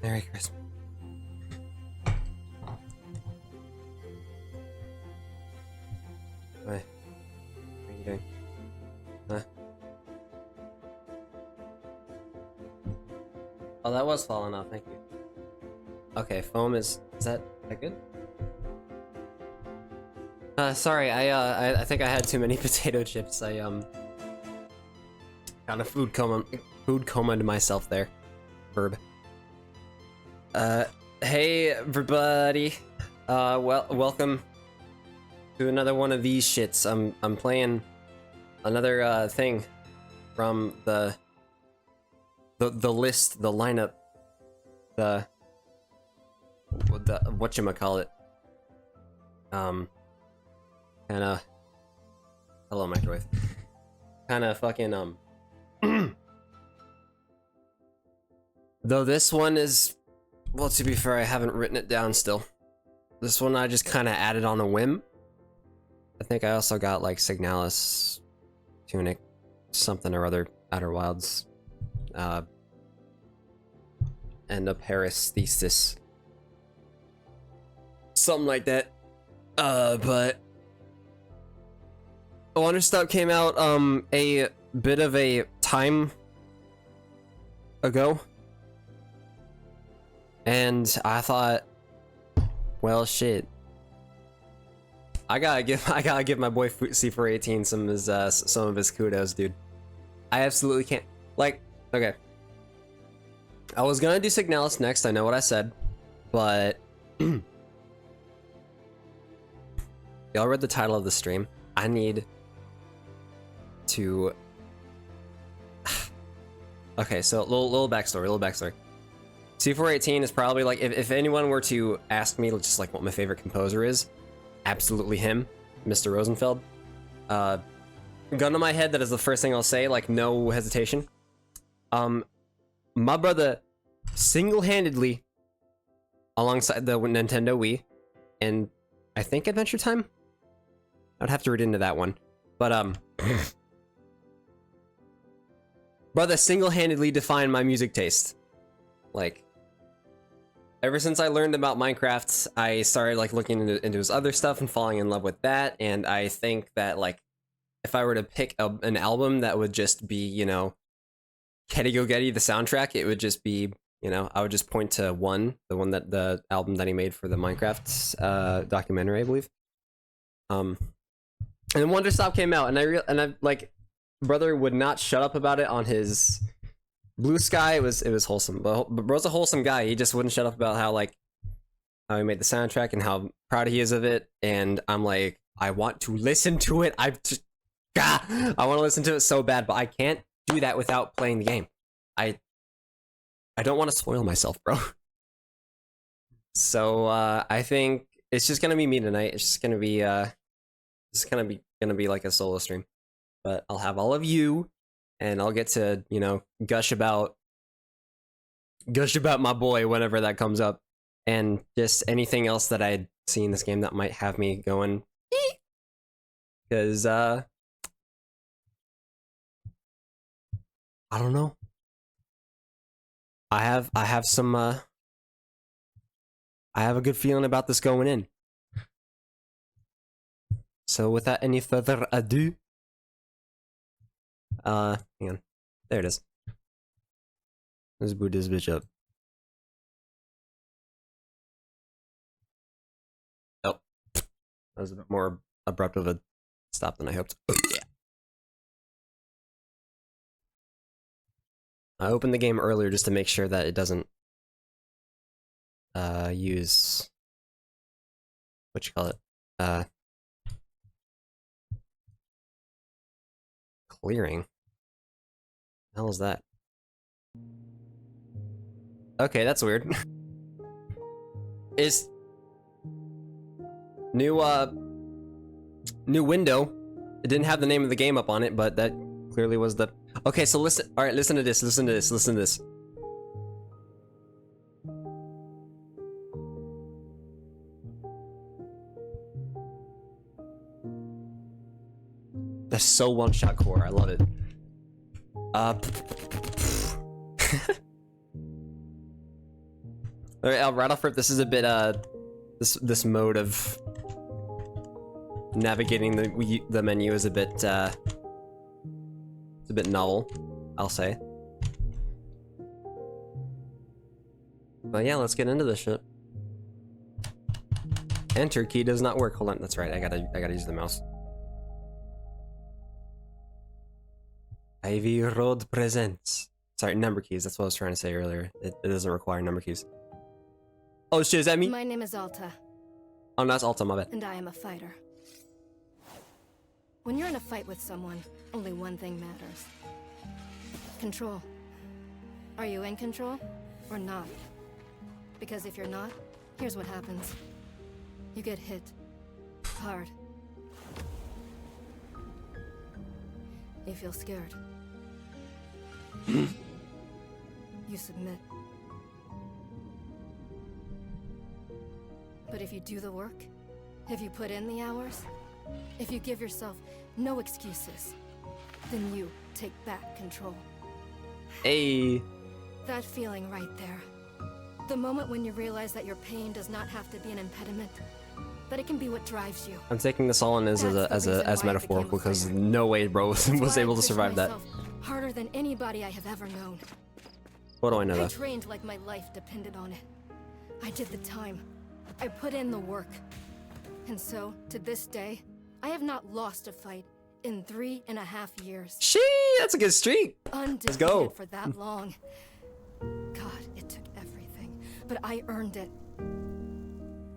Merry Christmas. What are you doing? Huh? Oh, that was falling off, thank you. Okay, foam is that good? Sorry, I think I had too many potato chips. I got a food coma to myself there. Verb. Hey everybody. Welcome to another one of these shits. I'm playing another thing from the list, the lineup, the whatchamacallit. Kinda hello microwave. Kinda fucking though this one is, well, to be fair, I haven't written it down still. This one I just kind of added on a whim. I think I also got like Signalis, Tunic, something or other, Outer Wilds, and a Paris Thesis. Something like that. But Wanderstop came out a bit of a time ago. And I thought, well, shit. I gotta give my boy C418 some of his kudos, dude. I absolutely can't. Like, okay. I was gonna do Signalis next. I know what I said, but y'all read the title of the stream. I need to. Okay, so little backstory. C418 is probably like, if anyone were to ask me just like what my favorite composer is, absolutely him, Mr. Rosenfeld. Gun to my head, that is the first thing I'll say, like no hesitation. My brother single-handedly, alongside the Nintendo Wii, and I think Adventure Time? I'd have to read into that one. But brother single-handedly defined my music taste. Like, ever since I learned about Minecraft, I started like looking into his other stuff and falling in love with that. And I think that like, if I were to pick an album that would just be, you know, Getty Go Getty, the soundtrack, it would just be, you know, I would just point to the album that he made for the Minecraft documentary, I believe. And then Wanderstop came out, and I like, brother would not shut up about it on his Blue Sky. It was wholesome, but bro's a wholesome guy. He just wouldn't shut up about how he made the soundtrack and how proud he is of it. And I'm like, I want to listen to it. I want to listen to it so bad, but I can't do that without playing the game. I don't want to spoil myself, bro. So I think it's just gonna be me tonight. It's just gonna be like a solo stream, but I'll have all of you. And I'll get to, you know, gush about my boy whenever that comes up, and just anything else that I see in this game that might have me going, because I don't know. I have a good feeling about this going in. So without any further ado. Hang on. There it is. Let's boot this bitch up. Oh. That was a bit more abrupt of a stop than I hoped. Oh, yeah. I opened the game earlier just to make sure that it doesn't use what you call it? Clearing. The hell is that? Okay, that's weird. Is new window. It didn't have the name of the game up on it, but that clearly was the. Okay, so listen. All right, listen to this. Listen to this. Listen to this. That's so one-shot core. I love it. All right, right off rip, this is a bit this mode of navigating the menu is a bit it's a bit novel, I'll say. But yeah, let's get into this shit. Enter key does not work. Hold on, that's right. I gotta use the mouse. Ivy Road presents. Sorry, number keys. That's what I was trying to say earlier. It doesn't require number keys. Oh shit, is that me? My name is Alta. Oh, no, that's Alta, my bad. And I am a fighter. When you're in a fight with someone, only one thing matters. Control. Are you in control or not? Because if you're not, here's what happens. You get hit. Hard. You feel scared. You submit. But if you do the work, if you put in the hours, if you give yourself no excuses, then you take back control. Hey. That feeling right there. The moment when you realize that your pain does not have to be an impediment, that it can be what drives you. I'm taking this all in as metaphorical because no way bro was able to survive that. Harder than anybody I have ever known. What do I know? I trained like my life depended on it. I did the time. I put in the work. And so, to this day, I have not lost a fight in 3.5 years. Shee, that's a good streak. Let's go. For that long. God, it took everything, but I earned it.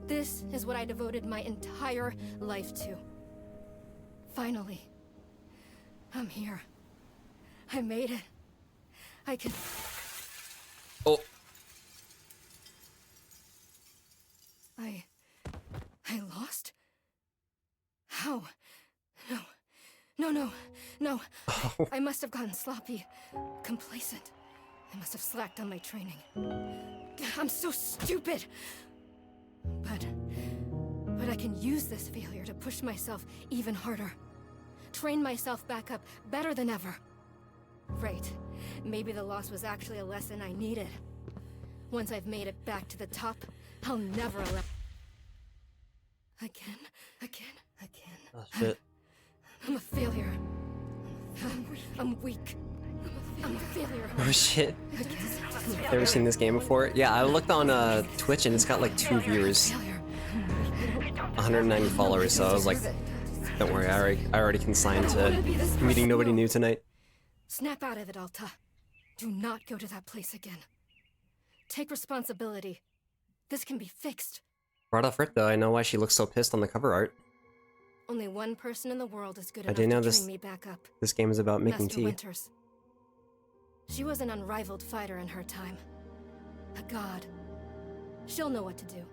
This is what I devoted my entire life to. Finally, I'm here. I made it. I can... Oh. I lost? How? No. Oh. I must have gotten sloppy, complacent. I must have slacked on my training. I'm so stupid. But I can use this failure to push myself even harder. Train myself back up better than ever. Right. Maybe the loss was actually a lesson I needed. Once I've made it back to the top, I'll never allow... Again. Oh shit. I'm a failure. I'm weak. I'm a failure. Oh shit. Never seen this game before? Yeah, I looked on Twitch and it's got like 2 viewers. 190 followers, so I was like, don't worry, I already consigned to meeting nobody new tonight. Snap out of it, Alta. Do not go to that place again. Take responsibility. This can be fixed. Right off rip though, I know why she looks so pissed on the cover art. Only one person in the world is good I enough do know to this, train me back up. This game is about making Master tea. Winters. She was an unrivaled fighter in her time. A god. She'll know what to do.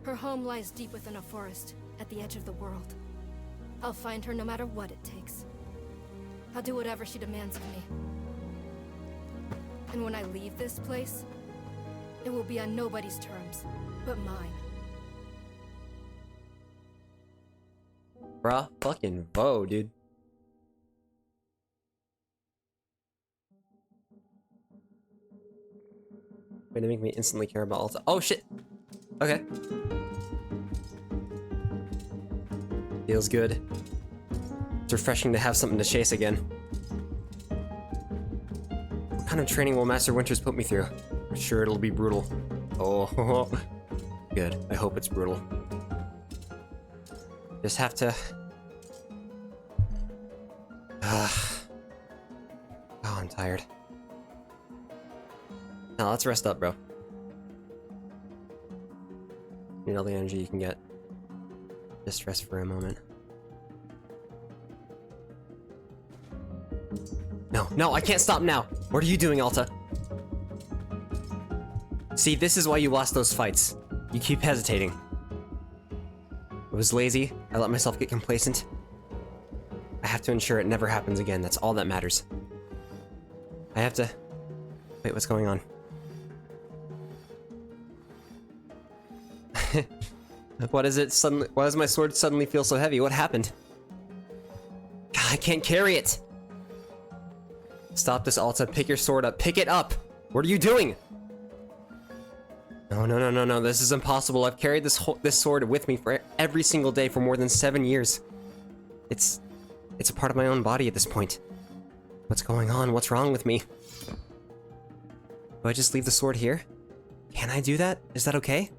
Her home lies deep within a forest, at the edge of the world. I'll find her no matter what it takes. I'll do whatever she demands of me. And when I leave this place, it will be on nobody's terms, but mine. Bruh, fucking Bo, dude. Way to make me instantly care about Alta. Oh shit! Okay. Feels good. It's refreshing to have something to chase again. What kind of training will Master Winters put me through? I'm sure it'll be brutal. Oh, good. I hope it's brutal. Just have to... Oh, I'm tired. Now let's rest up, bro. Need all the energy you can get. Just rest for a moment. No, I can't stop now! What are you doing, Alta? See, this is why you lost those fights. You keep hesitating. I was lazy. I let myself get complacent. I have to ensure it never happens again. That's all that matters. I have to... Wait, what's going on? What is it suddenly? Why does my sword suddenly feel so heavy? What happened? God, I can't carry it! Stop this, Alta. Pick your sword up. Pick it up! What are you doing? No, no, no, no, no. This is impossible. I've carried this sword with me for every single day for more than 7 years. It's a part of my own body at this point. What's going on? What's wrong with me? Do I just leave the sword here? Can I do that? Is that okay?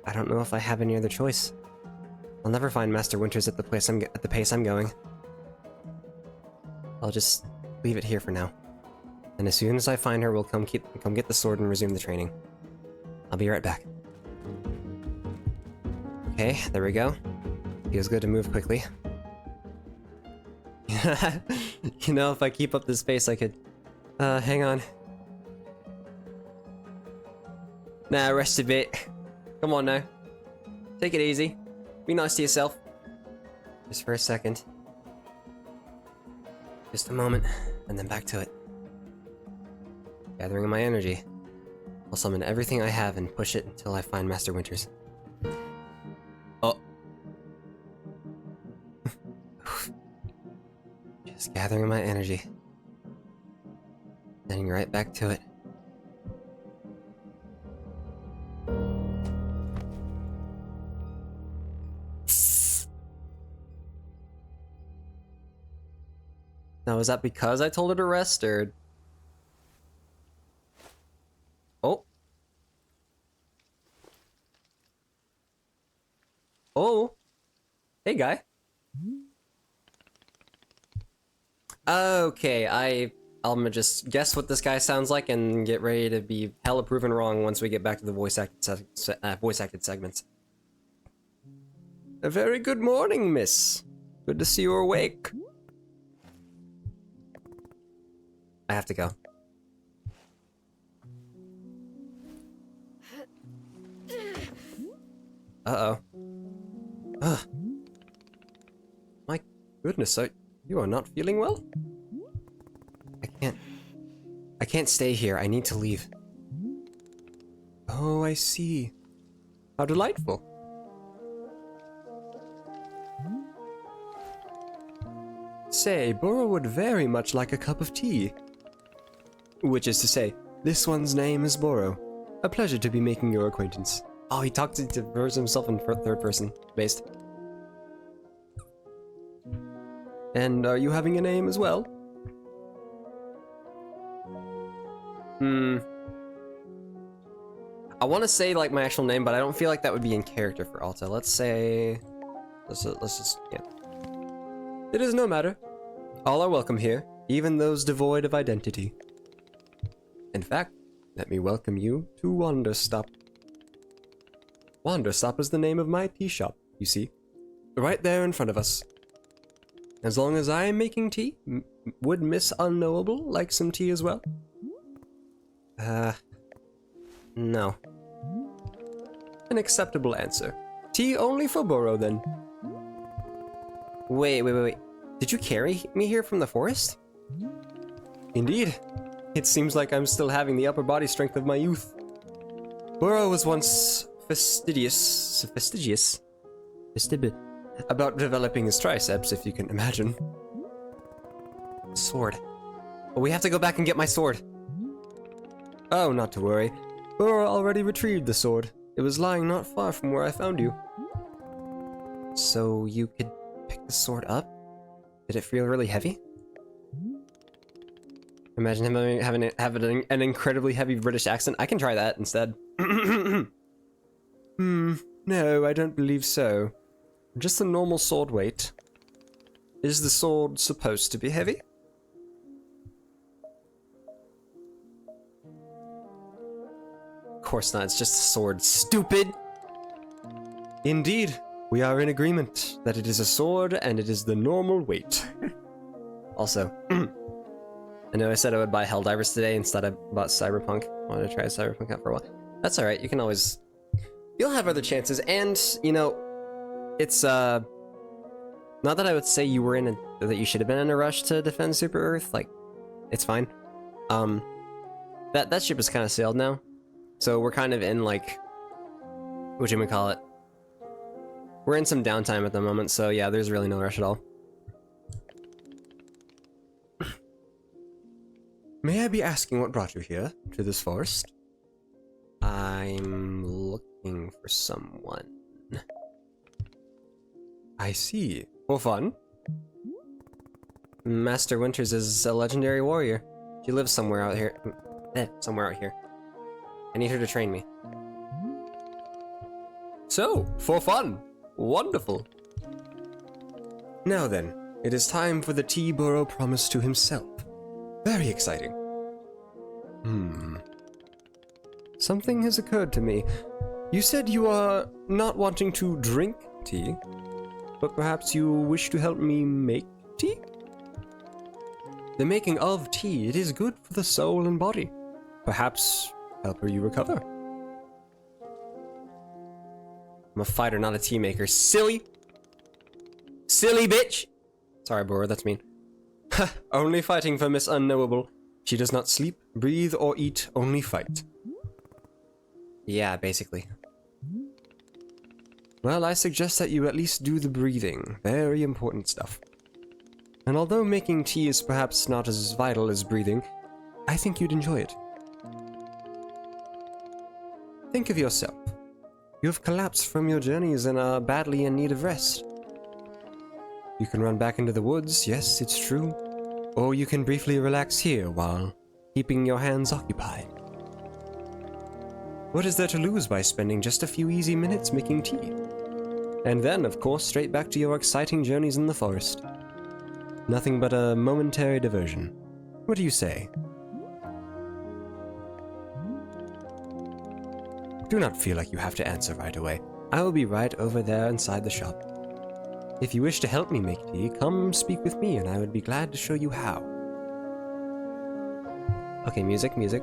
I don't know if I have any other choice. I'll never find Master Winters at the pace I'm going. I'll just leave it here for now. And as soon as I find her, we'll come get the sword and resume the training. I'll be right back. Okay, there we go. Feels good to move quickly. You know, if I keep up this pace, I could... hang on. Nah, rest a bit. Come on now. Take it easy. Be nice to yourself. Just for a second. Just a moment, and then back to it. Gathering my energy. I'll summon everything I have and push it until I find Master Winters. Oh. Just gathering my energy. Heading right back to it. Now, is that because I told her to rest, or... Oh. Oh. Hey, guy. Okay, I'll just guess what this guy sounds like and get ready to be hella proven wrong once we get back to the voice-acted segments. A very good morning, miss. Good to see you awake. I have to go. Uh-oh. Ugh. My goodness, you are not feeling well? I can't stay here. I need to leave. Oh, I see. How delightful. Say, Burrow would very much like a cup of tea. Which is to say, this one's name is Burrow. A pleasure to be making your acquaintance. Oh, he talks to himself in third person, based. And are you having a name as well? I want to say like my actual name, but I don't feel like that would be in character for Alta. Let's say... Let's just... yeah. It is no matter. All are welcome here, even those devoid of identity. In fact, let me welcome you to Wanderstop. Wanderstop is the name of my tea shop, you see. Right there in front of us. As long as I am making tea, would Miss Unknowable like some tea as well? No. An acceptable answer. Tea only for Burrow, then. Wait. Did you carry me here from the forest? Indeed. It seems like I'm still having the upper body strength of my youth. Burrow was once fastidious about developing his triceps, if you can imagine. Sword. Oh, we have to go back and get my sword. Oh, not to worry. Burrow already retrieved the sword. It was lying not far from where I found you. So you could pick the sword up? Did it feel really heavy? Imagine him having an incredibly heavy British accent. I can try that instead. No, I don't believe so. Just the normal sword weight. Is the sword supposed to be heavy? Of course not, it's just a sword. Stupid! Indeed, we are in agreement that it is a sword and it is the normal weight. Also, I know I said I would buy Helldivers today instead I bought Cyberpunk. I wanted to try Cyberpunk out for a while. That's alright, you can always... You'll have other chances, and, you know, it's, not that I would say you were in a... that you should have been in a rush to defend Super Earth, like, it's fine. That ship is kind of sailed now. So we're kind of in, like... whatchamacallit? We're in some downtime at the moment, so yeah, there's really no rush at all. May I be asking what brought you here, to this forest? I'm looking for someone. I see. For fun? Master Winters is a legendary warrior. She lives somewhere out here. Somewhere out here. I need her to train me. So, for fun! Wonderful! Now then, it is time for the T-Borough promise to himself. Very exciting. Something has occurred to me. You said you are not wanting to drink tea, but perhaps you wish to help me make tea? The making of tea, it is good for the soul and body. Perhaps help you recover. I'm a fighter, not a tea maker. Silly! Silly bitch! Sorry, Bora, that's mean. Ha! Only fighting for Miss Unknowable. She does not sleep, breathe, or eat, only fight. Yeah, basically. Well, I suggest that you at least do the breathing. Very important stuff. And although making tea is perhaps not as vital as breathing, I think you'd enjoy it. Think of yourself. You have collapsed from your journeys and are badly in need of rest. You can run back into the woods, yes, it's true. Or you can briefly relax here while keeping your hands occupied. What is there to lose by spending just a few easy minutes making tea? And then, of course, straight back to your exciting journeys in the forest. Nothing but a momentary diversion. What do you say? Do not feel like you have to answer right away. I will be right over there inside the shop. If you wish to help me make tea, come speak with me and I would be glad to show you how. Okay, music, music.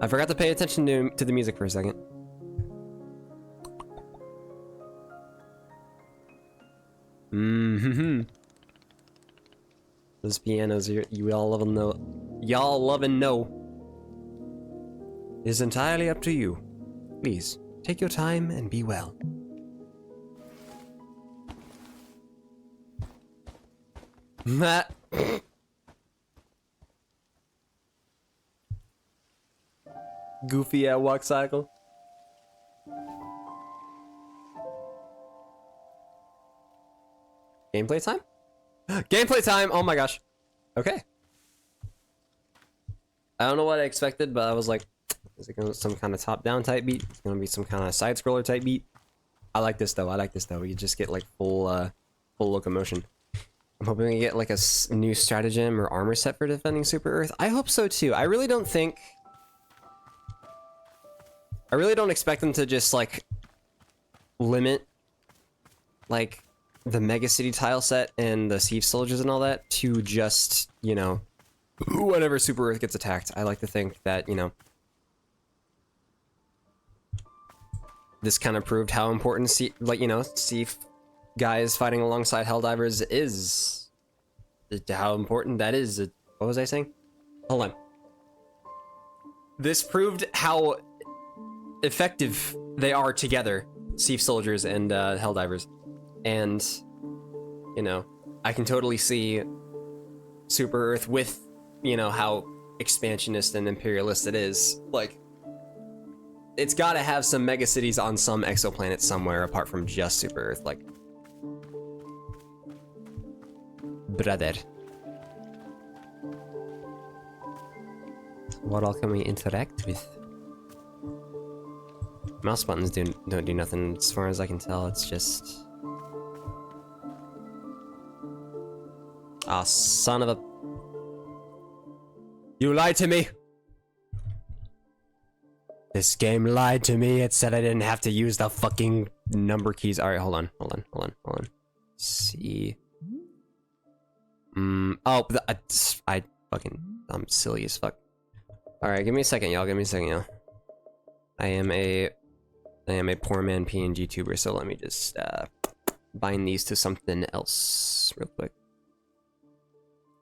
I forgot to pay attention to the music for a second. Those pianos you all love and know. Y'all love and know. It is entirely up to you. Please, take your time and be well. Matt. Goofy at walk cycle. Gameplay time? Gameplay time! Oh my gosh. Okay. I don't know what I expected, but I was like, is it gonna be some kind of top-down type beat? It's gonna be some kind of side-scroller type beat. I like this though. I like this though. You just get like full locomotion. I'm hoping we get like a new stratagem or armor set for defending Super Earth. I hope so too. I really don't expect them to just like limit like the Mega City tile set and the Siege Soldiers and all that to just, you know, whenever Super Earth gets attacked. I like to think that, you know, this kind of proved how important Sea guys fighting alongside Helldivers is. How important that is. What was I saying? Hold on. This proved how effective they are together, Siege Soldiers and Helldivers. And, you know, I can totally see Super Earth with, you know, how expansionist and imperialist it is. Like, it's gotta have some mega cities on some exoplanet somewhere apart from just Super Earth, like. Brother. What all can we interact with? Mouse buttons don't do nothing as far as I can tell, it's just... Ah, son of a... You lied to me! This game lied to me. It said I didn't have to use the fucking number keys. Alright, hold on. See. Oh, I'm silly as fuck. Alright, give me a second, y'all. Give me a second, y'all. I am a poor man PNG tuber, so let me just bind these to something else real quick.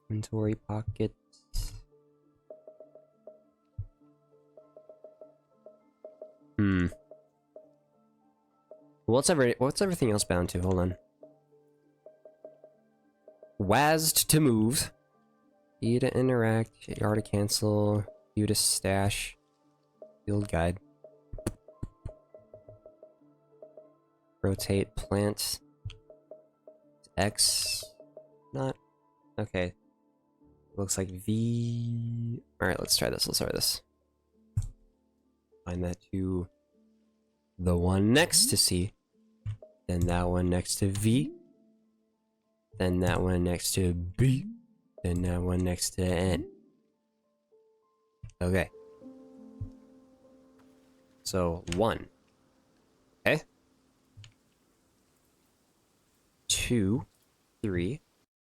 Inventory pocket. What's everything else bound to? Hold on. WASD to move. E to interact. R to cancel. U to stash. Field guide. Rotate plant. X. Not. Okay. Looks like V. Alright, let's try this. Let's try this. Find that to the one next to C. Then that one next to V. Then that one next to B. Then that one next to N. Okay. So 1. Okay. 2, 3,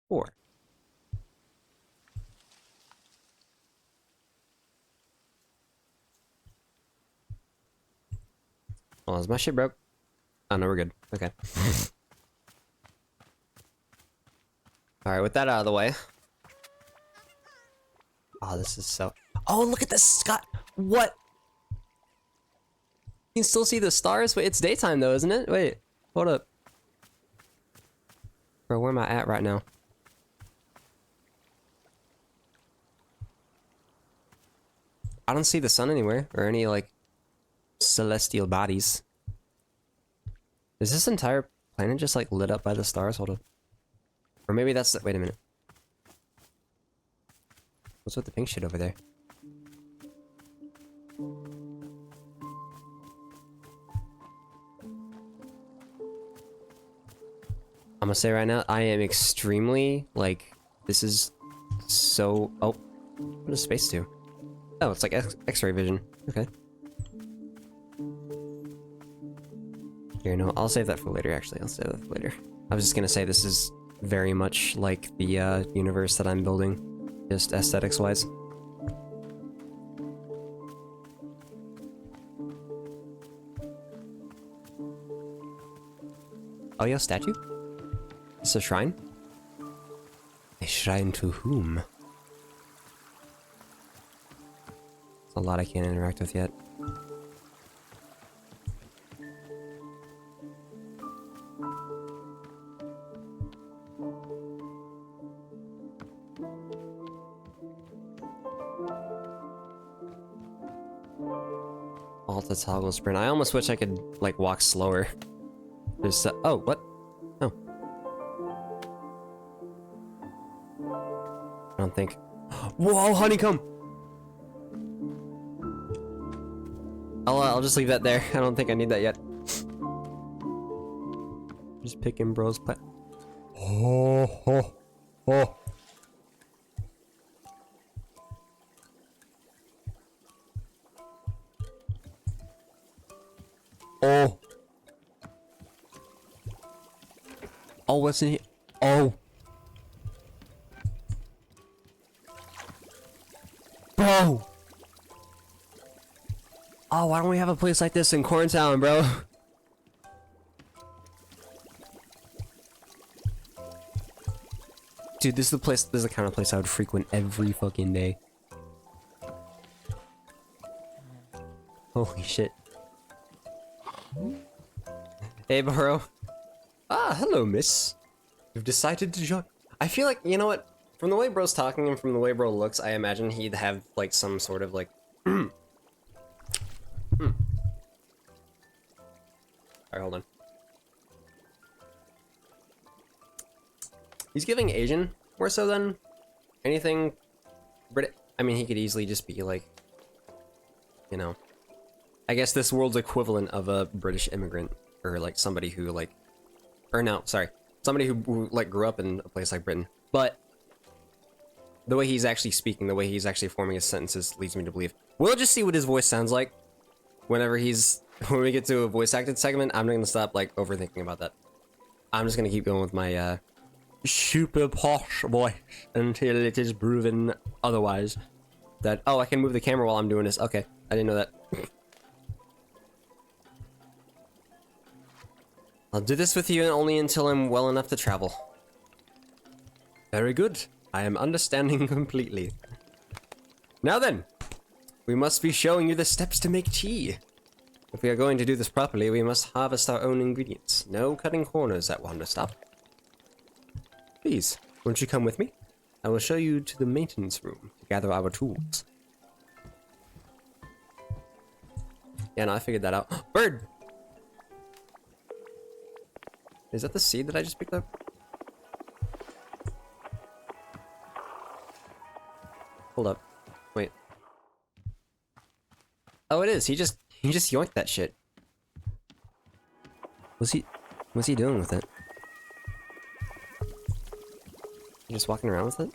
4. Well, is my shit broke? Oh no, we're good. Okay. Alright, with that out of the way. Oh, this is so... Oh, look at the sky! What? You can still see the stars? Wait, it's daytime though, isn't it? Wait, hold up. Bro, where am I at right now? I don't see the sun anywhere, or any, like, celestial bodies. Is this entire planet just, like, lit up by the stars? Hold up. Or maybe that's the... Wait a minute. What's with the pink shit over there? I'm gonna say right now, I am extremely, like, this is so... Oh, what does space do? Oh, it's like X-ray vision. Okay. Here, no, I'll save that for later, actually. I'll save that for later. I was just gonna say this is very much like the universe that I'm building, just aesthetics-wise. Oh, yo, statue? Is this a shrine? A shrine to whom? There's a lot I can't interact with yet. Alt to toggle sprint. I almost wish I could, like, walk slower. There's oh, what? Oh. I don't think... Whoa, honeycomb! I'll just leave that there. I don't think I need that yet. Just picking bros plant. Oh, oh, oh. Oh. Oh, what's in here? Oh. Bro. Oh, why don't we have a place like this in Corntown, bro? Dude, this is the place, this is the kind of place I would frequent every fucking day. Holy shit. Hey, bro. Ah, hello, miss. You've decided to join. I feel like, you know what? From the way bro's talking and from the way bro looks, I imagine he'd have, like, some sort of, like... Alright, hold on. He's giving Asian more so than anything Brit. I mean, he could easily just be, like... You know... I guess this world's equivalent of a British immigrant. Or, like, somebody who, like... Or no, sorry. Somebody who like, grew up in a place like Britain. But... the way he's actually speaking, the way he's actually forming his sentences leads me to believe. We'll just see what his voice sounds like. Whenever he's... when we get to a voice-acted segment, I'm not gonna stop, like, overthinking about that. I'm just gonna keep going with my, super posh voice until it is proven otherwise. That, oh, I can move the camera while I'm doing this. Okay, I didn't know that. I'll do this with you only until I'm well enough to travel. Very good. I am understanding completely. Now then, we must be showing you the steps to make tea. If we are going to do this properly, we must harvest our own ingredients. No cutting corners at Wanderstop. Please, won't you come with me? I will show you to the maintenance room to gather our tools. Yeah, no, I figured that out. Bird! Is that the seed that I just picked up? Hold up. Wait. Oh, it is. He just yoinked that shit. What's he doing with it? He just walking around with it?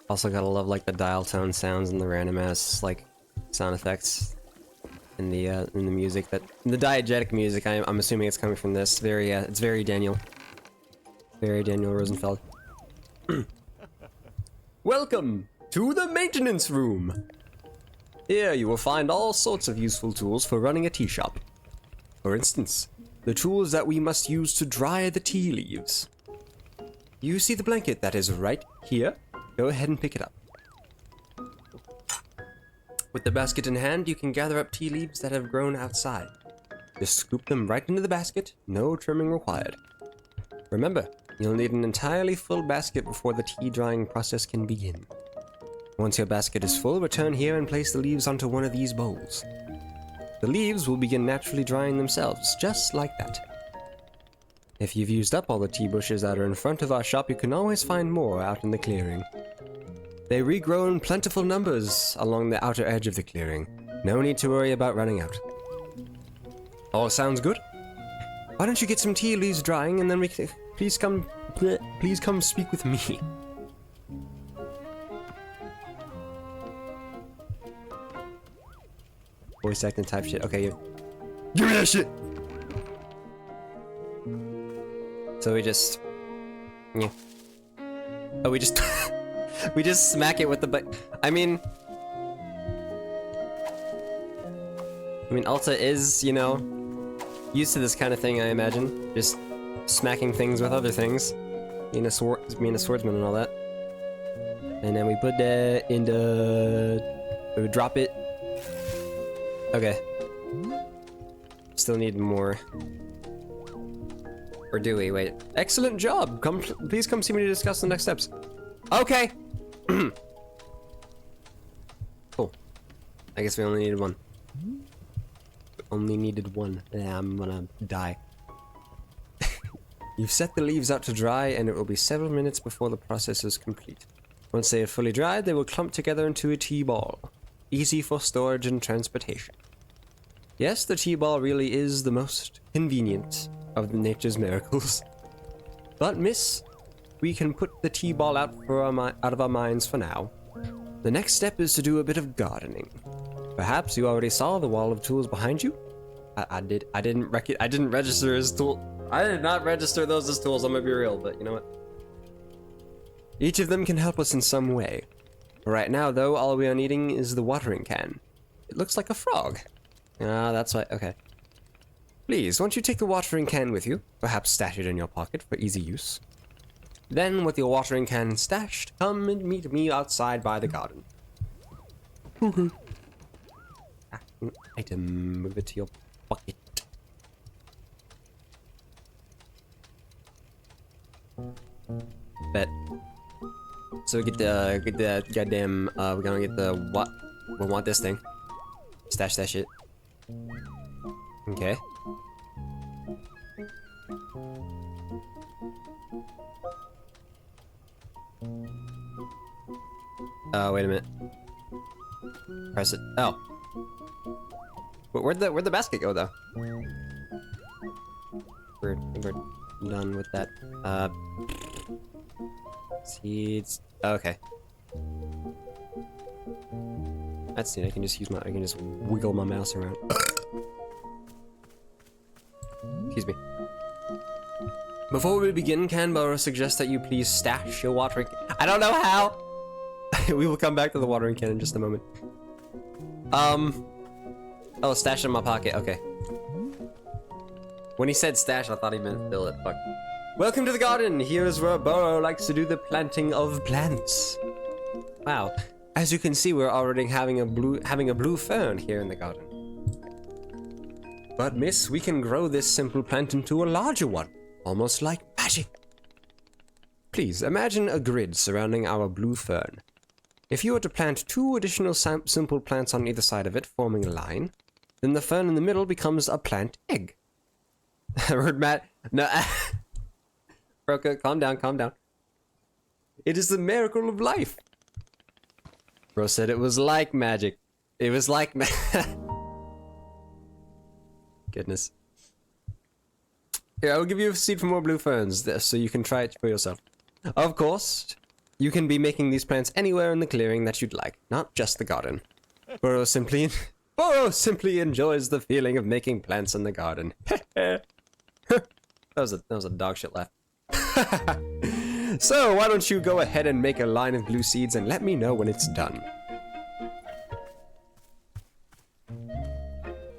Also gotta love like the dial tone sounds and the random ass like sound effects in the music, that the diegetic music. I'm assuming it's coming from this. It's very Daniel Rosenfeld. Welcome to the maintenance room. Here you will find all sorts of useful tools for running a tea shop. For instance, the tools that we must use to dry the tea leaves. You see the blanket that is right here? Go ahead and pick it up. With the basket in hand, you can gather up tea leaves that have grown outside. Just scoop them right into the basket, no trimming required. Remember, you'll need an entirely full basket before the tea drying process can begin. Once your basket is full, return here and place the leaves onto one of these bowls. The leaves will begin naturally drying themselves, just like that. If you've used up all the tea bushes that are in front of our shop, you can always find more out in the clearing. They regrow in plentiful numbers along the outer edge of the clearing. No need to worry about running out. All sounds good? Why don't you get some tea leaves drying and then please come speak with me. Voice acting type shit. Okay, you. Give me that shit! So we just... Yeah. Oh, we just... we just smack it with the I mean, Alta is, you know, used to this kind of thing, I imagine. Just smacking things with other things. Being a swordsman and all that. And then we put that in the... We drop it. Okay. Still need more. Or do we? Wait. Excellent job! Please come see me to discuss the next steps. Okay! Cool. I guess we only needed one. Only needed one. Yeah, I'm gonna die. You've set the leaves out to dry, and it will be several minutes before the process is complete. Once they are fully dried, they will clump together into a tea ball. Easy for storage and transportation. Yes, the tea ball really is the most convenient of nature's miracles. But miss, we can put the tea ball out of our minds for now. The next step is to do a bit of gardening. Perhaps you already saw the wall of tools behind you? I didn't register as tool. I did not register those as tools, I'm gonna be real, but you know what? Each of them can help us in some way. Right now, though, all we are needing is the watering can. It looks like a frog. Ah, that's why. Okay. Please, won't you take the watering can with you? Perhaps stash it in your pocket for easy use. Then, with your watering can stashed, come and meet me outside by the garden. Okay. Item, move it to your pocket. Bet. So we get the goddamn. We're gonna get the what? We want this thing. Stash that shit. Okay. Wait a minute. Press it. Oh. Where'd the basket go though? We're done with that. Seeds. Okay. That's neat. I can just wiggle my mouse around. Excuse me. Before we begin, can Burrow suggest that you please stash your watering... I don't know how! We will come back to the watering can in just a moment. Oh, stash in my pocket, okay. When he said stash, I thought he meant fill it, fuck. Welcome to the garden! Here's where Burrow likes to do the planting of plants. Wow. As you can see, we're already having a blue fern here in the garden. But miss, we can grow this simple plant into a larger one. Almost like magic. Please, imagine a grid surrounding our blue fern. If you were to plant 2 additional simple plants on either side of it, forming a line, then the fern in the middle becomes a plant egg. I heard Matt. No. Broca, calm down, calm down. It is the miracle of life. Bro said it was like magic. It was like Goodness. Here, I will give you a seed for more blue ferns, so you can try it for yourself. Of course, you can be making these plants anywhere in the clearing that you'd like, not just the garden. Burrow simply enjoys the feeling of making plants in the garden. that was a dog shit laugh. So, why don't you go ahead and make a line of blue seeds and let me know when it's done.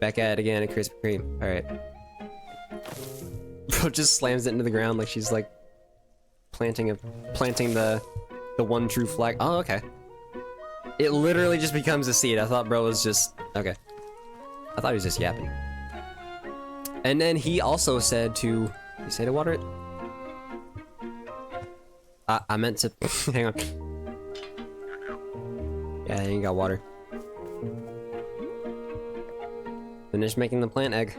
Back at it again at Krispy Kreme. Alright. Bro just slams it into the ground like she's like planting the one true flag. Oh, okay. It literally just becomes a seed. I thought bro was just... Okay. I thought he was just yapping. And then he also said to... Did he say to water it? I meant to... Hang on. Yeah, he ain't got water. Finish making the plant egg.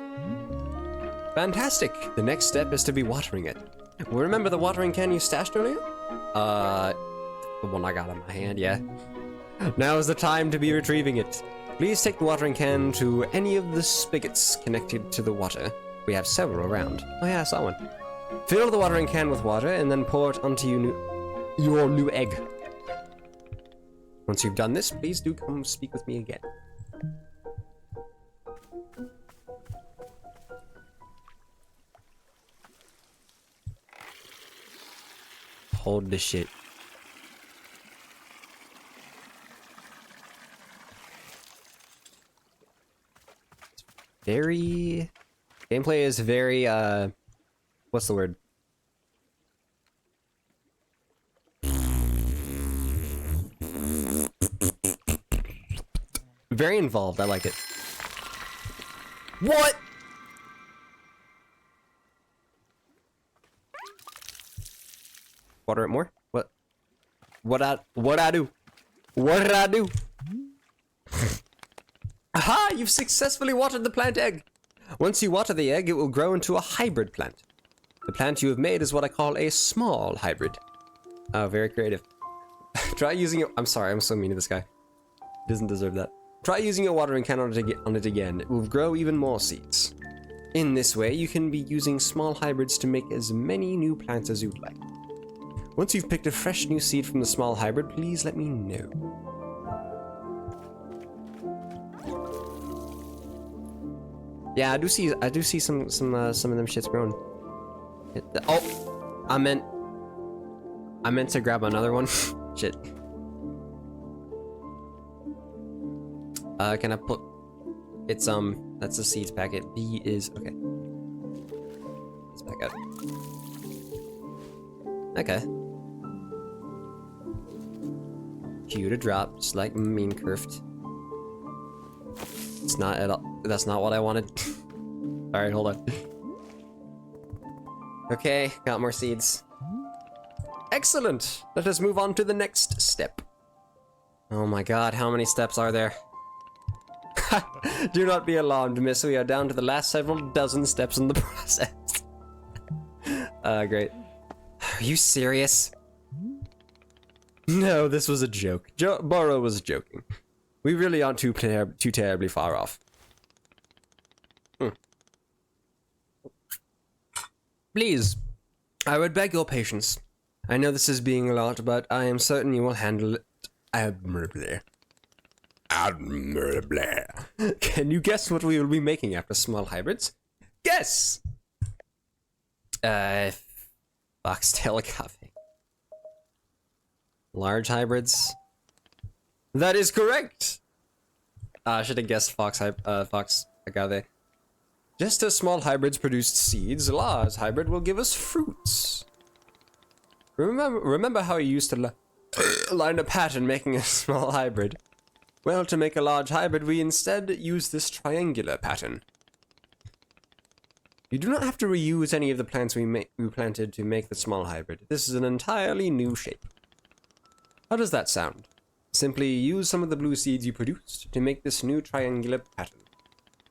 Fantastic! The next step is to be watering it. Remember the watering can you stashed earlier? The one I got in my hand, yeah. Now is the time to be retrieving it. Please take the watering can to any of the spigots connected to the water. We have several around. Oh yeah, I saw one. Fill the watering can with water and then pour it onto your new egg. Once you've done this, please do come speak with me again. Hold this shit. Gameplay is very, what's the word? Very involved, I like it. What? Water it more? What I do? What did I do? Aha! You've successfully watered the plant egg! Once you water the egg, it will grow into a hybrid plant. The plant you have made is what I call a small hybrid. Oh, very creative. Try using it. I'm sorry, I'm so mean to this guy. He doesn't deserve that. Try using a watering can on it again. It will grow even more seeds. In this way, you can be using small hybrids to make as many new plants as you'd like. Once you've picked a fresh new seed from the small hybrid, please let me know. Yeah, I do see some of them shits growing. Oh, I meant to grab another one. Shit. Can I put? It's that's the seeds packet. B is okay. Let's back up. Okay. Q to drop, just like mean curved. It's not at all. That's not what I wanted. Alright, hold on. Okay, got more seeds. Excellent! Let us move on to the next step. Oh my god, how many steps are there? Do not be alarmed, miss. We are down to the last several dozen steps in the process. Great. Are you serious? No, this was a joke. Burrow was joking. We really aren't too terribly far off. Please, I would beg your patience. I know this is being a lot, but I am certain you will handle it admirably. Admirable. Can you guess what we will be making after small hybrids? Guess! Foxtail agave. Large hybrids? That is correct! I should have guessed fox agave. Just as small hybrids produced seeds, a large hybrid will give us fruits. Remember how you used to line a pattern making a small hybrid? Well, to make a large hybrid, we instead use this triangular pattern. You do not have to reuse any of the plants we planted to make the small hybrid. This is an entirely new shape. How does that sound? Simply use some of the blue seeds you produced to make this new triangular pattern.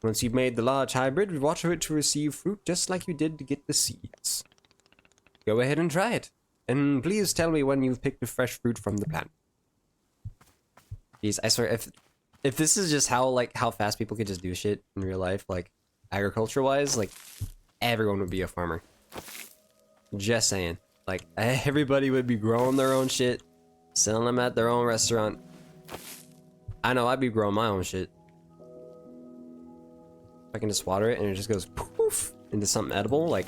Once you've made the large hybrid, water it to receive fruit just like you did to get the seeds. Go ahead and try it. And please tell me when you've picked the fresh fruit from the plant. Jeez, I swear, if this is just how fast people could just do shit in real life, like agriculture-wise, like everyone would be a farmer. Just saying. Like everybody would be growing their own shit, selling them at their own restaurant. I know I'd be growing my own shit. I can just water it and it just goes poof into something edible, like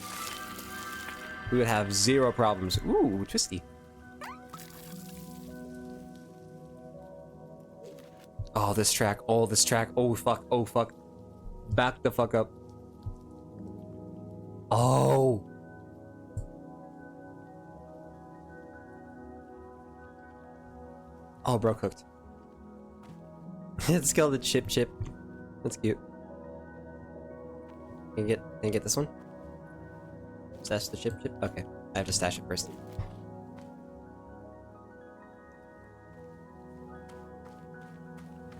we would have zero problems. Ooh, twisty. Oh, this track. Oh, this track. Oh, fuck. Oh, fuck. Back the fuck up. Oh. Oh, bro cooked. It's called the chip chip. That's cute. Can I get this one? Stash the chip chip? Okay. I have to stash it first.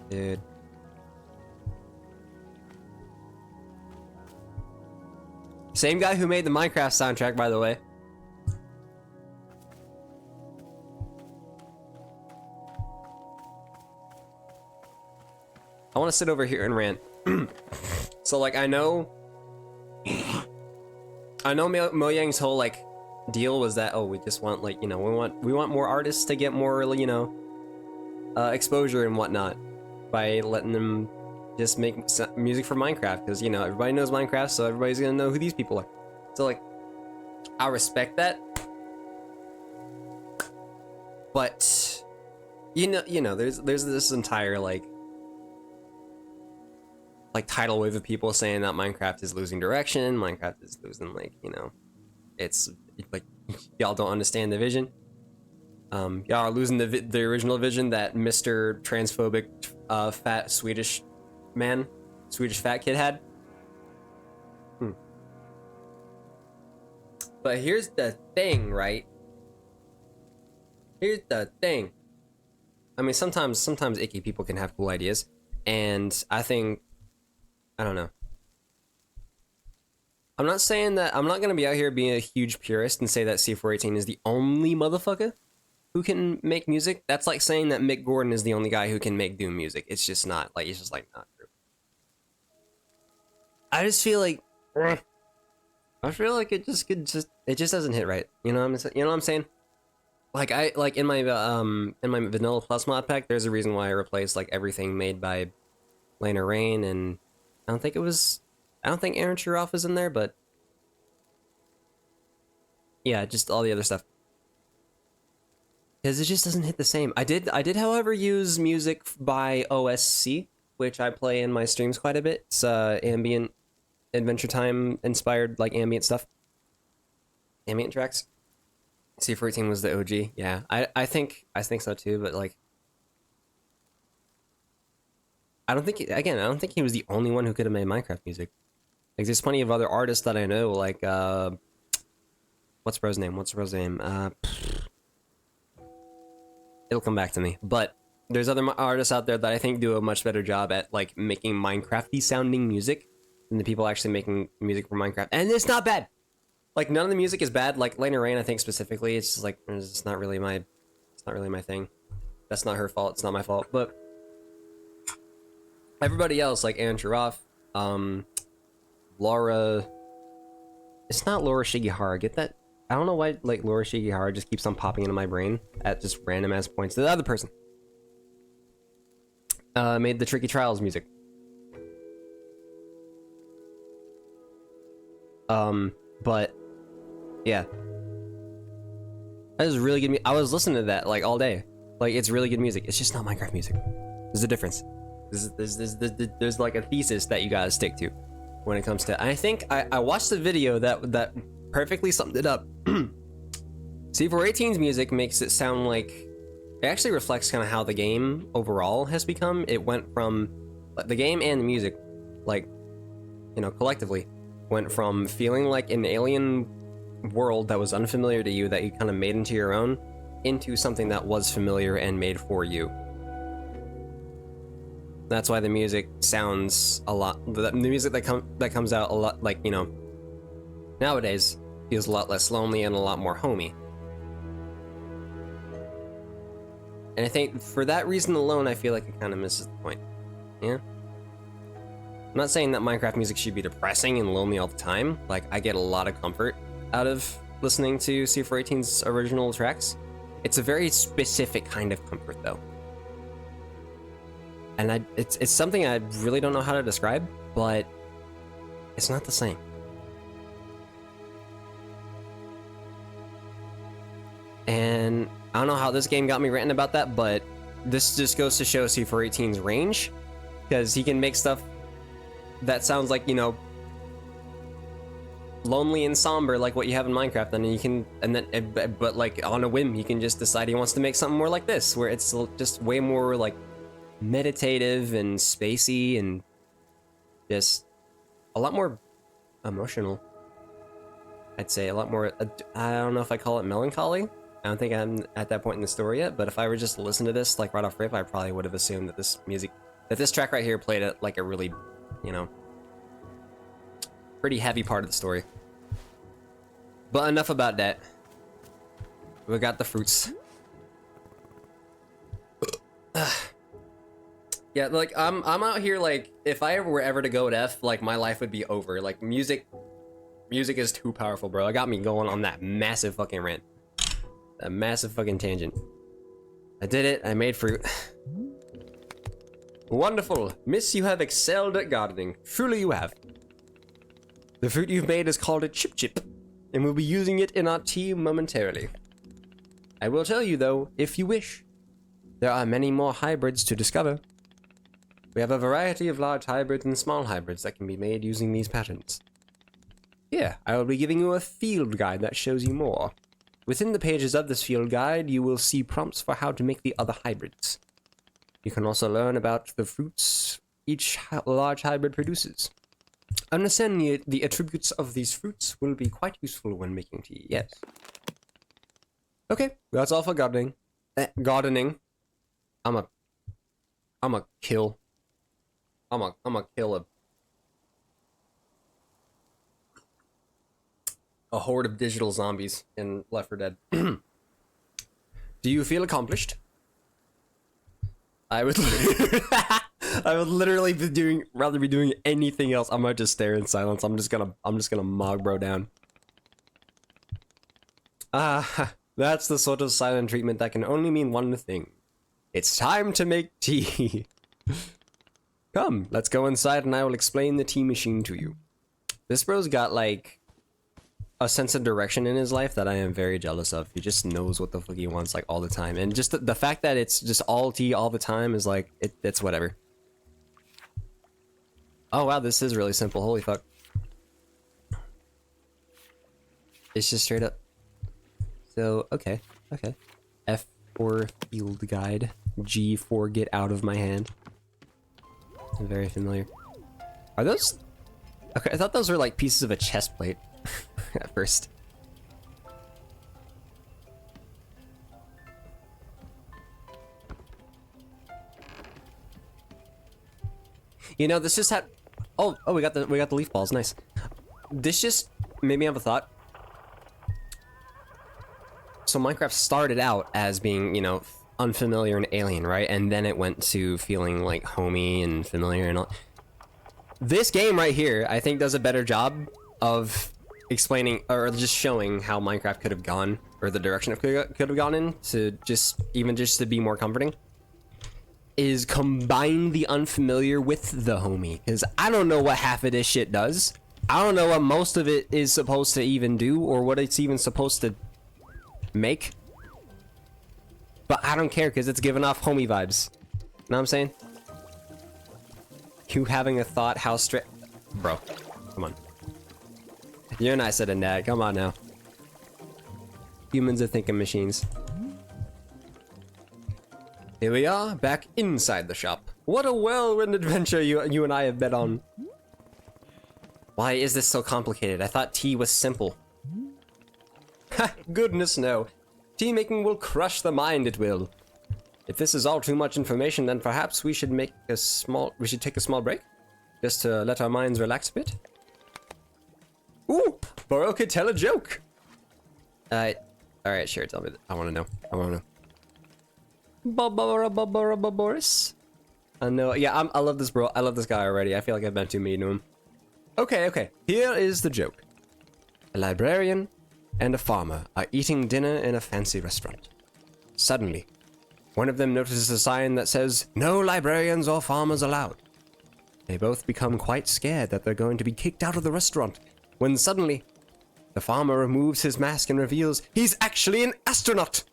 Dude. Same guy who made the Minecraft soundtrack, by the way. I want to sit over here and rant. So, like, I know Mojang's whole, like, deal was that, oh, we just want, like, you know, we want more artists to get more, you know, exposure and whatnot by letting them just make music for Minecraft, because, you know, everybody knows Minecraft, so everybody's gonna know who these people are. So, like, I respect that, but you know, there's this entire like tidal wave of people saying that Minecraft is losing direction, Minecraft is losing, like, you know, it's like y'all don't understand the vision. Y'all are losing the original vision that Mr. Transphobic fat Swedish fat kid had. But here's the thing, right? Here's the thing. I mean, sometimes icky people can have cool ideas, and I think, I don't know. I'm not saying that, I'm not gonna be out here being a huge purist and say that C418 is the only motherfucker who can make music. That's like saying that Mick Gordon is the only guy who can make doom music. It's just not, like, it's just like not true. I just feel like it just doesn't hit right. You know what I'm saying? Like, in my Vanilla Plus mod pack, there's a reason why I replaced like everything made by Lena Rain, and I don't think Aaron Churoff is in there, but yeah, just all the other stuff. Because it just doesn't hit the same. I did, however, use music by OSC, which I play in my streams quite a bit. It's ambient, Adventure Time inspired, like, ambient stuff. Ambient tracks. C418 was the OG. Yeah, I think so too, but like, I don't think he was the only one who could have made Minecraft music. Like, there's plenty of other artists that I know, like, what's bro's name? It'll come back to me. But there's other artists out there that I think do a much better job at, like, making Minecrafty sounding music than the people actually making music for Minecraft. And it's not bad. Like, none of the music is bad. Like, Lena Rain, I think specifically, it's just like, it's not really my thing. That's not her fault. It's not my fault. But everybody else, like Aaron Churoff, Laura, it's not Laura Shigihara. Get that? I don't know why, like, Laura Shigihara just keeps on popping into my brain at just random ass points. The other person. Made the Tricky Trials music. But yeah, that is really good. I was listening to that like all day. Like, it's really good music. It's just not Minecraft music. There's a difference. There's like a thesis that you gotta stick to when it comes to. I think I watched the video that perfectly summed it up. C418's music makes it sound like it actually reflects kind of how the game overall has become. It went from the game and the music, like, you know, collectively, went from feeling like an alien world that was unfamiliar to you that you kind of made into your own, into something that was familiar and made for you. That's why the music sounds a lot. The music that comes out a lot, like, you know, nowadays feels a lot less lonely and a lot more homey. And I think for that reason alone, I feel like it kind of misses the point. Yeah. I'm not saying that Minecraft music should be depressing and lonely all the time. Like, I get a lot of comfort out of listening to C418's original tracks. It's a very specific kind of comfort, though. And it's something I really don't know how to describe, but it's not the same. And I don't know how this game got me ranting about that, but this just goes to show C418's range, because he can make stuff that sounds like, you know, lonely and somber like what you have in Minecraft, and you can, and then, but like on a whim, he can just decide he wants to make something more like this, where it's just way more like meditative and spacey and just a lot more emotional. I'd say a lot more, I don't know if I call it melancholy. I don't think I'm at that point in the story yet, but if I were just to listen to this like right off rip, I probably would have assumed that this track right here played at like a really, you know, pretty heavy part of the story. But enough about that. We got the fruits. Yeah, like I'm out here like, if I were ever to go at F, like my life would be over. Like music is too powerful, bro. It got me going on that massive fucking rant. A massive fucking tangent. I did it. I made fruit. Wonderful. Miss, you have excelled at gardening. Truly you have. The fruit you've made is called a chip chip, and we'll be using it in our tea momentarily. I will tell you though, if you wish, there are many more hybrids to discover. We have a variety of large hybrids and small hybrids that can be made using these patterns. Here, I will be giving you a field guide that shows you more. Within the pages of this field guide, you will see prompts for how to make the other hybrids. You can also learn about the fruits each large hybrid produces. Understanding the attributes of these fruits will be quite useful when making tea, yes. Okay, that's all for gardening. Gardening. I'm a kill a horde of digital zombies in Left 4 Dead. Do you feel accomplished? I would literally rather be doing anything else. I might just stare in silence. I'm just gonna mog bro down. That's the sort of silent treatment that can only mean one thing. It's time to make tea. Come, let's go inside and I will explain the tea machine to you. This bro's got like a sense of direction in his life that I am very jealous of. He just knows what the fuck he wants like all the time, and just the fact that it's just all tea all the time is like it's whatever. Oh wow, this is really simple. Holy fuck. It's just straight up. So okay. F for field guide. G for get out of my hand. Very familiar. Are those? Okay, I thought those were like pieces of a chest plate. At first. You know, this just had. Oh, we got the leaf balls. Nice. This just made me have a thought. So Minecraft started out as being, you know, unfamiliar and alien, right? And then it went to feeling like homey and familiar and all. This game right here, I think, does a better job of explaining or just showing how Minecraft could have gone, or the direction it could have gone in, to just to be more comforting. is combine the unfamiliar with the homie. Because I don't know what half of this shit does. I don't know what most of it is supposed to even do or what it's even supposed to make. But I don't care because it's giving off homie vibes. Know what I'm saying? You having a thought how straight... Bro, come on. You're nicer than that. Come on now. Humans are thinking machines. Here we are, back inside the shop. What a whirlwind adventure you and I have been on. Why is this so complicated? I thought tea was simple. Ha! Goodness no. Tea making will crush the mind, it will. If this is all too much information, then perhaps we should take a small break? Just to let our minds relax a bit? Ooh! Burrow could tell a joke! Alright, sure, tell me. I wanna know. Boris? I know. Yeah, I love this bro. I love this guy already. I feel like I've been too mean to him. Okay. Here is the joke. A librarian and a farmer are eating dinner in a fancy restaurant. Suddenly, one of them notices a sign that says, "No librarians or farmers allowed." They both become quite scared that they're going to be kicked out of the restaurant, when suddenly, the farmer removes his mask and reveals he's actually an astronaut!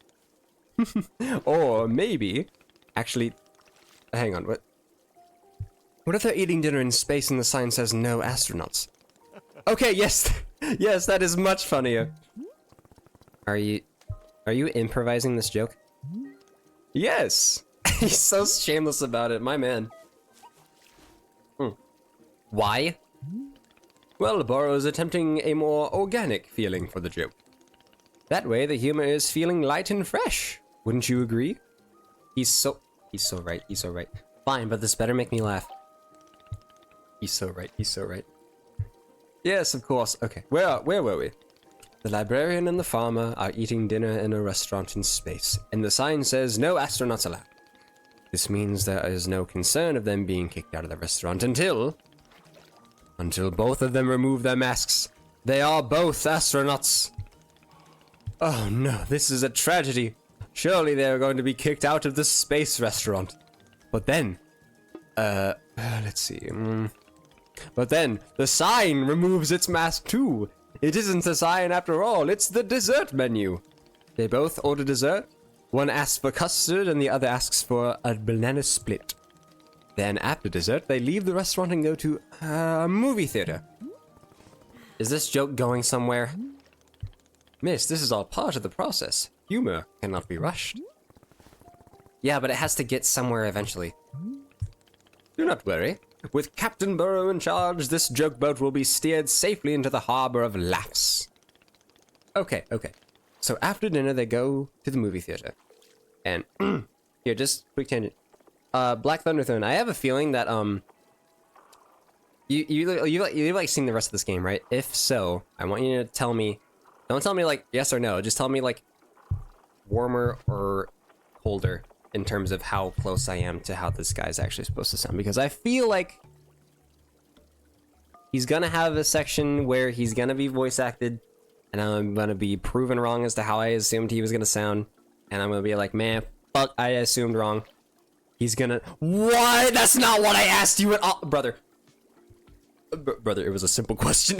Or maybe, actually, hang on, what if they're eating dinner in space and the sign says no astronauts? Okay, yes, yes, that is much funnier. Are you improvising this joke? Yes! He's so shameless about it, my man. Why? Well, Burrow is attempting a more organic feeling for the joke. That way, the humor is feeling light and fresh. Wouldn't you agree? He's so right. Fine, but this better make me laugh. He's so right. Yes, of course. Okay, where were we? The librarian and the farmer are eating dinner in a restaurant in space, and the sign says no astronauts allowed. This means there is no concern of them being kicked out of the restaurant until both of them remove their masks. They are both astronauts. Oh no, this is a tragedy. Surely they are going to be kicked out of the space restaurant. But then, let's see. But then, the sign removes its mask too. It isn't a sign after all, it's the dessert menu. They both order dessert. One asks for custard and the other asks for a banana split. Then after dessert, they leave the restaurant and go to a movie theater. Is this joke going somewhere? Miss, this is all part of the process. Humor cannot be rushed. Yeah, but it has to get somewhere eventually. Do not worry. With Captain Burrow in charge, this joke boat will be steered safely into the harbor of laughs. Okay. So after dinner, they go to the movie theater. And, here, just quick tangent. Black Thunderthorn, I have a feeling that, you've like seen the rest of this game, right? If so, I want you to tell me, don't tell me like yes or no, just tell me like warmer or colder in terms of how close I am to how this guy's actually supposed to sound, because I feel like he's gonna have a section where he's gonna be voice acted, and I'm gonna be proven wrong as to how I assumed he was gonna sound, and I'm gonna be like, man, fuck, I assumed wrong. He's gonna... What? That's not what I asked you at all! Brother. Brother, it was a simple question.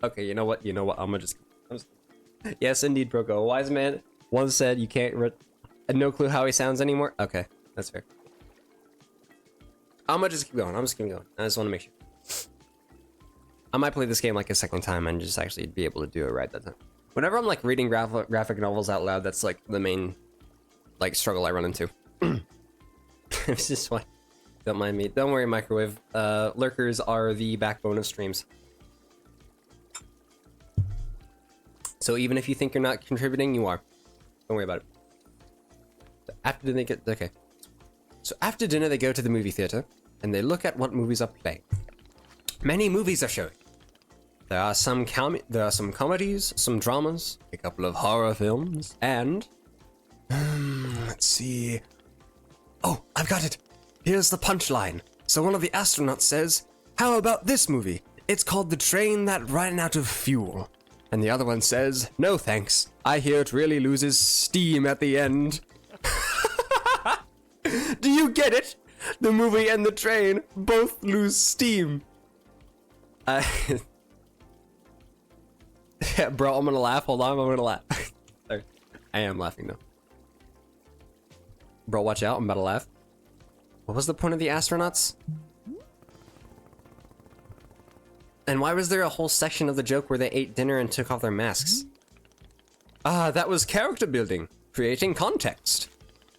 Okay, you know what? I'm just... Yes, indeed, Broco. A wise man once said you can't... no clue how he sounds anymore? Okay, that's fair. I'm gonna just keep going. I just want to make sure. I might play this game like a second time and just actually be able to do it right that time. Whenever I'm like reading graphic novels out loud, that's like the main like struggle I run into. It's just why. Don't mind me. Don't worry, microwave. Lurkers are the backbone of streams. So even if you think you're not contributing, you are. Don't worry about it. So after dinner, So after dinner, they go to the movie theater and they look at what movies are playing. Many movies are showing. There are some comedies, some dramas, a couple of horror films, and let's see. Oh, I've got it. Here's the punchline. So one of the astronauts says, "How about this movie? It's called The Train That Ran Out of Fuel." And the other one says, "No thanks. I hear it really loses steam at the end." Do you get it? The movie and the train both lose steam. Yeah, bro, I'm gonna laugh. Hold on, I'm gonna laugh. Sorry. I am laughing though. Bro, watch out, I'm about to laugh. What was the point of the astronauts? And why was there a whole section of the joke where they ate dinner and took off their masks? Ah, that was character building, creating context.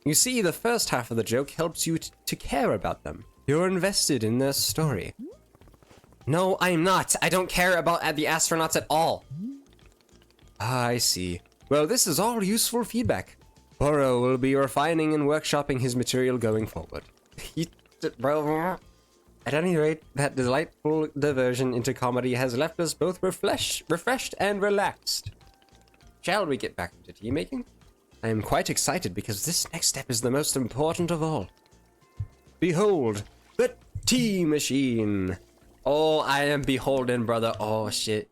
You see, the first half of the joke helps you to care about them. You're invested in their story. No, I'm not. I don't care about the astronauts at all. Ah, I see. Well, this is all useful feedback. Burrow will be refining and workshopping his material going forward. Bro, at any rate, that delightful diversion into comedy has left us both refreshed and relaxed. Shall we get back into tea making? I am quite excited because this next step is the most important of all. Behold, the tea machine. Oh, I am beholden, brother. Oh, shit.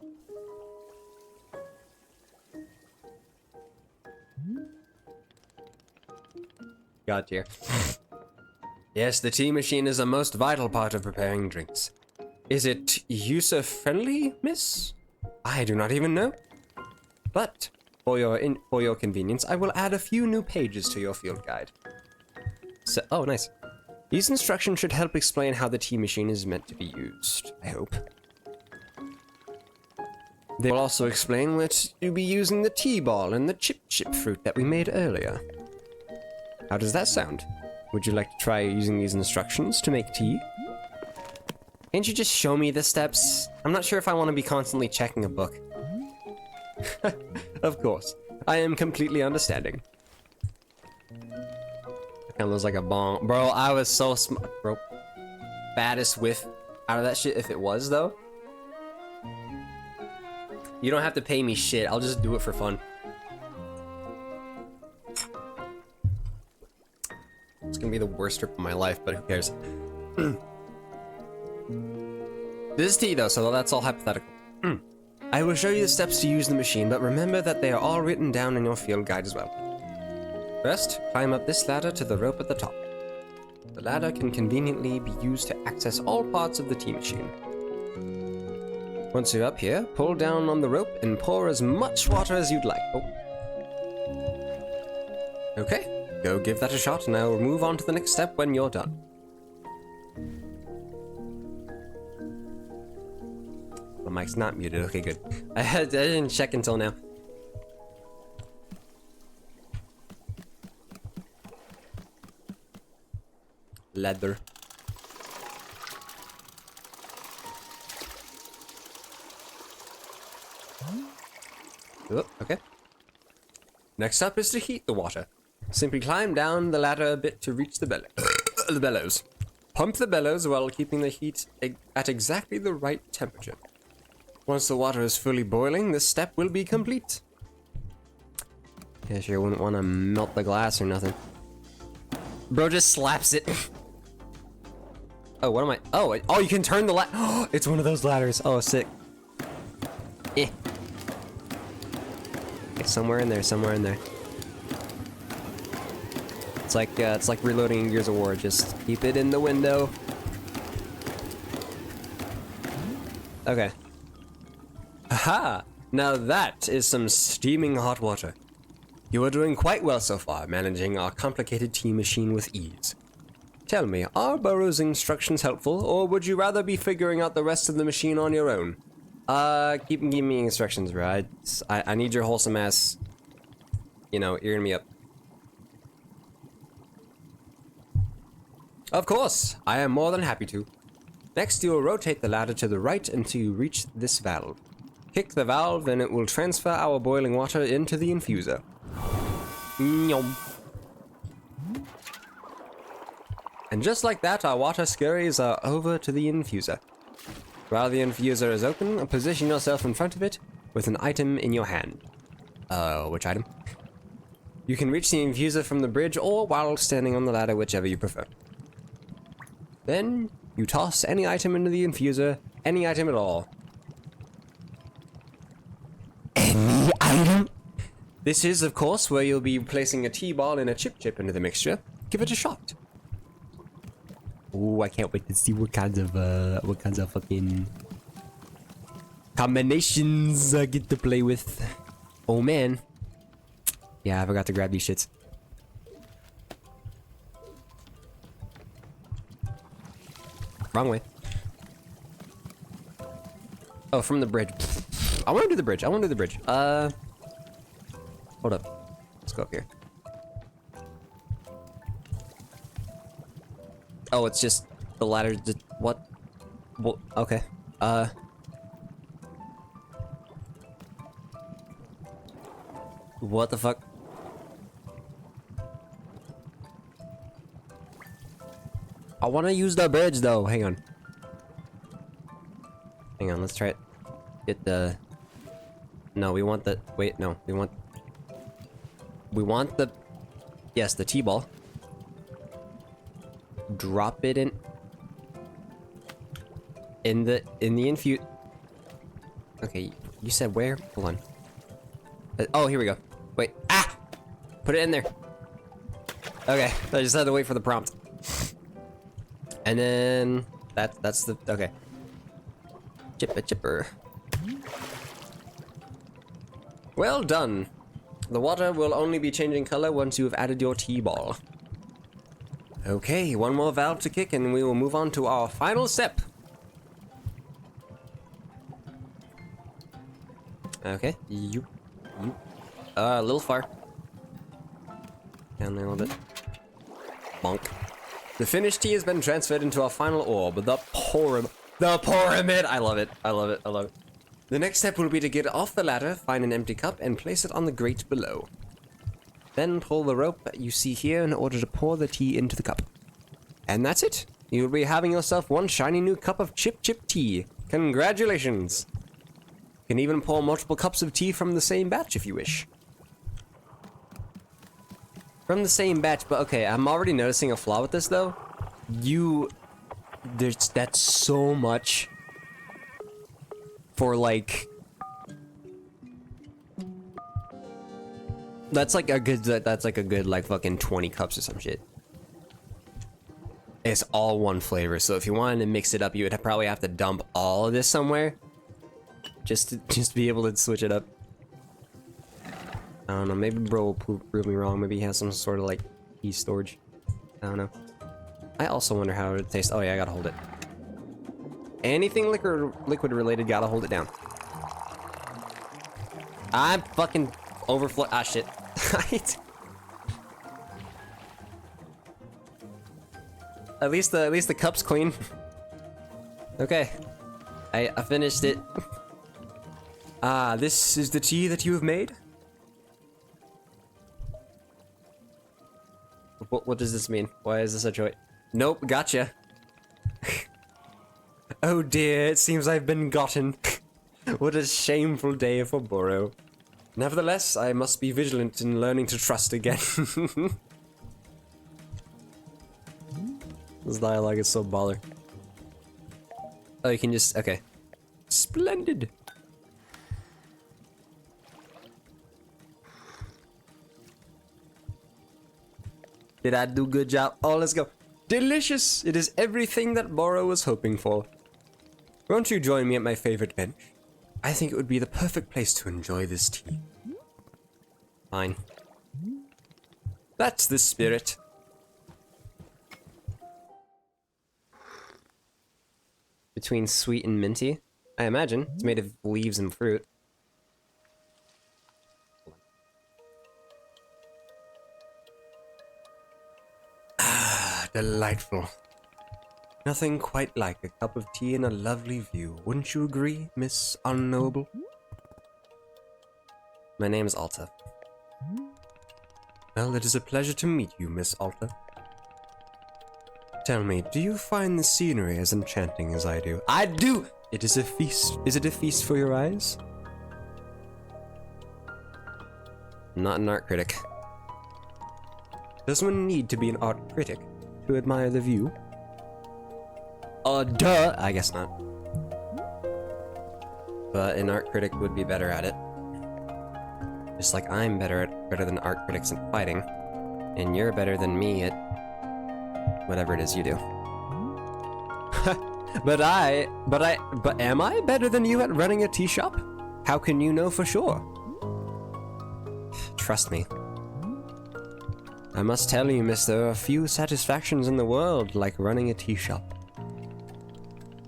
God dear. Yes, the tea machine is a most vital part of preparing drinks. Is it user-friendly, miss? I do not even know. But for your convenience, I will add a few new pages to your field guide. So, oh, nice. These instructions should help explain how the tea machine is meant to be used, I hope. They will also explain where to be using the tea ball and the chip fruit that we made earlier. How does that sound? Would you like to try using these instructions to make tea? Can't you just show me the steps? I'm not sure if I want to be constantly checking a book. Of course. I am completely understanding. It kind of looks like a bomb. Bro, I was so bro. Baddest whiff out of that shit if it was, though. You don't have to pay me shit. I'll just do it for fun. It's gonna be the worst trip of my life, but who cares? This is tea, though, so that's all hypothetical. I will show you the steps to use the machine, but remember that they are all written down in your field guide as well. First, climb up this ladder to the rope at the top. The ladder can conveniently be used to access all parts of the tea machine. Once you're up here, pull down on the rope and pour as much water as you'd like. Oh. Okay, go give that a shot, and I will move on to the next step when you're done. The mic's not muted. Okay, good. I didn't check until now. Leather. Oh, okay. Next up is to heat the water. Simply climb down the ladder a bit to reach the bellows. Pump the bellows while keeping the heat at exactly the right temperature. Once the water is fully boiling, this step will be complete. Guess you wouldn't want to melt the glass or nothing. Bro just slaps it. Oh, what am I? Oh, you can turn the ladder. Oh, it's one of those ladders. Oh, sick. Eh. Okay, somewhere in there, somewhere in there. It's like reloading Gears of War. Just keep it in the window. Okay. Aha! Now that is some steaming hot water. You are doing quite well so far, managing our complicated tea machine with ease. Tell me, are Burrow's instructions helpful, or would you rather be figuring out the rest of the machine on your own? Keep giving me instructions, bro. I need your wholesome ass, earing me up. Of course, I am more than happy to. Next, you will rotate the ladder to the right until you reach this valve. Kick the valve, and it will transfer our boiling water into the infuser. Nyom. And just like that, our water scurries are over to the infuser. While the infuser is open, position yourself in front of it with an item in your hand. Which item? You can reach the infuser from the bridge or while standing on the ladder, whichever you prefer. Then, you toss any item into the infuser, any item at all. Any item? This is, of course, where you'll be placing a tea ball and a chip into the mixture. Give it a shot. Ooh, I can't wait to see what kinds of fucking combinations I get to play with. Oh man. Yeah, I forgot to grab these shits. Wrong way. Oh, from the bridge. I want to do the bridge. Hold up. Let's go up here. Oh, it's just the ladder. What? Well, okay. What the fuck? I want to use the bridge though. Hang on. Let's try it. Get the... No, we want the... Wait, no. We want the... Yes, the T-ball. Drop it in the infuse. Okay, you said where? Hold on. Oh, here we go. Wait. Ah! Put it in there. Okay, I just had to wait for the prompt. And then that's the... Okay. Chipper. Well done. The water will only be changing color once you have added your T-ball. Okay, one more valve to kick and we will move on to our final step. Okay, you. A little far. Down there a little bit. Bonk. The finished tea has been transferred into our final orb, the pyramid! I love it. The next step will be to get off the ladder, find an empty cup, and place it on the grate below. Then pull the rope that you see here in order to pour the tea into the cup. And that's it. You'll be having yourself one shiny new cup of chip tea. Congratulations! You can even pour multiple cups of tea from the same batch if you wish. From the same batch, but okay, I'm already noticing a flaw with this though. That's so much for like... That's like a good like fucking 20 cups or some shit. It's all one flavor, so if you wanted to mix it up, you would probably have to dump all of this somewhere. Just to be able to switch it up. I don't know, maybe bro will prove me wrong. Maybe he has some sort of like tea storage. I don't know. I also wonder how it would taste. Oh yeah, I gotta hold it. Anything liquid related, gotta hold it down. I'm fucking overflow. Ah shit. At least the cup's clean. Okay. I finished it. Ah, this is the tea that you have made? What does this mean? Why is this a choice? Nope, gotcha. Oh dear, it seems I've been gotten. What a shameful day for Boro. Nevertheless, I must be vigilant in learning to trust again. This dialogue is so baller. Oh, you can just... Okay. Splendid! Did I do a good job? Oh, let's go. Delicious! It is everything that Boro was hoping for. Won't you join me at my favorite bench? I think it would be the perfect place to enjoy this tea. Fine. That's the spirit. Between sweet and minty, I imagine. It's made of leaves and fruit. Ah, delightful. Nothing quite like a cup of tea and a lovely view. Wouldn't you agree, Miss Unknowable? My name's Alta. Well, it is a pleasure to meet you, Miss Alta. Tell me, do you find the scenery as enchanting as I do? I do! It is a feast. Is it a feast for your eyes? Not an art critic. Does one need to be an art critic to admire the view? Duh! I guess not. But an art critic would be better at it. Just like I'm better than art critics at fighting. And you're better than me at whatever it is you do. But am I better than you at running a tea shop? How can you know for sure? Trust me. I must tell you, miss, there are few satisfactions in the world like running a tea shop.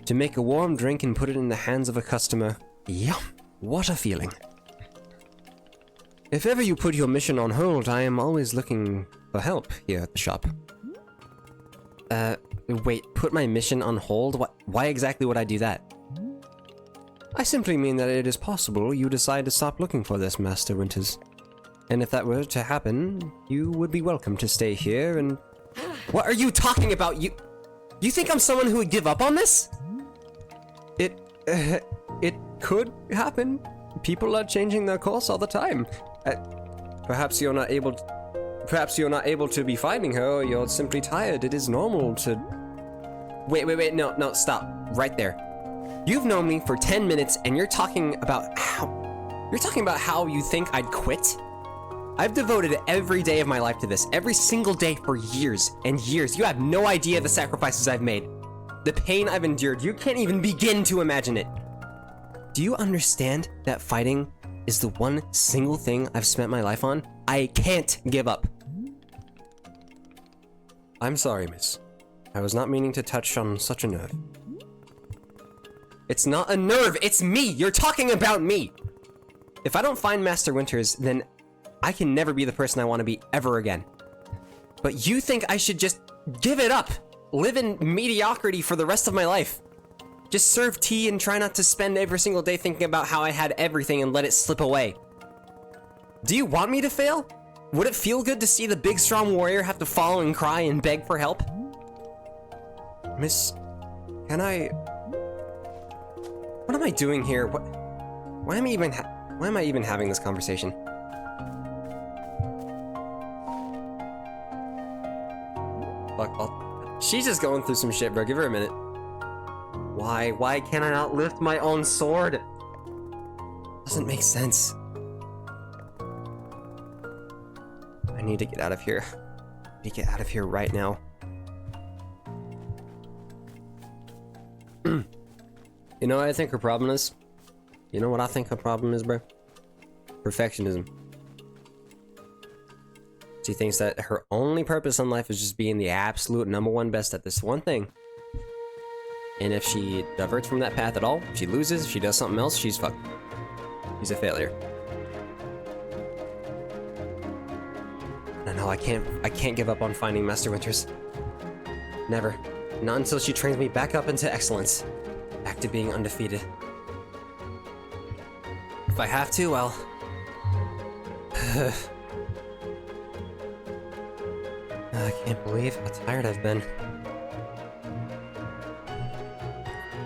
To make a warm drink and put it in the hands of a customer, yum, what a feeling. If ever you put your mission on hold, I am always looking for help here at the shop. Wait, put my mission on hold? Why exactly would I do that? I simply mean that it is possible you decide to stop looking for this, Master Winters. And if that were to happen, you would be welcome to stay here and... What are you talking about? You think I'm someone who would give up on this? It could happen. People are changing their course all the time. Perhaps you're not able to be finding her, or you're simply tired. It is normal to... Wait, no, stop. Right there. You've known me for 10 minutes, and you're talking about how you think I'd quit? I've devoted every day of my life to this, every single day for years and years. You have no idea the sacrifices I've made. The pain I've endured. You can't even begin to imagine it. Do you understand that fighting is the one single thing I've spent my life on? I can't give up. I'm sorry, miss. I was not meaning to touch on such a nerve. It's not a nerve, it's me! You're talking about me! If I don't find Master Winters, then I can never be the person I want to be ever again. But you think I should just give it up? Live in mediocrity for the rest of my life? Just serve tea and try not to spend every single day thinking about how I had everything and let it slip away? Do you want me to fail? Would it feel good to see the big strong warrior have to fall and cry and beg for help? Miss, can I... What am I doing here? Why am I even having this conversation? Fuck, she's just going through some shit, bro. Give her a minute. Why can I not lift my own sword? Doesn't make sense. I need to get out of here. I need to get out of here right now. You know what I think her problem is? You know what I think her problem is, bro? Perfectionism. She thinks that her only purpose in life is just being the absolute #1 best at this one thing. And if she diverts from that path at all, she loses, she does something else, she's fucked. She's a failure. No, I can't give up on finding Master Winters. Never. Not until she trains me back up into excellence. Back to being undefeated. If I have to, well... I can't believe how tired I've been.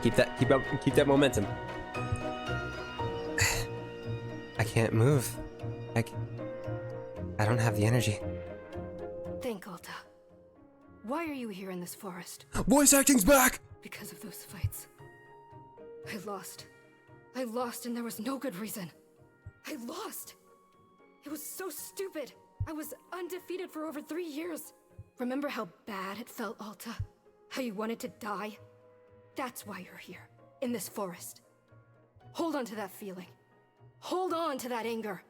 Keep that momentum. I can't move. I don't have the energy. Think, Alta. Why are you here in this forest? Voice acting's back! Because of those fights. I lost and there was no good reason. I lost! It was so stupid. I was undefeated for over 3 years. Remember how bad it felt, Alta? How you wanted to die? That's why you're here, in this forest. Hold on to that feeling. Hold on to that anger.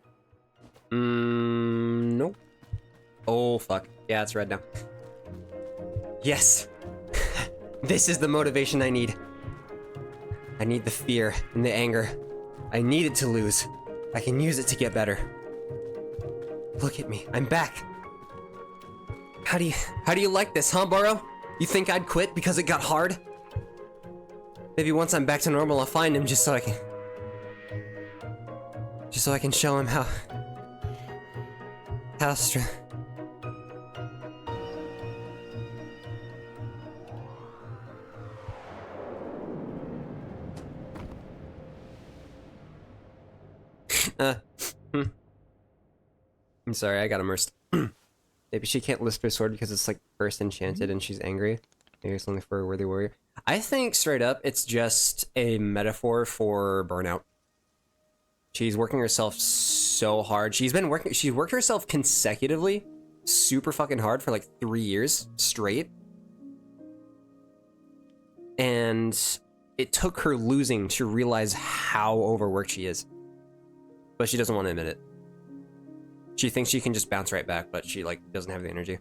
Nope. Oh, fuck. Yeah, it's red now. Yes! This is the motivation I need. I need the fear and the anger. I need it to lose. I can use it to get better. Look at me. I'm back. How do you like this, huh, Burrow? You think I'd quit because it got hard? Maybe once I'm back to normal, I'll find him just so I can show him how strong. I'm sorry, I got immersed. Maybe she can't lift her sword because it's like first enchanted and she's angry. Maybe it's only for a worthy warrior. I think straight up it's just a metaphor for burnout. She's working herself so hard. She's worked herself consecutively super fucking hard for like 3 years straight. and it took her losing to realize how overworked she is. But she doesn't want to admit it. She thinks she can just bounce right back, but she, like, doesn't have the energy.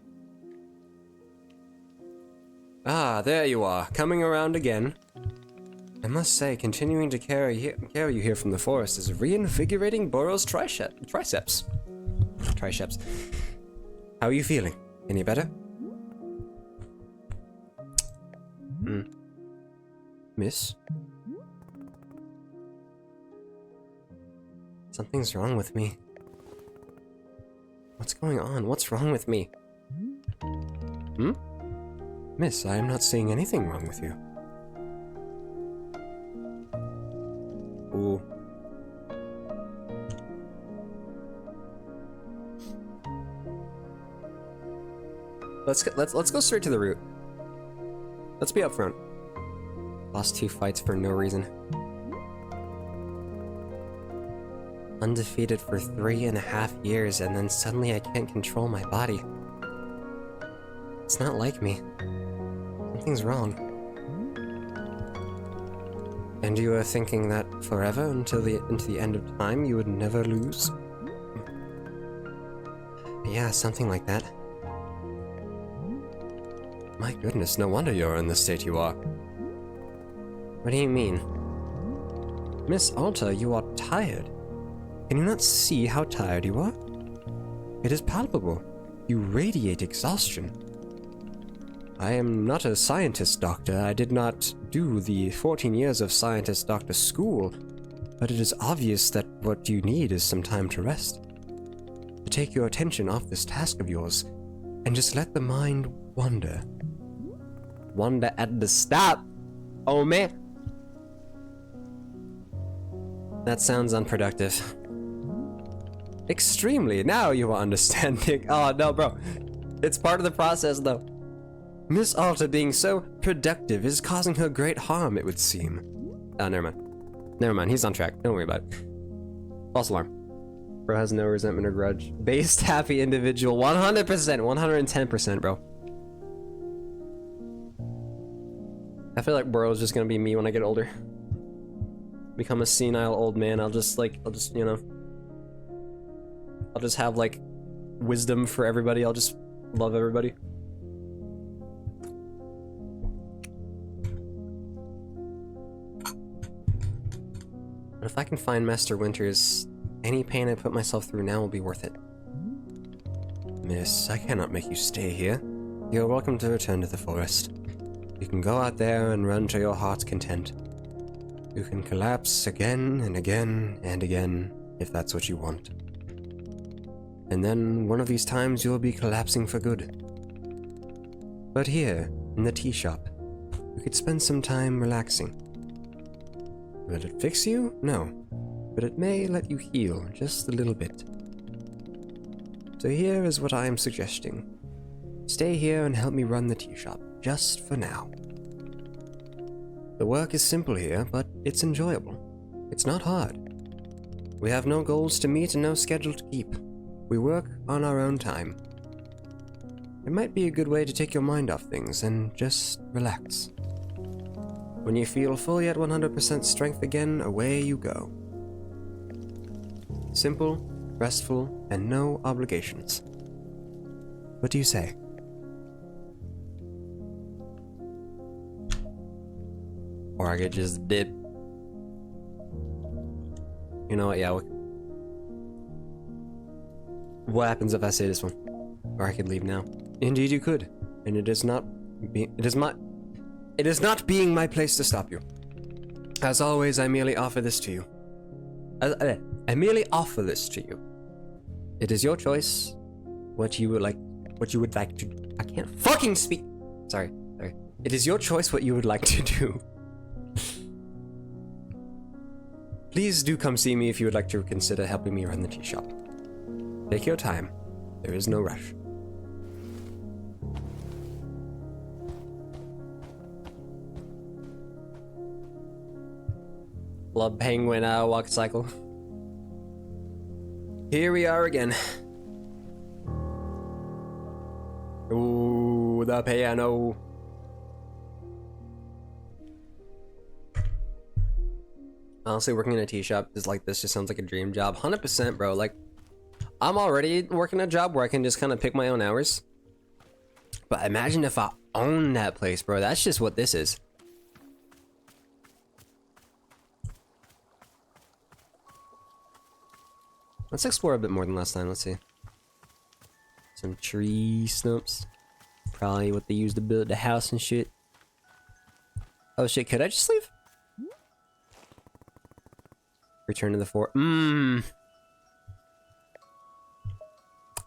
Ah, there you are, coming around again. I must say, continuing to carry you here from the forest is reinvigorating Boro's triceps. How are you feeling? Any better? Miss? Something's wrong with me. What's going on? What's wrong with me? Miss, I am not seeing anything wrong with you. Ooh. Let's go straight to the root. Let's be upfront. Lost 2 fights for no reason. Undefeated for 3.5 years, and then suddenly I can't control my body. It's not like me. Something's wrong. And you were thinking that forever, into the end of time, you would never lose? Yeah, something like that. My goodness, no wonder you're in the state you are. What do you mean? Miss Alta, you are tired. Can you not see how tired you are? It is palpable. You radiate exhaustion. I am not a scientist, Doctor. I did not do the 14 years of scientist doctor school, but it is obvious that what you need is some time to rest. To take your attention off this task of yours, and just let the mind wander. Wander at the stop! Oh man! That sounds unproductive. Extremely! Now you are understanding. Oh no, bro. It's part of the process, though. Miss Alta being so productive is causing her great harm, it would seem. Oh, never mind. Never mind, he's on track. Don't worry about it. False alarm. Bro has no resentment or grudge. Based, happy individual. 100%, 110%, bro. I feel like Boro's just gonna be me when I get older. Become a senile old man. I'll just, you know. I'll just have, like, wisdom for everybody. I'll just love everybody. But if I can find Master Winters, any pain I put myself through now will be worth it. Miss, I cannot make you stay here. You are welcome to return to the forest. You can go out there and run to your heart's content. You can collapse again and again and again, if that's what you want. And then, one of these times, you'll be collapsing for good. But here, in the tea shop, you could spend some time relaxing. Will it fix you? No. But it may let you heal just a little bit. So here is what I am suggesting. Stay here and help me run the tea shop, just for now. The work is simple here, but it's enjoyable. It's not hard. We have no goals to meet and no schedule to keep. We work on our own time. It might be a good way to take your mind off things and just relax. When you feel fully at 100% strength again, away you go. Simple, restful, and no obligations. What do you say? Or I could just dip. You know what, yeah. What happens if I say this one? Or I could leave now. Indeed you could. And it is not being my place to stop you. As always, I merely offer this to you. I merely offer this to you. It is your choice what you would like to I can't fucking speak. Sorry. It is your choice what you would like to do. Please do come see me if you would like to consider helping me run the tea shop. Take your time. There is no rush. Love penguin walk cycle. Here we are again. Ooh, the piano. Honestly, working in a tea shop is like this just sounds like a dream job. 100%, bro. Like, I'm already working a job where I can just kind of pick my own hours. But imagine if I own that place, bro. That's just what this is. Let's explore a bit more than last time. Let's see. Some tree stumps. Probably what they use to build the house and shit. Oh shit, could I just leave? Return to the fort. Not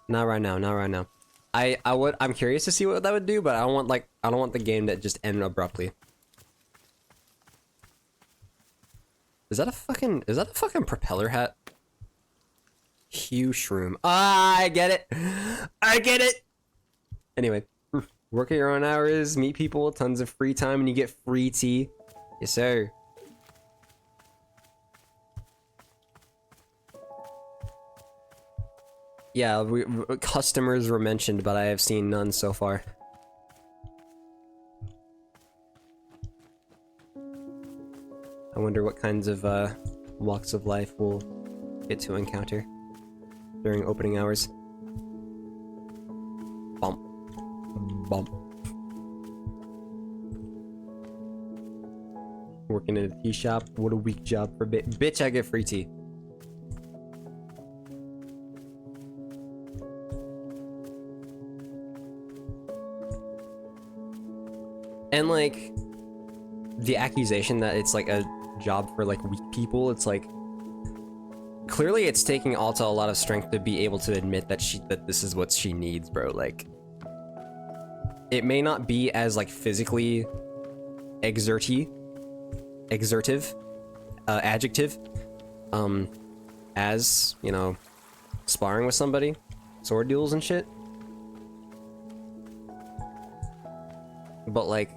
right now, not right now. I'm curious to see what that would do, but I don't want the game to just end abruptly. Is that a fucking propeller hat? Hue shroom. Ah, I get it. I get it. Anyway, work at your own hours, meet people, tons of free time, and you get free tea. Yes, sir. Yeah, customers were mentioned, but I have seen none so far. I wonder what kinds of walks of life we'll get to encounter during opening hours. Bump. Bump. Working in a tea shop. What a weak job for bitch, I get free tea. And like the accusation that it's like a job for like weak people, it's like clearly it's taking Alta a lot of strength to be able to admit that this is what she needs, bro. Like it may not be as like physically exertive adjective as, you know, sparring with somebody, sword duels and shit, but like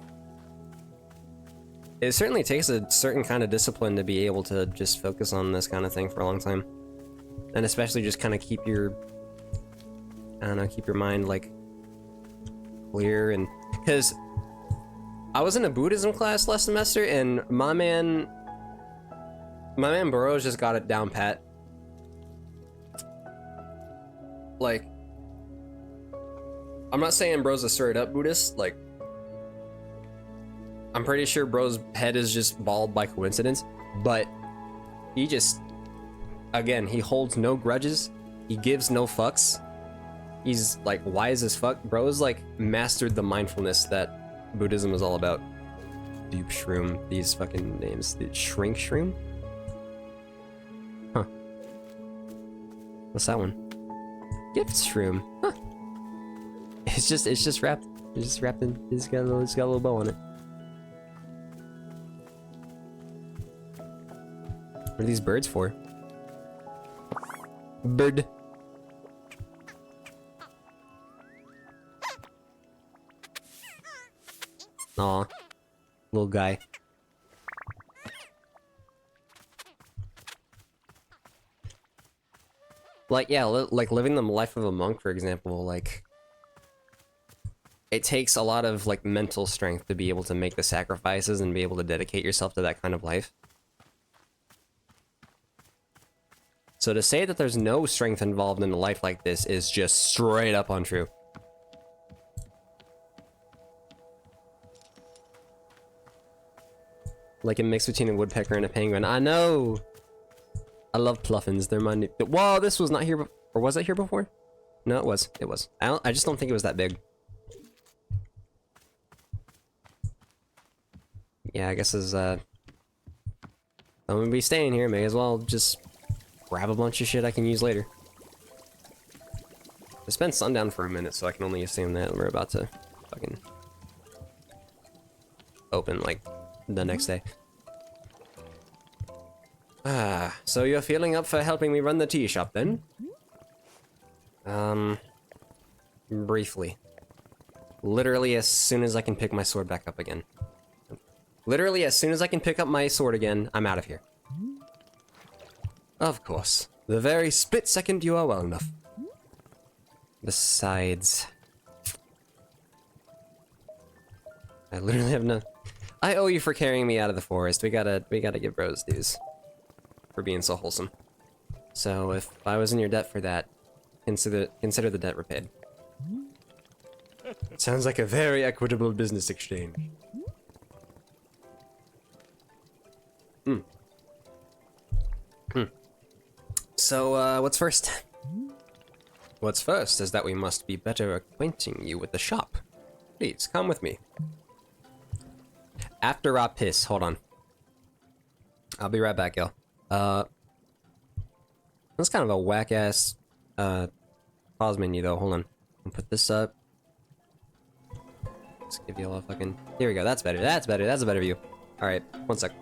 it certainly takes a certain kind of discipline to be able to just focus on this kind of thing for a long time. And especially just kind of keep your, I don't know, keep your mind like clear. And because I was in a Buddhism class last semester and my man Burroughs just got it down pat. Like, I'm not saying bro's a straight up Buddhist, like I'm pretty sure bro's head is just bald by coincidence, but he just, again, he holds no grudges, he gives no fucks, he's like wise as fuck. Bro's like mastered the mindfulness that Buddhism is all about. Dupe shroom, these fucking names. The shrink shroom? Huh. What's that one? Gift shroom. Huh. It's just wrapped. It's just wrapped in, it's got a little bow on it. What are these birds for? Bird. Aw. Little guy. Like, yeah, like living the life of a monk, for example, like it takes a lot of like mental strength to be able to make the sacrifices and be able to dedicate yourself to that kind of life. So to say that there's no strength involved in a life like this is just straight up untrue. Like a mix between a woodpecker and a penguin. I know! I love pluffins. They're my new... Whoa, this was not here or was it here before? No, it was. It was. I just don't think it was that big. Yeah, I guess as, I'm gonna be staying here. May as well just grab a bunch of shit I can use later. It's been sundown for a minute, so I can only assume that we're about to fucking open, like, the next day. Ah, so you're feeling up for helping me run the tea shop, then? Briefly. Literally as soon as I can pick my sword back up again. Literally as soon as I can pick up my sword again, I'm out of here. Of course. The very split second you are well enough. Besides... I literally have no... I owe you for carrying me out of the forest. We gotta give bros dues. for being so wholesome. So if I was in your debt for that, consider the debt repaid. Sounds like a very equitable business exchange. So, what's first? What's first is that we must be better acquainting you with the shop. Please, come with me. After I piss, hold on. I'll be right back, y'all. That's kind of a whack-ass, pause menu, though. Hold on. I'll put this up. Let's give you a fucking... Here we go, that's better, that's better, that's a better view. Alright, one sec.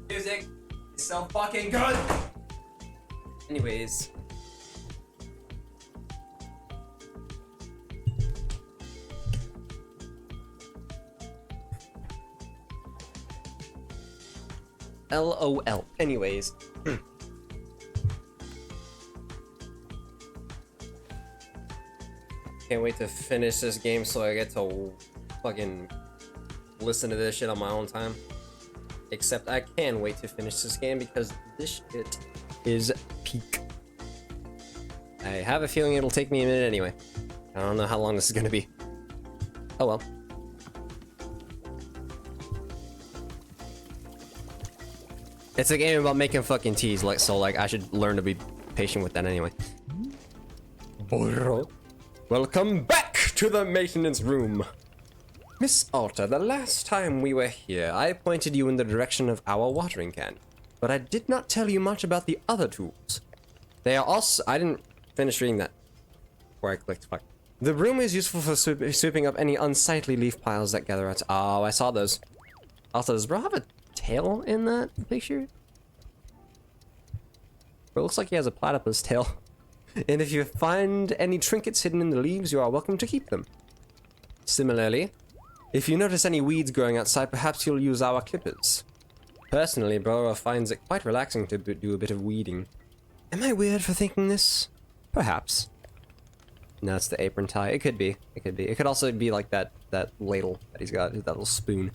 Music is so fucking good! Anyways. LOL. Anyways. Can't wait to finish this game so I get to fucking listen to this shit on my own time. Except I can wait to finish this game because this shit is peak. I have a feeling it'll take me a minute anyway. I don't know how long this is gonna be. Oh well. It's a game about making fucking teas, like so like I should learn to be patient with that anyway. Welcome back to the maintenance room. Miss Alta, the last time we were here, I pointed you in the direction of our watering can, but I did not tell you much about the other tools. They are also— I didn't finish reading that before I clicked fuck. The broom is useful for sweeping up any unsightly leaf piles that gather at— Oh, I saw those. Also, does bro have a tail in that picture? Bro looks like he has a platypus tail. And if you find any trinkets hidden in the leaves, you are welcome to keep them. Similarly, if you notice any weeds growing outside, perhaps you'll use our clippers. Personally, Bro finds it quite relaxing to do a bit of weeding. Am I weird for thinking this? Perhaps. No, that's the apron tie. It could be. It could be. It could also be like that ladle that he's got, that little spoon.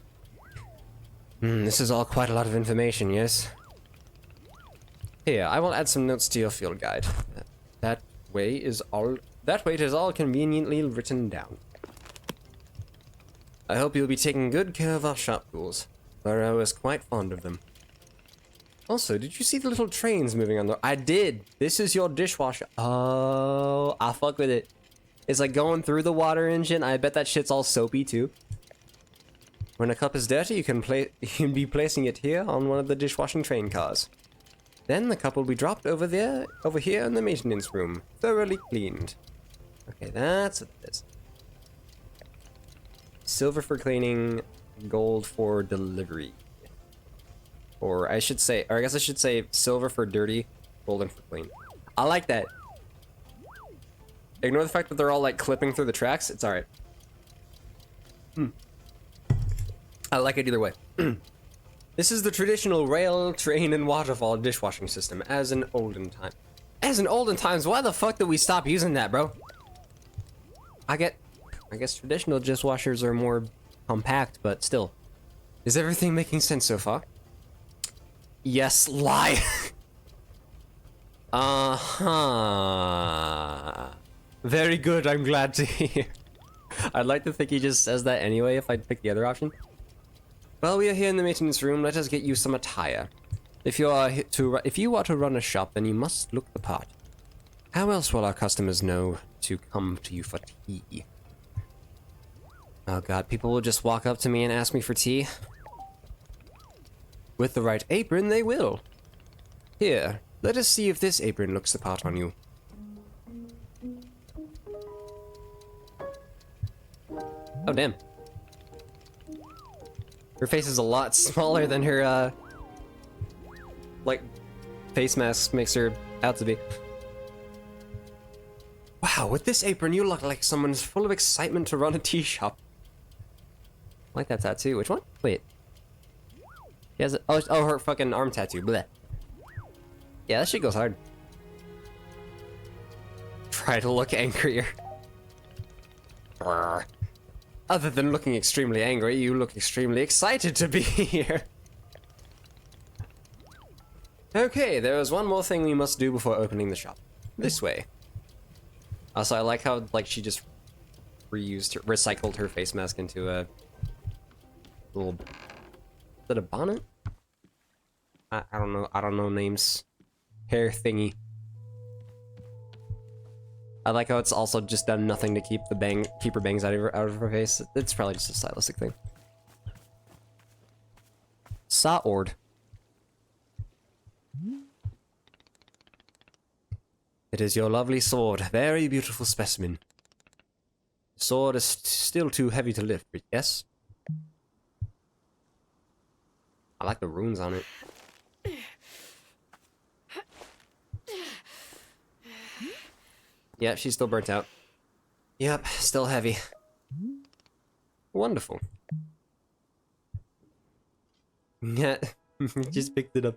This is all quite a lot of information, yes? Here, I will add some notes to your field guide. That weight is all conveniently written down. I hope you'll be taking good care of our shop tools. Burrow is quite fond of them. Also, did you see the little trains moving on the... I did! This is your dishwasher. Oh, I fuck with it. It's like going through the water engine. I bet that shit's all soapy too. When a cup is dirty, you can be placing it here on one of the dishwashing train cars. Then the cup will be dropped over here in the maintenance room, thoroughly cleaned. Okay, that's what it is. Silver for cleaning, gold for delivery. Or I guess I should say silver for dirty, golden for clean. I like that. Ignore the fact that they're all like clipping through the tracks. It's alright. I like it either way. This is the traditional rail, train, and waterfall dishwashing system as in olden time. As in olden times? Why the fuck did we stop using that, bro? I guess traditional dishwashers are more compact, but still. Is everything making sense so far? Yes, lie. Very good, I'm glad to hear. I'd like to think he just says that anyway if I'd pick the other option. Well, we are here in the maintenance room. Let us get you some attire. If you are to run a shop, then you must look the part. How else will our customers know to come to you for tea? Oh god, people will just walk up to me and ask me for tea. With the right apron, they will. Here, let us see if this apron looks the part on you. Oh, damn. Her face is a lot smaller than her, like, face mask makes her out to be. Wow, with this apron, you look like someone's full of excitement to run a tea shop. I like that tattoo. Which one? Wait. She has oh, her fucking arm tattoo. Bleh. Yeah, that shit goes hard. Try to look angrier. Brr. Other than looking extremely angry, you look extremely excited to be here. Okay, there is one more thing we must do before opening the shop. This way. Also, I like how she just recycled her face mask into a little... Is that a bonnet? I don't know. I don't know names. Hair thingy. I like how it's also just done nothing to keep her bangs out of her face. It's probably just a stylistic thing. Saord. It is your lovely sword. Very beautiful specimen. The sword is still too heavy to lift, but yes? I like the runes on it. Yep, she's still burnt out. Yep, still heavy. Wonderful. Yeah, just picked it up.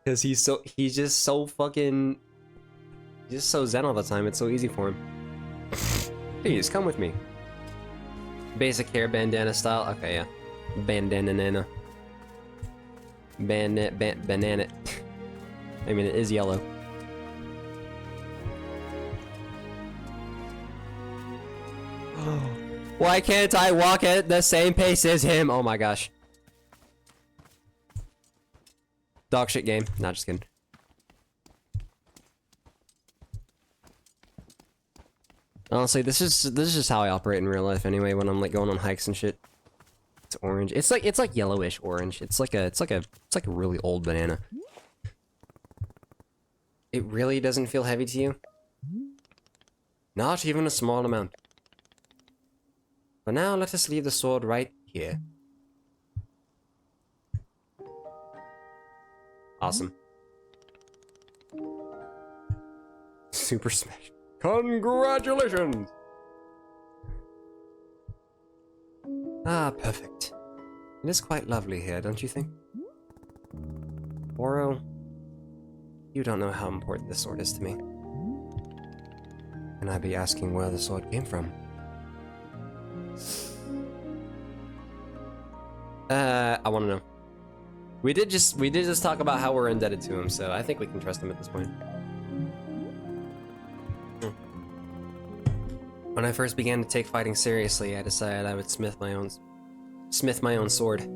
Because he's just so fucking... He's just so zen all the time, it's so easy for him. Please, come with me. Basic hair bandana style, okay, yeah. Bandana-nana. Banana. I mean, it is yellow. Why can't I walk at the same pace as him? Oh my gosh. Dog shit game. Not just kidding. Honestly, this is just how I operate in real life anyway when I'm like going on hikes and shit. It's orange. It's like yellowish orange. It's like a really old banana. It really doesn't feel heavy to you? Not even a small amount. But now let us leave the sword right here. Awesome. Super Smash. Congratulations! Ah, perfect. It is quite lovely here, don't you think? Oro, you don't know how important this sword is to me. can I be asking where the sword came from? I want to know. We did just talk about how we're indebted to him, so I think we can trust him at this point. When I first began to take fighting seriously, I decided I would smith my own sword.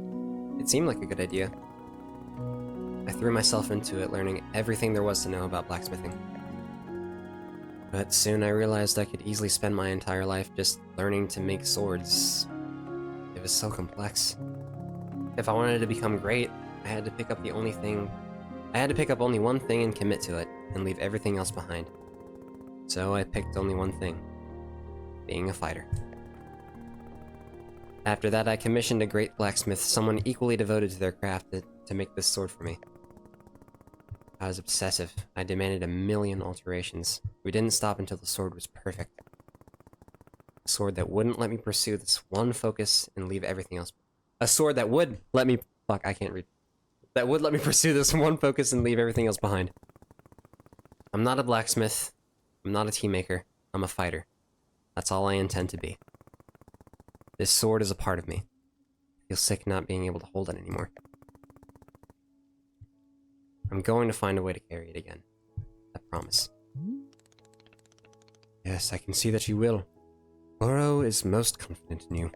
It seemed like a good idea. I threw myself into it, learning everything there was to know about blacksmithing. But soon I realized I could easily spend my entire life just learning to make swords. It was so complex. If I wanted to become great, I had to pick up only one thing and commit to it, and leave everything else behind. So I picked only one thing: being a fighter. After that, I commissioned a great blacksmith, someone equally devoted to their craft, to make this sword for me. I was obsessive. I demanded 1,000,000 alterations. We didn't stop until the sword was perfect. A sword that wouldn't let me pursue this one focus and leave everything else. A sword that would let me... Fuck, I can't read. That would let me pursue this one focus and leave everything else behind. I'm not a blacksmith. I'm not a tea maker. I'm a fighter. That's all I intend to be. This sword is a part of me. I feel sick not being able to hold it anymore. I'm going to find a way to carry it again. I promise. Yes, I can see that you will. Oro is most confident in you.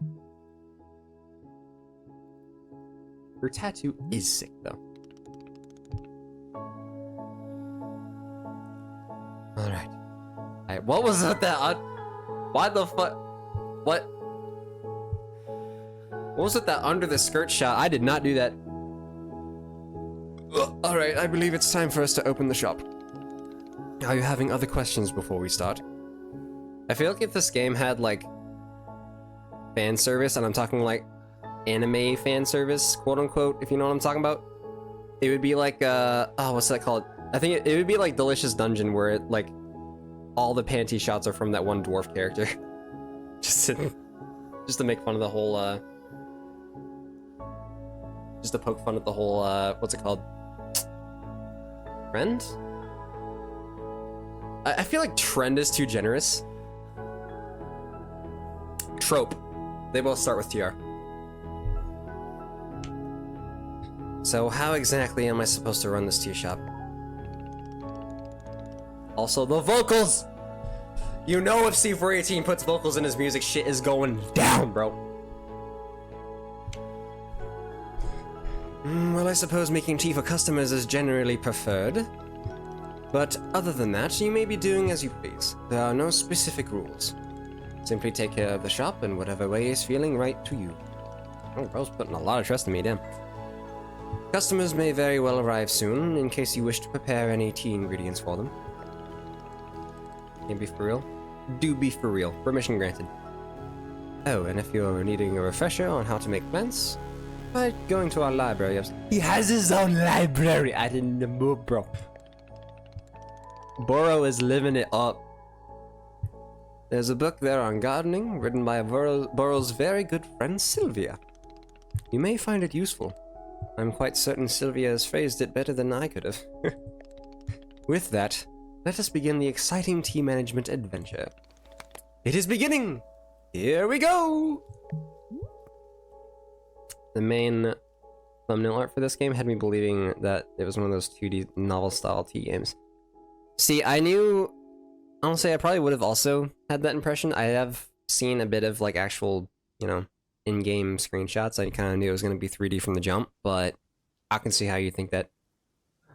Her tattoo is sick, though. Alright. What was with that? Why the fuck? What? What was with that under the skirt shot? I did not do that. Alright, I believe it's time for us to open the shop. Are you having other questions before we start? I feel like if this game had, like, fan service, and I'm talking, like, anime fan service, quote-unquote, if you know what I'm talking about, it would be like, what's that called? I think it would be like Delicious Dungeon, where it, like, all the panty shots are from that one dwarf character. just to make fun of the whole, just to poke fun at the whole, what's it called? Trend? I feel like trend is too generous. Trope. They both start with TR. So how exactly am I supposed to run this tea shop? Also, the vocals! You know if C418 puts vocals in his music, shit is going down, bro. Well, I suppose making tea for customers is generally preferred. But other than that, you may be doing as you please. There are no specific rules. Simply take care of the shop in whatever way is feeling right to you. Oh, bro's putting a lot of trust in me, damn. Customers may very well arrive soon, in case you wish to prepare any tea ingredients for them. Can you be for real? Do be for real. Permission granted. Oh, and if you're needing a refresher on how to make plants, by going to our library. He has his own library. I didn't move, bro. Boro is living it up. There's a book there on gardening, written by Boro's very good friend Sylvia. You may find it useful. I'm quite certain Sylvia has phrased it better than I could have. With that, let us begin the exciting tea management adventure. It is beginning! Here we go! The main thumbnail art for this game had me believing that it was one of those 2D novel-style tea games. See, I don't say I probably would have also had that impression. I have seen a bit of, like, actual, you know, in-game screenshots. I kind of knew it was going to be 3D from the jump, but I can see how you think that.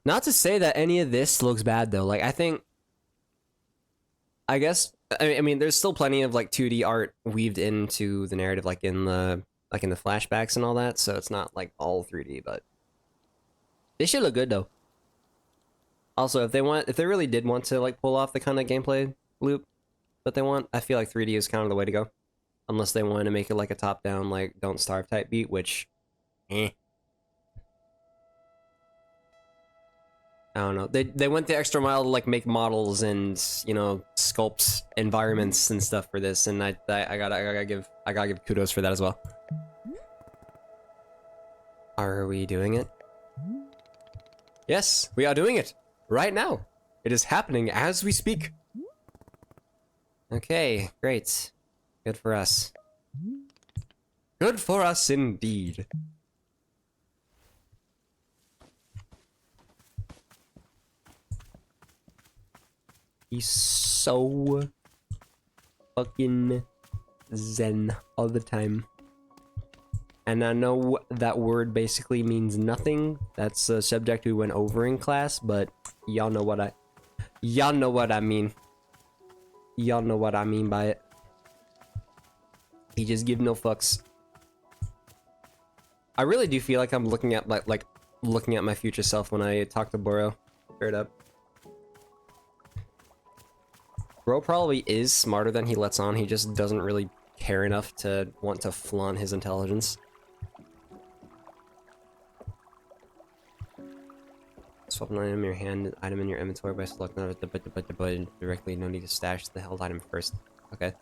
Not to say that any of this looks bad, though. Like, I guess, I mean, there's still plenty of, like, 2D art weaved into the narrative, like in the flashbacks and all that, so it's not, like, all 3D, but they should look good, though. Also, if they really did want to, like, pull off the kind of gameplay loop that they want, I feel like 3D is kind of the way to go. Unless they want to make it, like, a top-down, like, Don't Starve type beat, which, I don't know. They went the extra mile to, like, make models and, you know, sculpt environments and stuff for this, and I gotta give kudos for that as well. Are we doing it? Yes, we are doing it right now. It is happening as we speak. Okay, great. Good for us. Good for us indeed. He's so fucking zen all the time. And I know that word basically means nothing. That's a subject we went over in class, but y'all know what I mean. Y'all know what I mean by it. He just give no fucks. I really do feel like I'm looking at looking at my future self when I talk to Boro. Straight up. Bro probably is smarter than he lets on. He just doesn't really care enough to want to flaunt his intelligence. Swap an item in your hand, item in your inventory by selecting the button directly. No need to stash the held item first. Okay.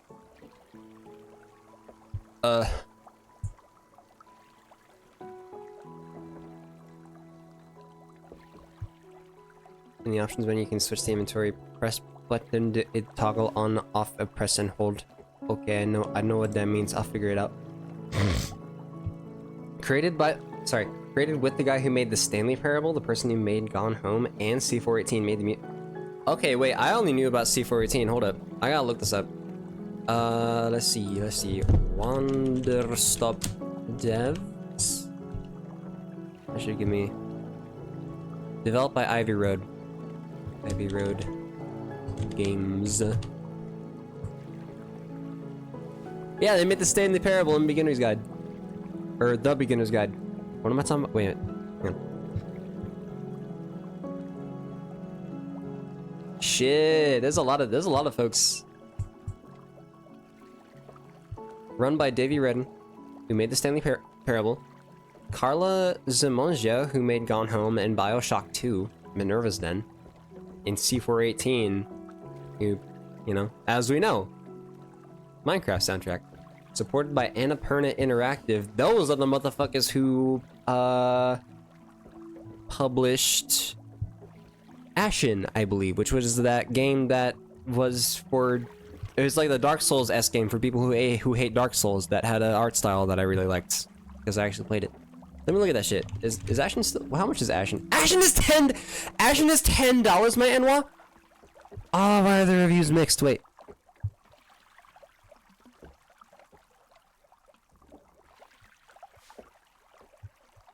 In the options menu, you can switch the inventory. Press button to toggle on, off, press and hold. Okay, I know what that means. I'll figure it out. Created with the guy who made the Stanley Parable, the person who made Gone Home, and C418 made the Okay, wait, I only knew about C418. Hold up. I gotta look this up. Let's see. Wanderstop devs? That should give me... Developed by Ivy Road. Ivy Road Games. Yeah, they made the Stanley Parable and Beginner's Guide. Or the Beginner's Guide. What am I talking about? Wait a minute. Hang on. Shit, there's a lot of folks. Run by Davey Redden, who made the Stanley Parable. Carla Zimonja, who made Gone Home and BioShock 2, Minerva's Den. In C418, who, you know, as we know, Minecraft soundtrack. Supported by Annapurna Interactive. Those are the motherfuckers who, published Ashen, I believe, which was that game that was for... It was like the Dark Souls-esque game for people who hate Dark Souls that had an art style that I really liked. Because I actually played it. Let me look at that shit. Is Ashen still... Well, how much is Ashen? Ashen is $10, my Enwa? Oh, why are the reviews mixed? Wait.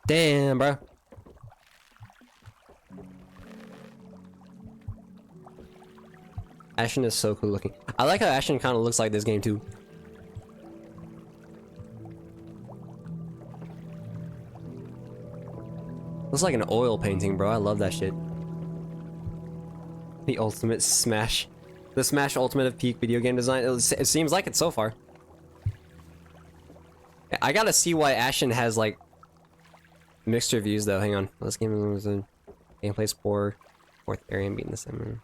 Damn, bro. Ashen is so cool looking. I like how Ashen kind of looks like this game too. Looks like an oil painting, bro. I love that shit. The ultimate Smash. The Smash Ultimate of peak video game design. It seems like it so far. I gotta see why Ashen has like mixed reviews though. Hang on. This game was a gameplay's poor. Fourth area and beating the summer.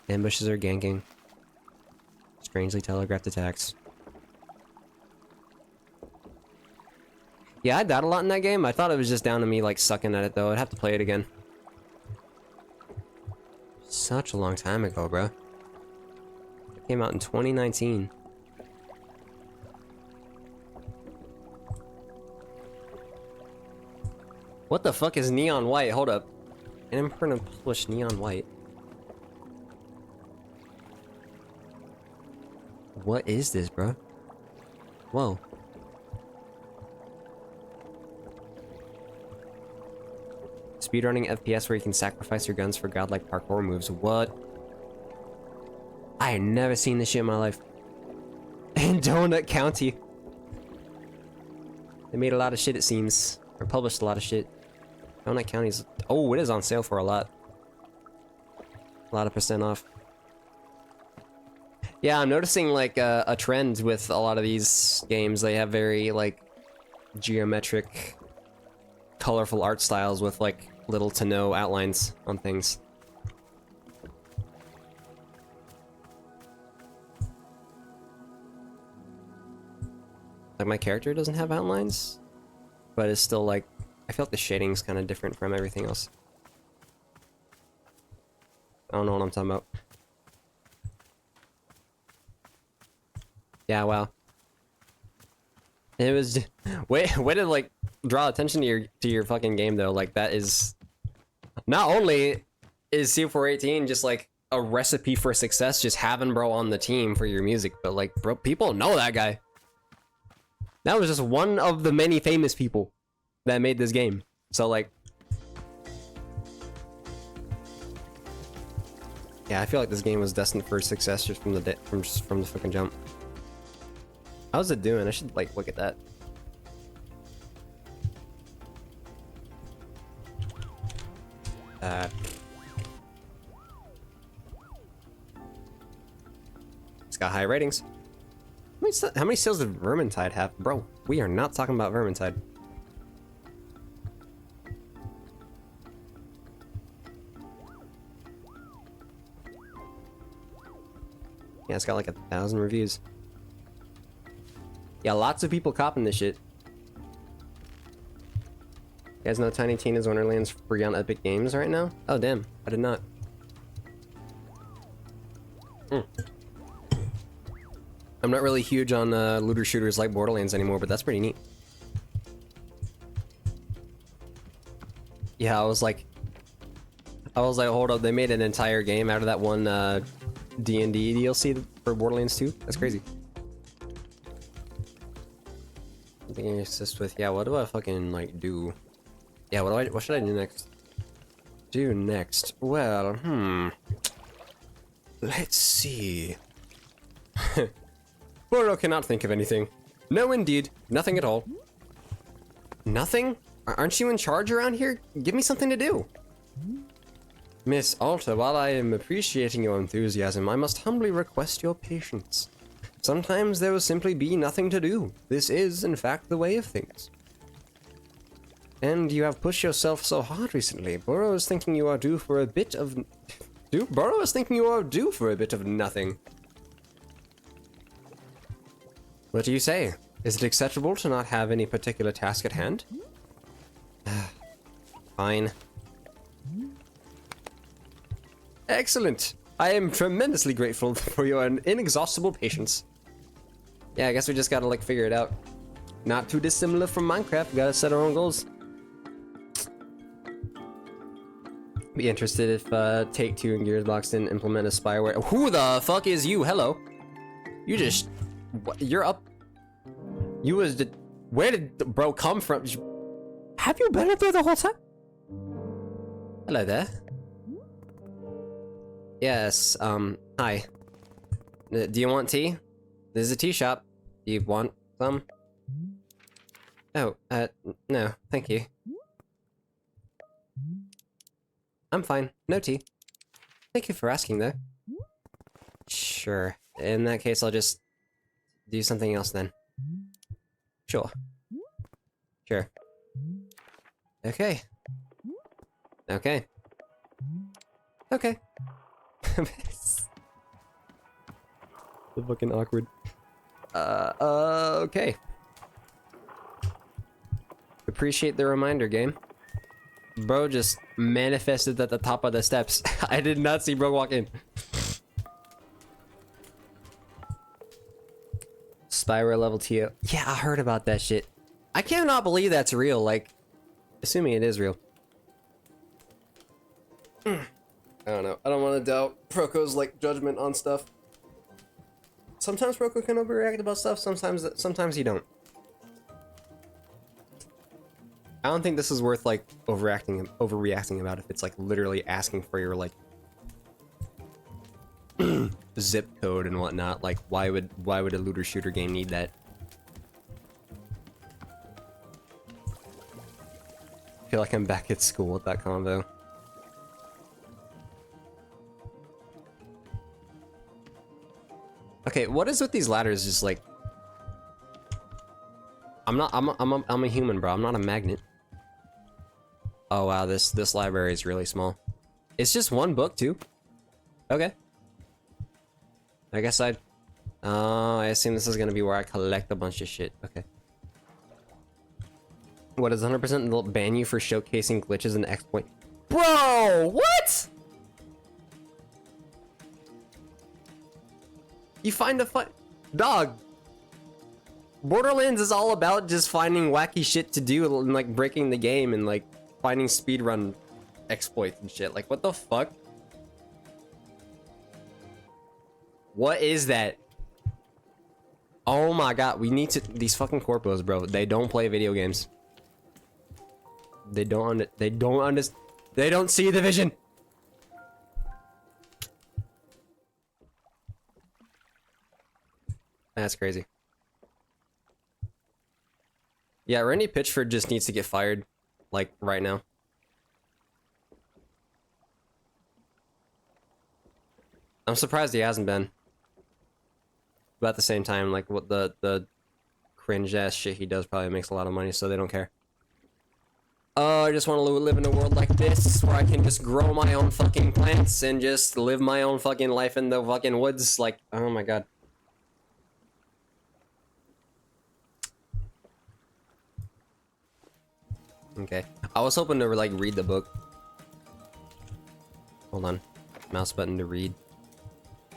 Ambushes are ganking. Strangely telegraphed attacks. Yeah, I died a lot in that game. I thought it was just down to me like sucking at it though. I'd have to play it again. Such a long time ago, bro. It came out in 2019. What the fuck is neon white? Hold up. And I'm gonna publish neon white. What is this, bro? Whoa. Speedrunning FPS where you can sacrifice your guns for godlike parkour moves. What? I had never seen this shit in my life. In Donut County. They made a lot of shit, it seems. Or published a lot of shit. Donut County's... Oh, it is on sale for a lot. A lot of % off. Yeah, I'm noticing like a trend with a lot of these games. They have very like geometric, colorful art styles with like little to no outlines on things. Like my character doesn't have outlines, but it's still like, I feel like the shading's kind of different from everything else. I don't know what I'm talking about. Yeah, wow. It was way to like draw attention to your fucking game though. Like that is not only is C418 just like a recipe for success, just having bro on the team for your music, but like bro, people know that guy. That was just one of the many famous people that made this game. So like, yeah, I feel like this game was destined for success just from the from the fucking jump. How's it doing? I should like look at that. It's got high ratings. How many sales did Vermintide have? Bro, we are not talking about Vermintide. Yeah, it's got like 1,000 reviews. Yeah, lots of people copping this shit. You guys know Tiny Tina's Wonderland's free on Epic Games right now? Oh, damn. I did not. I'm not really huge on looter shooters like Borderlands anymore, but that's pretty neat. Yeah, I was like, hold up, they made an entire game out of that one D&D DLC for Borderlands 2? That's crazy. I'm thinking assist with, yeah, what do I fucking like do? Yeah, what should I do next? Well, let's see. Boro cannot think of anything. No, indeed. Nothing at all. Nothing? Aren't you in charge around here? Give me something to do. Miss Alta, while I am appreciating your enthusiasm, I must humbly request your patience. Sometimes there will simply be nothing to do. This is, in fact, the way of things. And you have pushed yourself so hard recently. Boro is thinking you are due for a bit of... Boro is thinking you are due for a bit of nothing. What do you say? Is it acceptable to not have any particular task at hand? Fine. Excellent! I am tremendously grateful for your inexhaustible patience. Yeah, I guess we just gotta like figure it out. Not too dissimilar from Minecraft, we gotta set our own goals. Be interested if Take-Two and Gearbox didn't implement a spyware. Who the fuck is you? Hello. You just... You're up... You was... Where did the bro come from? Have you been up there the whole time? Hello there. Yes, hi. Do you want tea? This is a tea shop. Do you want some? Oh, no, thank you. I'm fine. No tea. Thank you for asking, though. Sure. In that case, I'll just do something else then. Sure. Sure. Okay. Okay. Okay. So fucking awkward. Okay. Appreciate the reminder, game. Bro just manifested at the top of the steps. I did not see bro walk in. Spyro level TO. Yeah, I heard about that shit. I cannot believe that's real, like, assuming it is real. I don't know. I don't want to doubt Proko's, like, judgment on stuff. Sometimes Proko can overreact about stuff, sometimes he don't. I don't think this is worth, like, overreacting about if it's, like, literally asking for your, like, zip code and whatnot. Like, why would a looter shooter game need that? I feel like I'm back at school with that combo. Okay, what is with these ladders? Just like, I'm a human, bro. I'm not a magnet. Oh wow, this library is really small. It's just one book too. Okay. I guess I assume this is gonna be where I collect a bunch of shit. Okay. What is 100% ban you for showcasing glitches and exploit? Bro, what? You find a dog. Borderlands is all about just finding wacky shit to do and like breaking the game and like finding speedrun exploits and shit. Like, what the fuck? What is that? Oh my god, we need to. These fucking corpos, bro. They don't play video games. They don't see the vision. That's crazy. Yeah, Randy Pitchford just needs to get fired, like, right now. I'm surprised he hasn't been. But at the same time, like, what the cringe-ass shit he does probably makes a lot of money, so they don't care. Oh, I just want to live in a world like this, where I can just grow my own fucking plants and just live my own fucking life in the fucking woods, like, oh my god. Okay. I was hoping to, like, read the book. Hold on. Mouse button to read.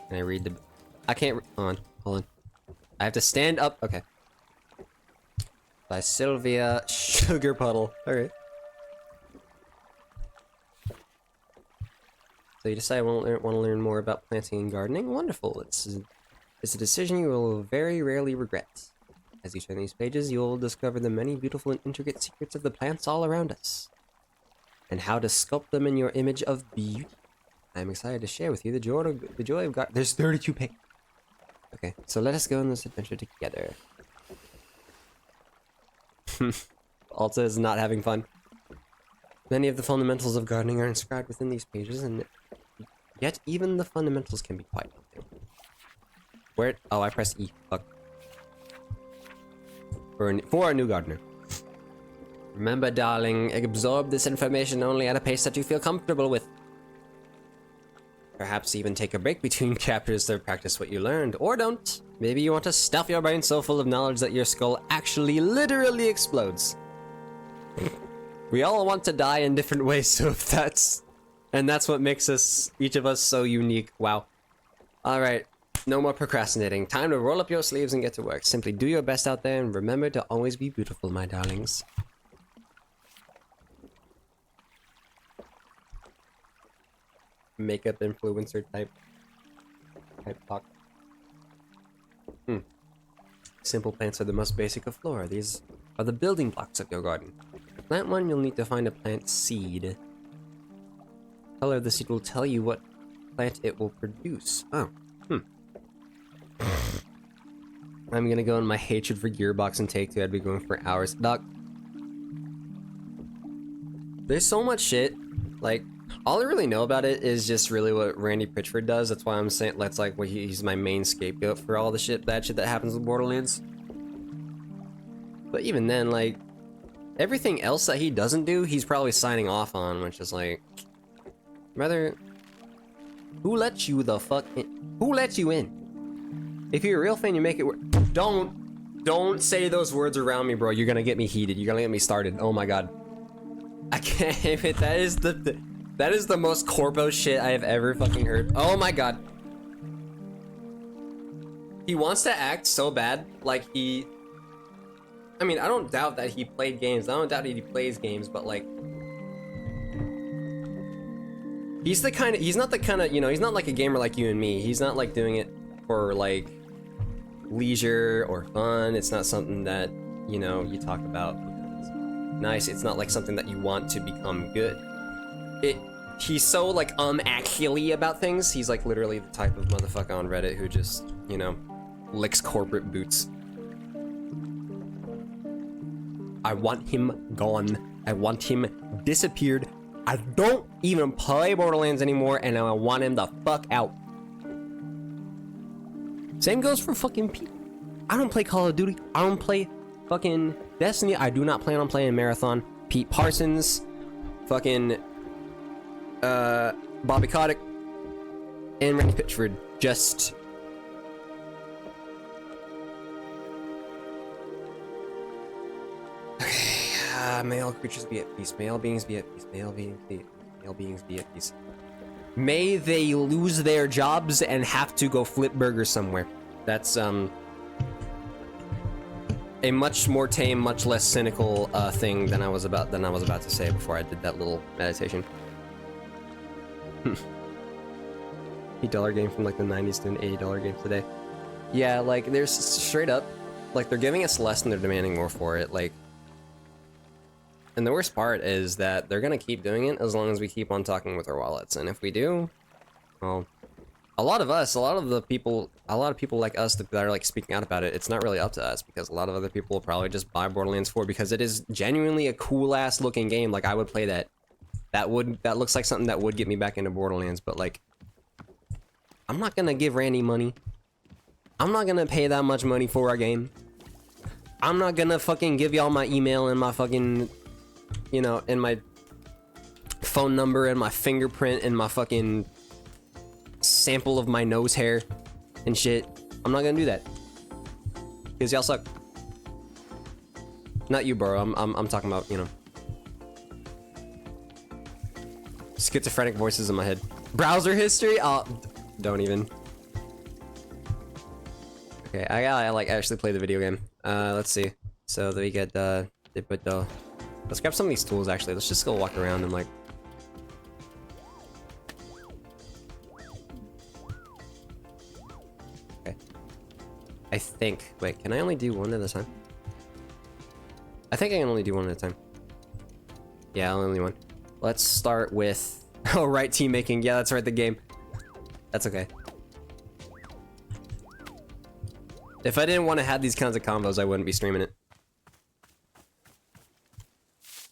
Can I read the... I can't... Hold on. I have to stand up. Okay. By Sylvia Sugar Puddle. Alright. So you decide want to learn more about planting and gardening? Wonderful. It's a decision you will very rarely regret. As you turn these pages, you'll discover the many beautiful and intricate secrets of the plants all around us, and how to sculpt them in your image of beauty. I'm excited to share with you the joy of gardening. There's 32 pages. Okay, so let us go on this adventure together. Alta is not having fun. Many of the fundamentals of gardening are inscribed within these pages, and yet even the fundamentals can be quite daunting. Where? Oh, I pressed E. Fuck. For a new gardener. Remember, darling, absorb this information only at a pace that you feel comfortable with. Perhaps even take a break between chapters to practice what you learned, or don't. Maybe you want to stuff your brain so full of knowledge that your skull actually literally explodes. We all want to die in different ways, so if that's... And that's what makes us, each of us, so unique. Wow. Alright. No more procrastinating. Time to roll up your sleeves and get to work. Simply do your best out there and remember to always be beautiful, my darlings. Makeup influencer type talk. Simple plants are the most basic of flora. These are the building blocks of your garden. To plant one, you'll need to find a plant seed. The color of the seed will tell you what plant it will produce. Oh. I'm gonna go in my hatred for Gearbox and Take-Two. I'd be going for hours. Doc. There's so much shit. Like, all I really know about it is just really what Randy Pitchford does. That's why I'm saying that's like what he's my main scapegoat for all the shit, bad shit that happens with Borderlands. But even then, like, everything else that he doesn't do, he's probably signing off on, which is like, brother, who let you the fuck in? Who let you in? If you're a real fan, you make it work. Don't say those words around me, bro. You're gonna get me heated. You're gonna get me started. Oh my god. I can't. That is the most corpo shit I have ever fucking heard. Oh my god. He wants to act so bad, like he... I mean, I don't doubt that he played games. I don't doubt that he plays games, but like... He's not the kind of, you know, he's not like a gamer like you and me. He's not like doing it for like leisure or fun. It's not something that, you know, you talk about because nice. It's not like something that you want to become good. He's so like actually about things. He's like literally the type of motherfucker on Reddit who just, you know, licks corporate boots. I want him gone. I want him disappeared. I don't even play Borderlands anymore, and I want him the fuck out. Same goes for fucking Pete. I don't play Call of Duty. I don't play fucking Destiny. I do not plan on playing Marathon. Pete Parsons, fucking Bobby Kotick, and Randy Pitchford. Just okay. Male creatures be at peace. Male beings be at peace. Male beings be at peace. May they lose their jobs and have to go flip burgers somewhere. That's a much more tame, much less cynical thing than I was about to say before I did that little meditation. $8 game from like the 90s to an $80 game today. Yeah, like there's straight up, like they're giving us less and they're demanding more for it. Like, and the worst part is that they're gonna keep doing it as long as we keep on talking with our wallets. And if we do, well, a lot of people like us that are like speaking out about it, it's not really up to us because a lot of other people will probably just buy Borderlands 4 because it is genuinely a cool ass looking game. Like I would play that. That looks like something that would get me back into Borderlands, but like, I'm not gonna give Randy money. I'm not gonna pay that much money for a game. I'm not gonna fucking give y'all my email and my fucking, you know, and my phone number and my fingerprint and my fucking sample of my nose hair and shit. I'm not gonna do that because y'all suck. Not you, bro. I'm talking about, you know, schizophrenic voices in my head. Browser history? Oh, don't even. Okay, I gotta like actually play the video game. Let's see. So we get they put the. Let's grab some of these tools. Actually, let's just go walk around and like. Okay. I think. Wait, can I only do one at a time? I think I can only do one at a time. Yeah, only one. Let's start with. Oh, right, team making. Yeah, that's right, the game. That's okay. If I didn't want to have these kinds of combos, I wouldn't be streaming it.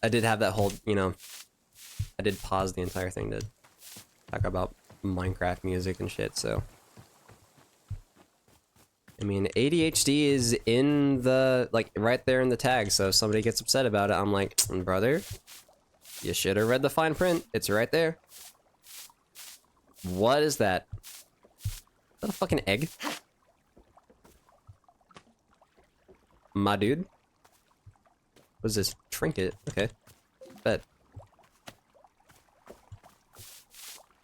I did have that whole, you know, I did pause the entire thing to talk about Minecraft music and shit, so. I mean, ADHD is in the, like, right there in the tag, so if somebody gets upset about it, I'm like, brother, you should have read the fine print. It's right there. What is that? Is that a fucking egg? My dude? What is this? Trinket? Okay. Bet.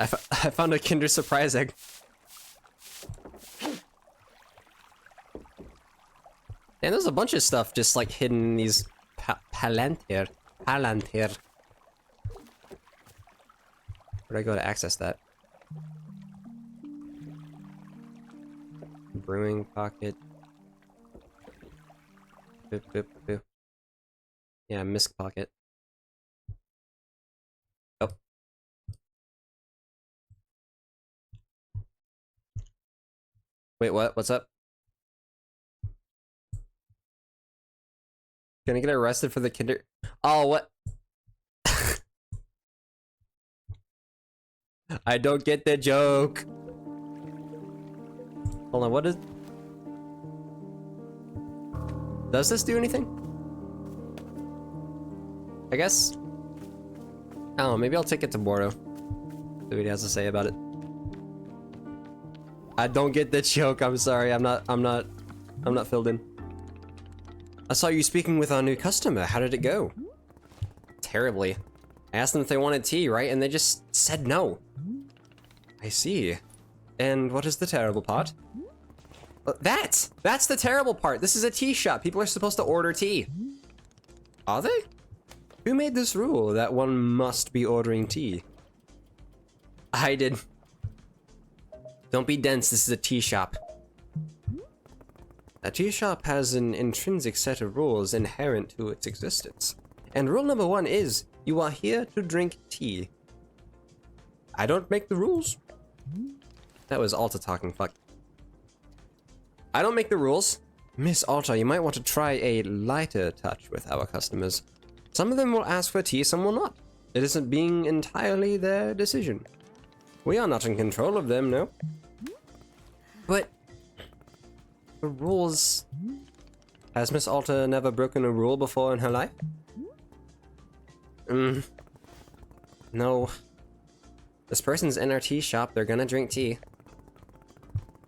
I found a Kinder Surprise egg. And there's a bunch of stuff just like hidden in these Palantir. Where'd I go to access that? Brewing pocket. Boop, boop, boop. Yeah, misc pocket. Oh. Wait, what? What's up? Gonna get arrested for the Kinder. Oh, what? I don't get the joke. Hold on, what is... Does this do anything? I guess... I don't know, maybe I'll take it to Bordo. See what he has to say about it. I don't get the joke, I'm sorry, I'm not filled in. I saw you speaking with our new customer, how did it go? Terribly. I asked them if they wanted tea, right? And they just said no. I see. And what is the terrible part? That's the terrible part. This is a tea shop. People are supposed to order tea. Are they? Who made this rule that one must be ordering tea? I did. Don't be dense. This is a tea shop. A tea shop has an intrinsic set of rules inherent to its existence. And rule number 1 is, you are here to drink tea. I don't make the rules. That was Alta talking, fuck. I don't make the rules. Miss Alta, you might want to try a lighter touch with our customers. Some of them will ask for tea, some will not. It isn't being entirely their decision. We are not in control of them, no. But... the rules... Has Miss Alta never broken a rule before in her life? No. This person's in our tea shop, they're gonna drink tea.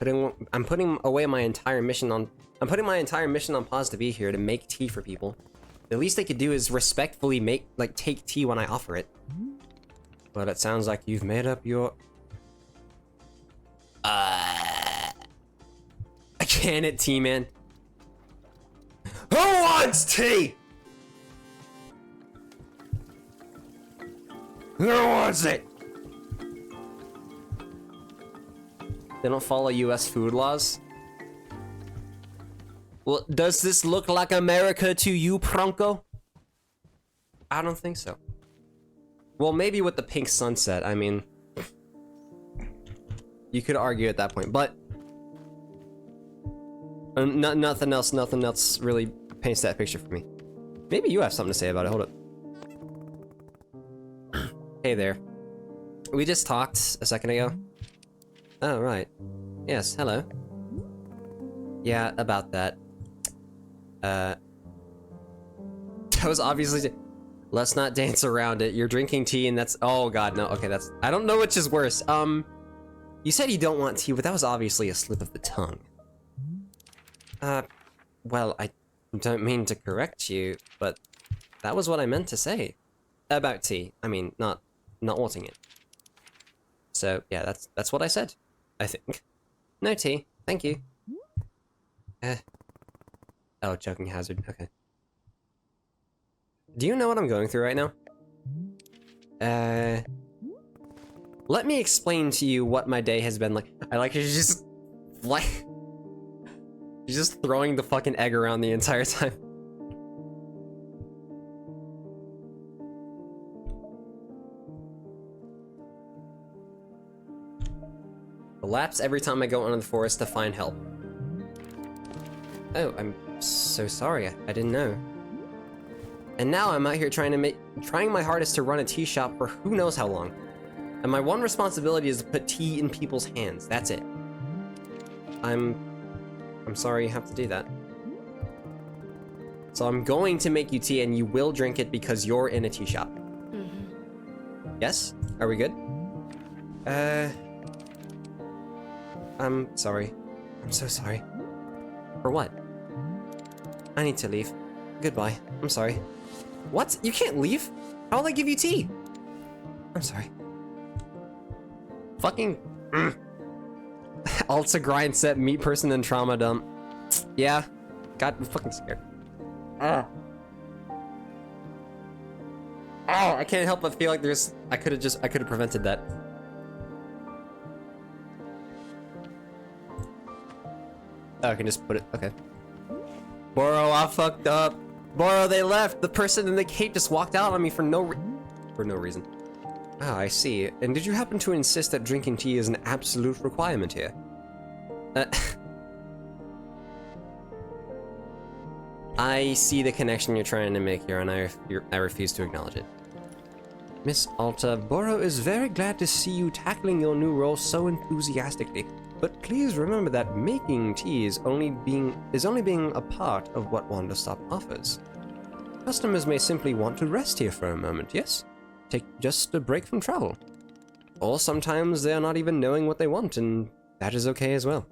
I'm putting my entire mission on pause to be here to make tea for people. The least they could do is respectfully take tea when I offer it. But it sounds like you've made up your... can it, T-Man? Who wants tea? Who wants it? They don't follow US food laws? Well, does this look like America to you, Pronko? I don't think so. Well, maybe with the pink sunset, I mean... You could argue at that point, but... nothing else really paints that picture for me. Maybe you have something to say about it, hold up. Hey there. We just talked a second ago. Oh, right. Yes, hello. Yeah, about that. That was obviously... Let's not dance around it. You're drinking tea and that's... Oh god, no. Okay, that's... I don't know which is worse. You said you don't want tea, but that was obviously a slip of the tongue. Well, I don't mean to correct you, but that was what I meant to say. About tea. I mean, not wanting it. So, yeah, that's what I said. I think. No tea. Thank you. Oh, choking hazard. Okay. Do you know what I'm going through right now? Let me explain to you what my day has been like. I like she's just like she's just throwing the fucking egg around the entire time. Elapse every time I go into the forest to find help. Oh, I'm so sorry. I didn't know. And now I'm out here trying my hardest to run a tea shop for who knows how long. And my one responsibility is to put tea in people's hands. That's it. I'm sorry you have to do that. So I'm going to make you tea and you will drink it because you're in a tea shop. Mm-hmm. Yes? Are we good? I'm sorry. I'm so sorry. For what? I need to leave. Goodbye. I'm sorry. What? You can't leave? How'll they give you tea? I'm sorry. Fucking... Alta grind set, meat person, and trauma dump. Yeah. God, I'm fucking scared. Oh, I can't help but feel like there's... I could have prevented that. Oh, I can just put it... Okay. Boro, I fucked up. Boro, they left. The person in the cape just walked out on me for no reason. Ah, I see. And did you happen to insist that drinking tea is an absolute requirement here? I see the connection you're trying to make here, and I refuse to acknowledge it. Miss Alta, Boro is very glad to see you tackling your new role so enthusiastically. But please remember that making tea is only being a part of what Wanderstop offers. Customers may simply want to rest here for a moment, yes? Take just a break from travel. Or sometimes they are not even knowing what they want, and that is okay as well.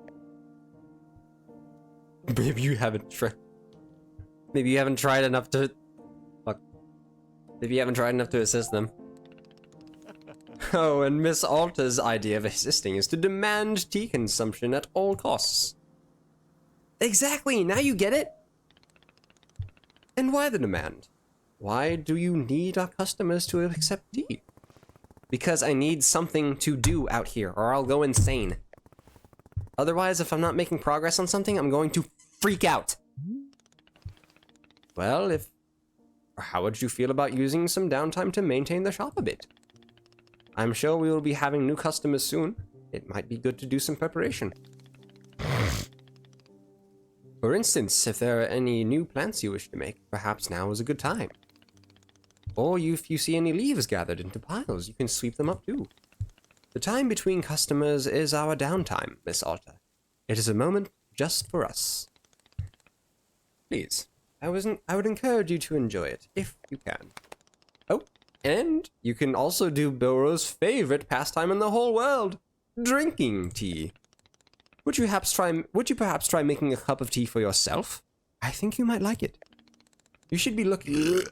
Maybe you haven't tried enough to... Fuck. Maybe you haven't tried enough to assist them. Oh, and Miss Alta's idea of assisting is to demand tea consumption at all costs. Exactly, now you get it? And why the demand? Why do you need our customers to accept tea? Because I need something to do out here, or I'll go insane. Otherwise, if I'm not making progress on something, I'm going to freak out. Well, how would you feel about using some downtime to maintain the shop a bit? I'm sure we will be having new customers soon. It might be good to do some preparation. For instance, if there are any new plants you wish to make, perhaps now is a good time. Or if you see any leaves gathered into piles, you can sweep them up too. The time between customers is our downtime, Miss Alta. It is a moment just for us. Please, I would encourage you to enjoy it, if you can. Oh, and you can also do Boro's favorite pastime in the whole world, drinking tea. Would you perhaps try making a cup of tea for yourself? I think you might like it. You should be looking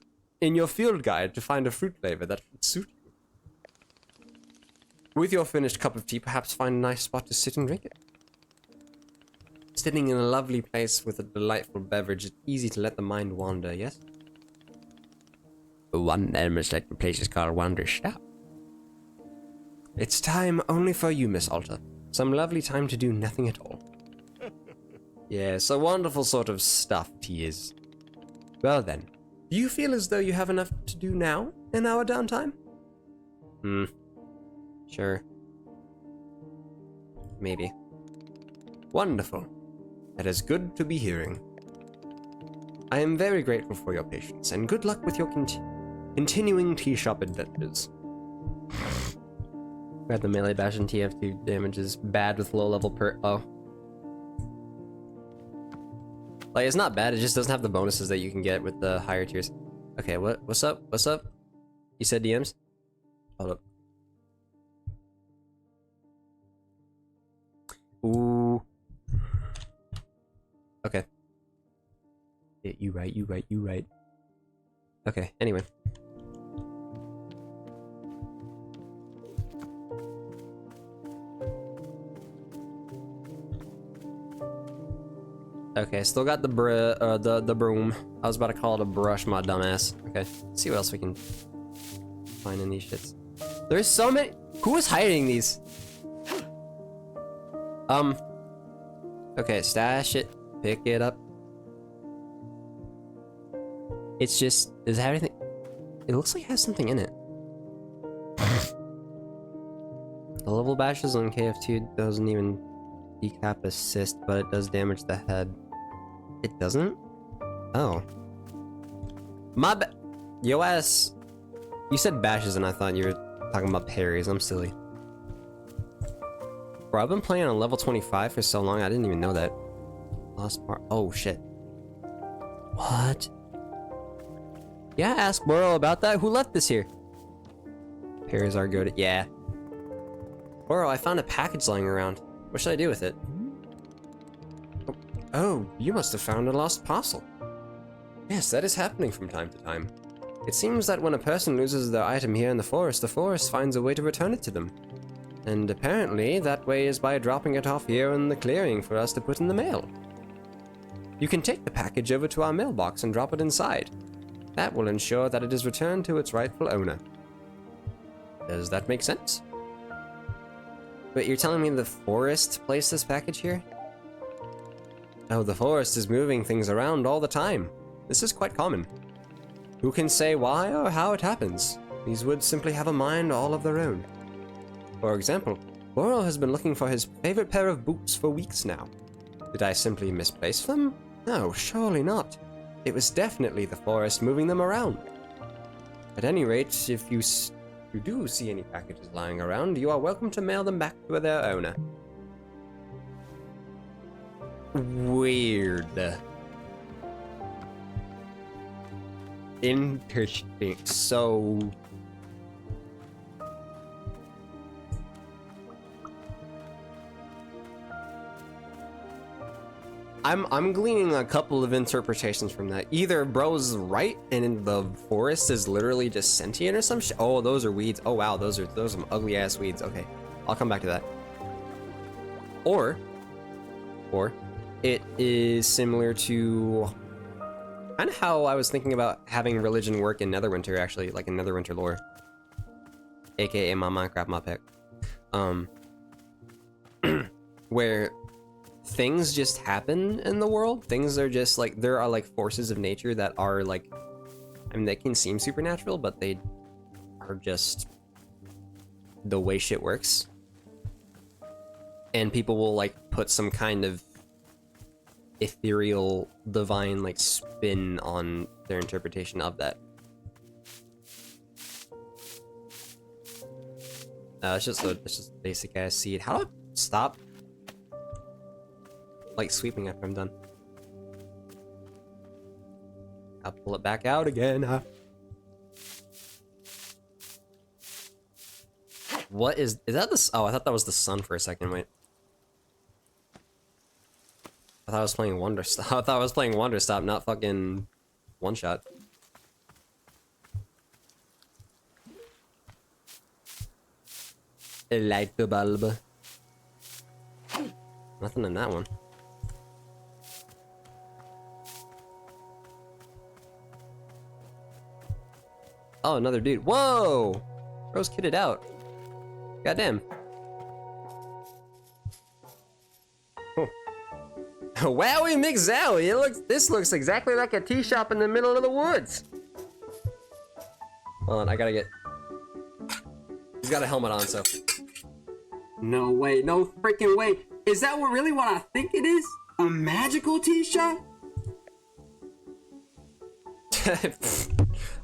in your field guide to find a fruit flavor that would suit you. With your finished cup of tea, perhaps find a nice spot to sit and drink it. sitting in a lovely place with a delightful beverage, it's easy to let the mind wander, yes? One delightful place is called Wanderstop. It's time only for you, Miss Alta. Some lovely time to do nothing at all. Yes, a wonderful sort of stuff he is. Well then, do you feel as though you have enough to do now in our downtime? Sure. Maybe. Wonderful. That is good to be hearing. I am very grateful for your patience, and good luck with your continuing tea shop adventures. Read the melee bash and TF2 damage is bad with low level oh. Like, it's not bad, it just doesn't have the bonuses that you can get with the higher tiers. Okay, what's up? What's up? You said DMs? Hold up. Ooh. Okay. Yeah, you right. Okay, anyway. Okay, still got the broom. I was about to call it a brush, my dumbass. Okay, let's see what else we can find in these shits. There's so many. Who is hiding these? Okay, stash it. Pick it up. It's just, does it have anything? It looks like it has something in it. The level bashes on KF2 doesn't even decap assist, but it does damage the head. It doesn't? Oh. My ba- Yo ass. You said bashes and I thought you were talking about parries. I'm silly. Bro, I've been playing on level 25 for so long, I didn't even know that. Lost part. Oh, shit. What? Yeah, ask Boro about that. Who left this here? Parries are good. Yeah. Boro, I found a package lying around. What should I do with it? Oh, you must have found a lost parcel. Yes, that is happening from time to time. It seems that when a person loses their item here in the forest finds a way to return it to them. And apparently, that way is by dropping it off here in the clearing for us to put in the mail. You can take the package over to our mailbox and drop it inside. That will ensure that it is returned to its rightful owner. Does that make sense? Wait, you're telling me the forest placed this package here? Oh, the forest is moving things around all the time. This is quite common. Who can say why or how it happens? These woods simply have a mind all of their own. For example, Boro has been looking for his favorite pair of boots for weeks now. Did I simply misplace them? No, surely not. It was definitely the forest moving them around. At any rate, if you do see any packages lying around, you are welcome to mail them back to their owner. Weird. Interesting. So... I'm gleaning a couple of interpretations from that. Either bro's right and the forest is literally just sentient or some shit. Oh, those are weeds. Oh wow, those are some ugly ass weeds. Okay, I'll come back to that. Or it is similar to kind of how I was thinking about having religion work in Netherwinter, actually, like in Netherwinter lore, aka my Minecraft mod pack, where things just happen in the world. Things are just like, there are like forces of nature that are like, I mean, they can seem supernatural, but they are just the way shit works. And people will like put some kind of ethereal, divine like spin on their interpretation of that. It's just basic ass seed. How do I stop like sweeping after I'm done? I'll pull it back out again. What is that? This? Oh, I thought that was the sun for a second. Wait. I thought I was playing Wanderstop. I thought I was playing Wanderstop, not fucking one shot. Light the bulb. Nothing in that one. Oh, another dude. Whoa! Bro's kitted out. Goddamn. Oh. Wowie McZowie! This looks exactly like a tea shop in the middle of the woods. Hold on, I gotta get... He's got a helmet on, so... No way, no freaking way. Is that really what I think it is? A magical tea shop?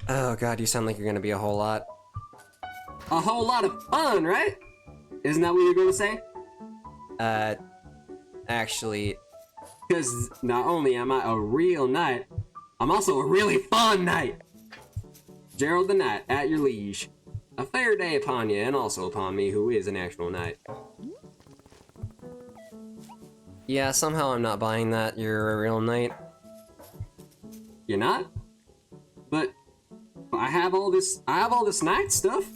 Oh god, you sound like you're gonna be a whole lot. A whole lot of fun, right? Isn't that what you're gonna say? Actually... Because not only am I a real knight, I'm also a really fun knight. Gerald the Knight, at your liege. A fair day upon you, and also upon me, who is an actual knight. Yeah, somehow I'm not buying that you're a real knight. You're not? But I have all this knight stuff.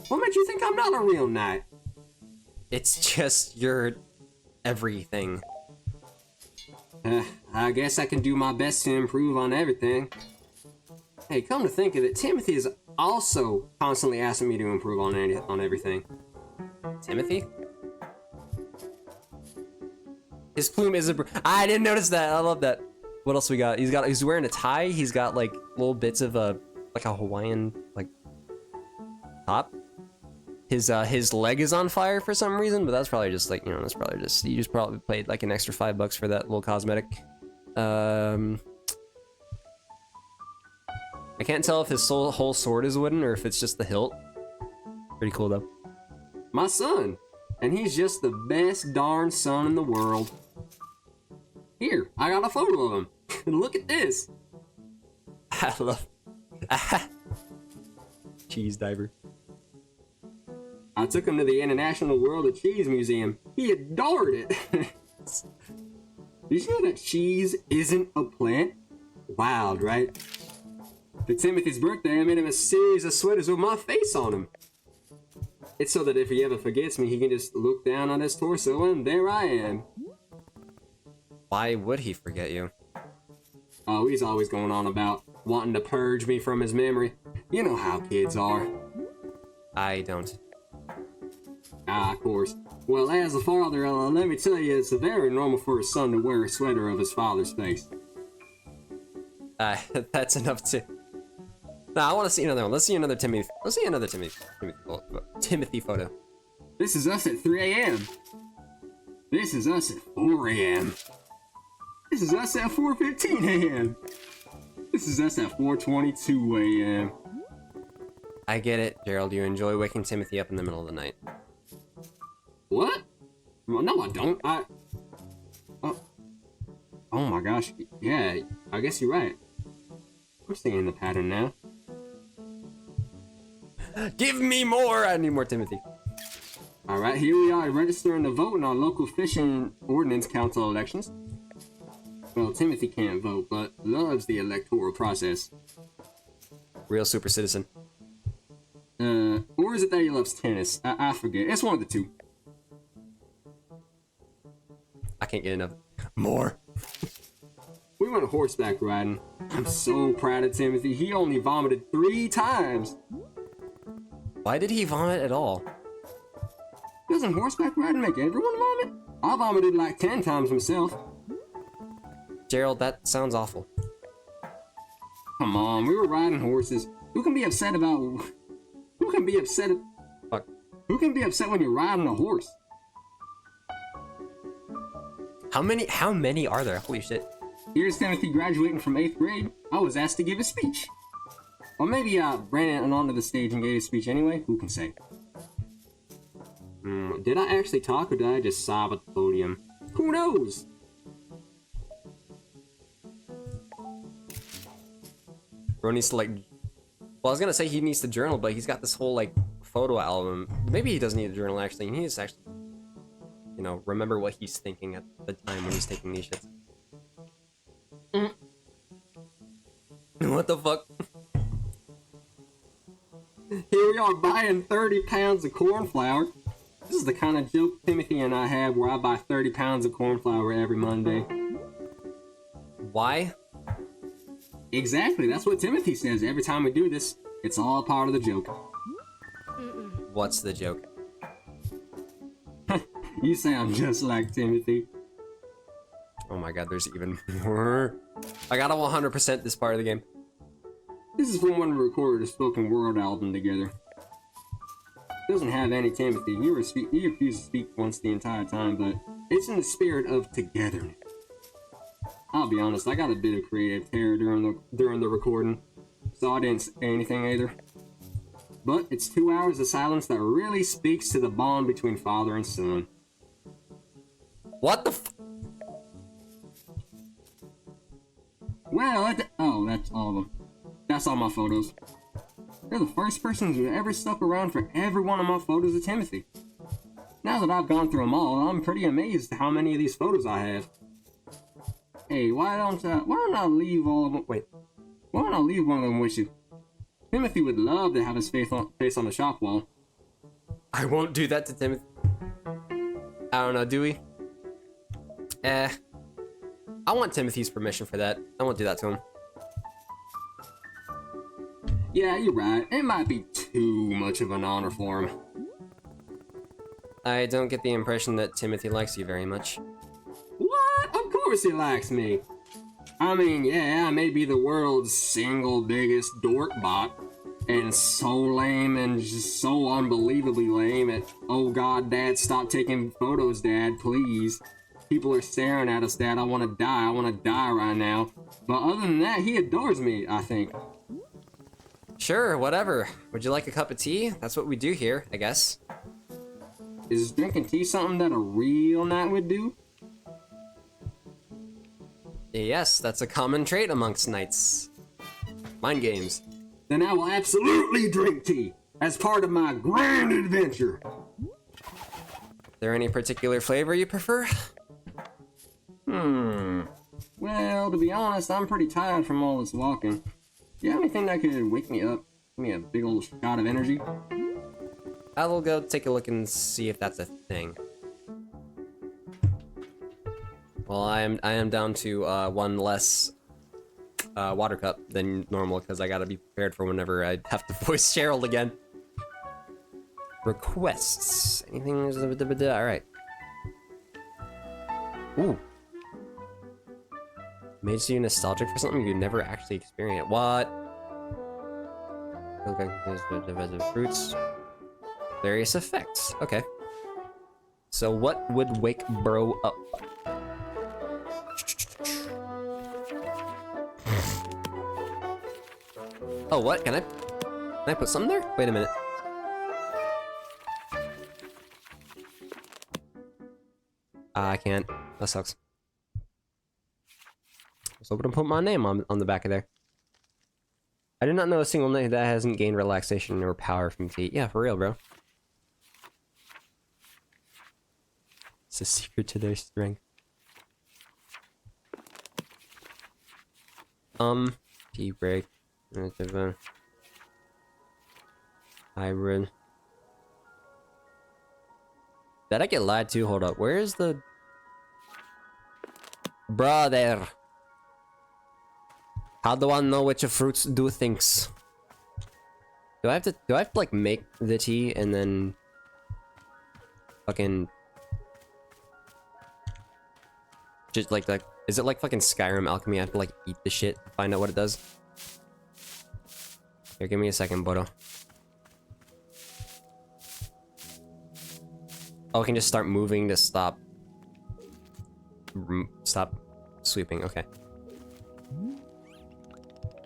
What made you think I'm not a real knight? It's just you're everything. I guess I can do my best to improve on everything. Hey, come to think of it, Timothy is also constantly asking me to improve on everything. Timothy? His plume is I didn't notice that. I love that. What else we got? He's wearing a tie. He's got like little bits of like a Hawaiian like top. His leg is on fire for some reason, but that's probably just like, you just probably paid like an extra $5 for that little cosmetic. I can't tell if his whole sword is wooden or if it's just the hilt. Pretty cool though. My son, and he's just the best darn son in the world. Here, I got a photo of him. Look at this. I love cheese diver. I took him to the International World of Cheese Museum. He adored it. Did you know that cheese isn't a plant? Wild, right? For Timothy's birthday, I made him a series of sweaters with my face on them. It's so that if he ever forgets me, he can just look down on his torso and there I am. Why would he forget you? Oh, he's always going on about wanting to purge me from his memory. You know how kids are. I don't. Ah, of course. Well, as a father, let me tell you, it's very normal for a son to wear a sweater of his father's face. That's enough to... Nah, I want to see another one. Let's see another Timothy. Let's see another Timothy photo. This is us at 3 a.m. This is us at 4 a.m. This is us at 4:15 a.m. This is us at 4:22 a.m. I get it, Gerald. You enjoy waking Timothy up in the middle of the night. What? Well, no, I don't. Oh my gosh. Yeah, I guess you're right. I'm seeing the pattern now. Give me more! I need more Timothy. Alright, here we are registering to vote in our local fishing ordinance council elections. Well, Timothy can't vote, but loves the electoral process. Real super citizen. Or is it that he loves tennis? I forget. It's one of the two. I can't get enough. More. We went horseback riding. I'm so proud of Timothy. He only vomited 3 times. Why did he vomit at all? Doesn't horseback riding make everyone vomit? I vomited like 10 times myself. Gerald, that sounds awful. Come on, we were riding horses. Who can be upset about... Who can be upset... Fuck. Who can be upset when you're riding a horse? How many are there? Holy shit. Here's Timothy graduating from 8th grade. I was asked to give a speech. Or maybe I ran onto the stage and gave a speech anyway. Who can say? Did I actually talk or did I just sob at the podium? Who knows? Bro needs to like... Well, I was gonna say he needs to journal, but he's got this whole like photo album. Maybe he doesn't need to journal actually. He needs to actually, you know, remember what he's thinking at the time when he's taking these shits. What the fuck? Here we are buying 30 pounds of corn flour. This is the kind of joke Timothy and I have where I buy 30 pounds of corn flour every Monday. Why? Exactly, that's what Timothy says every time we do this. It's all part of the joke. What's the joke? You sound just like Timothy. Oh my god, there's even more. I gotta 100% this part of the game. This is from when we recorded a spoken word album together. It doesn't have any Timothy. He refused to speak once the entire time, but it's in the spirit of togetherness. I'll be honest, I got a bit of creative terror during the recording, so I didn't say anything either. But it's 2 hours of silence that really speaks to the bond between father and son. What the Well, oh, that's all of them. That's all my photos. They're the first person who ever stuck around for every one of my photos of Timothy. Now that I've gone through them all, I'm pretty amazed at how many of these photos I have. Hey, why don't I leave all of them? Wait, why don't I leave one of them with you? Timothy would love to have his face on the shop wall. I won't do that to Timothy. I don't know, do we? I want Timothy's permission for that. I won't do that to him. Yeah, you're right. It might be too much of an honor for him. I don't get the impression that Timothy likes you very much. What? Of course he likes me. I mean, yeah, I may be the world's single biggest dork bot, and so lame and just so unbelievably lame at, oh god, Dad, stop taking photos, Dad, please. People are staring at us, Dad, I want to die right now. But other than that, he adores me, I think. Sure, whatever. Would you like a cup of tea? That's what we do here, I guess. Is drinking tea something that a real knight would do? Yes, that's a common trait amongst knights. Mind games. Then I will absolutely drink tea as part of my grand adventure. Is there any particular flavor you prefer? Well, to be honest, I'm pretty tired from all this walking. Do you have anything that could wake me up? Give me a big old shot of energy? I will go take a look and see if that's a thing. Well, I am down to one less water cup than normal because I gotta be prepared for whenever I have to voice Gerald again. Requests. Anything? All right. Ooh. Makes you nostalgic for something you never actually experienced. What? Fruits. Various effects. Okay. So what would wake bro up? Oh, what? Can I put something there? Wait a minute. I can't. That sucks. I was hoping to put my name on the back of there. I do not know a single knight that hasn't gained relaxation or power from tea. Yeah, for real, bro. It's a secret to their strength. Tea break. Hybrid. Did I get lied to? Hold up. Where's the... Brother. How do I know which fruits do things? Do I have to like make the tea and then fucking just like is it like fucking Skyrim alchemy? I have to like eat the shit, find out what it does. Here, give me a second, Bodo. Oh, I can just start moving to stop sweeping. Okay.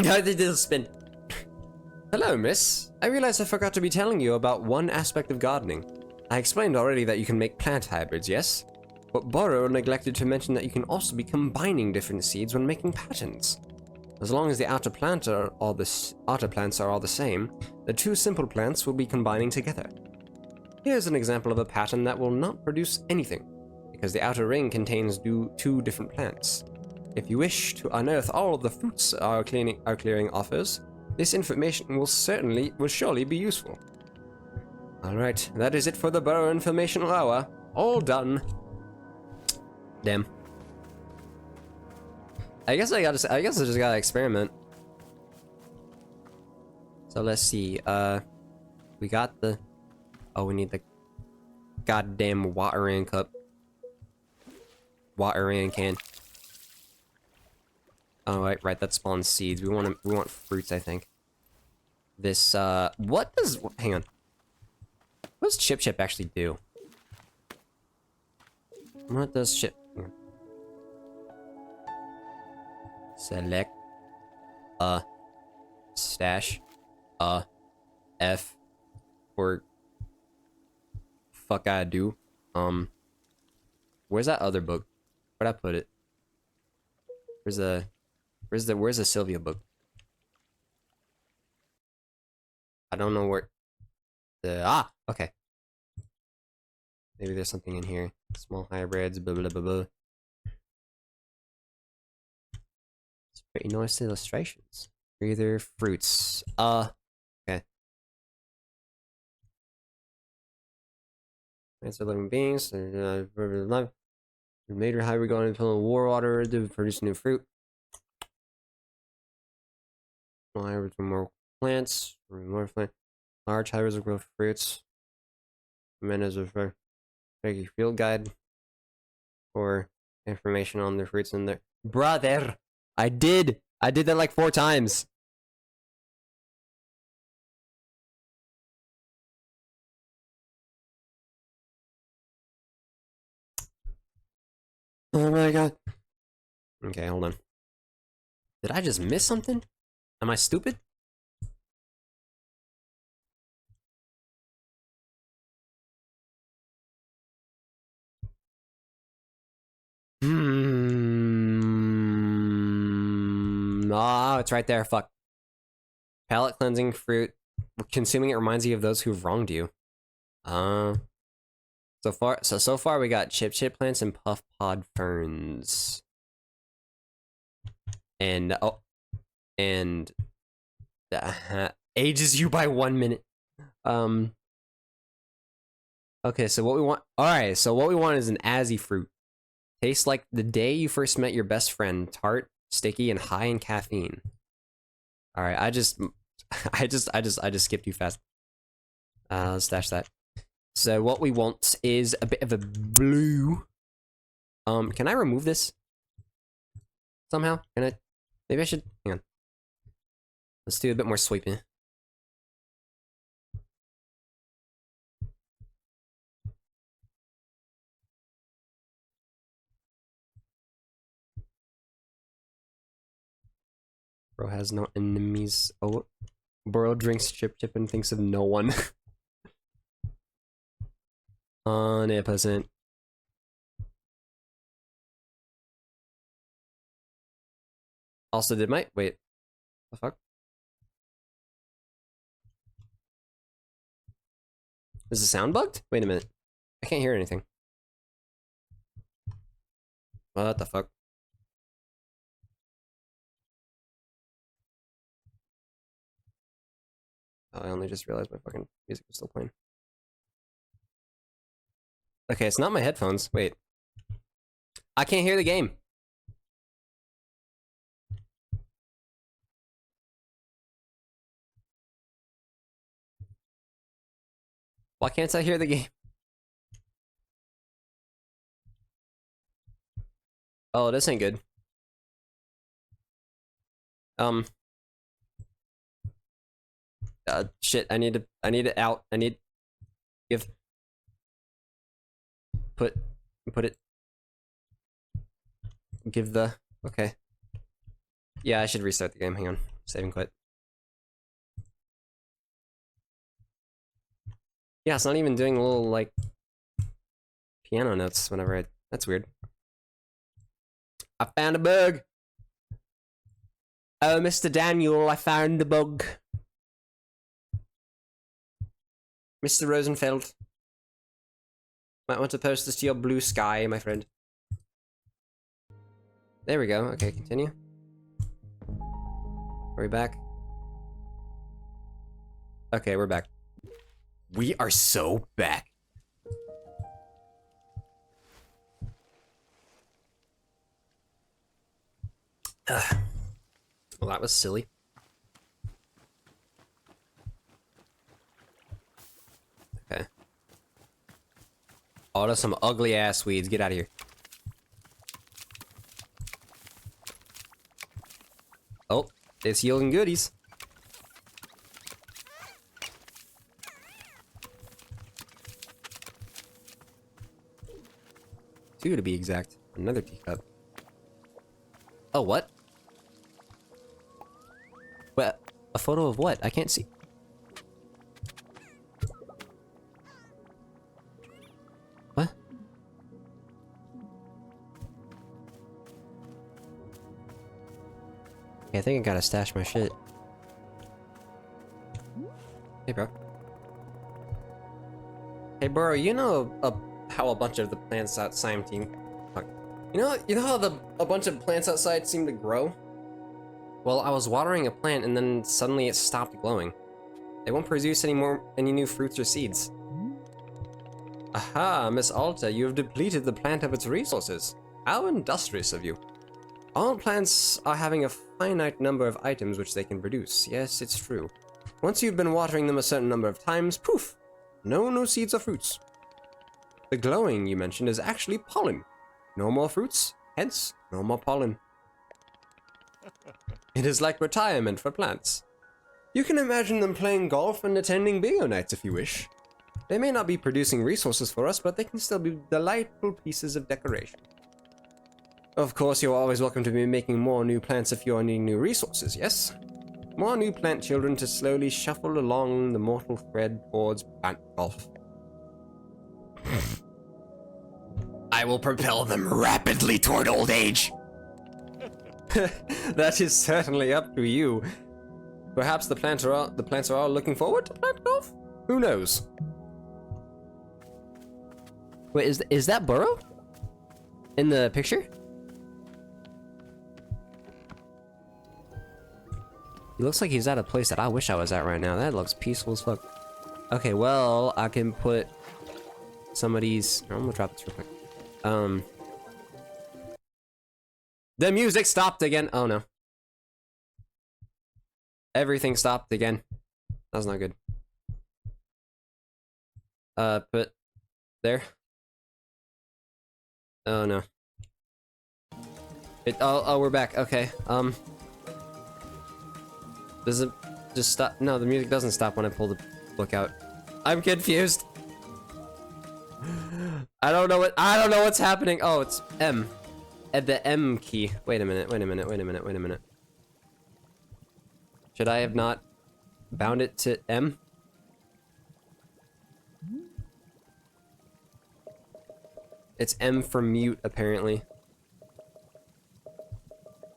I did a spin. Hello, miss. I realize I forgot to be telling you about one aspect of gardening. I explained already that you can make plant hybrids, yes? But Borrow neglected to mention that you can also be combining different seeds when making patterns. As long as the outer plants are all the same, the two simple plants will be combining together. Here's an example of a pattern that will not produce anything, because the outer ring contains two different plants. If you wish to unearth all of the fruits our clearing offers, this information will surely be useful. Alright, that is it for the Burrow Informational Hour. All done. Damn. I guess I just gotta experiment. So let's see. We got the. Oh, we need the goddamn watering cup. Watering can. Oh, right. That spawns seeds. We want fruits, I think. This. What does? Hang on. What does Chip Chip actually do? What does Chip? Select. Stash. F. Or. Fuck I do. Where's that other book? Where'd I put it? Where's the Sylvia book? I don't know where. Okay. Maybe there's something in here. Small hybrids, blah blah blah blah. It's pretty nice illustrations. Breather, fruits. Okay. Plants are living beings. Major hybrid going into war water to produce new fruit. Small hybrids are more plants. More plants. Large hybrids will grow fruits. Men as a field guide for information on the fruits in there. Brother, I did that like 4 times. Oh my god. Okay, hold on. Did I just miss something? Am I stupid? Oh, it's right there. Fuck. Palate cleansing fruit. Consuming it reminds you of those who've wronged you. So far we got chip plants and puff pod ferns. And ages you by 1 minute. Okay, so what we want. Alright, so what we want is an Azzy fruit. Tastes like the day you first met your best friend, tart, sticky, and high in caffeine. Alright, I just skipped you fast. Let's stash that. So what we want is a bit of a blue. Can I remove this? Somehow? Can I? Maybe I should. Hang on. Let's do a bit more sweeping. Bro has no enemies. Oh, bro drinks chip and thinks of no one. 100%. Also, wait? The fuck? Is the sound bugged? Wait a minute. I can't hear anything. What the fuck? Oh, I only just realized my fucking music was still playing. Okay, it's not my headphones. Wait. I can't hear the game. Why can't I hear the game? Oh, this ain't good. Shit, I need it out. Put it. Give the, okay. Yeah, I should restart the game. Hang on. Save and quit. Yeah, it's not even doing little, like, piano notes whenever that's weird. I found a bug! Oh, Mr. Daniel, I found a bug. Mr. Rosenfeld. Might want to post this to your blue sky, my friend. There we go. Okay, continue. Are we back? Okay, we're back. We are so back. Well, that was silly. Oh, that's some ugly ass weeds. Get out of here. Oh, it's yielding goodies. Two to be exact. Another teacup. Oh, what? What? A photo of what? I can't see. What? Yeah, I think I gotta stash my shit. Hey, bro. Hey, bro, you know how a bunch of the plants outside seem... You know how a bunch of plants outside seem to grow? Well, I was watering a plant and then suddenly it stopped glowing. They won't produce any new fruits or seeds. Aha, Miss Alta, you have depleted the plant of its resources. How industrious of you. All plants are having a finite number of items which they can produce. Yes, it's true. Once you've been watering them a certain number of times, poof! No new seeds or fruits. The glowing you mentioned is actually pollen. No more fruits, hence no more pollen. It is like retirement for plants. You can imagine them playing golf and attending bingo nights if you wish. They may not be producing resources for us, but they can still be delightful pieces of decoration. Of course, you're always welcome to be making more new plants if you are needing new resources, yes? More new plant children to slowly shuffle along the mortal thread towards plant golf. I will propel them rapidly toward old age. That is certainly up to you. Perhaps the plants are all looking forward to plant golf? Who knows? Wait, is that Burrow? In the picture? He looks like he's at a place that I wish I was at right now. That looks peaceful as fuck. Okay, well, I can put some of these... I'm gonna drop this real quick. The music stopped again. Oh no. Everything stopped again. That's not good. Put there. Oh no. Oh, we're back. Okay. Does it just stop? No, the music doesn't stop when I pull the book out. I'm confused. I don't know what's happening. Oh, it's M. At the M key. Wait a minute. Should I have not bound it to M? It's M for mute, apparently.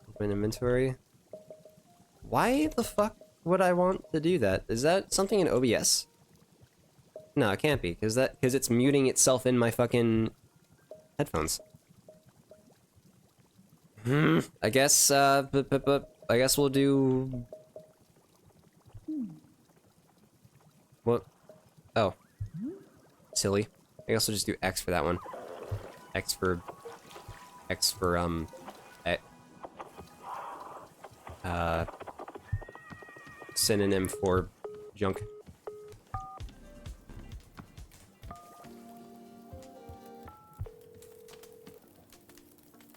Open inventory. Why the fuck would I want to do that? Is that something in OBS? No, it can't be, because it's muting itself in my fucking headphones. I guess, I guess we'll do... What? Oh. Silly. I guess we'll just do X for that one. X for, synonym for junk.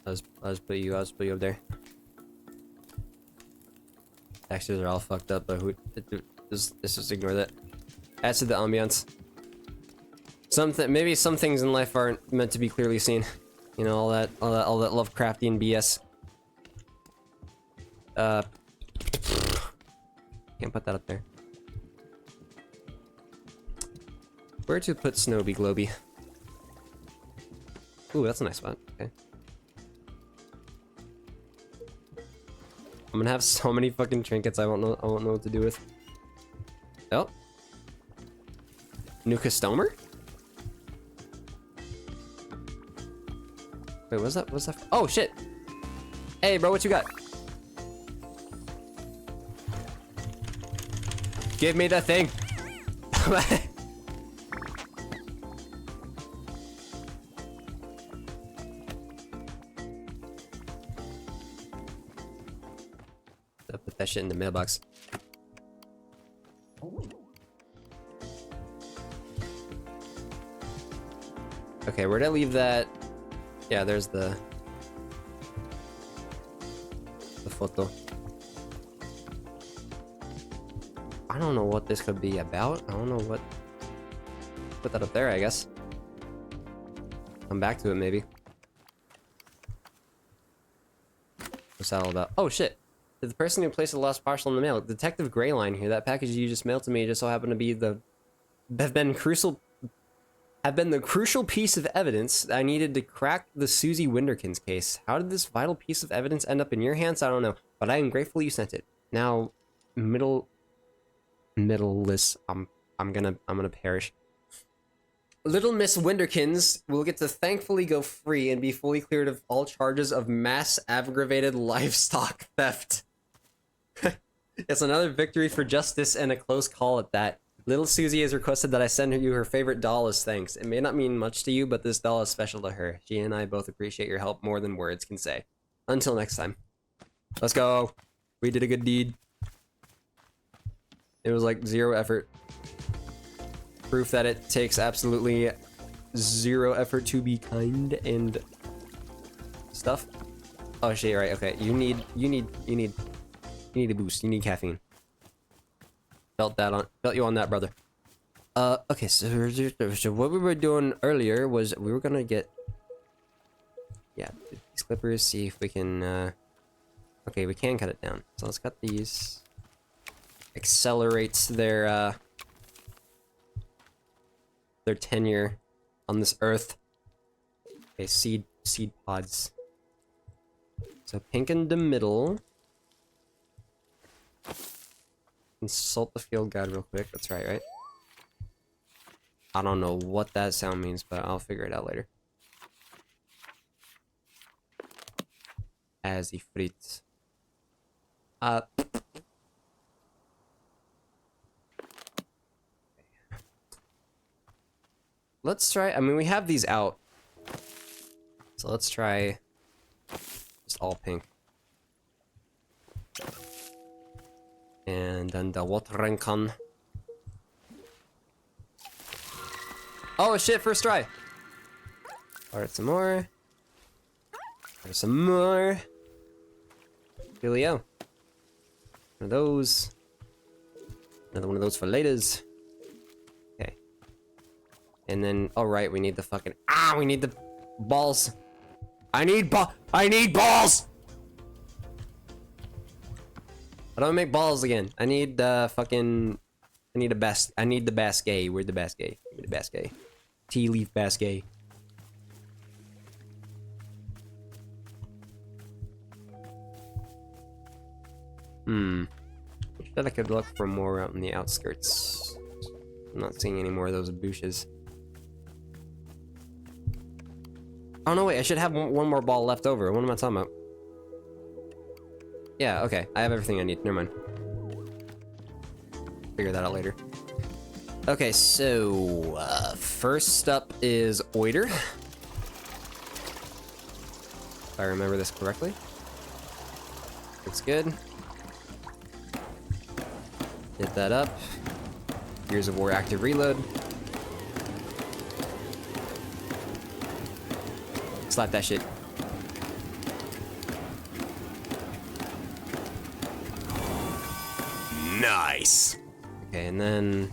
I'll just put you up there. Textures are all fucked up, but let's just ignore that. Adds to the ambiance. Maybe some things in life aren't meant to be clearly seen. You know, all that Lovecraftian BS. Can't put that up there. Where to put Snowby Globy? Ooh, that's a nice spot. Okay. I'm gonna have so many fucking trinkets I won't know what to do with. Oh. New customer? Wait, what's that? Oh shit! Hey bro, what you got? Give me the thing! I'll put that shit in the mailbox. Okay, where'd I leave that? Yeah, there's the photo. I don't know what this could be about. I don't know what. Put that up there, I guess. Come back to it, maybe. What's that all about? Oh, shit. The person who placed the lost parcel in the mail. Detective Greyline here. That package you just mailed to me just so happened to be have been the crucial piece of evidence I needed to crack the Susie Winderkins case. How did this vital piece of evidence end up in your hands? I don't know, but I am grateful you sent it. Now, middleless. I'm gonna perish. Little Miss Winderkins will get to thankfully go free and be fully cleared of all charges of mass aggravated livestock theft. It's another victory for justice and a close call at that. Little Susie has requested that I send you her favorite doll as thanks. It may not mean much to you, but this doll is special to her. She and I both appreciate your help more than words can say. Until next time. Let's go. We did a good deed. It was like 0 effort. Proof that it takes absolutely 0 effort to be kind and stuff. Oh shit, right, okay. You need a boost. You need caffeine. Felt you on that, brother. Okay, so what we were doing earlier was we were gonna get, yeah, these clippers, see if we can, okay, we can cut it down. So let's cut these. Accelerates their tenure on this earth. Okay, seed pods. So pink in the middle. Consult the field guide real quick. That's right? I don't know what that sound means, but I'll figure it out later. As he frites. Let's try. I mean, we have these out, so let's try just all pink. And then the watering can. Oh shit, first try. Alright, some more. There's some more. Coolio. One of those. Another one of those for laters. Okay. And then, alright, we need the fucking... we need the balls. I need balls! How do I make balls again? I need fucking... I need the basket. Where's the basket? Give me the basket. Tea leaf basket. I bet I could look for more out in the outskirts. I'm not seeing any more of those bushes. Oh no, wait, I should have one more ball left over. What am I talking about? Yeah, okay. I have everything I need. Never mind. Figure that out later. Okay, so first up is Oiter. If I remember this correctly. Looks good. Hit that up. Gears of War active reload. Slap that shit. Nice. Okay, and then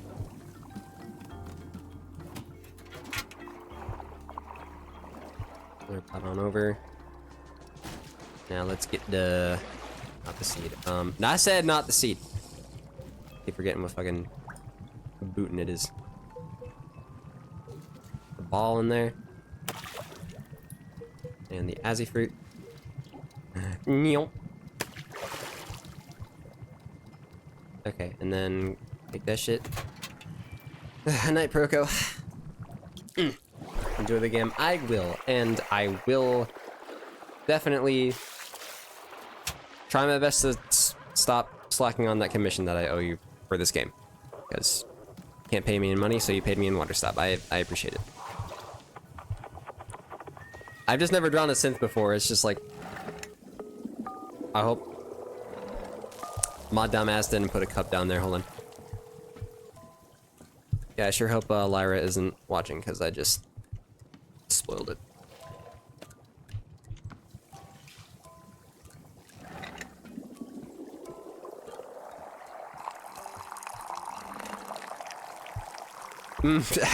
pop on over. Now let's get the not the seed. No, I said not the seed. Keep forgetting what fucking bootin' it is. The ball in there. And the Azzy fruit. Okay, and then take that shit. Night, Proco. Enjoy the game. I will, and I will definitely try my best to stop slacking on that commission that I owe you for this game. Because you can't pay me in money, so you paid me in Wanderstop. I appreciate it. I've just never drawn a synth before. It's just like, I hope my dumb ass didn't put a cup down there. Hold on. Yeah, I sure hope Lyra isn't watching, because I just Spoiled it.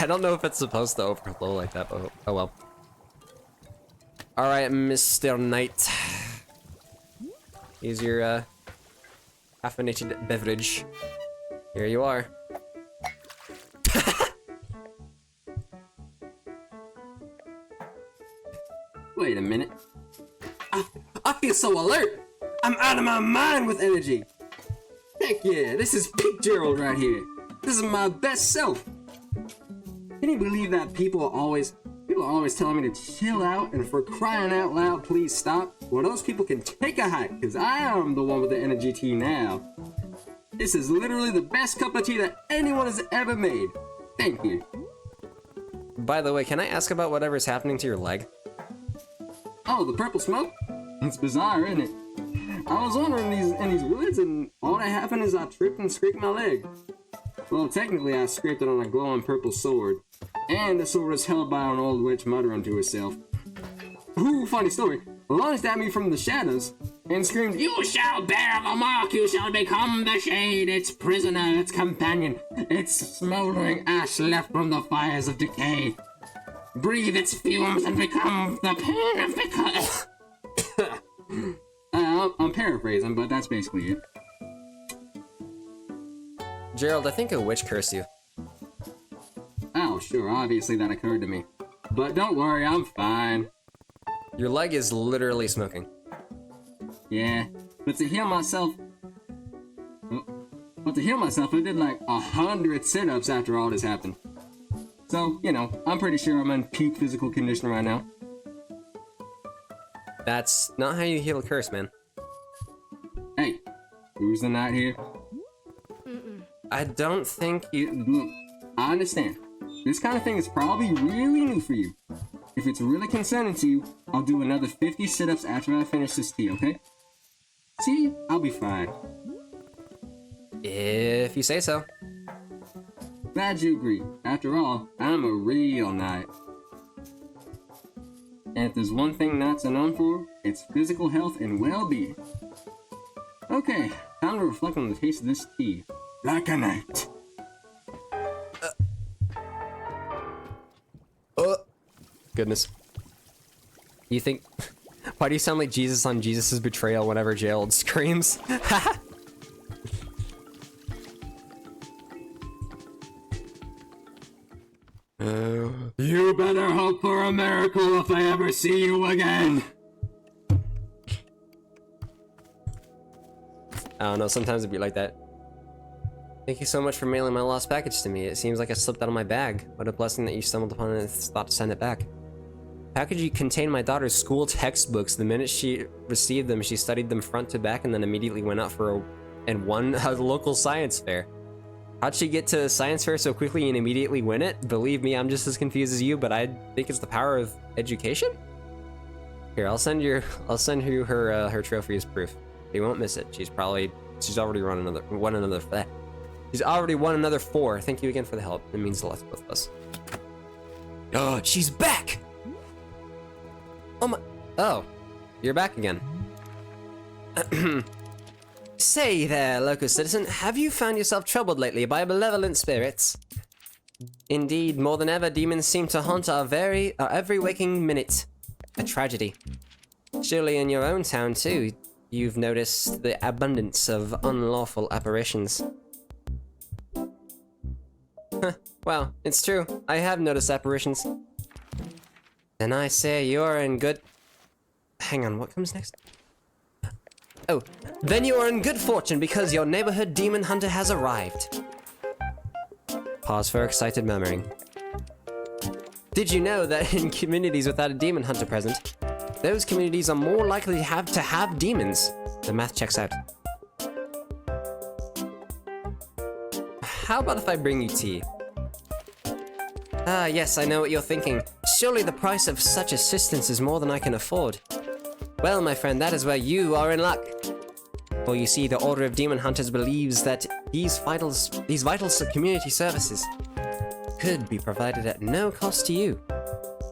I don't know if it's supposed to overflow like that, but oh well. Alright, Mr. Knight. Here's your, caffeinated beverage. Here you are. Wait a minute. I feel so alert! I'm out of my mind with energy! Heck yeah, this is peak Gerald right here. This is my best self. Can you believe that people are always telling me to chill out and for crying out loud, please stop? Well, those people can take a hike, because I am the one with the energy tea now. This is literally the best cup of tea that anyone has ever made. Thank you. By the way, can I ask about whatever's happening to your leg? Oh, the purple smoke? It's bizarre, isn't it? I was wandering in these woods, and all that happened is I tripped and scraped my leg. Well, technically, I scraped it on a glowing purple sword. And the sword was held by an old witch muttering to herself. Ooh, funny story. Launched at me from the shadows and screamed, "You shall bear the mark, you shall become the shade, its prisoner, its companion, its smoldering ash left from the fires of decay. Breathe its fumes and become the purifier." I'm paraphrasing, but that's basically it. Gerald, I think a witch cursed you. Oh, sure, obviously that occurred to me. But don't worry, I'm fine. Your leg is literally smoking. Yeah, but to heal myself, I did like 100 sit-ups after all this happened. So, you know, I'm pretty sure I'm in peak physical condition right now. That's not how you heal a curse, man. Hey, who's the knight here? I don't think you... Look, I understand. This kind of thing is probably really new for you. If it's really concerning to you, I'll do another 50 sit-ups after I finish this tea, okay? See? I'll be fine. If you say so. Glad you agree. After all, I'm a real knight. And if there's one thing knights are known for, it's physical health and well-being. Okay, time to reflect on the taste of this tea. Like a knight. Goodness. You think... Why do you sound like Jesus on Jesus' betrayal whenever Gerald screams? You better hope for a miracle if I ever see you again. I don't know, sometimes it'd be like that. Thank you so much for mailing my lost package to me. It seems like it slipped out of my bag. What a blessing that you stumbled upon it and thought to send it back. Package contained my daughter's school textbooks. The minute she received them, she studied them front to back and then immediately went out and won a local science fair. How'd she get to a science fair so quickly and immediately win it? Believe me, I'm just as confused as you, but I think it's the power of education? Here, I'll send you her trophy as proof. You won't miss it. She's already won another 4. Thank you again for the help. It means a lot to both of us. Oh, she's back! Oh my... Oh, you're back again. Say there, local citizen, have you found yourself troubled lately by malevolent spirits? Indeed, more than ever, demons seem to haunt our every waking minute. A tragedy. Surely in your own town, too, you've noticed the abundance of unlawful apparitions. Huh, well, it's true. I have noticed apparitions. Then I say you're in good... Hang on, what comes next? Oh, then you are in good fortune because your neighborhood demon hunter has arrived. Pause for excited murmuring. Did you know that in communities without a demon hunter present, those communities are more likely to have demons? The math checks out. How about if I bring you tea? Ah, yes, I know what you're thinking. Surely the price of such assistance is more than I can afford. Well, my friend, that is where you are in luck. For you see, the Order of Demon Hunters believes that these vital community services could be provided at no cost to you.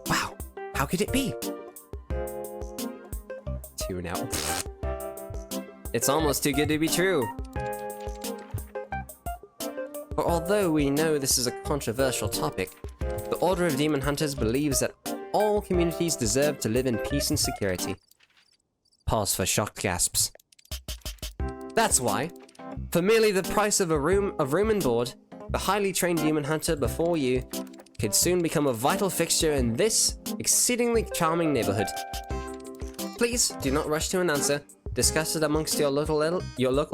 Wow, How could it be? 2 now. It's almost too good to be true. But although we know this is a controversial topic, the Order of Demon Hunters believes that all communities deserve to live in peace and security. Pause for shocked gasps. That's why, for merely the price of room and board, the highly trained demon hunter before you could soon become a vital fixture in this exceedingly charming neighborhood. Please do not rush to an answer. Discuss it amongst your local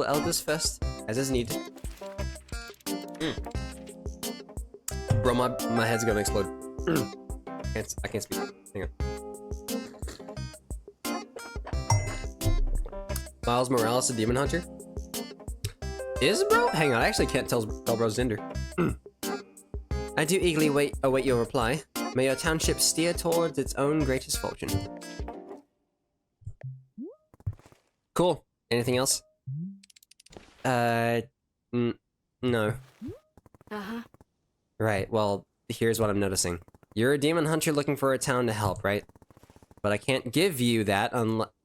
elders first, as is needed. Bro, my head's gonna explode. I can't speak. Hang on. Miles Morales, a demon hunter? Is bro? Hang on, I actually can't tell bro's gender. I do eagerly await your reply. May your township steer towards its own greatest fortune. Cool. Anything else? No. Uh-huh. Right, well, here's what I'm noticing. You're a demon hunter looking for a town to help, right? But I can't give you that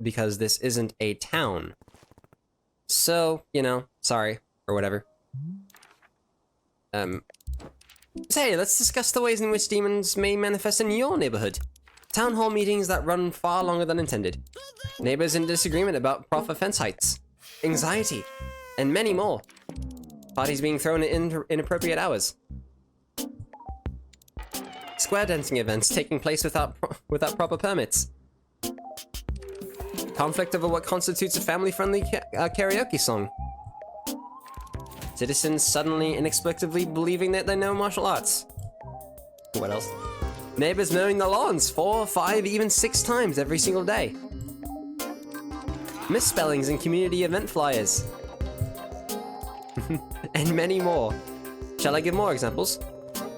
because this isn't a town. So, you know, sorry, or whatever. Hey, let's discuss the ways in which demons may manifest in your neighborhood. Town hall meetings that run far longer than intended. Neighbors in disagreement about proper fence heights. Anxiety. And many more. Parties being thrown at inappropriate hours. Square dancing events taking place without proper permits. Conflict over what constitutes a family-friendly karaoke song. Citizens suddenly inexplicably believing that they know martial arts. What else? Neighbors mowing the lawns 4, 5, even 6 times every single day. Misspellings in community event flyers. And many more. Shall I give more examples?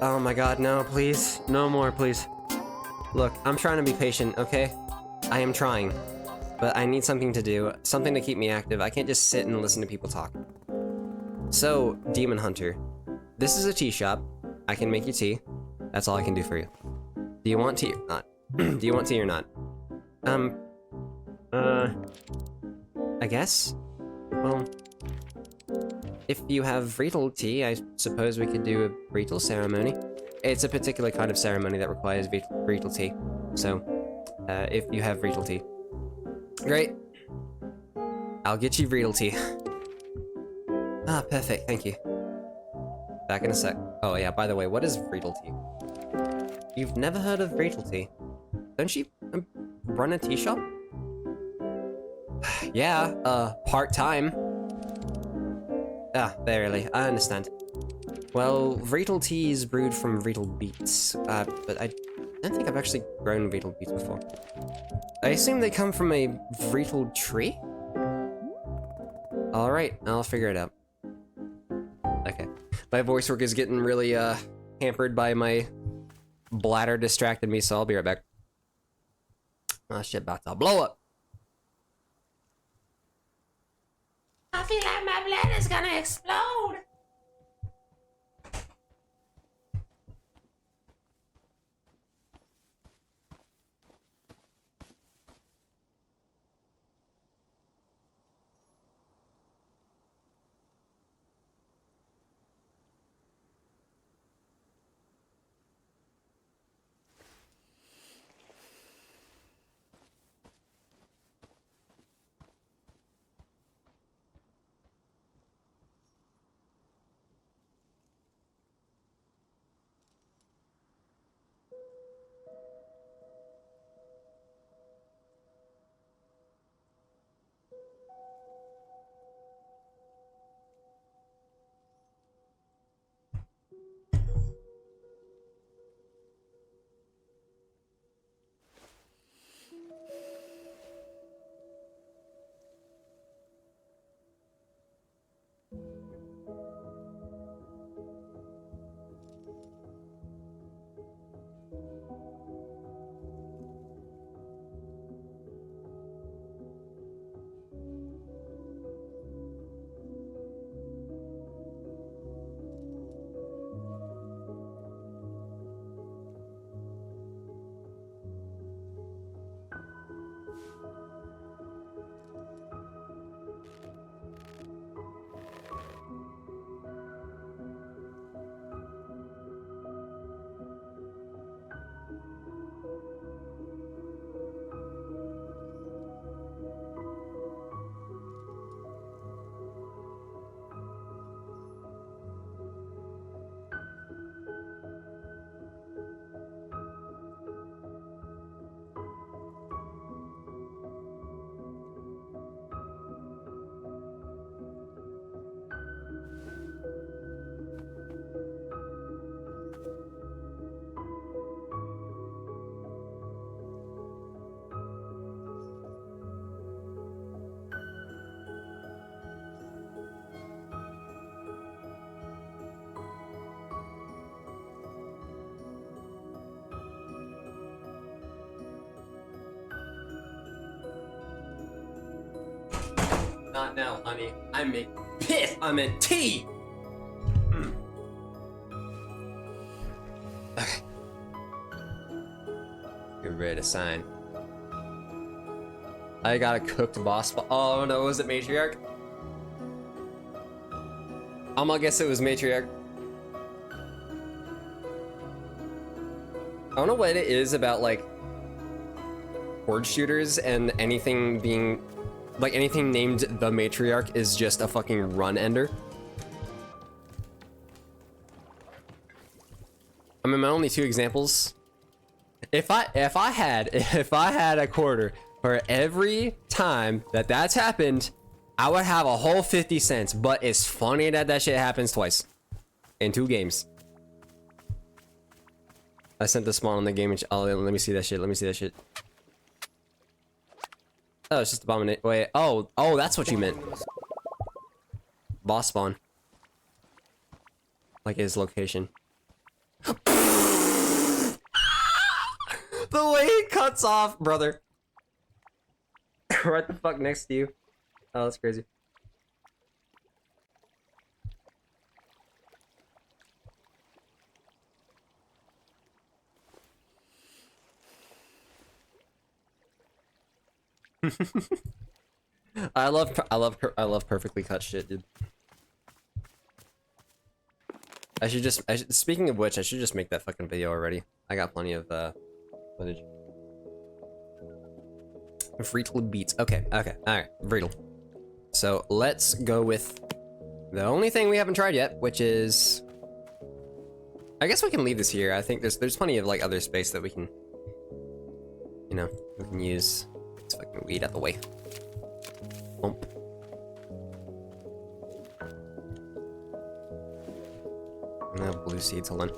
Oh my god, no, please. No more, please. Look, I'm trying to be patient, okay? I am trying. But I need something to do, something to keep me active. I can't just sit and listen to people talk. So, Demon Hunter, this is a tea shop. I can make you tea. That's all I can do for you. Do you want tea or not? Do you want tea or not? I guess? Well, if you have Vreetle tea, I suppose we could do a Vreetle ceremony. It's a particular kind of ceremony that requires Vreetle tea. So, if you have Vreetle tea. Great. I'll get you Vreetle tea. Ah, perfect, thank you. Back in a sec. Oh yeah, by the way, what is Vreetle tea? You've never heard of Vreetle tea? Don't you run a tea shop? Yeah, part-time. Ah, barely, I understand. Well, Vreetle tea is brewed from Vreetle beets, but I don't think I've actually grown Vreetle beets before. I assume they come from a Vreetle tree? Alright, I'll figure it out. Okay. My voice work is getting really, hampered by my bladder distracted me, so I'll be right back. Oh shit, about to blow up. I feel like my bladder's gonna explode. Not now, honey. I make piss. I meant tea. Okay. You're ready to sign. I got a cooked boss. Oh no, was it matriarch? I'm gonna guess it was matriarch. I don't know what it is about like horde shooters and anything being like anything named the matriarch is just a fucking run ender. I mean, my only two examples. If I had a quarter for every time that that's happened, I would have a whole 50 cents. But it's funny that that shit happens twice in 2 games. I sent the spawn on the game. Oh, let me see that shit. Let me see that shit. Oh, it's just abominate. Wait. Oh, that's what you meant. Boss spawn. Like his location. The way he cuts off, brother. Right the fuck next to you. Oh, that's crazy. I love perfectly cut shit, dude. Speaking of which, I should just make that fucking video already. I got plenty of footage. Vreetle beats. Okay, alright, Vreetle. So let's go with the only thing we haven't tried yet, which is, I guess we can leave this here. I think there's plenty of like other space that we can, you know, we can use. Let's fucking weed out the way. Bump. No blue seeds, hold on.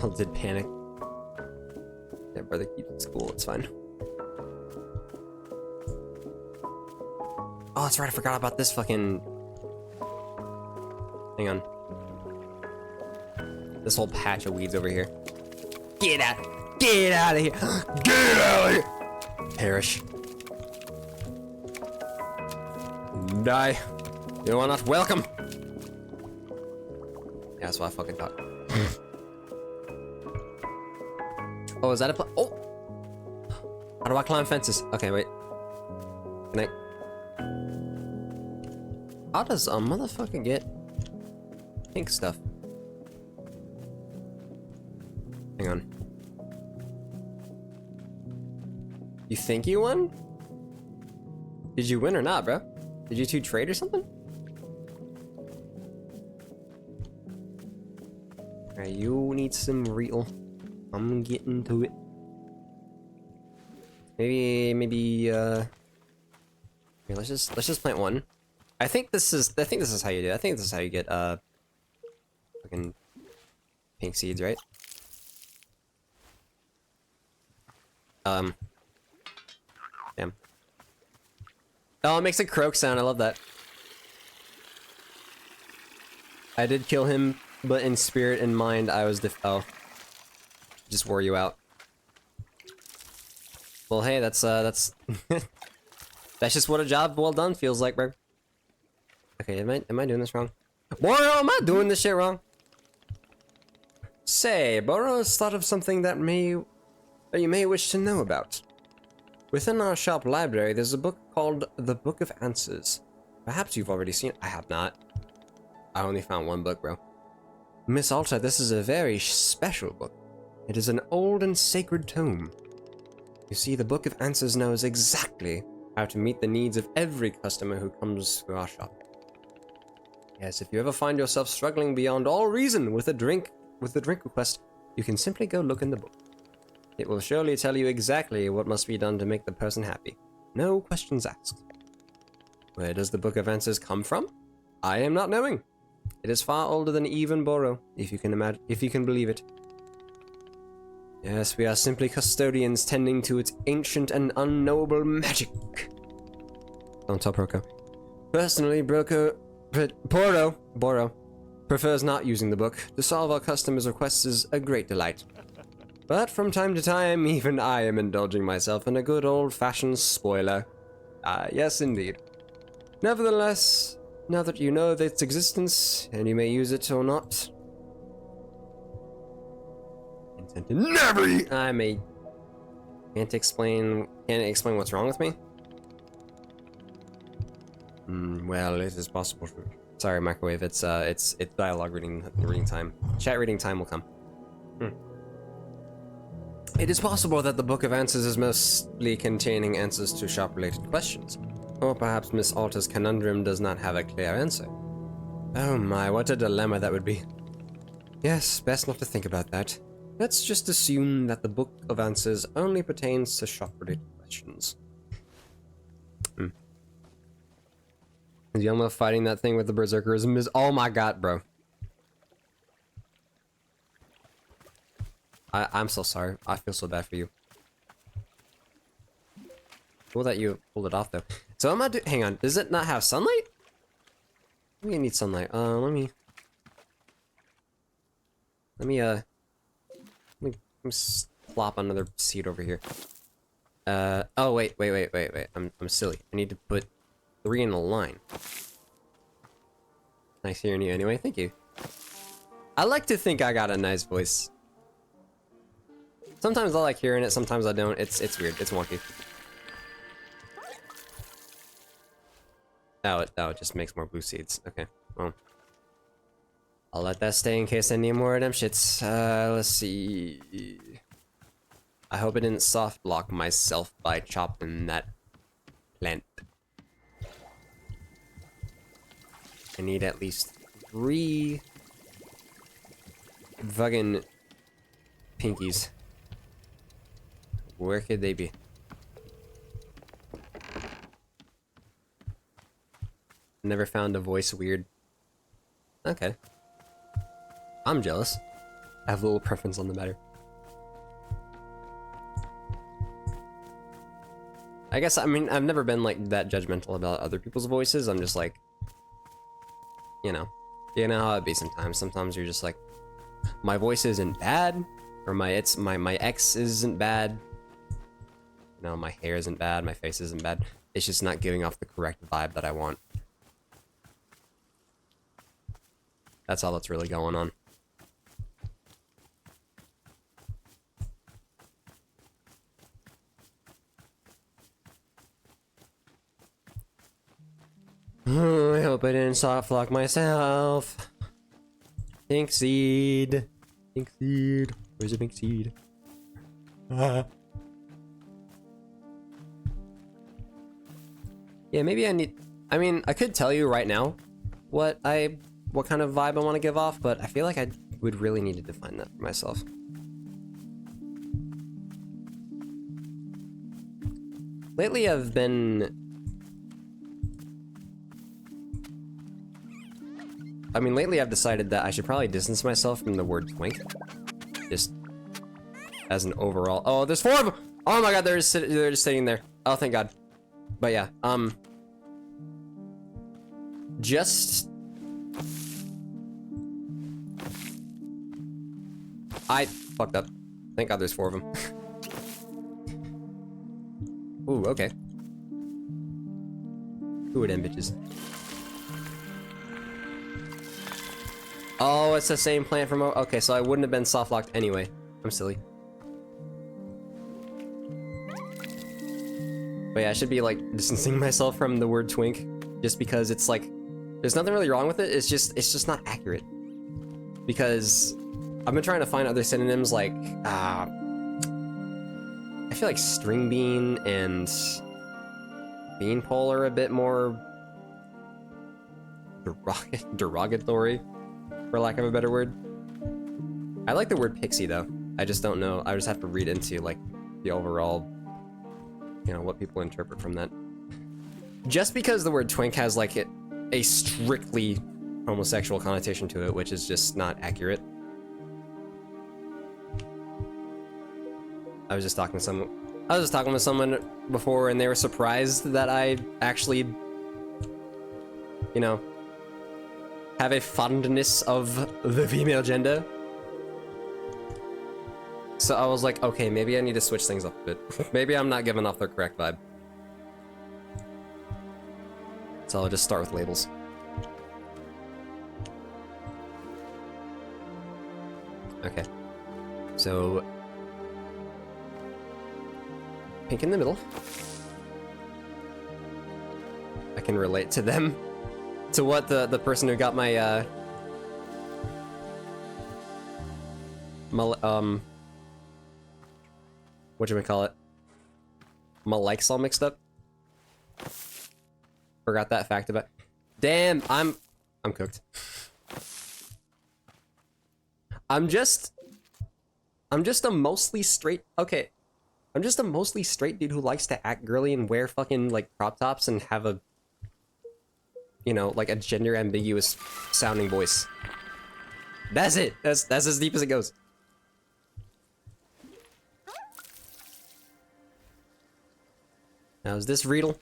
I did panic. Yeah, brother, keep it cool, it's fine. Oh, that's right, I forgot about this fucking... Hang on. This whole patch of weeds over here. Get out of here! Get out of here! Perish. Die. You are not welcome. Yeah, that's why I fucking thought. Oh, is that a oh! How do I climb fences? Okay, wait. Can I? How does a motherfucker get pink stuff? Hang on. You think you won? Did you win or not, bro? Did you two trade or something? Alright, you need some real. I'm getting to it. Maybe here, let's just plant one. I think this is how you do it. I think this is how you get fucking pink seeds, right? Damn. Oh, it makes a croak sound. I love that. I did kill him, but in spirit and mind, I was oh. Just wore you out. Well, hey, that's that's just what a job well done feels like, bro. Okay, am I doing this wrong? Boro, am I doing this shit wrong? Say, Boro has thought of something that you may wish to know about. Within our shop library, there's a book called The Book of Answers. Perhaps you've already seen it. I have not. I only found one book, bro. Miss Alta, this is a very special book. It is an old and sacred tome. You see, the Book of Answers knows exactly how to meet the needs of every customer who comes to our shop. Yes, if you ever find yourself struggling beyond all reason with a drink request, you can simply go look in the book. It will surely tell you exactly what must be done to make the person happy. No questions asked. Where does the Book of Answers come from? I am not knowing. It is far older than even Boro, if you can believe it. Yes, we are simply custodians tending to its ancient and unknowable magic. Don't tell Porco. Personally, Boro prefers not using the book. To solve our customers' requests is a great delight. But from time to time, even I am indulging myself in a good old-fashioned spoiler. Yes, indeed. Nevertheless, now that you know of its existence, and you may use it or not, intend to never. I may can't explain what's wrong with me. Well, it is possible. Sorry, microwave. It's dialogue reading time. Chat reading time will come. It is possible that the Book of Answers is mostly containing answers to shop-related questions. Or perhaps Miss Alta's conundrum does not have a clear answer. Oh my, what a dilemma that would be. Yes, best not to think about that. Let's just assume that the Book of Answers only pertains to shop-related questions. Is Yoma fighting that thing with the berserkerism is— oh my god, bro. I'm so sorry. I feel so bad for you. Cool that you pulled it off though. So I'm gonna hang on, does it not have sunlight? We need sunlight. Let me plop another seed over here. Oh wait. I'm silly. I need to put 3 in a line. Nice hearing you anyway, thank you. I like to think I got a nice voice. Sometimes I like hearing it, sometimes I don't. It's weird, it's wonky. Oh, it just makes more blue seeds. Okay, well. I'll let that stay in case I need more of them shits. Let's see. I hope I didn't soft block myself by chopping that plant. I need at least 3 fucking pinkies. Where could they be? Never found a voice weird. Okay. I'm jealous. I have a little preference on the matter. I guess, I mean, I've never been like that judgmental about other people's voices. I'm just like, you know how it be sometimes. Sometimes you're just like, my voice isn't bad, or my ex isn't bad. No, my hair isn't bad, my face isn't bad. It's just not giving off the correct vibe that I want. That's all that's really going on. I hope I didn't soft lock myself. Pink seed. Pink seed. Where's the pink seed? Yeah, maybe I need... I mean, I could tell you right now what kind of vibe I want to give off, but I feel like I would really need to define that for myself. Lately I've been... lately I've decided that I should probably distance myself from the word twink. Just as an overall... Oh, there's 4 of them! Oh my god, they're just sitting there. Oh, thank god. But yeah, just... I fucked up. Thank god there's 4 of them. Ooh, okay. Who are them bitches? Oh, it's the same plant from... Okay, so I wouldn't have been soft locked anyway. I'm silly. But yeah, I should be like distancing myself from the word twink, just because it's like, there's nothing really wrong with it. It's just not accurate. Because I've been trying to find other synonyms like, I feel like string bean and beanpole are a bit more derogatory, for lack of a better word. I like the word pixie though. I just don't know. I just have to read into like the overall, you know, what people interpret from that. Just because the word twink has like a strictly homosexual connotation to it, which is just not accurate. I was just talking with someone before, and they were surprised that I actually, you know, have a fondness of the female gender. So I was like, okay, maybe I need to switch things up a bit. Maybe I'm not giving off the correct vibe. So I'll just start with labels. Okay. So pink in the middle. I can relate to them. To what the person who got my whatchamacallit? My likes all mixed up. Forgot that fact about. Damn, I'm cooked. I'm just a mostly straight. Okay, I'm just a mostly straight dude who likes to act girly and wear fucking like crop tops and have a, you know, like a gender ambiguous sounding voice. That's it. That's as deep as it goes. Now is this Riedel?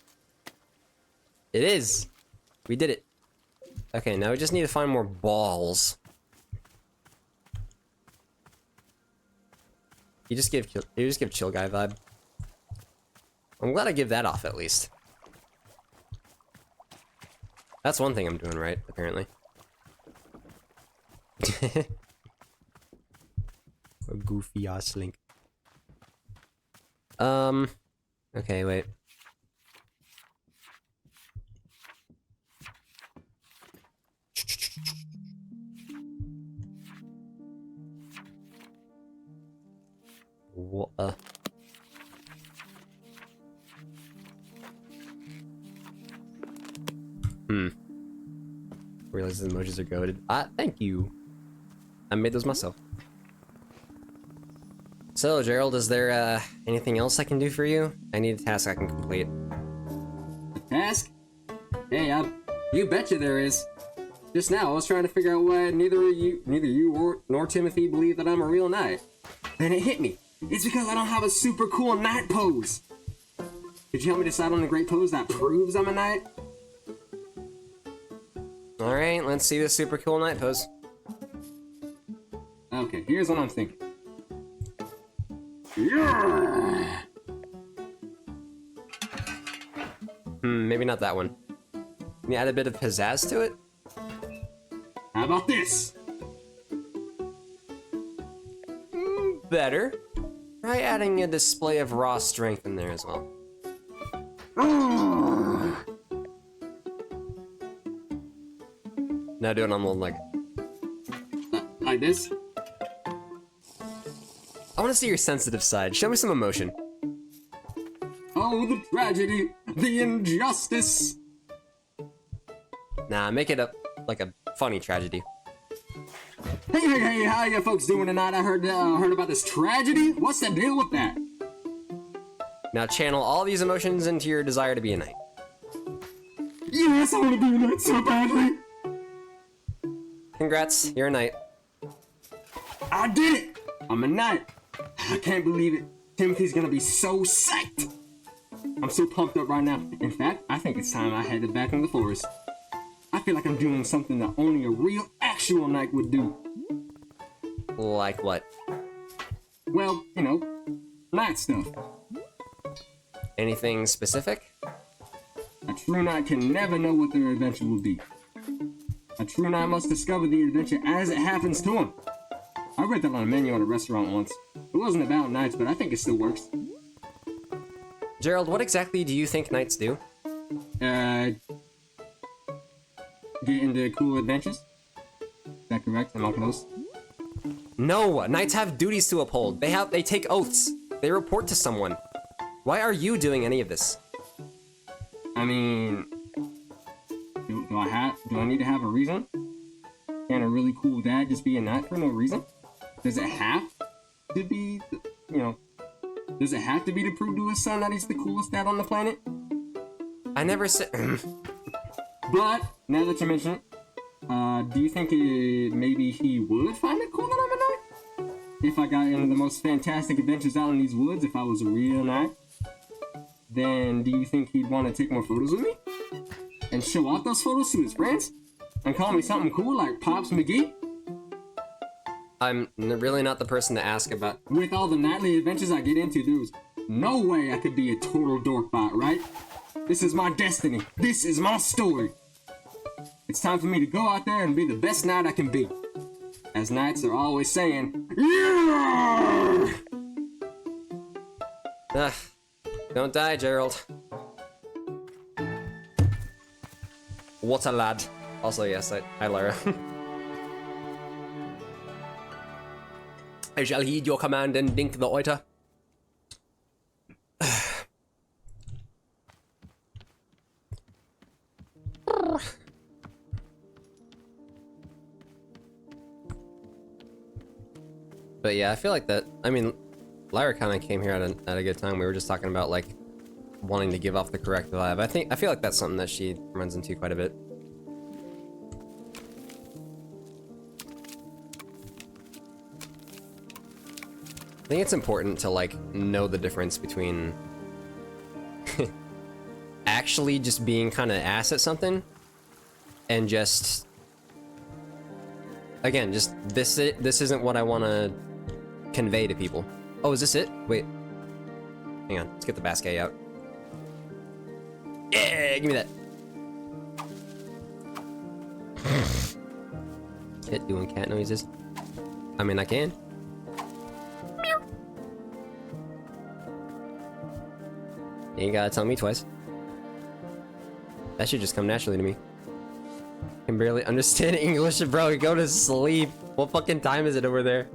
It is. We did it. Okay, now we just need to find more balls. You just give chill guy vibe. I'm glad I give that off at least. That's one thing I'm doing right, apparently. A goofy ass link. Okay, wait. What? Realize the emojis are goated. Thank you. I made those myself. So, Gerald, is there anything else I can do for you? I need a task I can complete. A task? Hey, you betcha there is. Just now, I was trying to figure out why neither you nor Timothy believe that I'm a real knight. Then it hit me. It's because I don't have a super cool knight pose. Could you help me decide on a great pose that proves I'm a knight? Alright, let's see the super cool knight pose. Okay, here's what I'm thinking. Yeah! Maybe not that one. Can you add a bit of pizzazz to it? How about this? Better. Try adding a display of raw strength in there as well. Now do it on one leg. Like this? I want to see your sensitive side. Show me some emotion. Oh, the tragedy, the injustice. Nah, make it like a funny tragedy. Hey, how you folks doing tonight? I heard about this tragedy. What's the deal with that? Now channel all these emotions into your desire to be a knight. Yes, I want to be a knight so badly. Congrats, you're a knight. I did it! I'm a knight. I can't believe it. Timothy's gonna be so psyched. I'm so pumped up right now. In fact, I think it's time I headed back into the forest. I feel like I'm doing something that only a real, actual knight would do. Like what? Well, you know, knight stuff. Anything specific? A true knight can never know what their adventure will be. A true knight must discover the adventure as it happens to him. I read that on a menu at a restaurant once. It wasn't about knights, but I think it still works. Gerald, what exactly do you think knights do? Get into cool adventures? Is that correct? Am I close? No, knights have duties to uphold. They take oaths. They report to someone. Why are you doing any of this? I mean, do I need to have a reason? Can a really cool dad just be a knight for no reason? Does it have to be, does it have to be to prove to his son that he's the coolest dad on the planet? I never said. But, now that you mention it, do you think maybe he would find it cool that I'm a knight? If I got into the most fantastic adventures out in these woods, if I was a real knight, then do you think he'd want to take more photos with me? And show off those photos to his friends? And call me something cool like Pops McGee? really not the person to ask about. With all the nightly adventures I get into, there's no way I could be a total dorkbot, right? This is my destiny. This is my story. It's time for me to go out there and be the best knight I can be. As knights are always saying, yeah! Ugh. Don't die, Gerald. What a lad. Also, yes, hi, Lara. I shall heed your command and dink the oiter. But yeah, I feel like that. I mean, Lyra kind of came here at a good time. We were just talking about like wanting to give off the correct vibe. I feel like that's something that she runs into quite a bit. I think it's important to like know the difference between actually just being kind of ass at something and just, again, just this isn't what I want to convey to people. Oh, is this it? Wait. Hang on. Let's get the basket out. Yeah, give me that. Hit doing cat noises. I mean, I can. You ain't gotta tell me twice. That should just come naturally to me. Can barely understand English, bro. Go to sleep. What fucking time is it over there?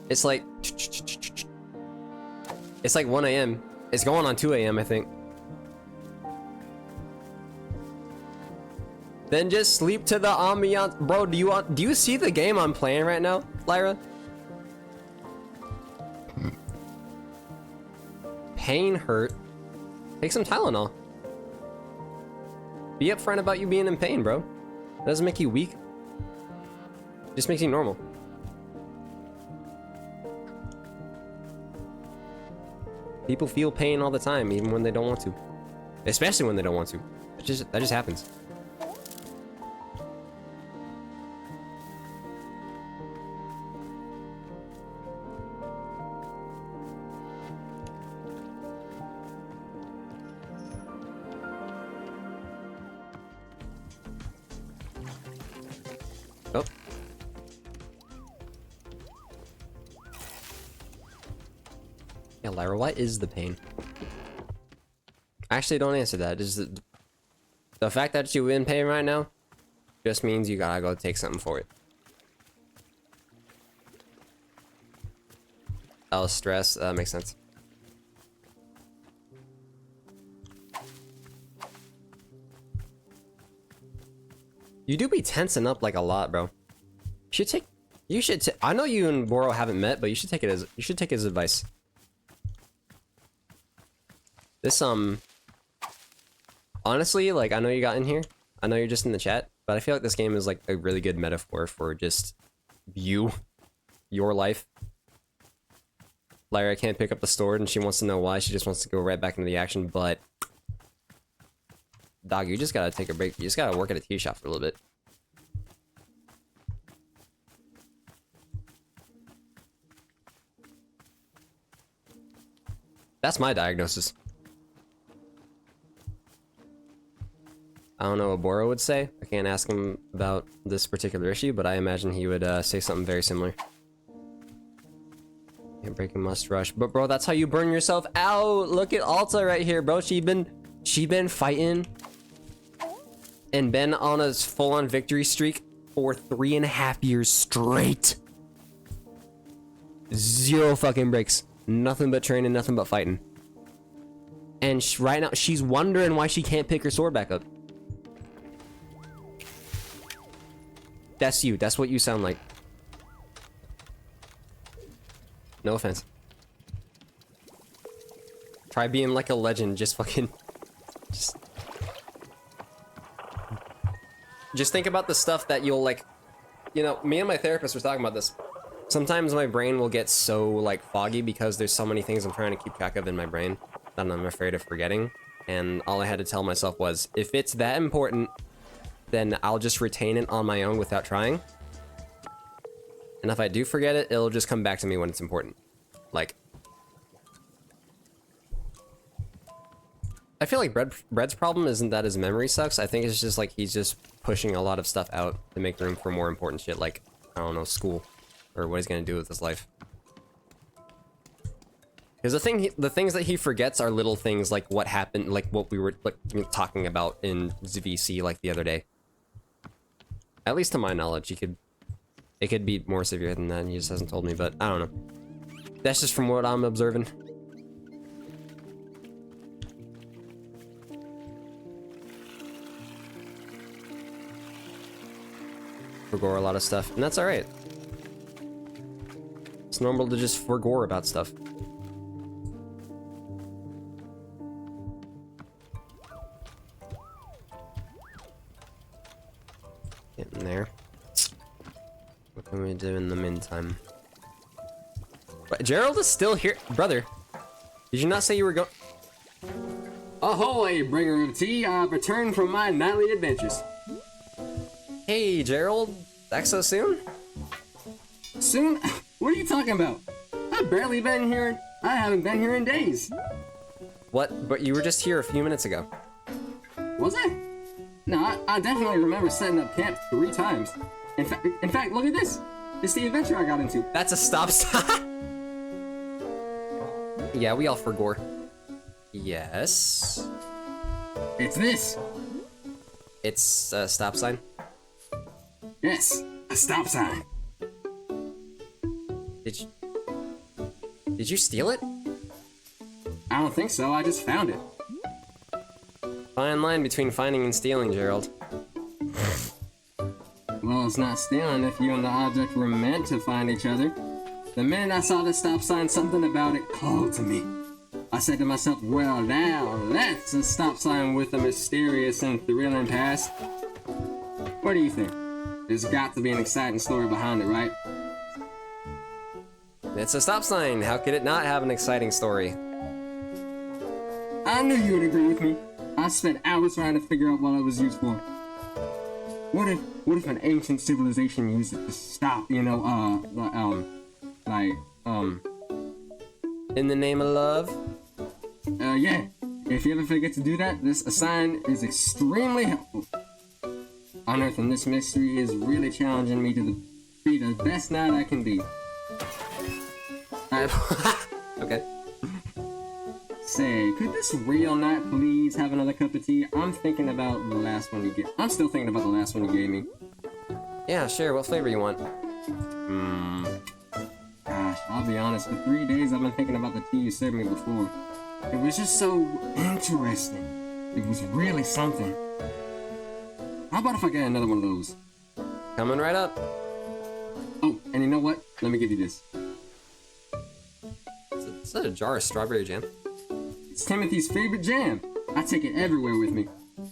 It's like 1 a.m. It's going on 2 a.m. I think. Then just sleep to the ambiance, bro. Do you see the game I'm playing right now, Lyra? Pain, hurt. Take some Tylenol. Be upfront about you being in pain, bro. That doesn't make you weak. It just makes you normal. People feel pain all the time, even when they don't want to. Especially when they don't want to. That just happens. Oh. Yeah, Lyra, what is the pain? Actually, don't answer that. Just the fact that you're in pain right now just means you gotta go take something for it. Oh, stress. That makes sense. You do be tensing up like a lot, bro. You should I know you and Boro haven't met, but you should take his advice. This honestly, like, I know you got in here. I know you're just in the chat, but I feel like this game is like a really good metaphor for just your life. Lyra can't pick up the sword and she wants to know why. She just wants to go right back into the action, but dog, you just gotta take a break. You just gotta work at a tea shop for a little bit. That's my diagnosis. I don't know what Boro would say. I can't ask him about this particular issue, but I imagine he would say something very similar. Can't break a must rush. But bro, that's how you burn yourself out. Look at Alta right here, bro. She been fighting and been on a full-on victory streak for 3.5 years straight. 0 fucking breaks. Nothing but training, nothing but fighting. And right now, she's wondering why she can't pick her sword back up. That's you. That's what you sound like. No offense. Try being like a legend. Just fucking... Just think about the stuff that you'll like... You know, me and my therapist were talking about this. Sometimes my brain will get so like foggy because there's so many things I'm trying to keep track of in my brain that I'm afraid of forgetting. And all I had to tell myself was, if it's that important, then I'll just retain it on my own without trying. And if I do forget it, it'll just come back to me when it's important. Like, I feel like Bread's problem isn't that his memory sucks. I think it's just like he's just pushing a lot of stuff out to make room for more important shit, like, I don't know, school, or what he's gonna do with his life. Because the things that he forgets are little things like what happened, like what we were like talking about in ZVC like the other day. At least to my knowledge, it could be more severe than that, and he just hasn't told me, but I don't know. That's just from what I'm observing. Forgore a lot of stuff, and that's alright. It's normal to just forgore about stuff. Getting there. What can we do in the meantime? But Gerald is still here. Brother, did you not say you were going? Ahoy, bringer of tea! I've returned from my nightly adventures. Hey, Gerald. Back so soon? Soon? What are you talking about? I've barely been here. I haven't been here in days. What? But you were just here a few minutes ago. Was I? No, I definitely remember setting up camp 3 times. In fact, look at this. It's the adventure I got into. That's a stop sign. Yeah, we all forgore. Yes. It's this. It's a stop sign. Yes, a stop sign. Did you steal it? I don't think so. I just found it. Fine line between finding and stealing, Gerald. Well, it's not stealing if you and the object were meant to find each other. The minute I saw the stop sign, something about it called to me. I said to myself, well, now that's a stop sign with a mysterious and thrilling past. What do you think? There's got to be an exciting story behind it, right? It's a stop sign. How could it not have an exciting story? I knew you would agree with me. I spent hours trying to figure out what it was used for. What if an ancient civilization used it to stop, In the name of love? Yeah. If you ever forget to do that, this sign is extremely helpful. Unearthing this mystery is really challenging me to be the best knight I can be. Okay. Say, could this real knight please have another cup of tea? I'm thinking about the last one you gave. I'm still thinking about the last one you gave me. Yeah, sure. What flavor you want? Gosh, I'll be honest. For 3 days, I've been thinking about the tea you served me before. It was just so interesting. It was really something. How about if I get another one of those? Coming right up. Oh, and you know what? Let me give you this. Is that a jar of strawberry jam? It's Timothy's favorite jam. I take it everywhere with me.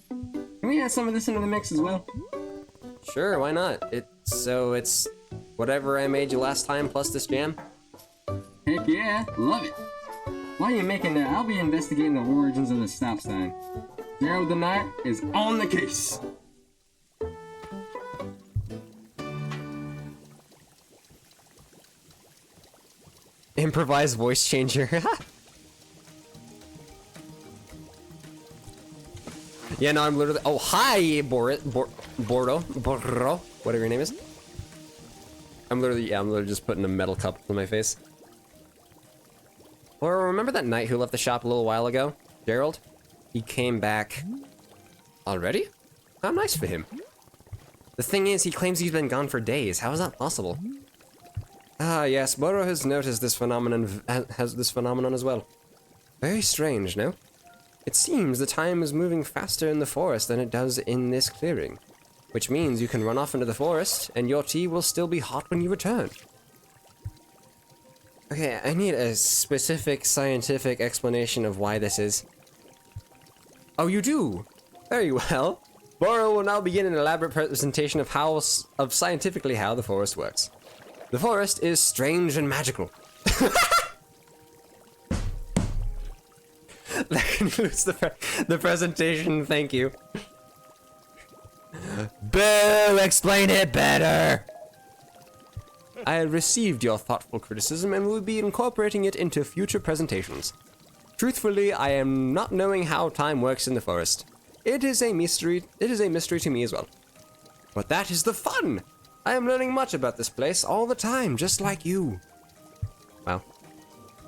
Can we add some of this into the mix as well? Sure, why not? It's whatever I made you last time plus this jam? Heck yeah, love it. While you're making that, I'll be investigating the origins of the stop sign. Gerald the Knight is on the case. Improvised voice changer. Yeah, no, I'm literally. Oh, hi, Bordo, whatever your name is. I'm literally just putting a metal cup in my face. Or remember that knight who left the shop a little while ago, Gerald? He came back already? How nice for him. The thing is, he claims he's been gone for days. How is that possible? Ah, yes, Bordo has noticed this phenomenon, has this phenomenon as well. Very strange, no? It seems the time is moving faster in the forest than it does in this clearing. Which means you can run off into the forest, and your tea will still be hot when you return. Okay, I need a specific scientific explanation of why this is. Oh, you do? Very well. Bordo will now begin an elaborate presentation of scientifically how the forest works. The forest is strange and magical. That concludes the presentation, thank you. Boo! Explain it better! I have received your thoughtful criticism and will be incorporating it into future presentations. Truthfully, I am not knowing how time works in the forest. It is a mystery to me as well. But that is the fun! I am learning much about this place all the time, just like you. Wow.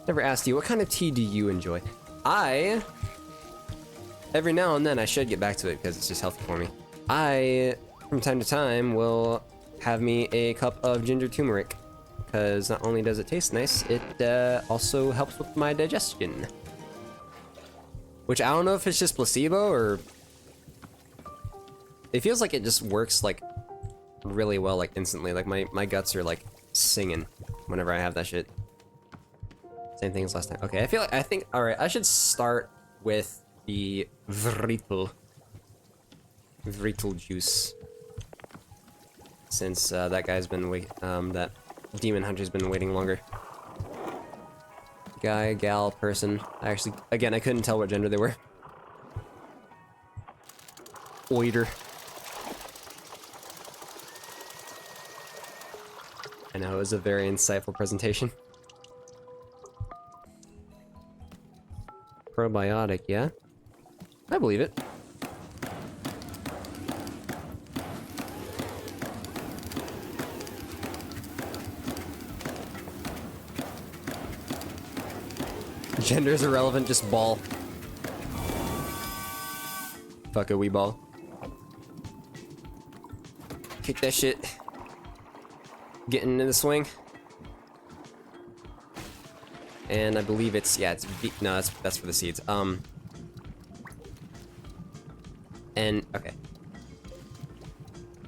Never asked you, what kind of tea do you enjoy? Every now and then, I should get back to it because it's just healthy for me. I, from time to time, will have me a cup of ginger turmeric. Because not only does it taste nice, it also helps with my digestion. Which I don't know if it's just placebo or... It feels like it just works, like, really well, like, instantly. Like, my guts are, like, singing whenever I have that shit. Same thing as last time. Okay, I think, alright, I should start with the Vritel juice. Since, that guy's been that demon hunter's been waiting longer. Guy, gal, person. Actually, again, I couldn't tell what gender they were. Oiter. I know, it was a very insightful presentation. Probiotic, yeah? I believe it. Gender's irrelevant, just ball. Fuck a wee ball. Kick that shit. Getting into the swing. And I believe it's, yeah, it's, no, that's for the seeds. And, okay.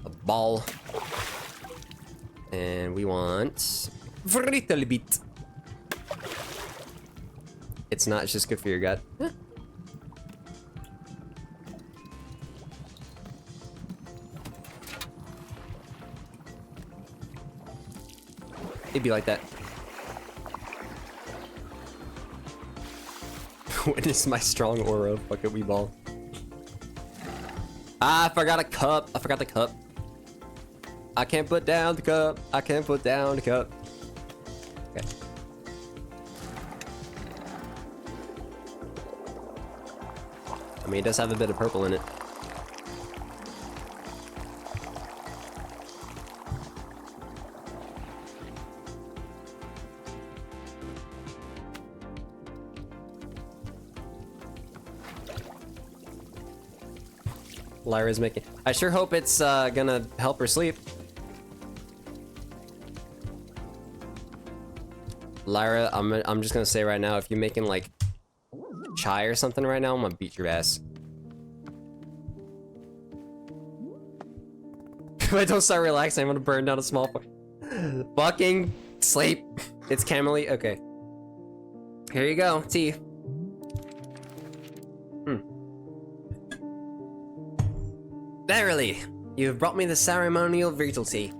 A ball. And we want... Vritelbit. It's not, it's just good for your gut. Huh. It'd be like that. Witness my strong aura, fuck it, wee ball. Ah, I forgot a cup. I forgot the cup. I can't put down the cup. I can't put down the cup. Okay. I mean, it does have a bit of purple in it. Lyra's making... I sure hope it's gonna help her sleep. Lyra, I'm just gonna say right now, if you're making like chai or something right now, I'm gonna beat your ass. If I don't start relaxing, I'm gonna burn down a small point. Fucking sleep. It's Camille. Okay. Here you go, tea. Verily, you have brought me the ceremonial Vritel tea.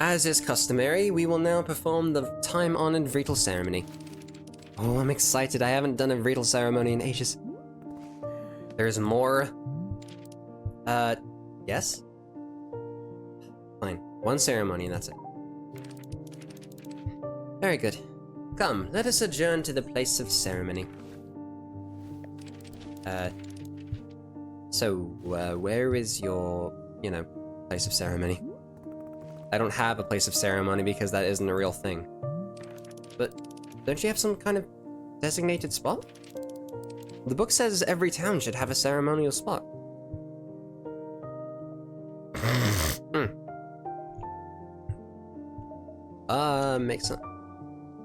As is customary, we will now perform the time-honored Vritel ceremony. Oh, I'm excited. I haven't done a Vritel ceremony in ages. There's more. Yes? Fine. One ceremony and that's it. Very good. Come, let us adjourn to the place of ceremony. So, where is your, you know, place of ceremony? I don't have a place of ceremony because that isn't a real thing. But, don't you have some kind of designated spot? The book says every town should have a ceremonial spot. Makes sense.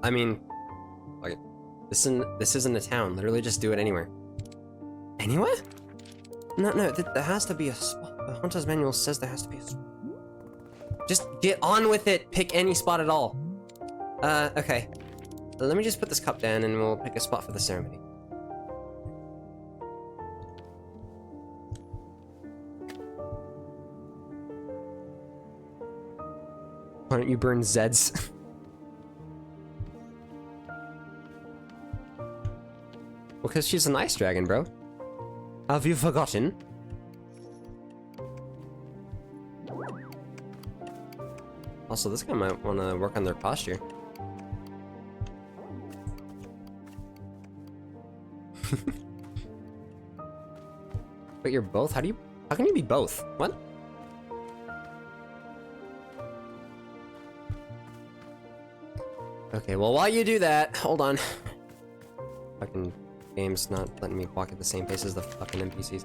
I mean, okay, this isn't a town. Literally just do it anywhere. Anywhere? No, there has to be a spot. The Hunter's Manual says there has to be a spot. Just get on with it. Pick any spot at all. Okay. Let me just put this cup down and we'll pick a spot for the ceremony. Why don't you burn Zeds? Well, because she's an ice dragon, bro. Have you forgotten? Also, this guy might want to work on their posture. But you're both? How can you be both? What? Okay, well, while you do that, hold on. Fucking game's not letting me walk at the same pace as the fucking NPCs.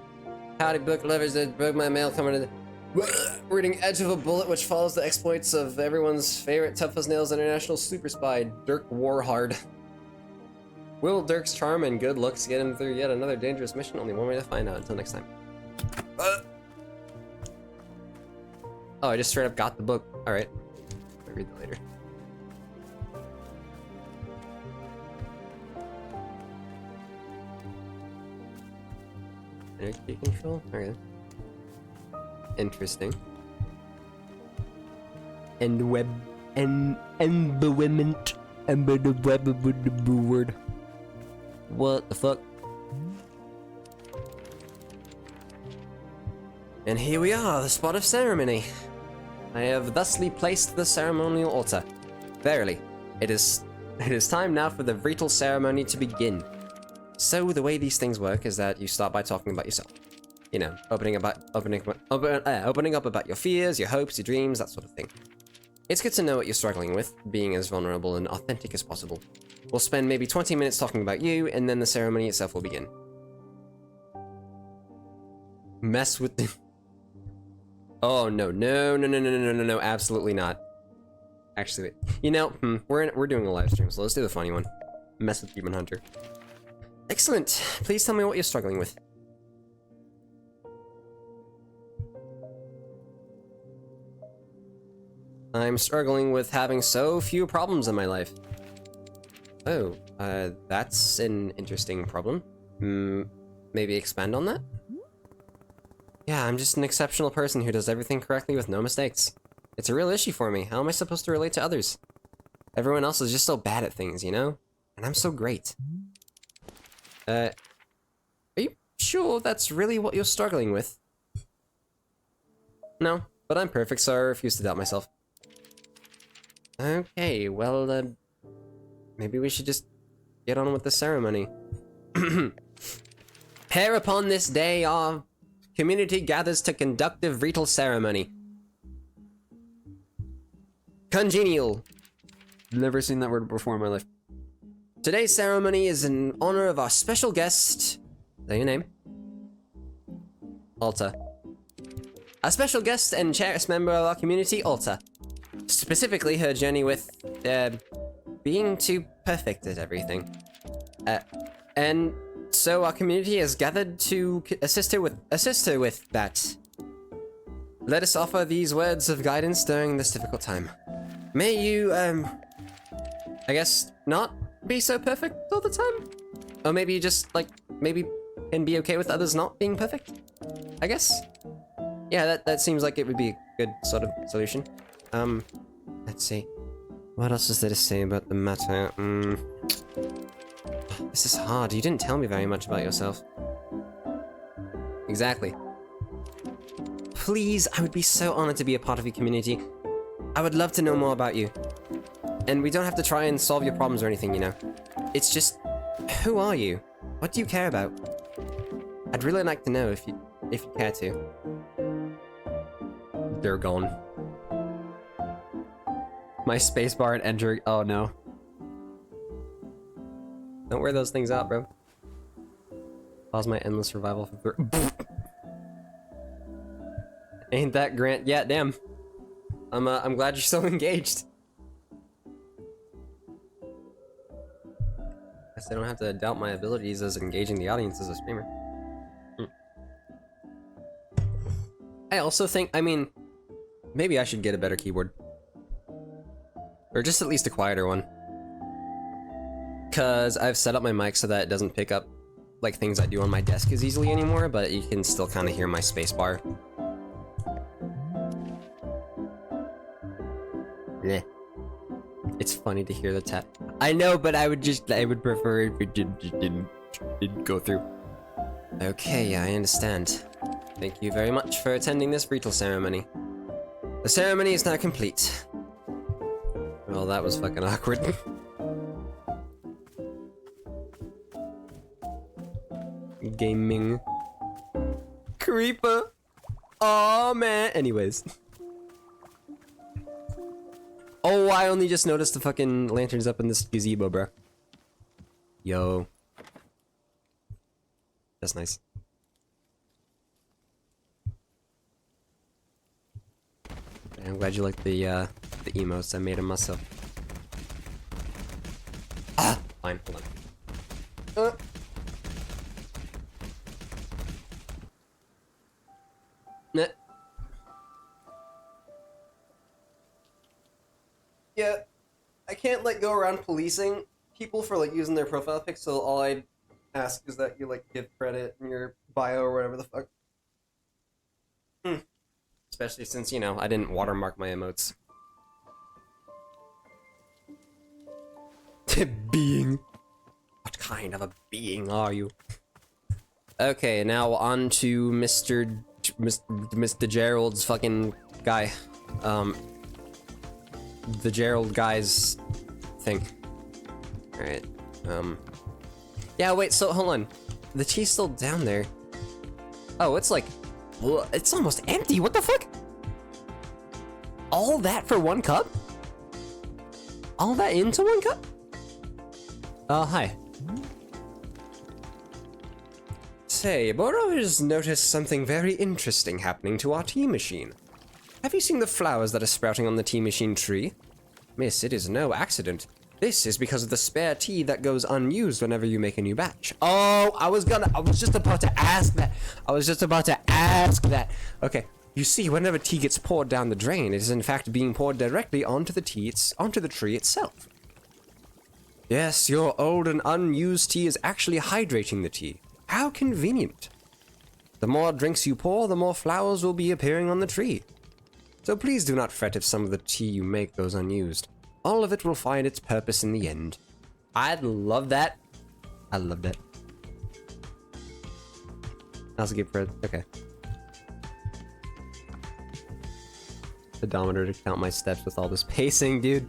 Howdy, book lovers, that broke my mail coming to the... Reading Edge of a Bullet, which follows the exploits of everyone's favorite Tough as Nails international super spy, Dirk Warhard. Will Dirk's charm and good looks get him through yet another dangerous mission? Only one way to find out. Until next time. Oh, I just straight up got the book. Alright. I'll read that later. Energy control? Okay. Interesting. And web and bewiment and the word. What the fuck? And here we are, the spot of ceremony. I have thusly placed the ceremonial altar. Verily, it is time now for the ritual ceremony to begin. So the way these things work is that you start by talking about yourself. You know, opening up about your fears, your hopes, your dreams, that sort of thing. It's good to know what you're struggling with, being as vulnerable and authentic as possible. We'll spend maybe 20 minutes talking about you, and then the ceremony itself will begin. Mess with the... Oh, no, absolutely not. Actually, you know, we're doing a live stream, so let's do the funny one. Mess with Demon Hunter. Excellent. Please tell me what you're struggling with. I'm struggling with having so few problems in my life. Oh, that's an interesting problem. Maybe expand on that? Yeah, I'm just an exceptional person who does everything correctly with no mistakes. It's a real issue for me. How am I supposed to relate to others? Everyone else is just so bad at things, you know? And I'm so great. Are you sure that's really what you're struggling with? No, but I'm perfect, so I refuse to doubt myself. Okay, well, maybe we should just get on with the ceremony. Here upon this day, our community gathers to conduct a ritual ceremony. Congenial. Never seen that word before in my life. Today's ceremony is in honor of our special guest. Say your name. Alta. A special guest and cherished member of our community, Alta. Specifically, her journey with, being too perfect at everything. And so our community has gathered to assist her with that. Let us offer these words of guidance during this difficult time. May you, I guess, not be so perfect all the time? Or maybe you just, like, maybe can be okay with others not being perfect? I guess? Yeah, that seems like it would be a good sort of solution. Let's see. What else is there to say about the matter? This is hard. You didn't tell me very much about yourself. Exactly. Please, I would be so honored to be a part of your community. I would love to know more about you. And we don't have to try and solve your problems or anything, you know. It's just, who are you? What do you care about? I'd really like to know if you care to. They're gone. My spacebar and enter. Oh no. Don't wear those things out, bro. Pause my endless survival for Ain't that Grant? Yeah, damn. I'm glad you're so engaged. Guess I don't have to doubt my abilities as engaging the audience as a streamer. I also think, I mean, maybe I should get a better keyboard. Or just at least a quieter one. Cause I've set up my mic so that it doesn't pick up like things I do on my desk as easily anymore, but you can still kind of hear my spacebar. Yeah. It's funny to hear the tap. I know, but I would prefer if it didn't go through. Okay, I understand. Thank you very much for attending this ritual ceremony. The ceremony is now complete. Well, that was fucking awkward. Gaming. Creeper. Oh man. Anyways. Oh, I only just noticed the fucking lanterns up in this gazebo, bro. Yo. That's nice. I'm glad you like the emotes. I made them myself. Ah! Fine, hold on. Nah. Yeah, I can't like go around policing people for like using their profile pics, so all I ask is that you like give credit in your bio or whatever the fuck. Especially since, you know, I didn't watermark my emotes. Being. What kind of a being are you? Okay, now on to Mr. Gerald's fucking guy. The Gerald guy's thing. Alright. Yeah, wait, so hold on. The tea's still down there. Oh, it's like, well, it's almost empty. What the fuck? All that for one cup? All that into one cup? Hi. Say, Burrows noticed something very interesting happening to our tea machine. Have you seen the flowers that are sprouting on the tea machine tree? Miss, it is no accident. This is because of the spare tea that goes unused whenever you make a new batch. Oh, I was just about to ask that. Okay, you see, whenever tea gets poured down the drain, it is in fact being poured directly onto the tree itself. Yes, your old and unused tea is actually hydrating the tea. How convenient. The more drinks you pour, the more flowers will be appearing on the tree. So please do not fret if some of the tea you make goes unused. All of it will find its purpose in the end. I'd love that. I love that. I also give Fred. Okay. Pedometer to count my steps with all this pacing, dude.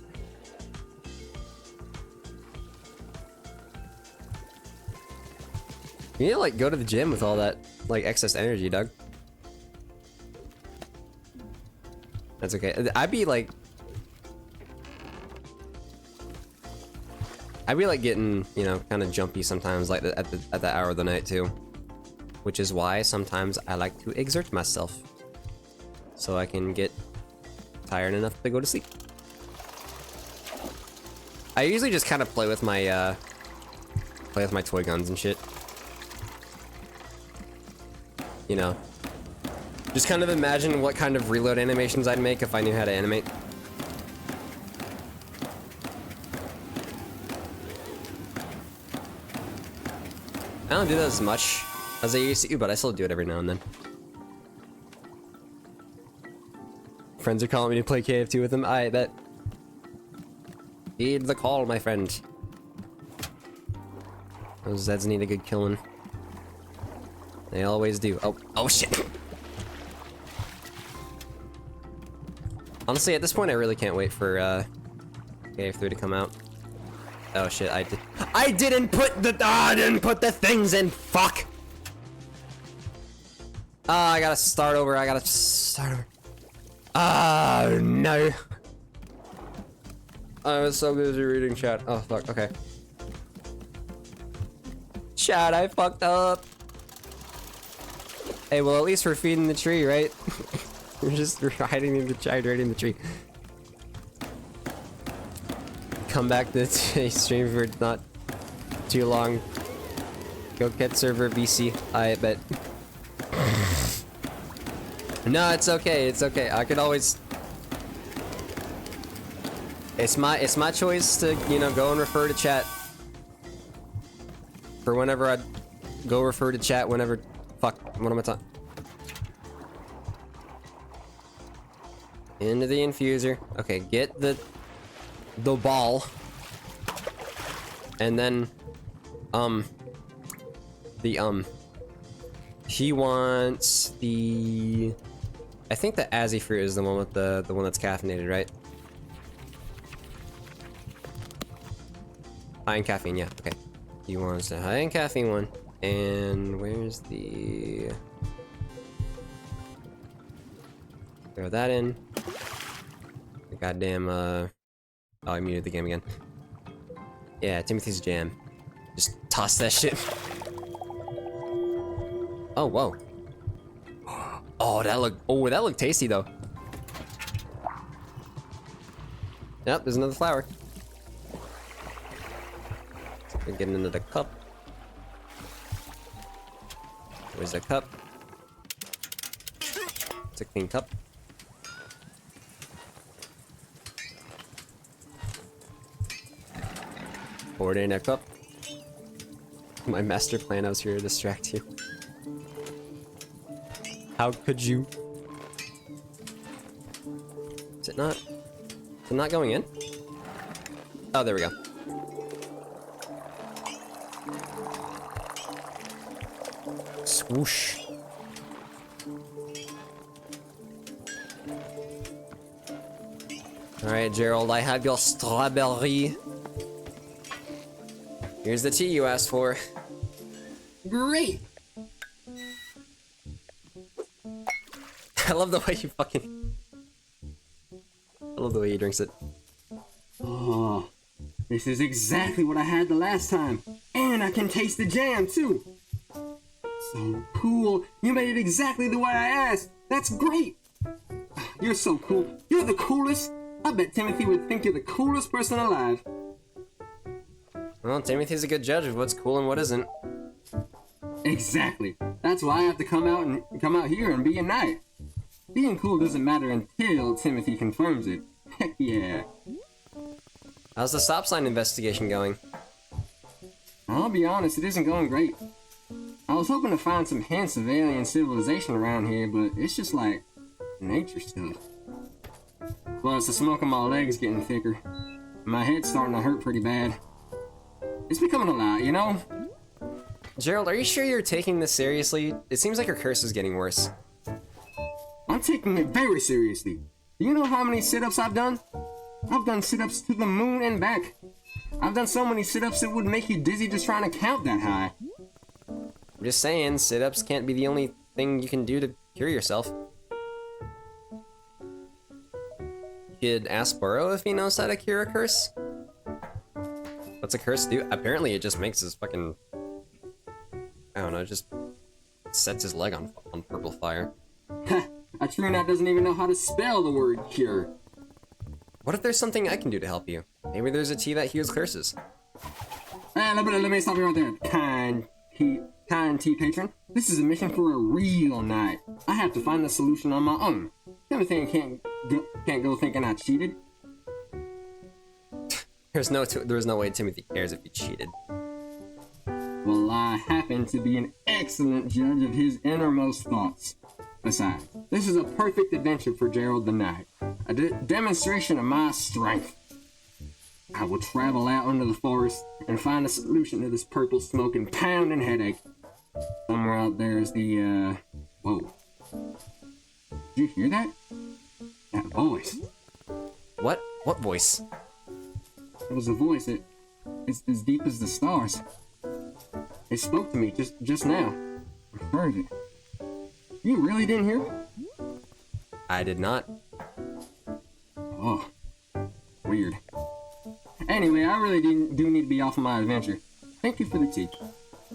You need to like go to the gym with all that like excess energy, Doug. That's okay. I'd be like getting, you know, kind of jumpy sometimes, like at the hour of the night too, which is why sometimes I like to exert myself so I can get tired enough to go to sleep. I usually just kind of play with my toy guns and shit. You know, just kind of imagine what kind of reload animations I'd make if I knew how to animate. I don't do that as much as I used to, but I still do it every now and then. Friends are calling me to play KF2 with them. I bet. Heed the call, my friend. Those Zeds need a good killing. They always do. Oh shit. Honestly, at this point, I really can't wait for KF3 to come out. Oh shit, I didn't put the things in. Fuck. I gotta start over. Oh no. I was so busy reading chat. Oh fuck. Okay. Chat, I fucked up. Hey, well, at least we're feeding the tree, right? We're just hydrating the tree. Come back to stream for not too long. Go get server BC. I bet. No, it's okay. It's okay. I could always. It's my choice to, you know, go and refer to chat. For whenever I go refer to chat whenever. Fuck. What am I talking? Into the infuser. Okay, get the ball. And then he wants the, I think the Azzy fruit is the one with the one that's caffeinated, right? High in caffeine, yeah, okay. He wants the high in caffeine one. And where's the... Throw that in. The goddamn, Oh, I muted the game again. Yeah, Timothy's jam. Just toss that shit. Oh, whoa. Oh, that looked tasty, though. Yep, there's another flower. We're getting into the cup. Where's the cup? It's a clean cup. Pour it in a cup. My master plan, I was here to distract you. How could you? Is it not? Is it not going in? Oh, there we go. Swoosh. Alright, Gerald, I have your strawberry. Here's the tea you asked for. Great! I love the way you fucking... I love the way he drinks it. Oh, this is exactly what I had the last time. And I can taste the jam, too. So cool. You made it exactly the way I asked. That's great. You're so cool. You're the coolest. I bet Timothy would think you're the coolest person alive. Well, Timothy's a good judge of what's cool and what isn't. Exactly. That's why I have to come out here and be a knight. Being cool doesn't matter until Timothy confirms it. Heck yeah. How's the stop sign investigation going? I'll be honest, it isn't going great. I was hoping to find some hints of alien civilization around here, but it's just like nature stuff. Plus, the smoke on my legs getting thicker. My head's starting to hurt pretty bad. It's becoming a lot, you know? Gerald, are you sure you're taking this seriously? It seems like your curse is getting worse. I'm taking it very seriously. Do you know how many sit-ups I've done? I've done sit-ups to the moon and back. I've done so many sit-ups it would make you dizzy just trying to count that high. I'm just saying, sit-ups can't be the only thing you can do to cure yourself. You could ask Burrow if he knows how to cure a curse. What's a curse do? Apparently it just makes his fucking... I don't know, it just sets his leg on purple fire. A true knight doesn't even know how to spell the word cure. What if there's something I can do to help you? Maybe there's a tea that heals curses. Let me stop you right there. Kind tea patron. This is a mission for a real knight. I have to find the solution on my own. Timothy can't go thinking I cheated. There's no way Timothy cares if you cheated. Well, I happen to be an excellent judge of his innermost thoughts. Besides, this is a perfect adventure for Gerald the Knight. A demonstration of my strength. I will travel out into the forest and find a solution to this purple smoking pounding headache. Somewhere out there is the, whoa. Did you hear that? That voice. What? What voice? It was a voice that is as deep as the stars. It spoke to me just now. I heard it. You really didn't hear it? I did not. Oh, weird. Anyway, I really do need to be off on my adventure. Thank you for the tea.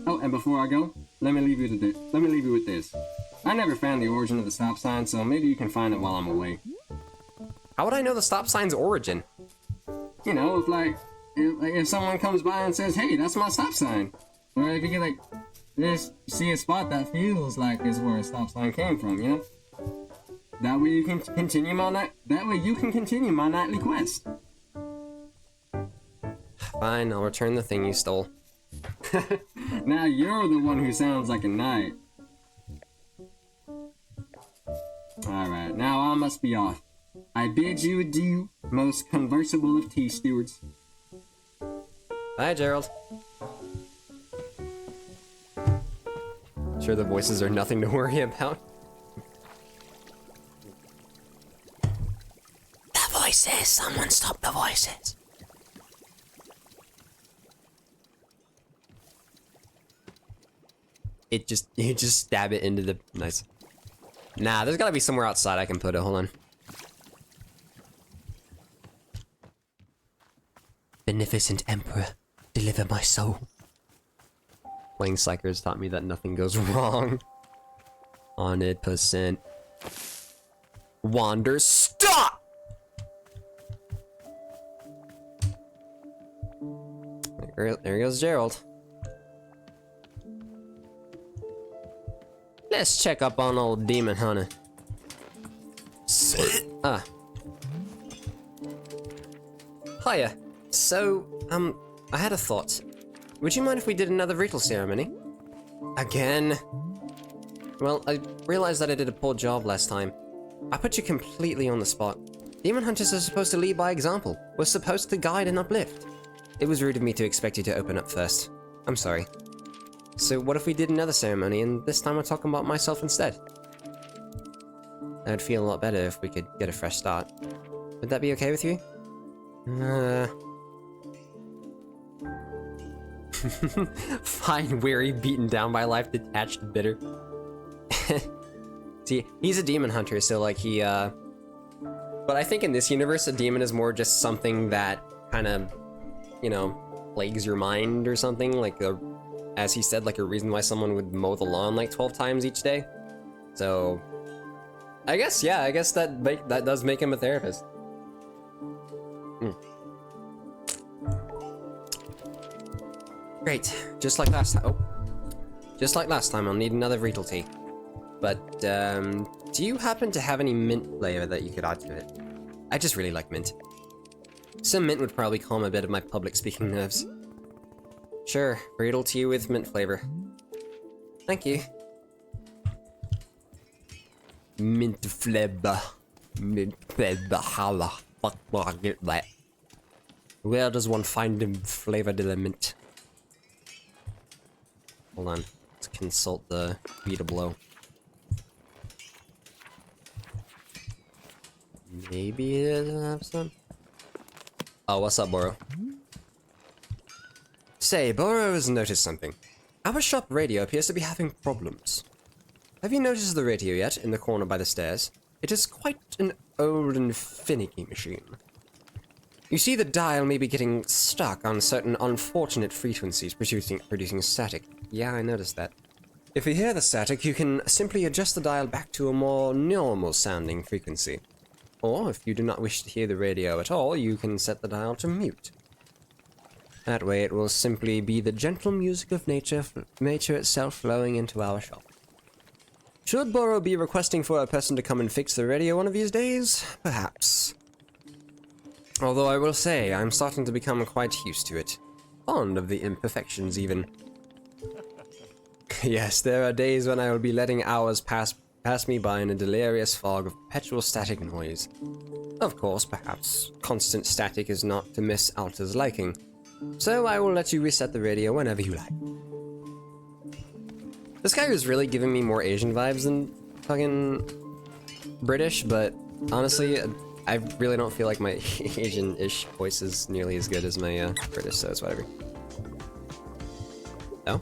Oh, and before I go, let me leave you with this. I never found the origin of the stop sign, so maybe you can find it while I'm away. How would I know the stop sign's origin? You know, if someone comes by and says, "Hey, that's my stop sign," or if you get just see a spot that feels like is where a stop sign came from, you know. That way you can continue my nightly quest. Fine, I'll return the thing you stole. Now you're the one who sounds like a knight. Alright, now I must be off. I bid you adieu, most conversable of tea stewards. Bye, Gerald. Sure, the voices are nothing to worry about. The voices! Someone stop the voices! you just stab it into the... Nice. Nah, there's gotta be somewhere outside I can put it. Hold on. Beneficent Emperor, deliver my soul. Playing Psychers taught me that nothing goes wrong. 100%. Wanderstop! There goes Gerald. Let's check up on old Demon Hunter. Ah. Hiya. So, I had a thought. Would you mind if we did another ritual ceremony? Again? Well, I realized that I did a poor job last time. I put you completely on the spot. Demon Hunters are supposed to lead by example. We're supposed to guide and uplift. It was rude of me to expect you to open up first. I'm sorry. So what if we did another ceremony and this time we're talking about myself instead? I'd feel a lot better if we could get a fresh start. Would that be okay with you? Fine, weary, beaten down by life, detached, bitter. See, he's a demon hunter, so like he, But I think in this universe, a demon is more just something that kind of, you know, plagues your mind or something, like a, as he said, like a reason why someone would mow the lawn like 12 times each day. So, I guess, yeah, I guess that does make him a therapist. Great, just like last time. Oh, just like last time, I'll need another ritual tea. But, do you happen to have any mint flavor that you could add to it? I just really like mint. Some mint would probably calm a bit of my public speaking nerves. Sure, ritual tea with mint flavor. Thank you. Mint flavor. Mint flavor, how the fuck will I get that? Where does one find the flavor de la mint? Hold on, let's consult the beat a blow. Maybe it doesn't have some? Oh, what's up, Boro? Say, Boro has noticed something. Our shop radio appears to be having problems. Have you noticed the radio yet, in the corner by the stairs? It is quite an old and finicky machine. You see the dial may be getting stuck on certain unfortunate frequencies, producing static. Yeah, I noticed that. If you hear the static, you can simply adjust the dial back to a more normal sounding frequency. Or, if you do not wish to hear the radio at all, you can set the dial to mute. That way it will simply be the gentle music of nature itself flowing into our shop. Should Boro be requesting for a person to come and fix the radio one of these days? Perhaps. Although I will say, I'm starting to become quite used to it. Fond of the imperfections, even. Yes, there are days when I will be letting hours pass me by in a delirious fog of perpetual static noise. Of course, perhaps constant static is not to Miss Alta's liking, so I will let you reset the radio whenever you like. This guy was really giving me more Asian vibes than fucking British, but honestly, I really don't feel like my Asian-ish voice is nearly as good as my British, so it's whatever. Oh?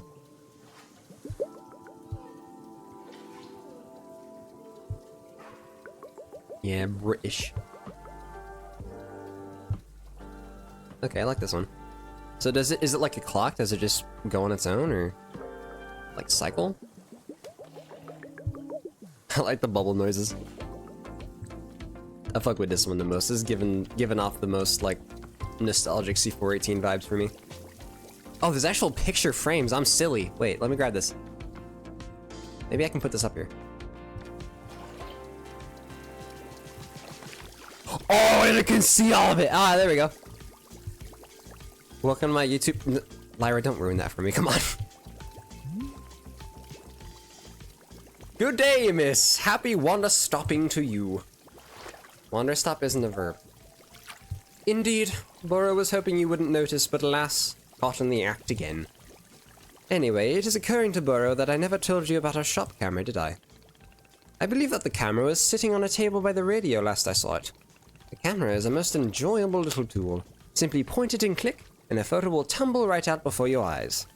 Yeah, British. Okay, I like this one. So is it like a clock? Does it just go on its own, or like cycle? I like the bubble noises. I fuck with this one the most. This is giving off the most like nostalgic C418 vibes for me. Oh, there's actual picture frames. I'm silly. Wait, let me grab this. Maybe I can put this up here. Oh, and I can see all of it. Ah, there we go. Welcome to my YouTube. Lyra, don't ruin that for me. Come on. Good day, miss. Happy Wanderstopping to you. Wanderstop isn't a verb. Indeed. Boro was hoping you wouldn't notice, but alas, caught in the act again. Anyway, it is occurring to Boro that I never told you about our shop camera, did I? I believe that the camera was sitting on a table by the radio last I saw it. The camera is a most enjoyable little tool. Simply point it and click, and a photo will tumble right out before your eyes.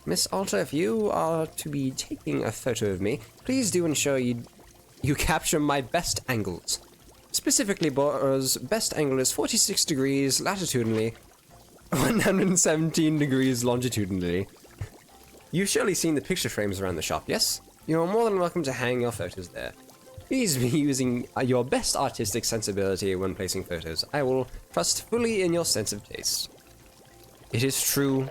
Miss Alta, if you are to be taking a photo of me, please do ensure you capture my best angles. Specifically, Bora's best angle is 46 degrees latitudinally, 117 degrees longitudinally. You've surely seen the picture frames around the shop, yes? You are more than welcome to hang your photos there. Please be using your best artistic sensibility when placing photos. I will trust fully in your sense of taste. It is true.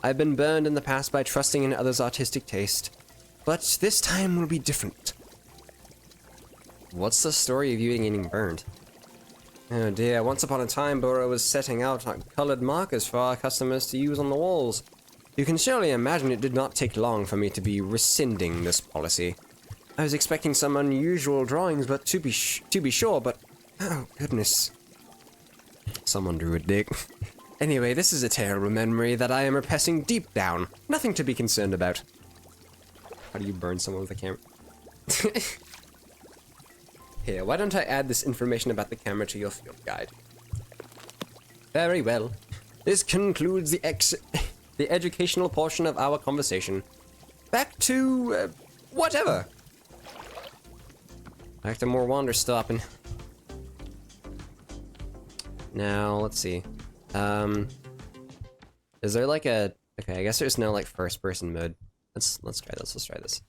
I've been burned in the past by trusting in others' artistic taste, but this time will be different. What's the story of you getting burned? Oh dear, once upon a time, Bora was setting out colored markers for our customers to use on the walls. You can surely imagine it did not take long for me to be rescinding this policy. I was expecting some unusual drawings, but to be sure, but oh goodness. Someone drew a dick. Anyway, this is a terrible memory that I am repressing deep down. Nothing to be concerned about. How do you burn someone with a camera? Here, why don't I add this information about the camera to your field guide? Very well. This concludes the educational portion of our conversation. Back to, whatever. Back to more Wanderstopping. Now, let's see. Is there like a... Okay, I guess there's no like first person mode. Let's try this, let's try this.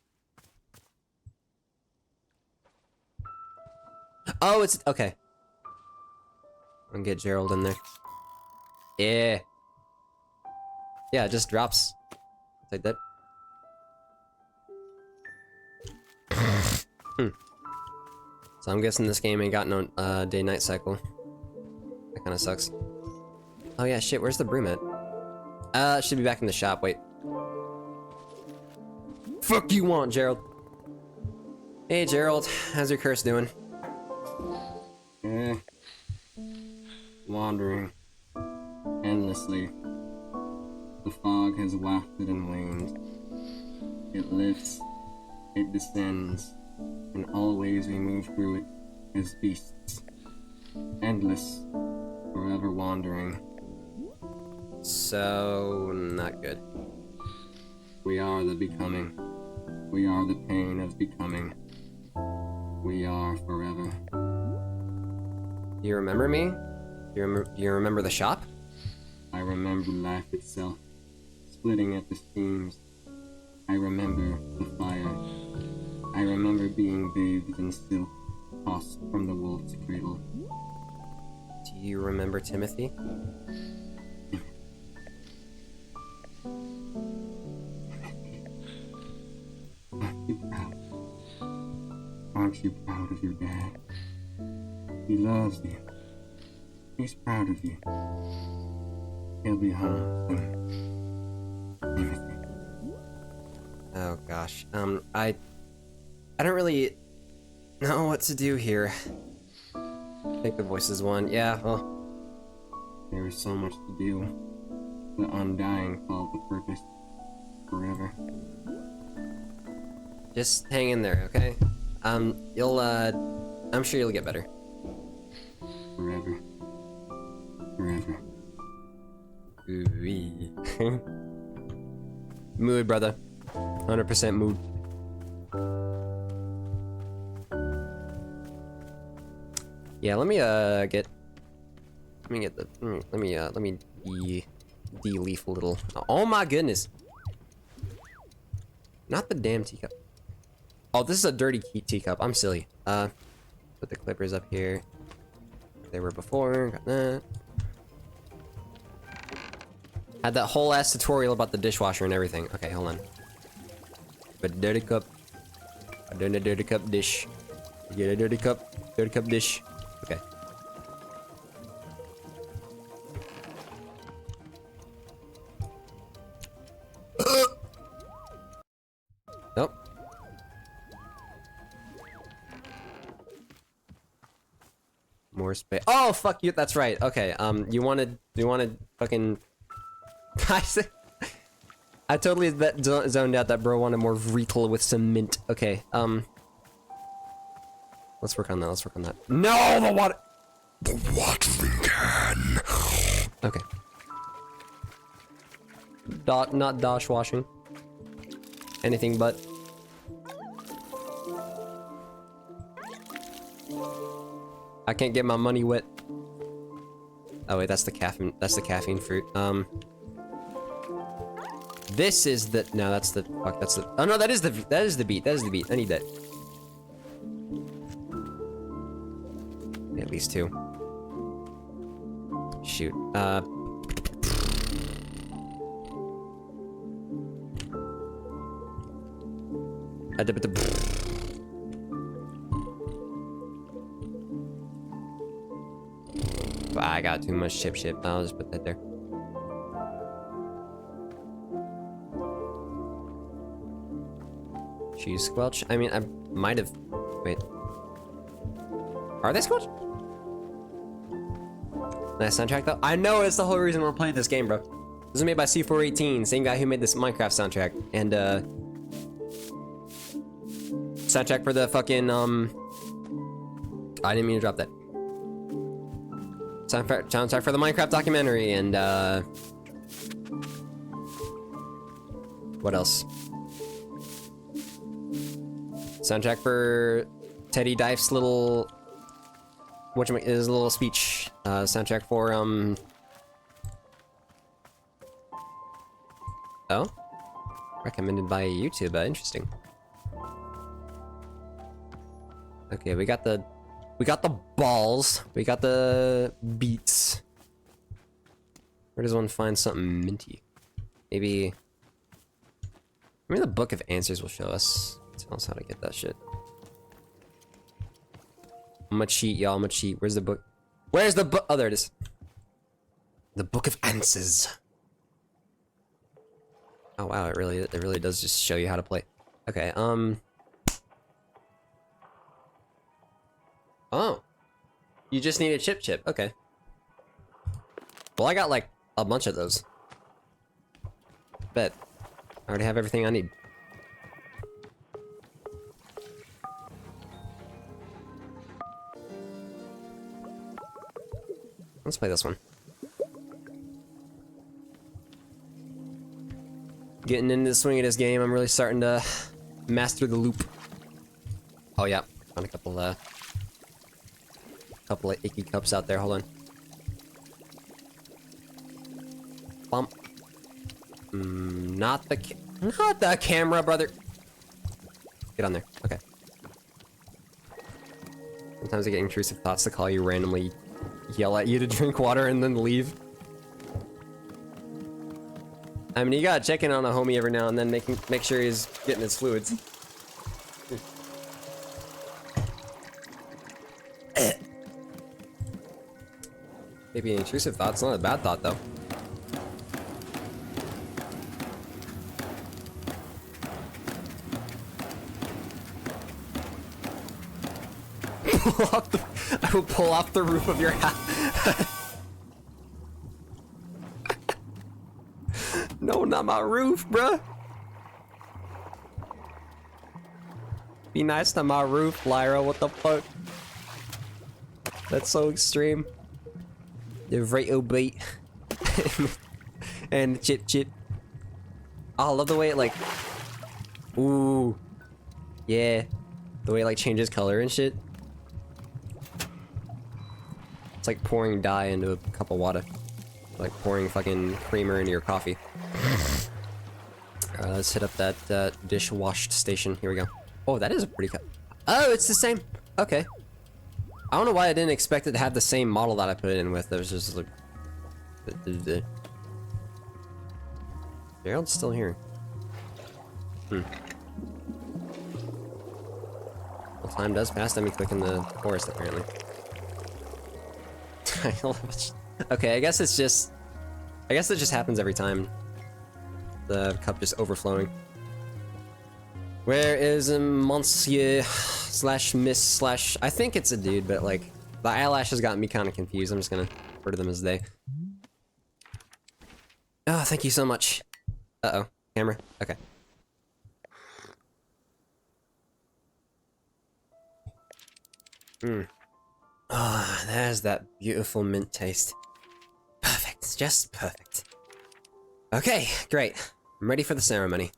Oh, it's... Okay. I'm gonna get Gerald in there. Yeah. Yeah, it just drops. Like that. So I'm guessing this game ain't got no day-night cycle. That kinda sucks. Oh yeah, shit, where's the broom at? It should be back in the shop, wait. Fuck you want, Gerald? Hey Gerald, how's your curse doing? Wandering. Endlessly. The fog has wafted and waned. It lifts, it descends, and always we move through it as beasts. Endless, forever wandering. So, not good. We are the becoming. We are the pain of becoming. We are forever. Do you remember me? Do you remember the shop? I remember life itself, splitting at the seams. I remember the fire. I remember being bathed in silk, tossed from the wolf's cradle. Do you remember Timothy? Aren't you proud? Aren't you proud of your dad? He loves you. He's proud of you. He'll be home soon. Timothy. Oh gosh. I don't really know what to do here. I think the voice is one. Yeah, well. There is so much to do. The undying call to purpose. Forever. Just hang in there, okay? You'll, I'm sure you'll get better. Forever. Forever. Ooh-wee. Mood, brother. 100% mood. Yeah, let me de-leaf a little. Oh my goodness. Not the damn teacup. Oh, this is a dirty teacup. I'm silly. Put the clippers up here. They were before. Got that. Had that whole ass tutorial about the dishwasher and everything. Okay, hold on. But dirty cup. I done a dirty cup dish. You get a dirty cup dish. Okay. Nope. More space. Oh, fuck you. That's right. Okay. You wanted fucking. I totally zoned out that bro wanted more recall with some mint. Okay. Let's work on that. Let's work on that. No, the water. The watering can. Okay. Not dosh washing. anything but. I can't get my money wet. Oh wait, that's the caffeine. That's the caffeine fruit. This is the no. That's the fuck. That's the. Oh no, that is the beet. That is the beet. I need that. At least 2. Shoot. I got too much chip. I'll just put that there. Cheese squelch? I mean, I might have... Wait. Are they squelch? Nice soundtrack though. I know it's the whole reason we're playing this game, bro. This is made by C418, same guy who made this Minecraft soundtrack. And, soundtrack for the fucking, I didn't mean to drop that. Soundtrack for the Minecraft documentary, and, what else? Soundtrack for Teddy Dife's little... his little speech. Soundtrack for, Oh? Recommended by YouTube, interesting. Okay, we got the balls. We got the beets. Where does one find something minty? Maybe the Book of Answers will show us. Tell us how to get that shit. I'm gonna cheat, y'all. I'm gonna cheat. Where's the book? Where's the book? Oh, there it is. The Book of Answers. Oh wow, it really does just show you how to play. Okay, Oh. You just need a chip. Okay. Well, I got like a bunch of those. Bet. I already have everything I need. Let's play this one. Getting into the swing of this game, I'm really starting to master the loop. Oh yeah, found a couple of icky cups out there. Hold on. Bump. Not the camera, brother. Get on there. Okay. Sometimes I get intrusive thoughts to call you randomly, yell at you to drink water, and then leave. I mean, you gotta check in on a homie every now and then, make sure he's getting his fluids. Maybe an intrusive thought's not a bad thought, though. I will pull off the roof of your house. No, not my roof, bruh. Be nice to my roof, Lyra. What the fuck? That's so extreme. The Vrato bait. And chip. Oh, I love the way it like... Ooh. Yeah. The way it like changes color and shit. It's like pouring dye into a cup of water. Like pouring fucking creamer into your coffee. Let's hit up that dish-washed station. Here we go. Oh, that is a pretty cup. Oh, it's the same. Okay. I don't know why I didn't expect it to have the same model that I put it in with. It was just like... Gerald's still here. Well, time does pass, let me click in the forest, apparently. Okay, I guess it just happens every time. The cup just overflowing. Where is Monsieur slash Miss slash... I think it's a dude, but like, the eyelashes got me kind of confused. I'm just gonna refer to them as they. Oh, thank you so much. Uh-oh. Camera? Okay. Ah, there's that beautiful mint taste. Perfect. Just perfect. Okay, great. I'm ready for the ceremony.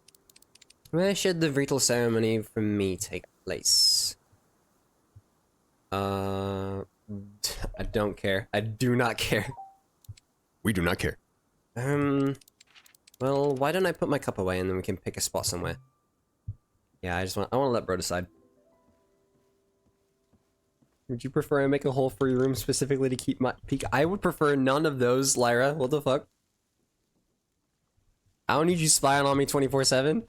Where should the ritual ceremony for me take place? I don't care. I do not care. We do not care. Well, why don't I put my cup away and then we can pick a spot somewhere? Yeah, I want to let bro decide. Would you prefer I make a whole free room specifically to keep my peak? I would prefer none of those, Lyra. What the fuck? I don't need you spying on me 24/7.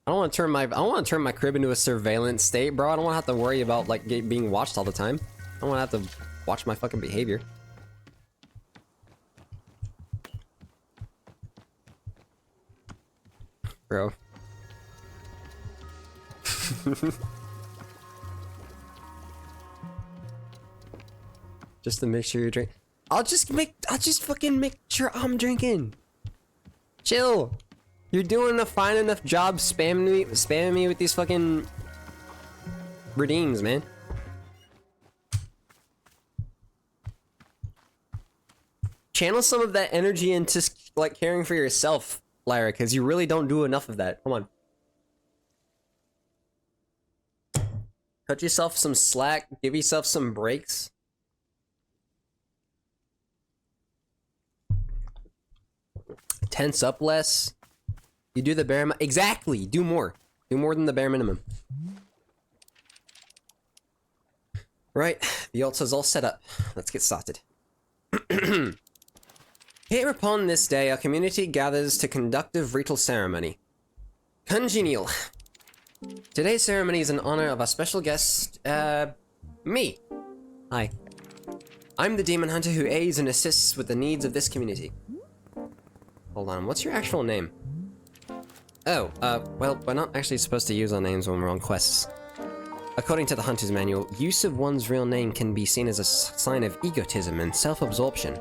I don't want to turn my crib into a surveillance state, bro. I don't want to have to worry about like being watched all the time. I don't want to have to watch my fucking behavior. Bro. Just to make sure you drink. I'll just fucking make sure I'm drinking. Chill. You're doing a fine enough job spamming me with these fucking redeems, man. Channel some of that energy into like caring for yourself, Lyra, because you really don't do enough of that. Come on. Cut yourself some slack, give yourself some breaks. Tense up less. You do the bare minimum. Exactly! Do more. Do more than the bare minimum. Right, the altar's all set up. Let's get started. Here upon this day, our community gathers to conduct a ritual ceremony. Congenial. Today's ceremony is in honor of our special guest, me. Hi. I'm the demon hunter who aids and assists with the needs of this community. Hold on, what's your actual name? Oh, well, we're not actually supposed to use our names when we're on quests. According to the Hunter's Manual, use of one's real name can be seen as a sign of egotism and self-absorption.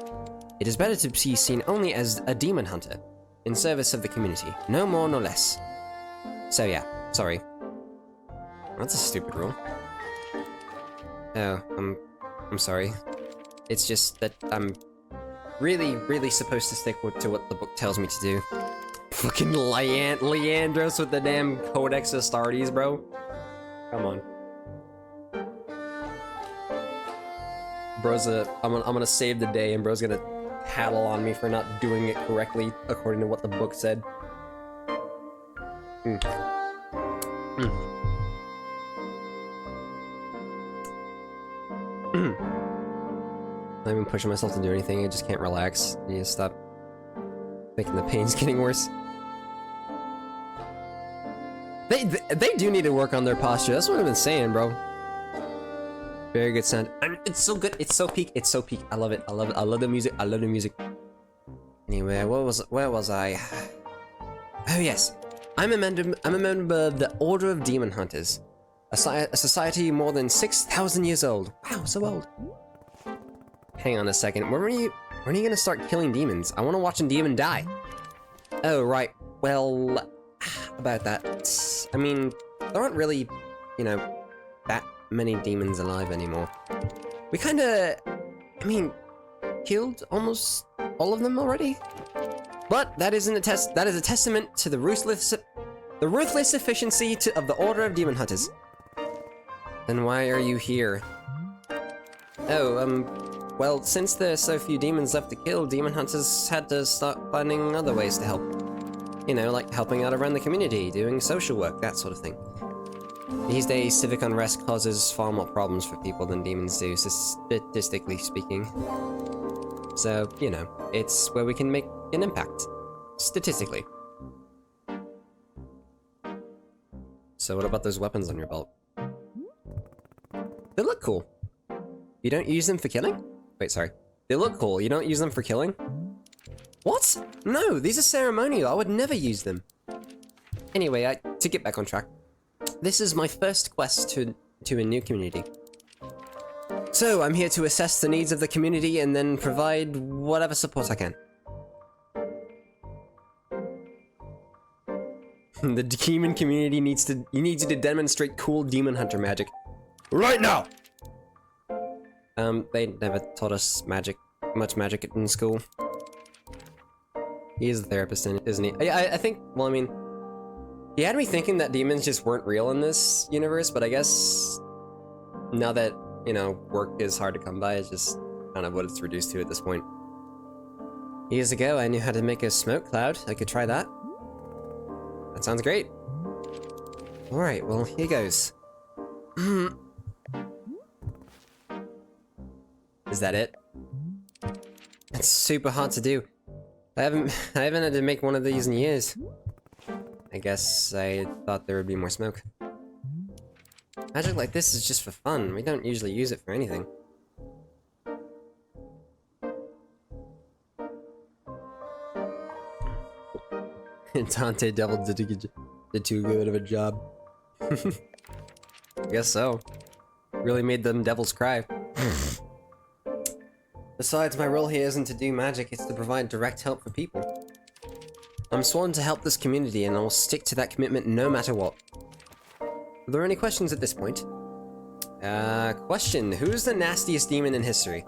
It is better to be seen only as a demon hunter, in service of the community, no more no less. So yeah, sorry. That's a stupid rule. Oh, I'm sorry. It's just that I'm really supposed to stick to what the book tells me to do. Fucking Leandros with the damn Codex Astartes, bro. Come on. Bro's I'm gonna save the day and bro's gonna tattle on me for not doing it correctly according to what the book said. Not even pushing myself to do anything, I just can't relax. I need to stop making the pains getting worse. They do need to work on their posture, that's what I've been saying, bro. Very good sound. It's so good, it's so peak, it's so peak. I love it, I love it, I love the music, I love the music. Anyway, where was I? Oh yes. I'm a member of the Order of Demon Hunters. A society more than 6,000 years old. Wow, so old. Hang on a second, when are you gonna start killing demons? I wanna watch a demon die. Oh, right. Well, about that. I mean, there aren't really, you know, that many demons alive anymore. We kinda, I mean, killed almost all of them already? But that is a testament to the ruthless efficiency of the Order of Demon Hunters. Then why are you here? Oh, well, since there's so few demons left to kill, demon hunters had to start finding other ways to help. You know, like helping out around the community, doing social work, that sort of thing. These days, civic unrest causes far more problems for people than demons do, statistically speaking. So, you know, it's where we can make an impact. Statistically. So what about those weapons on your belt? They look cool. You don't use them for killing? Wait, sorry. They look cool, you don't use them for killing? What? No, these are ceremonial, I would never use them. Anyway, to get back on track. This is my first quest to a new community. So, I'm here to assess the needs of the community and then provide whatever support I can. The demon community needs you to demonstrate cool demon hunter magic. Right now! They never taught us magic much magic in school. He is a therapist, isn't he? I think, well, I mean, he had me thinking that demons just weren't real in this universe, but I guess now that, you know, work is hard to come by, it's just kind of what it's reduced to at this point. Years ago, I knew how to make a smoke cloud. I could try that. That sounds great. Alright, well, here goes. Is that it? It's super hard to do. I haven't had to make one of these in years. I guess I thought there would be more smoke. Magic like this is just for fun. We don't usually use it for anything. Dante Devil did too good of a job. I guess so. Really made them devils cry. Besides, my role here isn't to do magic, it's to provide direct help for people. I'm sworn to help this community, and I will stick to that commitment no matter what. Are there any questions at this point? Question. Who's the nastiest demon in history?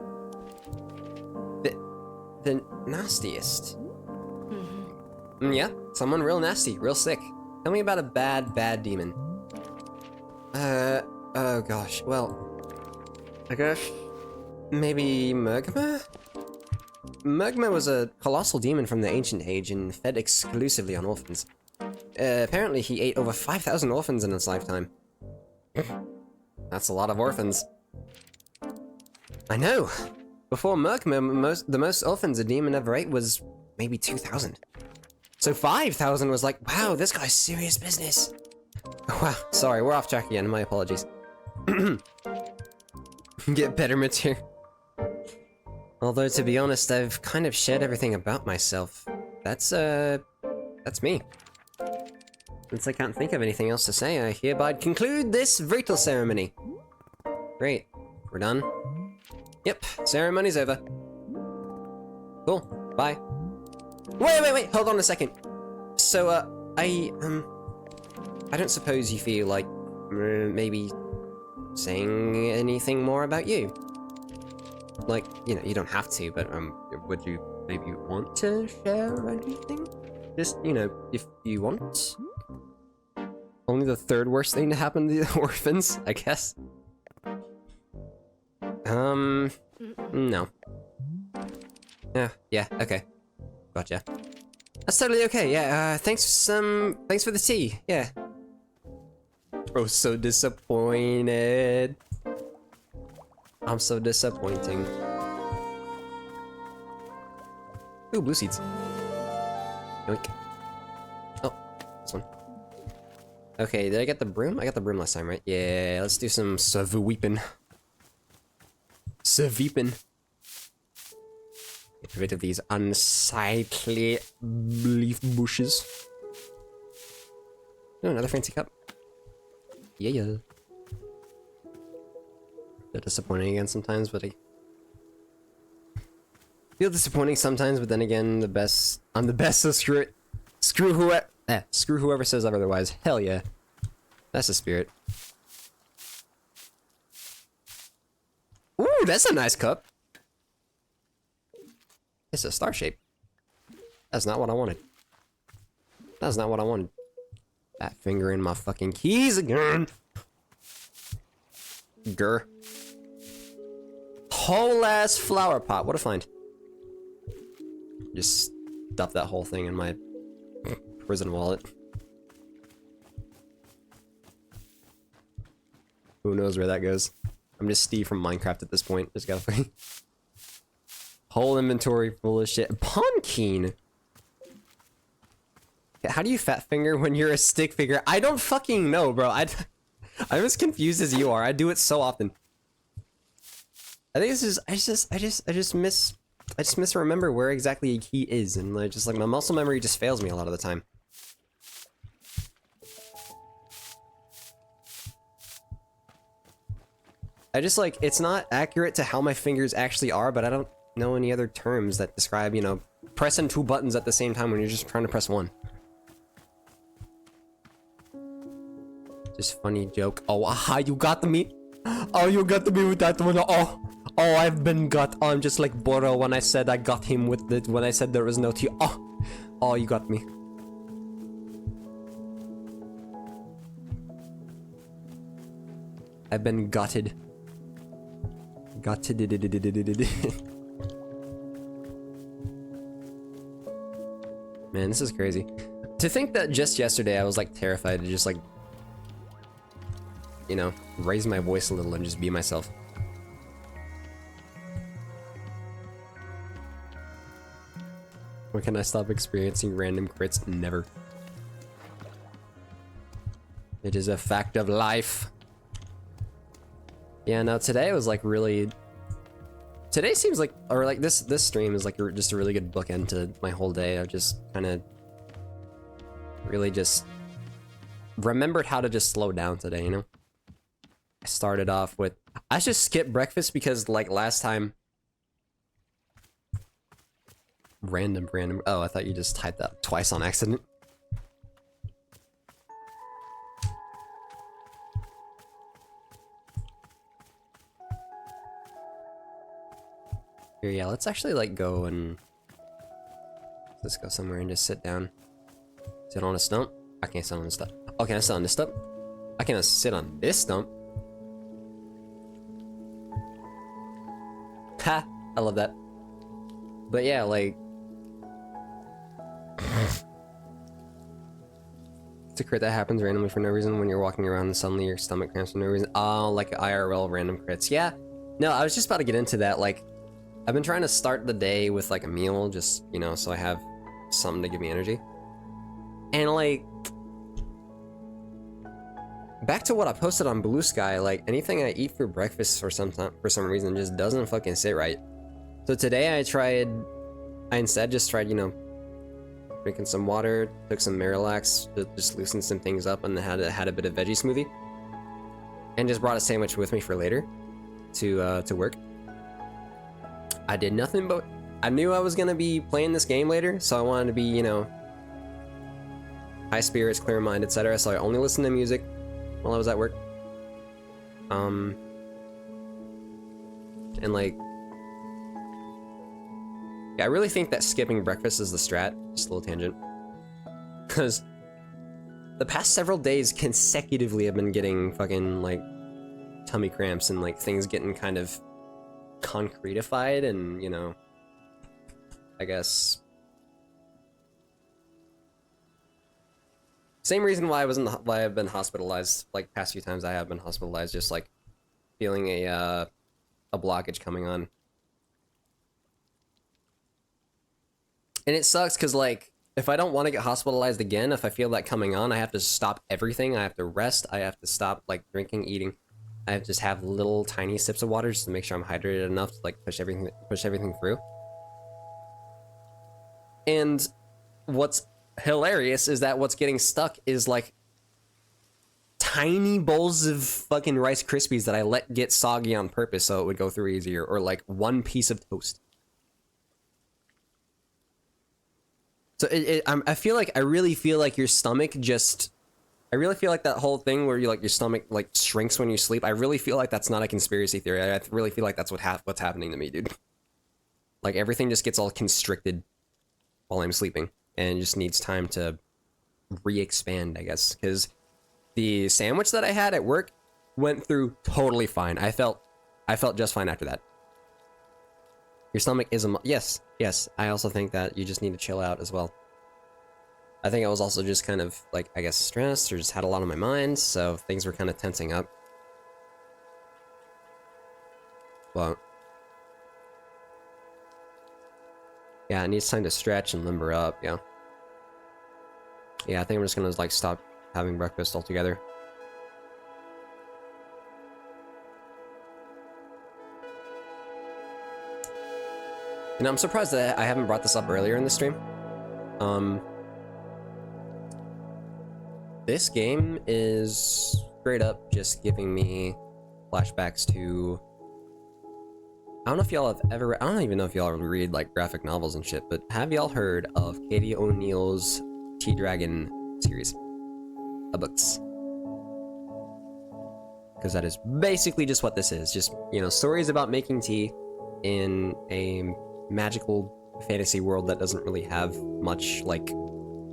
The nastiest? Yeah, someone real nasty, real sick. Tell me about a bad demon. Oh gosh, well... I guess... maybe Murgma? Murgma was a colossal demon from the ancient age and fed exclusively on orphans. Apparently he ate over 5,000 orphans in his lifetime. That's a lot of orphans. I know! Before Murgma, the most orphans a demon ever ate was maybe 2,000. So 5,000 was like, wow, this guy's serious business. Wow, sorry, we're off track again, my apologies. Get better material. Although, to be honest, I've kind of shared everything about myself. That's me. Since I can't think of anything else to say, I hereby conclude this ritual ceremony. Great. We're done? Yep, ceremony's over. Cool. Bye. Wait, hold on a second. So, I don't suppose you feel like, maybe saying anything more about you? Like, you know, you don't have to, but, would you maybe want to share anything? Just, you know, if you want? Only the third worst thing to happen to the orphans, I guess? No. Yeah, okay. Gotcha. That's totally okay, yeah, thanks for the tea, yeah. Oh, so disappointed. I'm so disappointing. Ooh, blue seeds. Yoink. Oh, this one. Okay, did I get the broom? I got the broom last time, right? Yeah, let's do some sweeping. Sweeping. Get rid of these unsightly leaf bushes. Oh, another fancy cup. Yeah. They're disappointing again sometimes, but I feel disappointing sometimes, but then again, I'm the best, so screw it. Screw whoever says otherwise. Hell yeah. That's the spirit. Ooh, that's a nice cup. It's a star shape. That's not what I wanted. That's not what I wanted. That finger in my fucking keys again. Grr. Whole ass flower pot. What a find. Just stuff that whole thing in my prison wallet. Who knows where that goes? I'm just Steve from Minecraft at this point. Just gotta think. Whole inventory full of shit. Pumpkin. How do you fat finger when you're a stick figure? I don't fucking know, bro. I'm as confused as you are. I do it so often. I think this is. I just misremember where exactly a key is, and like just like my muscle memory just fails me a lot of the time. I just like it's not accurate to how my fingers actually are, but I don't know any other terms that describe, you know, pressing two buttons at the same time when you're just trying to press one. Just funny joke. Oh, aha, you got me. Oh, you got me with that one. Oh, I've been got. Oh, I'm just like Boro when I said I got him with the. When I said there was no T. Oh, oh, you got me. I've been gutted. Gutted. Man, this is crazy. To think that just yesterday I was like terrified to just like, you know, raise my voice a little and just be myself. When can I stop experiencing random crits? Never. It is a fact of life. Yeah, no, today was like really... Today seems like, or like this stream is like just a really good bookend to my whole day. I've just kind of really just remembered how to just slow down today, you know? I started off with, I just skipped breakfast because like last time, random, oh, I thought you just typed that twice on accident. Here, yeah, let's actually like go and let's go somewhere and just sit down. Sit on a stump? I can't sit on this stump. Oh, can I sit on this stump? I can't sit on this stump. Ha! I love that. But yeah, like... It's a crit that happens randomly for no reason when you're walking around and suddenly your stomach cramps for no reason. Oh, like IRL random crits. Yeah. No, I was just about to get into that. Like, I've been trying to start the day with like a meal, just, you know, so I have something to give me energy. And like... Back to what I posted on Blue Sky, like anything I eat for breakfast for some reason just doesn't fucking sit right. So today I instead just tried, you know, drinking some water, took some Marilax to just loosen some things up, and had a bit of veggie smoothie. And just brought a sandwich with me for later to work. I did nothing but, I knew I was gonna be playing this game later, so I wanted to be, you know, high spirits, clear mind, etc. So I only listened to music while I was at work. And like, yeah, I really think that skipping breakfast is the strat. Just a little tangent. Because the past several days consecutively have been getting fucking like tummy cramps and like things getting kind of concretified, and you know, I guess same reason why why I've been hospitalized like past few times I have been hospitalized, just like feeling a blockage coming on. And it sucks because like if I don't want to get hospitalized again, if I feel that coming on, I have to stop everything. I have to rest. I have to stop like drinking, eating. I have to just have little tiny sips of water just to make sure I'm hydrated enough to like push everything through. And what's hilarious is that what's getting stuck is like tiny bowls of fucking Rice Krispies that I let get soggy on purpose so it would go through easier, or like one piece of toast. So I really feel like your stomach just, I really feel like that whole thing where you like your stomach like shrinks when you sleep. I really feel like that's not a conspiracy theory. I really feel like that's what's happening to me, dude. Like everything just gets all constricted while I'm sleeping, and just needs time to re-expand, I guess. Because the sandwich that I had at work went through totally fine. I felt just fine after that. Your stomach is yes. I also think that you just need to chill out as well. I think I was also just kind of like, I guess, stressed, or just had a lot on my mind, so things were kind of tensing up. Well, yeah, it needs time to stretch and limber up. Yeah, I think I'm just gonna like stop having breakfast altogether. You know, I'm surprised that I haven't brought this up earlier in the stream. This game is straight up just giving me flashbacks to... I don't know if y'all have ever... I don't even know if y'all read, like, graphic novels and shit, but have y'all heard of Katie O'Neill's T-Dragon series of books? because that is basically just what this is. Just, you know, stories about making tea in a magical fantasy world that doesn't really have much, like,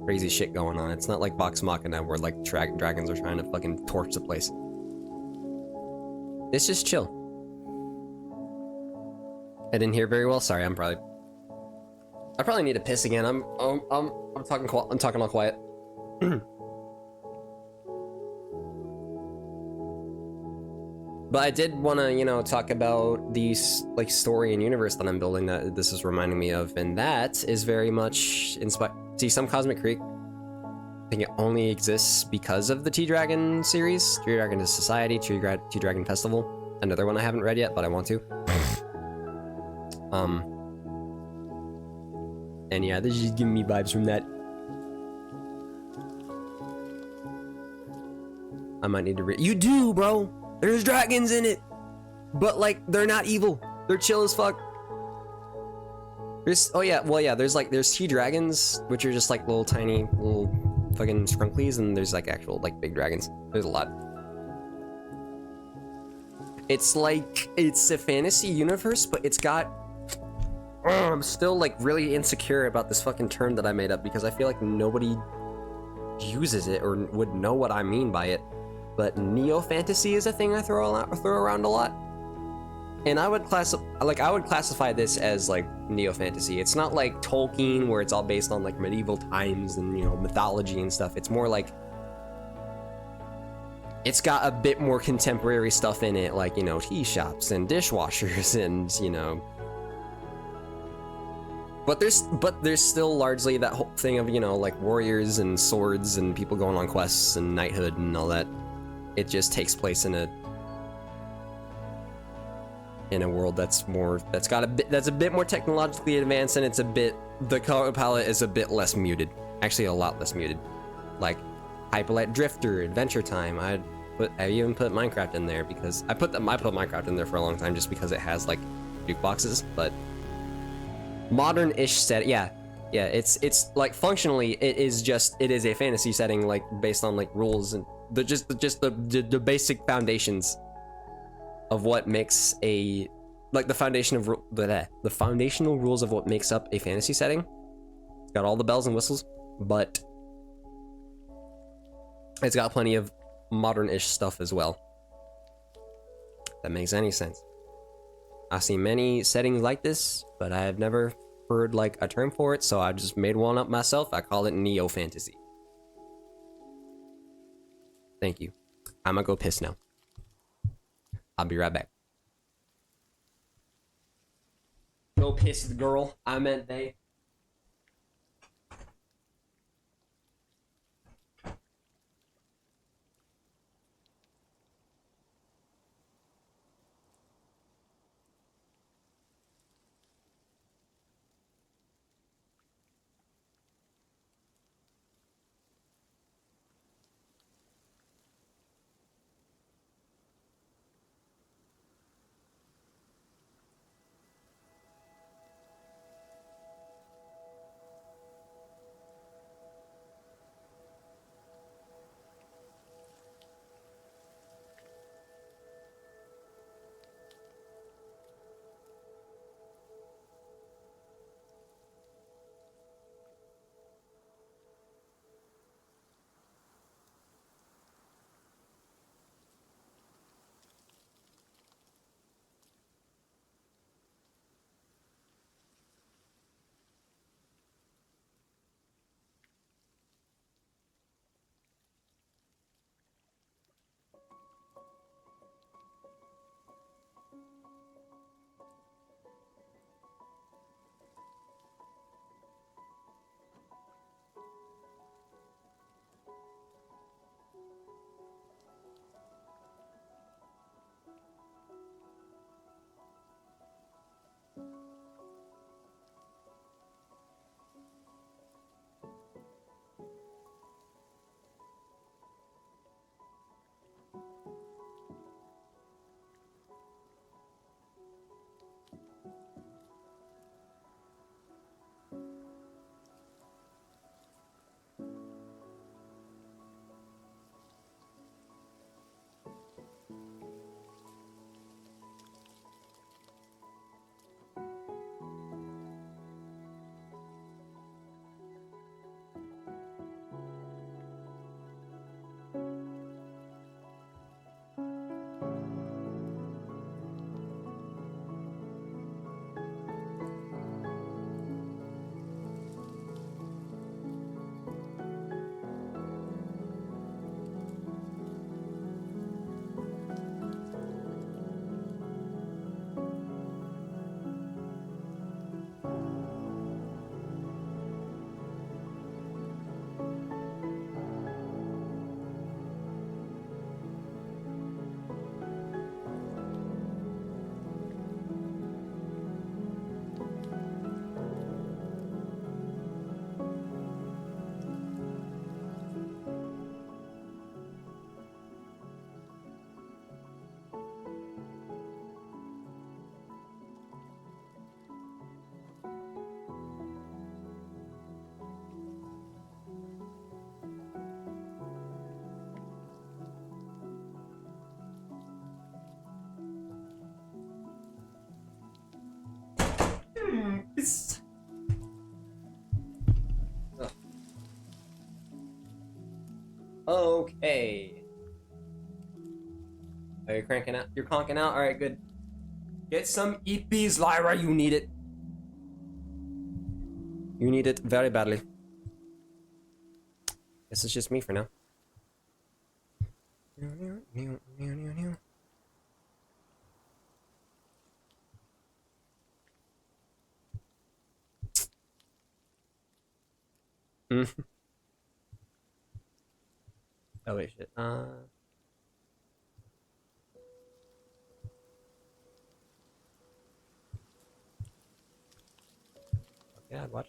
crazy shit going on. It's not like Vox Machina where, like, dragons are trying to fucking torch the place. It's just chill. I didn't hear very well. Sorry, I probably need to piss again. I'm talking all quiet. But I did want to, you know, talk about the, like, story and universe that I'm building that this is reminding me of, and that is very much inspired. See, some Cosmic Creek, I think it only exists because of the Tea Dragon series, Tea Dragon Society, Tea Dragon Festival. Another one I haven't read yet, but I want to. And yeah, this is just giving me vibes from that. I might need to read. You do, bro. There's dragons in it, but like they're not evil. They're chill as fuck. There's there's tea dragons, which are just like little tiny little fucking scrunklies, and there's like actual like big dragons. There's a lot. It's like it's a fantasy universe, but it's got. I'm still like really insecure about this fucking term that I made up because I feel like nobody uses it or would know what I mean by it. But neo-fantasy is a thing I throw around a lot, and I would classify this as like neo-fantasy. It's not like Tolkien where it's all based on like medieval times and, you know, mythology and stuff. It's more like it's got a bit more contemporary stuff in it, like, you know, tea shops and dishwashers and, you know. But there's still largely that whole thing of, you know, like warriors and swords and people going on quests and knighthood and all that. It just takes place in a world that's a bit more technologically advanced, and the color palette is a bit less muted. Actually, a lot less muted. Like Hyperlight Drifter, Adventure Time. I even put Minecraft in there because I put Minecraft in there for a long time just because it has like jukeboxes, but modern-ish set. Yeah, it's like functionally it is a fantasy setting, like based on like rules and the basic foundations of what makes a like the foundational rules of what makes up a fantasy setting. It's got all the bells and whistles, but it's got plenty of modern-ish stuff as well. If that makes any sense. I've seen many settings like this, but I have never heard like a term for it, so I just made one up myself. I call it neo-fantasy. Thank you. I'm gonna go piss now. I'll be right back. Go piss, girl. I meant they. It's... Ugh. Okay. Are you cranking out? You're conking out? Alright, good. Get some EPs, Lyra. You need it. You need it very badly. Guess it's just me for now. Oh wait, shit. Yeah, what?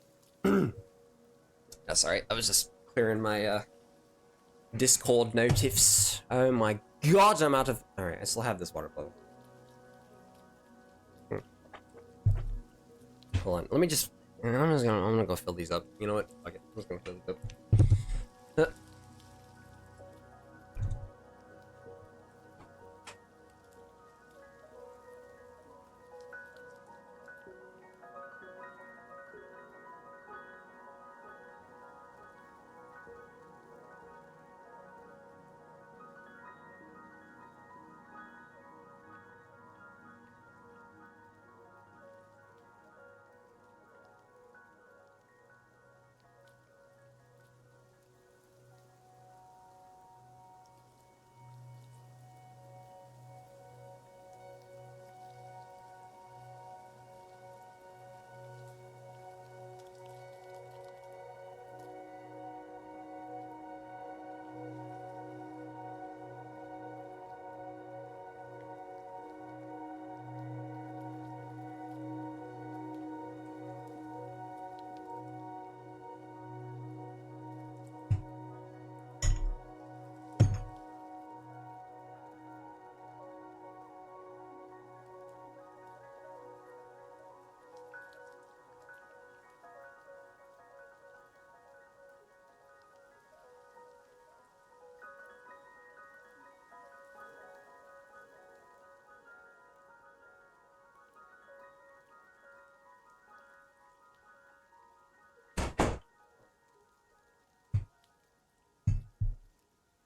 That's alright. I was just clearing my Discord notifs. Oh my god, I'm out of. Alright, I still have this water bottle. Hold on. Let me just. I'm gonna go fill these up. You know what? Fuck it. I'm just gonna fill these up.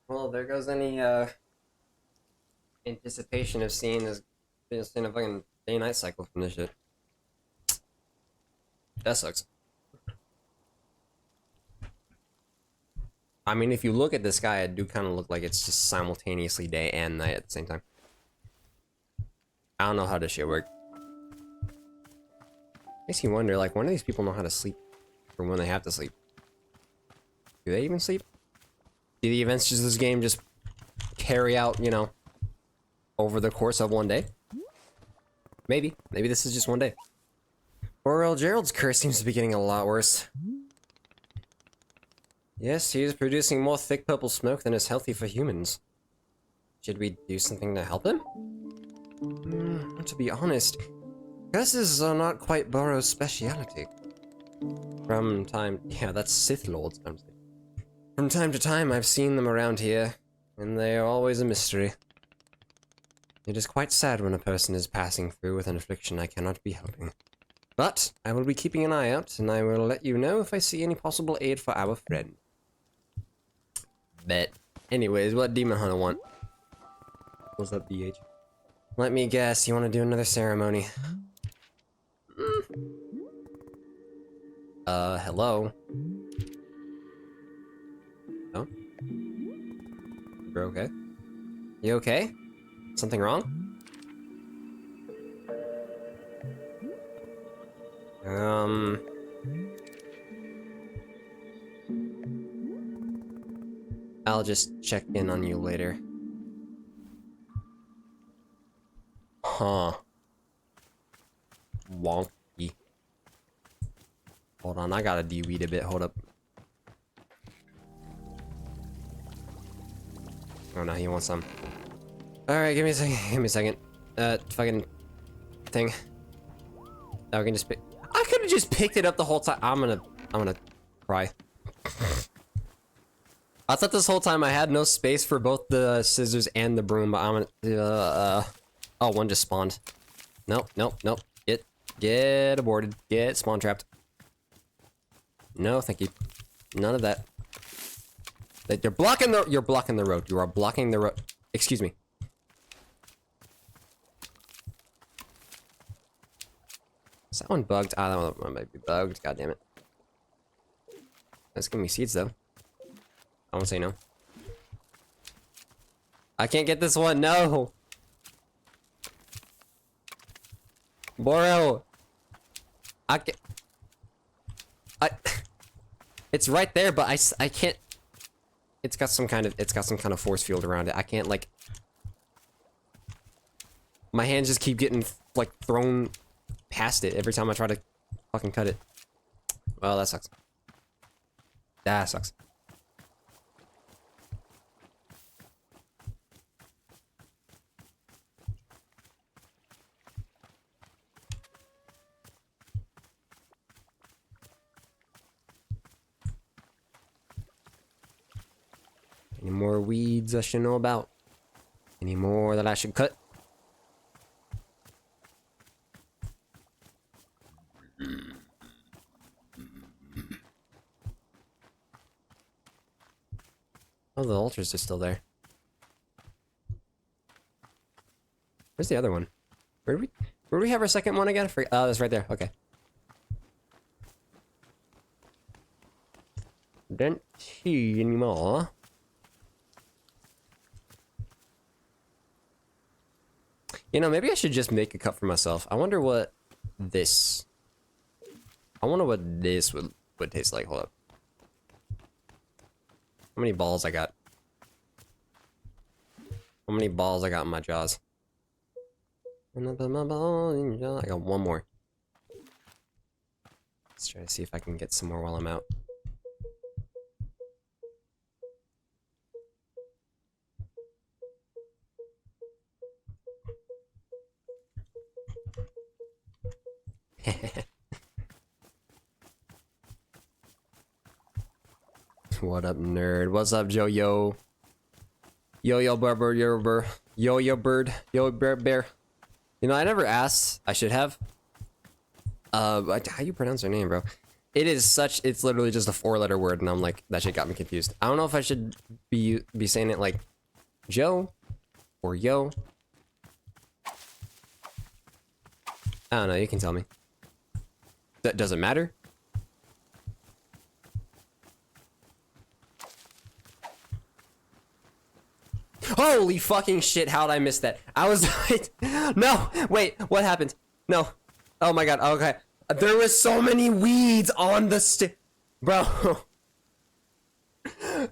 Well, there goes any anticipation of seeing a fucking day-night cycle from this shit. That sucks. I mean, if you look at the sky, it do kind of look like it's just simultaneously day and night at the same time. I don't know how this shit works. Makes you wonder, like, when do these people know how to sleep? Or when they have to sleep? Do they even sleep? Do the events of this game just carry out, you know, over the course of one day? Maybe. Maybe this is just one day. Or Gerald's curse seems to be getting a lot worse. Yes, he is producing more thick purple smoke than is healthy for humans. Should we do something to help him? To be honest, curses are not quite Burrow's speciality. From time... Yeah, that's Sith Lords. From time to time, I've seen them around here, and they are always a mystery. It is quite sad when a person is passing through with an affliction I cannot be helping. But I will be keeping an eye out, and I will let you know if I see any possible aid for our friend. Bet. Anyways, what Demon Hunter want? What's up, BH? Let me guess, you want to do another ceremony? Hello? No? You're okay? You okay? Something wrong? I'll just check in on you later. Huh. Wonky. Hold on, I gotta de-weed a bit, hold up. Oh no, he wants some. Alright, give me a second, fucking thing. I can just pick. I could have just picked it up the whole time. I'm gonna cry. I thought this whole time I had no space for both the scissors and the broom, but I'm gonna, oh, one just spawned. Nope. Get aborted. Get spawn trapped. No, thank you. None of that. Like, you're blocking the road. You are blocking the road. Excuse me. Is that one bugged? Ah, that one might be bugged. God damn it. Let's give me seeds though. I won't say no. I can't get this one. No. Boro. It's right there, but I can't. It's got some kind of force field around it. I can't, like. My hands just keep getting like thrown past it every time I try to fucking cut it. Well, that sucks. That sucks. Any more weeds I should know about? Any more that I should cut? Oh, the altars are still there. Where's the other one? Where do we have our second one again? Oh, it's right there. Okay. Don't see anymore. You know, maybe I should just make a cup for myself. I wonder what this... I wonder what this would taste like. Hold up. How many balls I got? How many balls I got in my jaws? I got one more. Let's try to see if I can get some more while I'm out. What up, nerd? What's up, Yo-Yo? Yo-Yo Barber, Yo-Yo Bird, Bear. You know, I never asked. I should have. How you pronounce her name, bro? It's literally just a 4-letter word, and I'm like, that shit got me confused. I don't know if I should be saying it like Joe or Yo. I don't know, you can tell me. That doesn't matter. Holy fucking shit, how'd I miss that? I was like, no, wait, what happened? No. Oh my god, okay. There was so many weeds on the bro.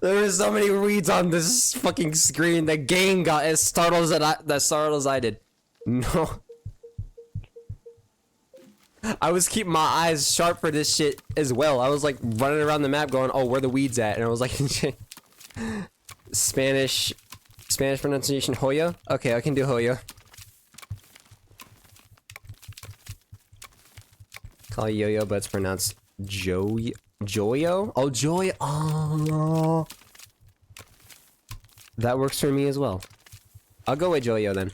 There was so many weeds on this fucking screen. The game got as startled as I did. No. I was keeping my eyes sharp for this shit as well. I was like running around the map going, oh, where the weeds at? And I was like, Spanish pronunciation, Hoya? Okay, I can do Hoya. Call you Yo-Yo, but it's pronounced Joyo? Oh, Joy. Oh. That works for me as well. I'll go with Joyo then.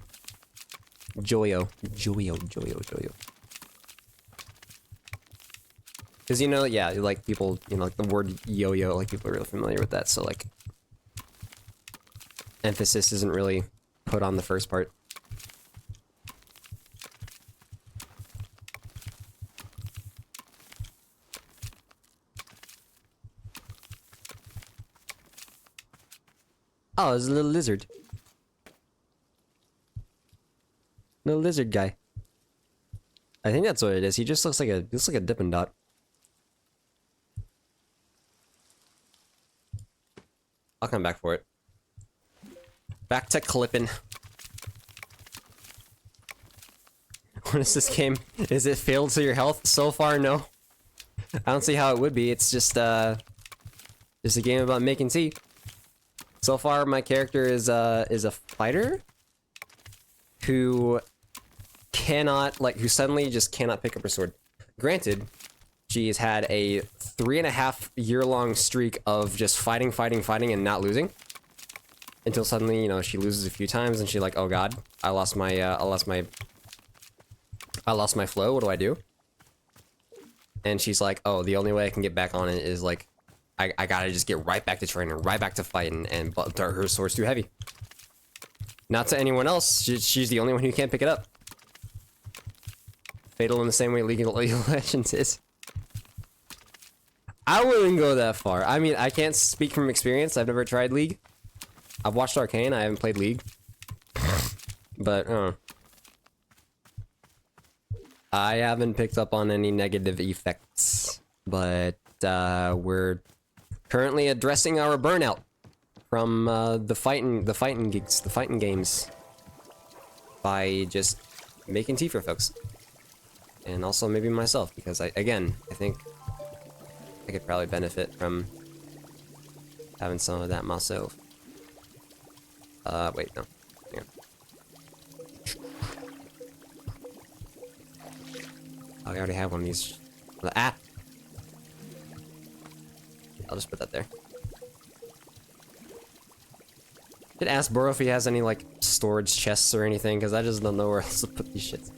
Joyo. Joyo. Because, you know, yeah, like, people, you know, like, the word yo-yo, like, people are really familiar with that, so, like, emphasis isn't really put on the first part. Oh, there's a little lizard. Little lizard guy. I think that's what it is. He just looks like a Dippin' Dot. I'll come back for it. Back to clipping. What is this game? Is it failed to your health? So far, no. I don't see how it would be. It's just a game about making tea. So far, my character is a fighter who cannot, like, who suddenly just cannot pick up her sword. Granted, she's had a 3.5-year-long streak of just fighting and not losing. Until suddenly, you know, she loses a few times and she's like, oh god, I lost my flow, what do I do? And she's like, oh, the only way I can get back on it is, like, I gotta just get right back to training, right back to fighting, but her sword's too heavy. Not to anyone else, she's the only one who can't pick it up. Fatal in the same way League of Legends is. I wouldn't go that far. I mean, I can't speak from experience, I've never tried League. I've watched Arcane, I haven't played League. But, I haven't picked up on any negative effects. But, we're currently addressing our burnout from, the fighting games. By just making tea for folks. And also maybe myself, because I think I could probably benefit from having some of that myself. Wait, no. Hang on. Oh, I already have one of these. Ah! I'll just put that there. Did ask Boro if he has any, like, storage chests or anything, because I just don't know where else to put these shits.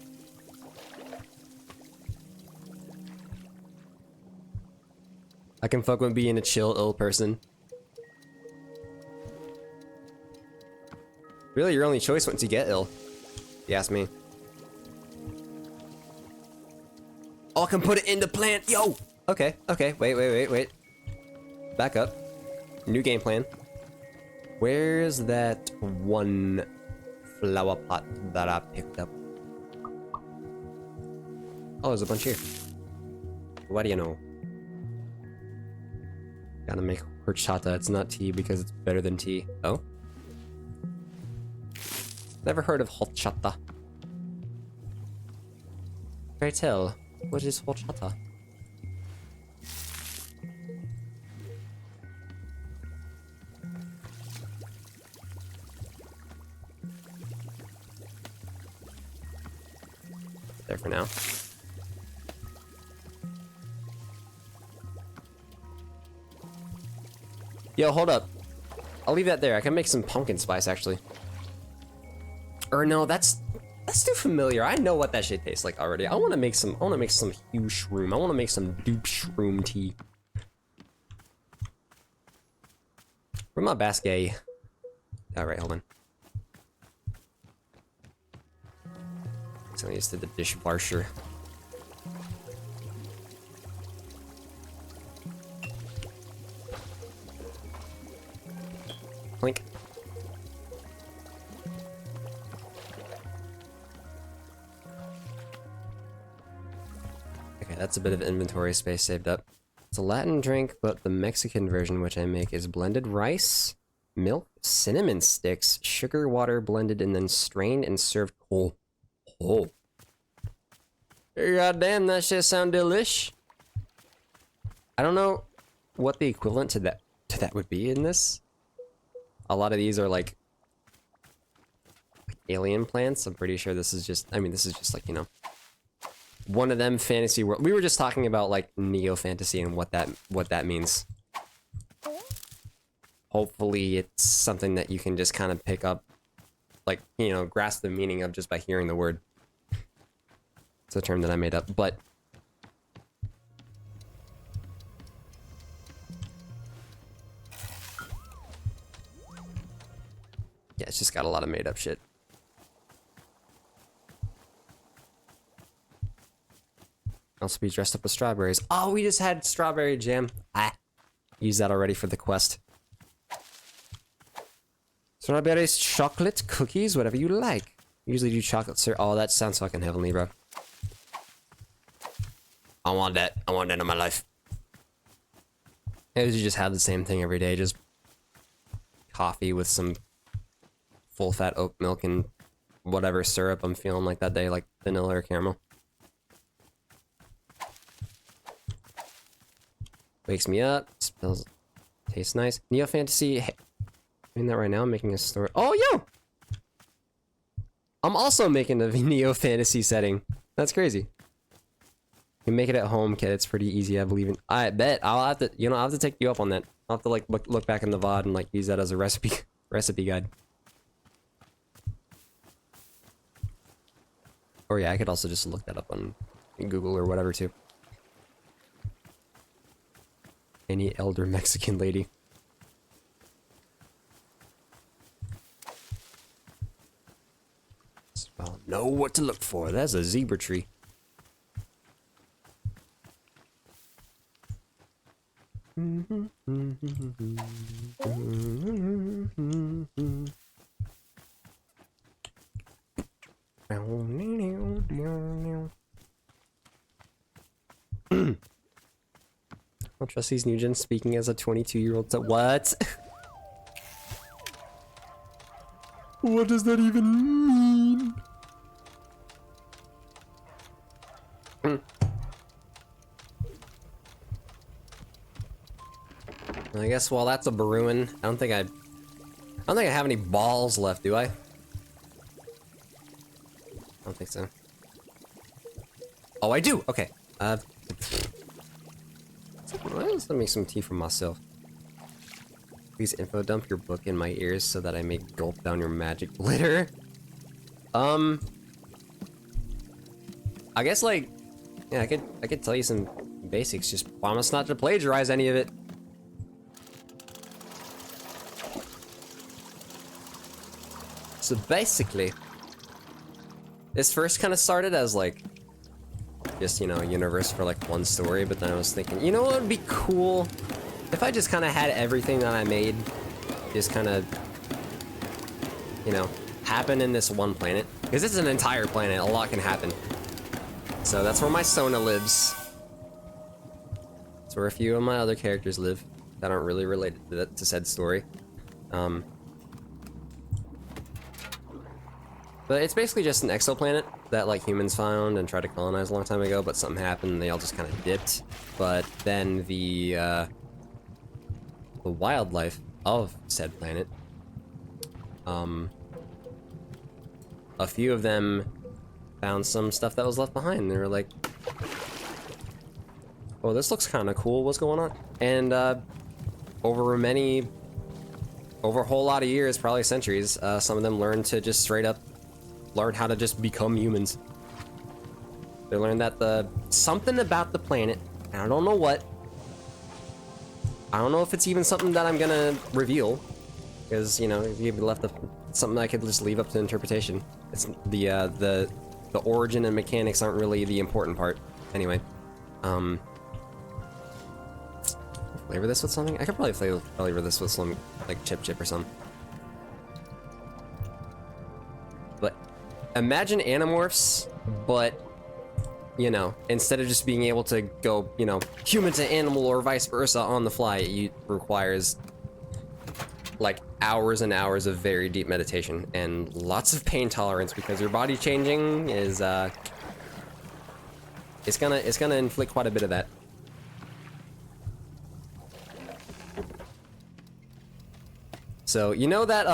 I can fuck with being a chill, ill person. Really, your only choice once you get ill. If you ask me. Oh, I can put it in the plant! Yo! Okay, wait. Back up. New game plan. Where's that one flower pot that I picked up? Oh, there's a bunch here. What do you know? Gotta make horchata. It's not tea because it's better than tea. Oh? Never heard of horchata. Pray tell, what is horchata? There for now. Yo, hold up. I'll leave that there. I can make some pumpkin spice, actually. Or no, that's too familiar. I know what that shit tastes like already. I want to make some hue shroom. I want to make some dupe shroom tea. Where's my basket? Alright, hold on. So I used to the dishwasher. Clink. Okay, that's a bit of inventory space saved up. It's a Latin drink, but the Mexican version which I make is blended rice, milk, cinnamon sticks, sugar water blended and then strained and served cold. Oh. God damn, that shit sound delish. I don't know what the equivalent to that would be in this. A lot of these are like alien plants. I'm pretty sure this is just, I mean, this is just like, you know, one of them fantasy world. We were just talking about like neo fantasy and what that means. Hopefully it's something that you can just kind of pick up like, you know, grasp the meaning of just by hearing the word. It's a term that I made up, but yeah, it's just got a lot of made up shit. Also be dressed up with strawberries. Oh, we just had strawberry jam. Ah, use that already for the quest. Strawberries, chocolate, cookies, whatever you like. Usually do chocolate syrup. Oh, that sounds fucking heavenly, bro. I want that. I want that in my life. Maybe you just have the same thing every day. Just coffee with some full-fat oat milk and whatever syrup I'm feeling like that day, like vanilla or caramel. Wakes me up. Smells. Tastes nice. Neo Fantasy. Hey, doing that right now. I'm making a story. Oh, yo! I'm also making a Neo Fantasy setting. That's crazy. You can make it at home, kid. It's pretty easy, I believe in. I bet. I'll have to, you know, I'll have to take you up on that. I'll have to, like, look back in the VOD and, like, use that as a recipe guide. Or, yeah, I could also just look that up on Google or whatever, too. Any elder Mexican lady. I'll know what to look for. That's a zebra tree. I'll trust these new gens speaking as a 22-year-old. What? What does that even mean? I guess while that's a Baruin, I don't think I have any balls left, do I? I don't think so. Oh, I do. Okay. Let's let me some tea for myself. Please info dump your book in my ears so that I may gulp down your magic glitter. I guess like, yeah, I could tell you some basics. Just promise not to plagiarize any of it. So basically, this first kind of started as like, just, you know, a universe for like one story, but then I was thinking, you know what would be cool? If I just kind of had everything that I made just kind of, you know, happen in this one planet. Because it's an entire planet, a lot can happen. So that's where my Sona lives. That's where a few of my other characters live that aren't really related to said story. But it's basically just an exoplanet that like humans found and tried to colonize a long time ago, but something happened and they all just kind of dipped. But then the wildlife of said planet, a few of them found some stuff that was left behind. They were like, oh, this looks kind of cool, what's going on? And over a whole lot of years, probably centuries, some of them learned to just straight up learn how to just become humans. They learned that something about the planet, and I don't know what, I don't know if it's even something that I'm gonna reveal, because, you know, if you left something I could just leave up to interpretation. It's the origin and mechanics aren't really the important part. Anyway, flavor this with something? I could probably flavor this with some, like, chip or something. But imagine Animorphs, but, you know, instead of just being able to go, you know, human to animal or vice versa on the fly, it requires like hours and hours of very deep meditation and lots of pain tolerance, because your body changing is it's gonna inflict quite a bit of that. So you know that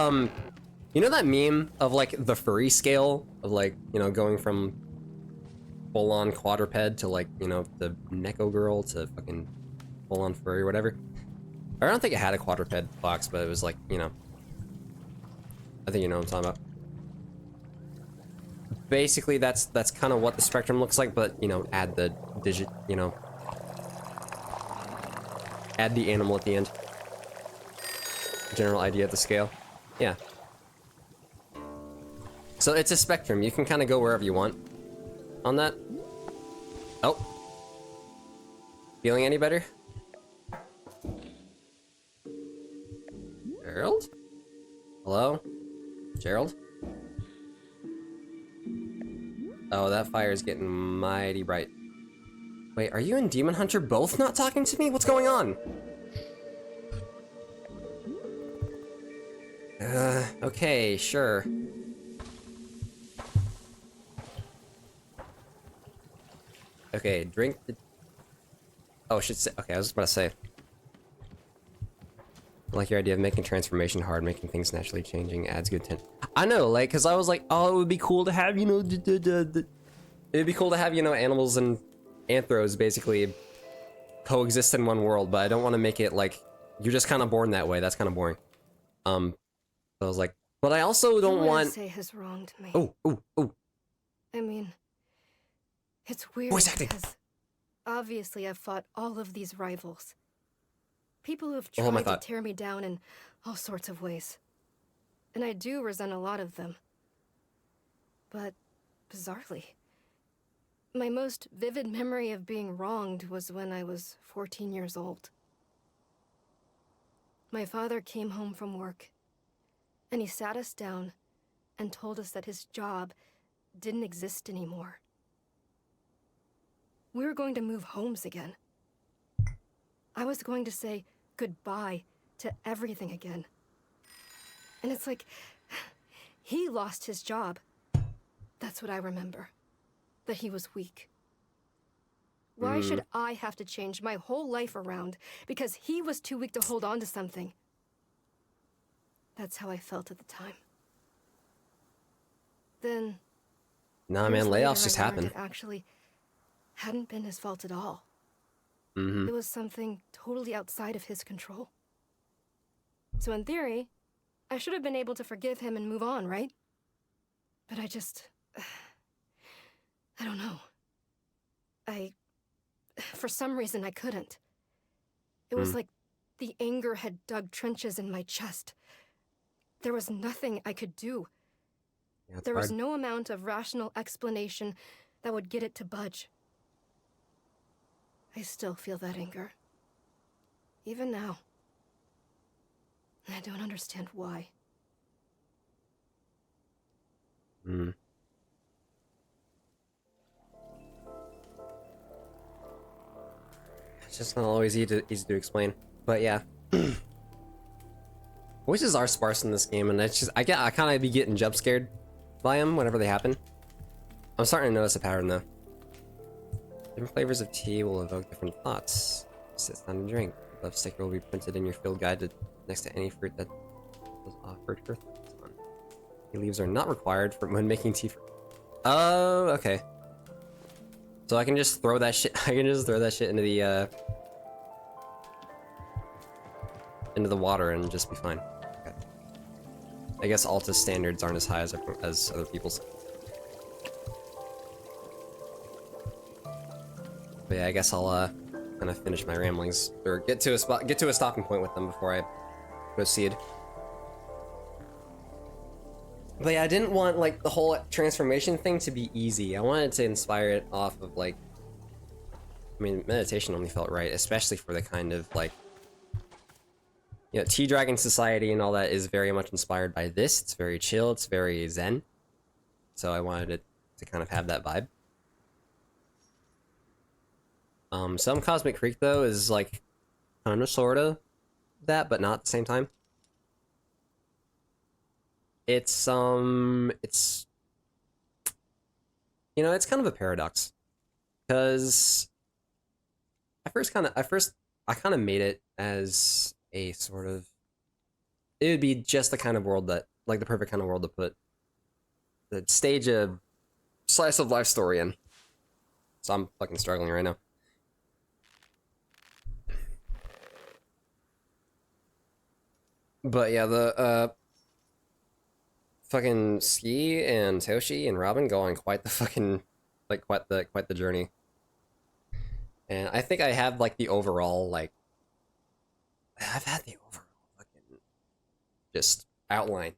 meme of like the furry scale of, like, you know, going from full-on quadruped to, like, you know, the Neko girl to fucking full-on furry or whatever. I don't think it had a quadruped box, but it was like, you know, I think you know what I'm talking about. basically that's kind of what the spectrum looks like, but you know, add the digit, you know, add the animal at the end. General idea of the scale. Yeah. So it's a spectrum. You can kind of go wherever you want on that. Oh. Feeling any better? Gerald? Hello? Gerald? Oh, that fire is getting mighty bright. Wait, are you and Demon Hunter both not talking to me? What's going on? Okay, sure. Okay, drink the... Oh, I should say... Okay, I was just about to say. I like your idea of making transformation hard, making things naturally changing, adds good tension. I know, like, because I was like, oh, it would be cool to have, you know, it'd be cool to have, you know, animals and anthros basically coexist in one world, but I don't want to make it like, you're just kind of born that way. That's kind of boring. So I was like, but I also don't want... say has wronged me. Oh. I mean, it's weird Voice acting. because obviously I've fought all of these rivals. People who have Hold my tried to thought. tear me down in all sorts of ways. And I do resent a lot of them. But, bizarrely, my most vivid memory of being wronged was when I was 14 years old. My father came home from work, and he sat us down and told us that his job didn't exist anymore. We were going to move homes again. I was going to say goodbye to everything again. And it's like, he lost his job. That's what I remember. That he was weak. Why should I have to change my whole life around because he was too weak to hold on to something? That's how I felt at the time. Then... Nah, man, years later, layoffs just I learned happen. It actually hadn't been his fault at all. Mm-hmm. It was something totally outside of his control. So in theory, I should have been able to forgive him and move on, right? But I just... I don't know. For some reason, I couldn't. It was like the anger had dug trenches in my chest. There was nothing I could do. Yeah, There was no amount of rational explanation that would get it to budge. I still feel that anger. Even now. I don't understand why. It's just not always easy to explain. But yeah. Voices are sparse in this game, and it's just I kind of be getting jump scared by them whenever they happen. I'm starting to notice a pattern though. Different flavors of tea will evoke different thoughts. Sit down to drink. The love sticker will be printed in your field guide next to any fruit that was offered for thoughts on. Tea leaves are not required for when making tea. Oh, okay. So I can just throw that shit. I can just throw that shit into the water and just be fine. Okay. I guess Alta's standards aren't as high as other people's. But yeah, I guess I'll kind of finish my ramblings or get to a stopping point with them before I proceed. But yeah, I didn't want like the whole transformation thing to be easy. I wanted to inspire it off of like, I mean, meditation only felt right, especially for the kind of like, you know, Tea Dragon Society and all that is very much inspired by this. It's very chill, it's very zen. So I wanted it to kind of have that vibe. Some Cosmic Creek though is like kind of sorta that, but not at the same time. It's you know, it's kind of a paradox because I kind of made it as a sort of, it would be just the kind of world that, like the perfect kind of world to put the stage a slice of life story in. So I'm fucking struggling right now. But yeah, the fucking Ski and Toshi and Robin go on quite the fucking, like, quite the journey. And I think I have, like, the overall, like, I've had the overall fucking just outline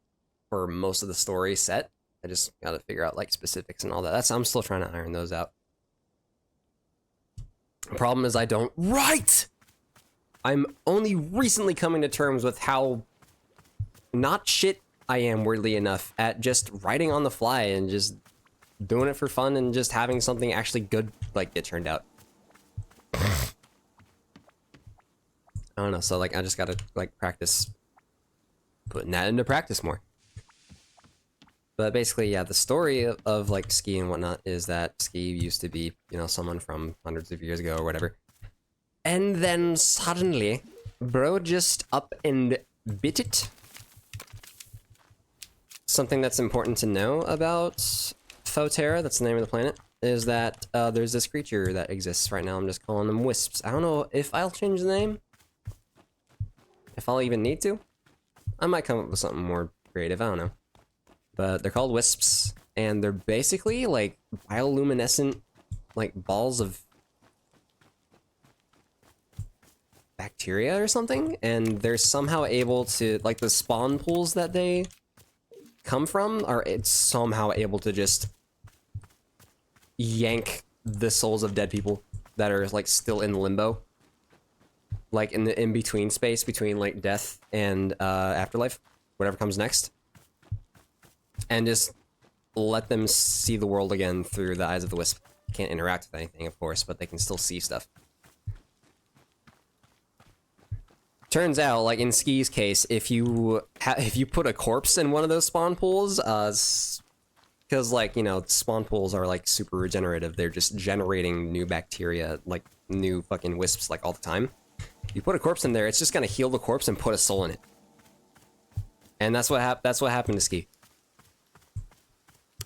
for most of the story set. I just gotta figure out, like, specifics and all that. I'm still trying to iron those out. The problem is I don't write! I'm only recently coming to terms with how not shit I am, weirdly enough, at just writing on the fly and just doing it for fun and just having something actually good, like, get turned out. I don't know, so, like, I just gotta, like, practice putting that into practice more. But basically, yeah, the story of like, Ski and whatnot is that Ski used to be, you know, someone from hundreds of years ago or whatever. And then suddenly, bro just up and bit it. Something that's important to know about Photera, that's the name of the planet, is that there's this creature that exists right now. I'm just calling them wisps. I don't know if I'll change the name. If I'll even need to. I might come up with something more creative, I don't know. But they're called wisps, and they're basically like bioluminescent, like balls of bacteria or something, and they're somehow able to, like, the spawn pools that they come from are it's somehow able to just yank the souls of dead people that are like still in limbo, like in the in-between space between like death and afterlife, whatever comes next. And just let them see the world again through the eyes of the wisp. Can't interact with anything, of course, but they can still see stuff. Turns out, like in Ski's case, if you put a corpse in one of those spawn pools, because like, you know, spawn pools are like super regenerative. They're just generating new bacteria, like new fucking wisps, like all the time. You put a corpse in there, it's just gonna heal the corpse and put a soul in it. And that's what happened to Ski.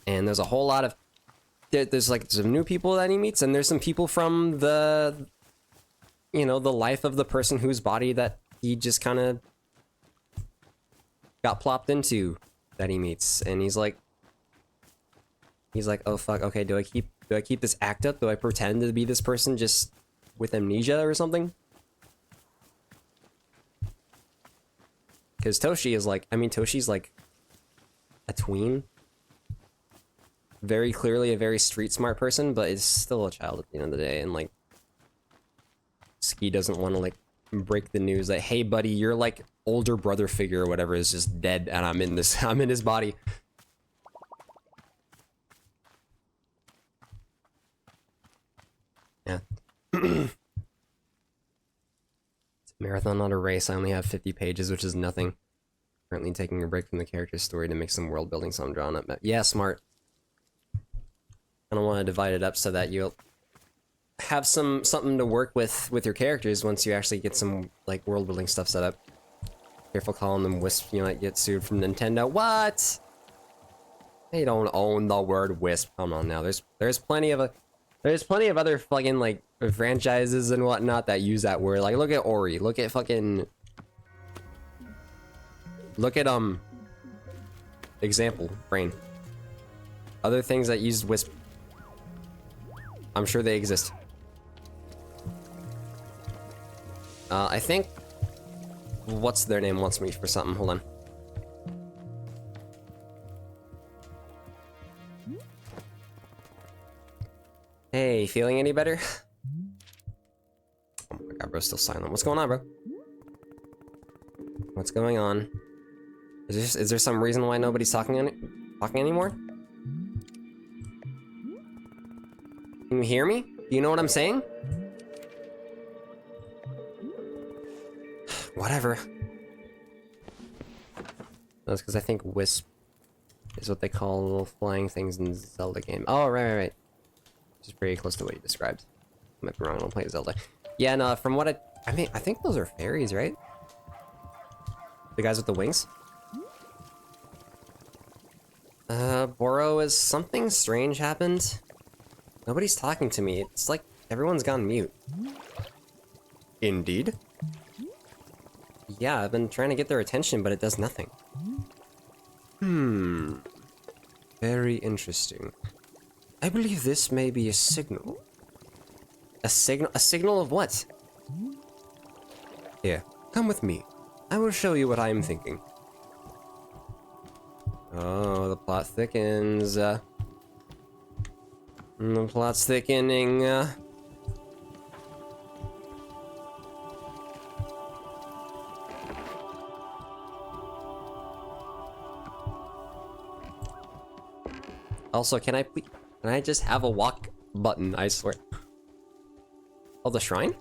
And there's a whole lot of there's like some new people that he meets, and there's some people from the, you know, the life of the person whose body that he just kind of got plopped into that he meets, and he's like, oh fuck, okay, do I keep this act up? Do I pretend to be this person just with amnesia or something? Because Toshi is like, I mean, Toshi's like a tween. Very clearly a very street smart person, but is still a child at the end of the day, and like, Ski doesn't want to like break the news that, hey buddy, your like older brother figure or whatever is just dead, and I'm in his body. Yeah. It's a marathon, not a race. I only have 50 pages, which is nothing. Currently taking a break from the character's story to make some world building, so I'm drawing up. Yeah, smart. I don't want to divide it up so that you'll have something to work with your characters once you actually get some like world building stuff set up. Careful calling them wisp, you might get sued from Nintendo. What? They don't own the word wisp. Come on now. There's plenty of other fucking like franchises and whatnot that use that word. Like look at Ori. Look at example brain. Other things that use wisp. I'm sure they exist. I think what's their name wants me for something. Hold on. Hey, feeling any better? Oh my god, bro's still silent. What's going on, bro? What's going on? Is there some reason why nobody's talking anymore? Can you hear me? Do you know what I'm saying? Whatever. That's because I think wisp is what they call little flying things in Zelda game. Oh, right. Which is pretty close to what you described. I might be wrong, I don't play Zelda. Yeah, no, from what I mean, I think those are fairies, right? The guys with the wings? Boro, is something strange happened? Nobody's talking to me. It's like everyone's gone mute. Indeed? Yeah, I've been trying to get their attention, but it does nothing. Very interesting. I believe this may be a signal. A signal? A signal of what? Here, come with me. I will show you what I am thinking. Oh, the plot thickens. The plot's thickening. Also, can I just have a walk button? I swear. Oh, the shrine?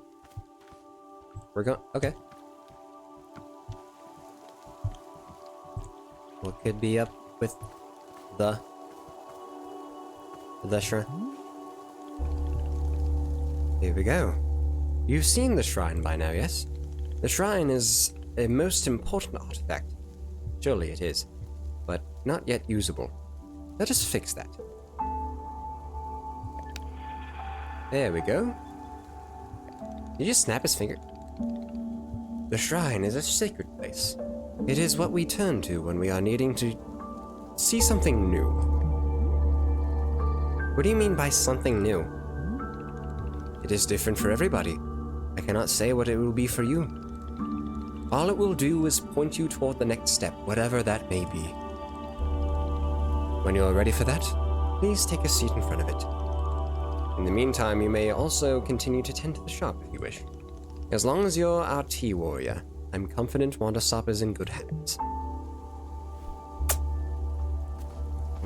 We're going. Okay. What could be up with the shrine? Here we go. You've seen the shrine by now, yes? The shrine is a most important artifact. Surely it is, but not yet usable. Let us fix that. There we go. Did you just snap his finger? The shrine is a sacred place. It is what we turn to when we are needing to see something new. What do you mean by something new? It is different for everybody. I cannot say what it will be for you. All it will do is point you toward the next step, whatever that may be. When you are ready for that, please take a seat in front of it. In the meantime, you may also continue to tend to the shop if you wish. As long as you're our tea warrior, I'm confident Wanderstop is in good hands.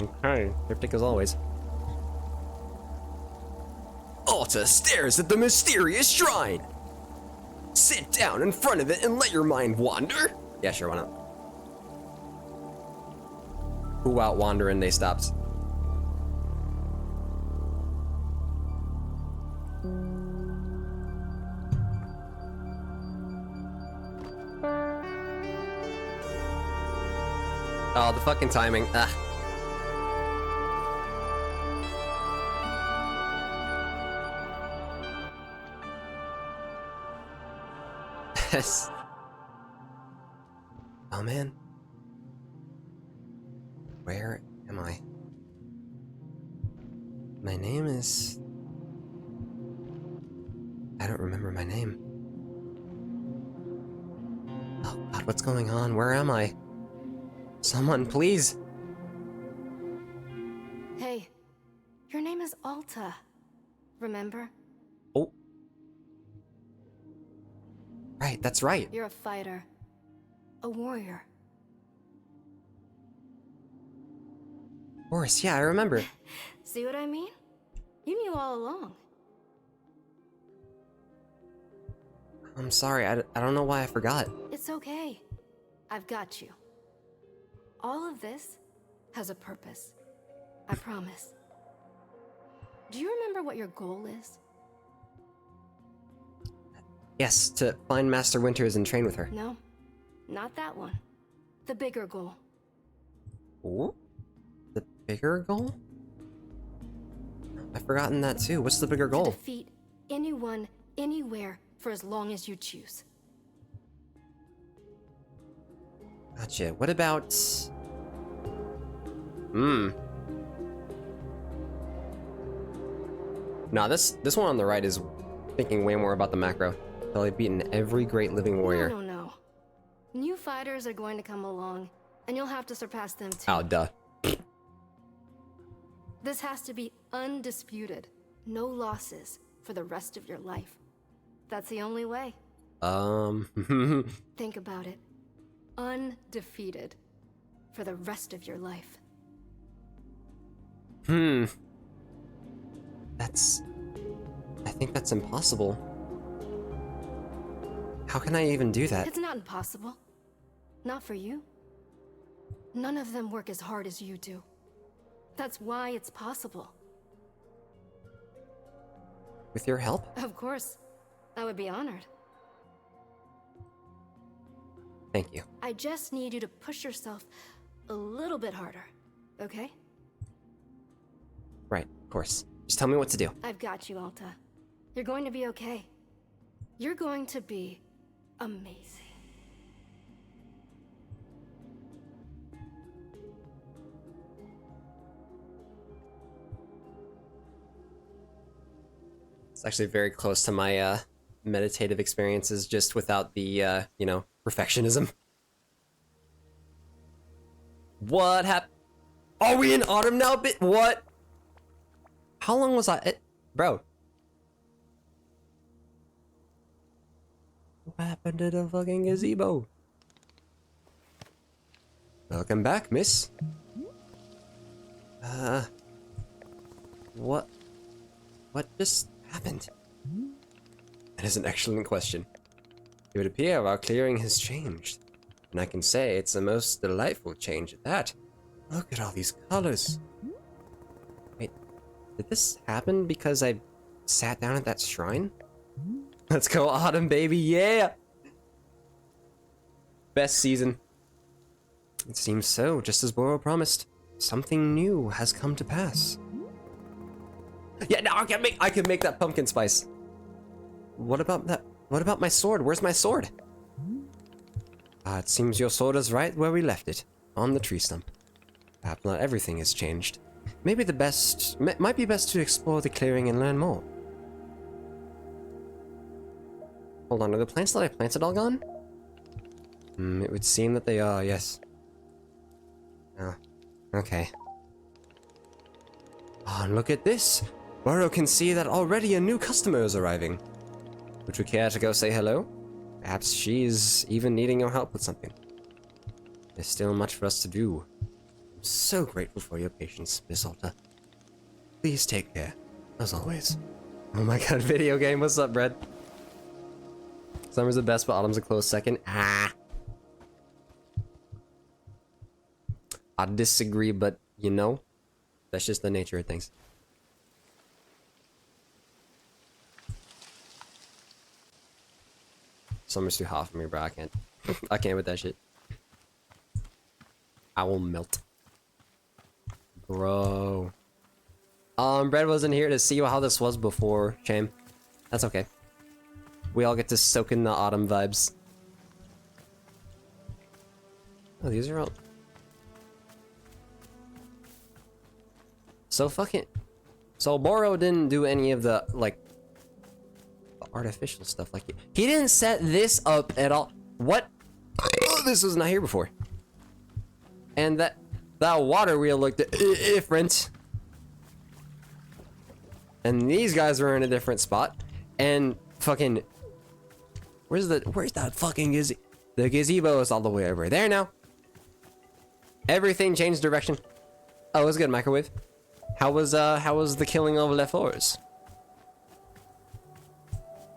Okay, cryptic as always. Alta stares at the mysterious shrine! Sit down in front of it and let your mind wander? Yeah, sure, why not? Who out wandering they stopped? Oh, the fucking timing. Ah. Yes. Oh man. Where am I? My name is... I don't remember my name. Oh god, what's going on? Where am I? Someone, please! Hey, your name is Alta. Remember? Oh. Right, that's right. You're a fighter. A warrior. Of course, yeah, I remember. See what I mean? You knew all along. I'm sorry, I don't know why I forgot. It's okay. I've got you. All of this has a purpose. I promise. Do you remember what your goal is? Yes, to find Master Winters and train with her. No, not that one. The bigger goal. Ooh? The bigger goal? I've forgotten that too. What's the bigger goal? To defeat anyone, anywhere, for as long as you choose. Gotcha. What about... Nah, this one on the right is thinking way more about the macro. Till they've beaten every great living warrior. No. New fighters are going to come along, and you'll have to surpass them too. Oh, duh. This has to be undisputed. No losses for the rest of your life. That's the only way. Think about it. Undefeated for the rest of your life. I think that's impossible. How can I even do that? It's not impossible. Not for you. None of them work as hard as you do. That's why it's possible. With your help? Of course. I would be honored. Thank you. I just need you to push yourself a little bit harder, okay? Right, of course. Just tell me what to do. I've got you, Alta. You're going to be okay. You're going to be amazing. It's actually very close to my meditative experiences, just without the you know, perfectionism. What happened? Are we in autumn now, what? How long was bro? What happened to the fucking gazebo? Welcome back, miss. What just happened? That is an excellent question. It would appear our clearing has changed. And I can say it's the most delightful change at that. Look at all these colors. Wait, did this happen because I sat down at that shrine? Let's go autumn, baby, yeah! Best season. It seems so, just as Boro promised. Something new has come to pass. Yeah, now I can make that pumpkin spice. What about that? What about my sword? Where's my sword? It seems your sword is right where we left it, on the tree stump. Perhaps not everything has changed. Maybe might be best to explore the clearing and learn more. Hold on, are the plants that I planted all gone? It would seem that they are, yes. Oh, okay. Oh, and look at this! Burrow can see that already a new customer is arriving. Would you care to go say hello? Perhaps she's even needing your help with something. There's still much for us to do. I'm so grateful for your patience, Miss Alta. Please take care, as always. Oh my god, video game, what's up, Brad? Summer's the best, but autumn's a close second. I disagree, but you know, that's just the nature of things. Summer's too hot for me, bro. I can't. I can't with that shit. I will melt. Bro. Brad wasn't here to see how this was before. Shame. That's okay. We all get to soak in the autumn vibes. Oh, these are all... So fucking... So Boro didn't do any of the, like... artificial stuff like it. He didn't set this up at all. What? Oh, this was not here before. And that water wheel looked different. And these guys were in a different spot. And fucking... Where's that fucking gazebo? The gazebo is all the way over there now. Everything changed direction. Oh, it was good, microwave. How was the killing of Lefors?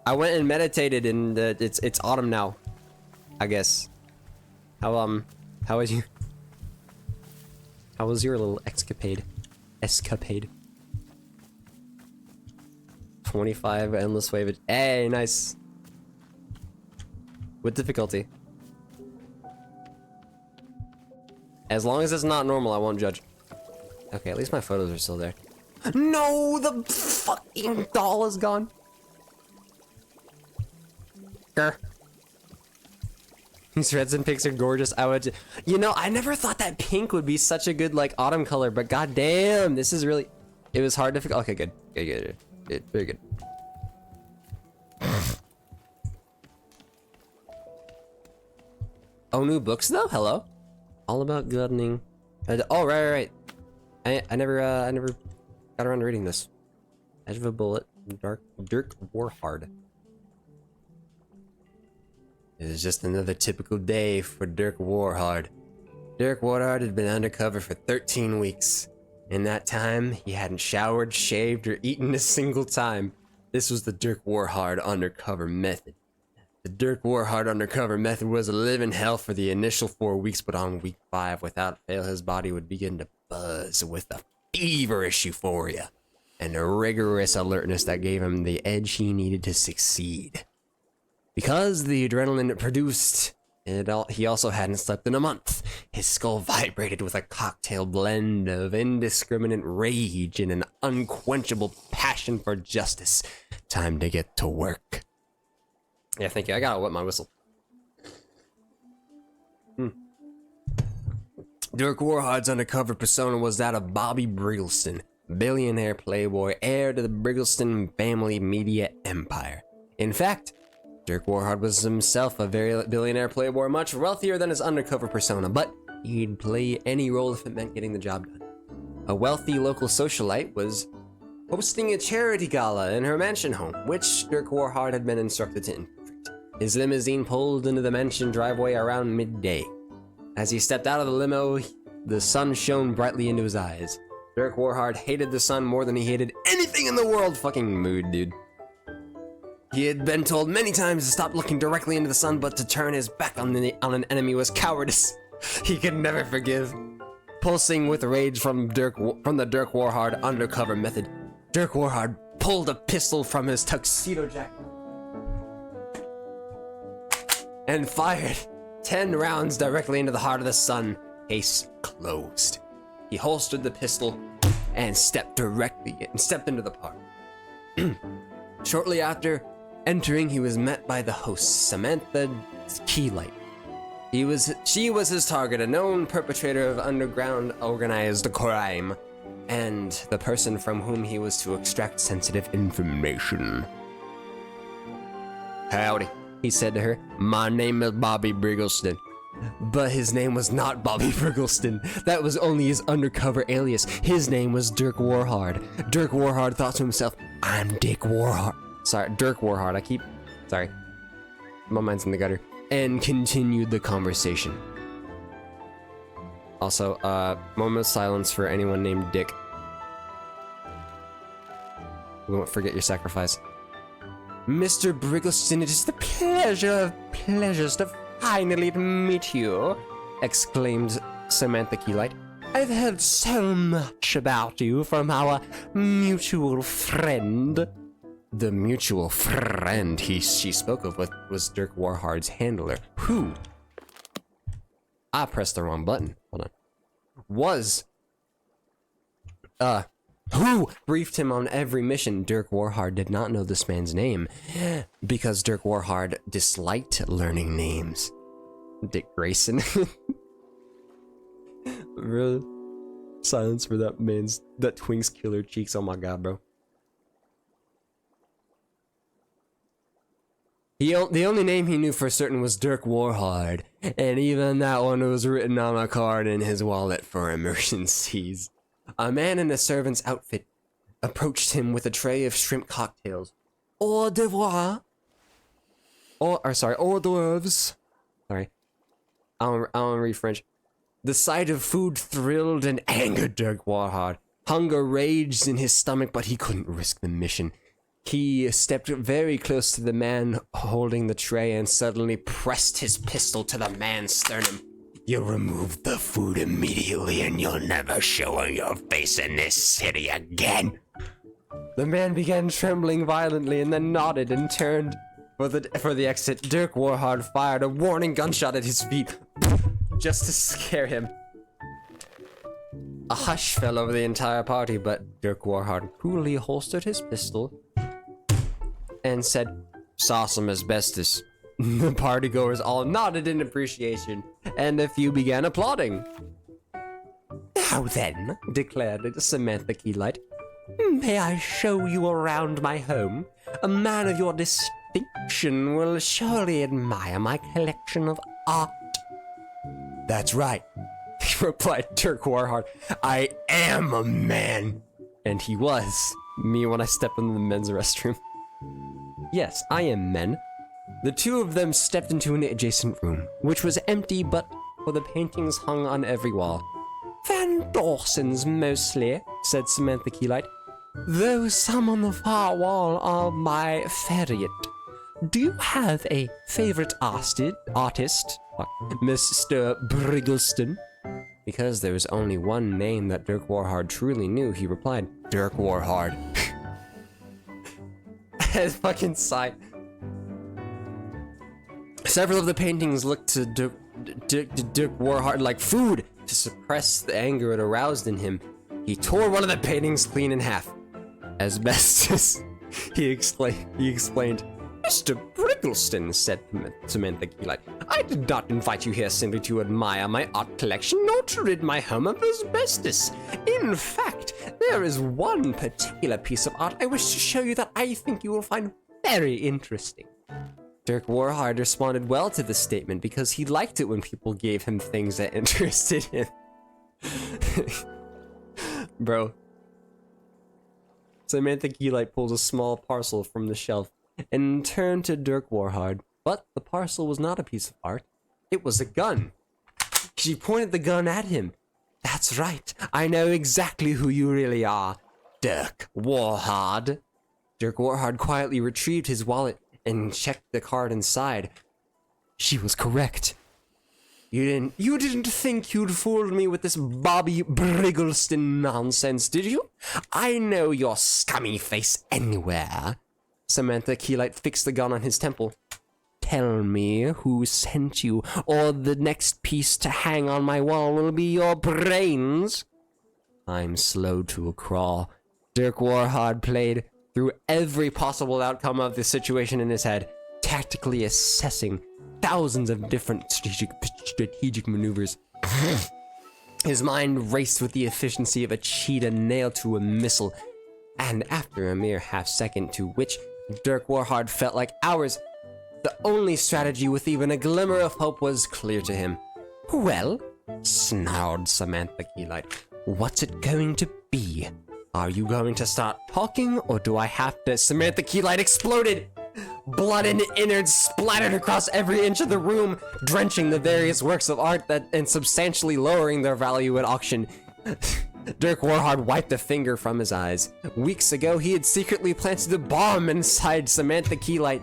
I went and meditated, and it's autumn now, I guess. How was you? How was your little escapade? 25 endless wave. Hey, nice. With difficulty. As long as it's not normal, I won't judge. Okay, at least my photos are still there. No, the fucking doll is gone. These reds and pinks are gorgeous. You know, I never thought that pink would be such a good, like, autumn color, but goddamn, this is really... It was hard to... Okay, good. Good. Very good. Oh, new books, though? Hello? All about gardening. Oh, right. I never got around to reading this. Edge of a Bullet. Dirk Warhard. It was just another typical day for Dirk Warhard. Dirk Warhard had been undercover for 13 weeks. In that time, he hadn't showered, shaved, or eaten a single time. This was the Dirk Warhard undercover method. The Dirk Warhard undercover method was a living hell for the initial 4 weeks, but on week 5, without fail, his body would begin to buzz with a feverish euphoria and a rigorous alertness that gave him the edge he needed to succeed. Because the adrenaline it produced, he also hadn't slept in a month. His skull vibrated with a cocktail blend of indiscriminate rage and an unquenchable passion for justice. Time to get to work. Yeah, thank you. I gotta wet my whistle. Dirk Warhard's undercover persona was that of Bobby Briggleston, billionaire playboy, heir to the Briggleston family media empire. In fact, Dirk Warhard was himself a very billionaire playboy, much wealthier than his undercover persona, but he'd play any role if it meant getting the job done. A wealthy local socialite was hosting a charity gala in her mansion home, which Dirk Warhard had been instructed to infiltrate. His limousine pulled into the mansion driveway around midday. As he stepped out of the limo, the sun shone brightly into his eyes. Dirk Warhard hated the sun more than he hated anything in the world. Fucking mood, dude. He had been told many times to stop looking directly into the sun, but to turn his back on an enemy was cowardice. He could never forgive. Pulsing with rage from the Dirk Warhard undercover method, Dirk Warhard pulled a pistol from his tuxedo jacket and fired 10 rounds directly into the heart of the sun. Case closed. He holstered the pistol and stepped into the park. Shortly after entering, he was met by the host, Samantha Keylight. She was his target, a known perpetrator of underground organized crime, and the person from whom he was to extract sensitive information. "Howdy," he said to her. "My name is Bobby Briggleston." But his name was not Bobby Briggleston. That was only his undercover alias. His name was Dirk Warhard. Dirk Warhard thought to himself, "I'm Dick Warhard." Sorry, Dirk Warhard. Sorry. My mind's in the gutter. And continued the conversation. Also, moment of silence for anyone named Dick. We won't forget your sacrifice. "Mr. Briggleston, it is the pleasure of pleasures to finally meet you," exclaimed Samantha Keylight. "I've heard so much about you from our mutual friend." The mutual friend she spoke of was Dirk Warhard's handler, who... I pressed the wrong button. Hold on. Who briefed him on every mission. Dirk Warhard did not know this man's name, because Dirk Warhard disliked learning names. Dick Grayson. Really? Silence for that twink's killer cheeks. Oh my god, bro. The only name he knew for certain was Dirk Warhard, and even that one was written on a card in his wallet for emergencies. A man in a servant's outfit approached him with a tray of shrimp cocktails. Hors d'oeuvres. Hors d'oeuvres. Sorry. I don't read French. The sight of food thrilled and angered Dirk Warhard. Hunger raged in his stomach, but he couldn't risk the mission. He stepped very close to the man holding the tray and suddenly pressed his pistol to the man's sternum. "You remove the food immediately and you'll never show your face in this city again." The man began trembling violently and then nodded and turned for the exit. Dirk Warhard fired a warning gunshot at his feet just to scare him. A hush fell over the entire party, but Dirk Warhard coolly holstered his pistol and said, "Saw some asbestos." The partygoers all nodded in appreciation, and a few began applauding. "Now then," declared Samantha Keylight, "may I show you around my home? A man of your distinction will surely admire my collection of art." "That's right," replied Dirk Warhard. "I am a man." And he was. Me when I stepped into the men's restroom. Yes, I am men. The two of them stepped into an adjacent room, which was empty but for the paintings hung on every wall. "Van Dawson's mostly," said Samantha Keylight, "though some on the far wall are my favorite. Do you have a favorite artist, Mr. Briggleston?" Because there was only one name that Dirk Warhard truly knew, he replied, "Dirk Warhard." His fucking sigh. Several of the paintings looked to Dirk Warhard like food. To suppress the anger it aroused in him, he tore one of the paintings clean in half. "Asbestos," he explained. "Mr. Briggleston," said Samantha Keylight, "I did not invite you here simply to admire my art collection, nor to rid my home of asbestos. In fact, There is one particular piece of art I wish to show you that I think you will find very interesting. Dirk Warhard responded well to this statement because he liked it when people gave him things that interested him. Bro. Samantha Keylight pulls a small parcel from the shelf and turned to Dirk Warhard. But the parcel was not a piece of art. It was a gun. She pointed the gun at him. That's right. I know exactly who you really are. Dirk Warhard. Dirk Warhard quietly retrieved his wallet and checked the card inside. She was correct. You didn't think you'd fooled me with this Bobby Briggleston nonsense, did you? I know your scummy face anywhere. Samantha Keylight fixed the gun on his temple. Tell me who sent you, or the next piece to hang on my wall will be your brains. I'm slow to a crawl. Dirk Warhard played through every possible outcome of the situation in his head, tactically assessing thousands of different strategic maneuvers. His mind raced with the efficiency of a cheetah nailed to a missile, and after a mere half-second, to which Dirk Warhard felt like hours, the only strategy with even a glimmer of hope was clear to him. Well, snarled Samantha Keylight, what's it going to be? Are you going to start talking, or do I have to? Samantha Keylight exploded! Blood and innards splattered across every inch of the room, drenching the various works of art and substantially lowering their value at auction. Dirk Warhard wiped a finger from his eyes. Weeks ago, he had secretly planted a bomb inside Samantha Keylight,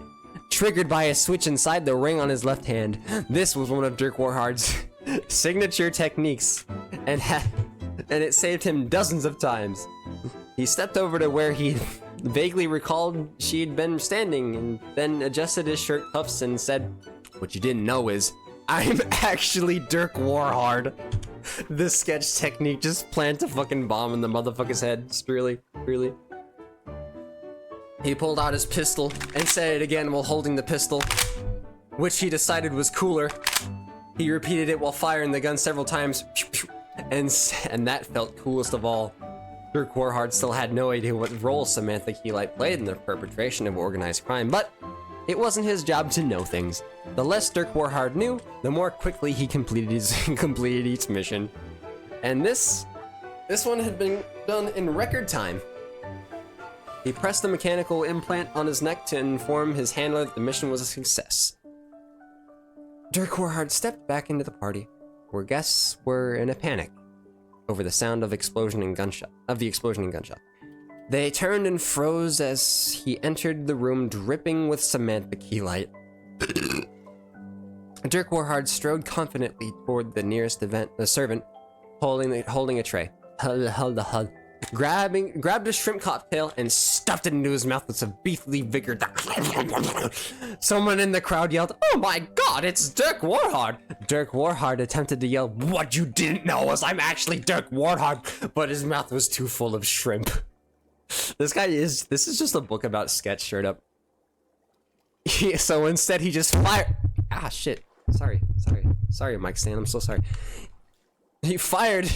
triggered by a switch inside the ring on his left hand. This was one of Dirk Warhard's signature techniques, and it saved him dozens of times. He stepped over to where he vaguely recalled she'd been standing, and then adjusted his shirt cuffs and said, "What you didn't know is, I'm actually Dirk Warhard." This sketch technique, just plant a fucking bomb in the motherfucker's head. Just really. He pulled out his pistol and said it again while holding the pistol, which he decided was cooler. He repeated it while firing the gun several times, and that felt coolest of all. Dirk Warhard still had no idea what role Samantha Keylight played in the perpetration of organized crime, but it wasn't his job to know things. The less Dirk Warhard knew, the more quickly he completed each mission. And this one had been done in record time. He pressed the mechanical implant on his neck to inform his handler that the mission was a success. Dirk Warhard stepped back into the party, where guests were in a panic over the sound of the explosion and gunshot. They turned and froze as he entered the room, dripping with Samantha Keylight. Dirk Warhard strode confidently toward the nearest servant, holding a tray. Grabbed a shrimp cocktail and stuffed it into his mouth with some beefy vigor. Someone in the crowd yelled, "Oh my god, it's Dirk Warhard!" Dirk Warhard attempted to yell, "What you didn't know was I'm actually Dirk Warhard," but his mouth was too full of shrimp. This is just a book about sketch straight up. So instead he just fired. Ah, shit. Sorry, Mike Stan, I'm so sorry. He fired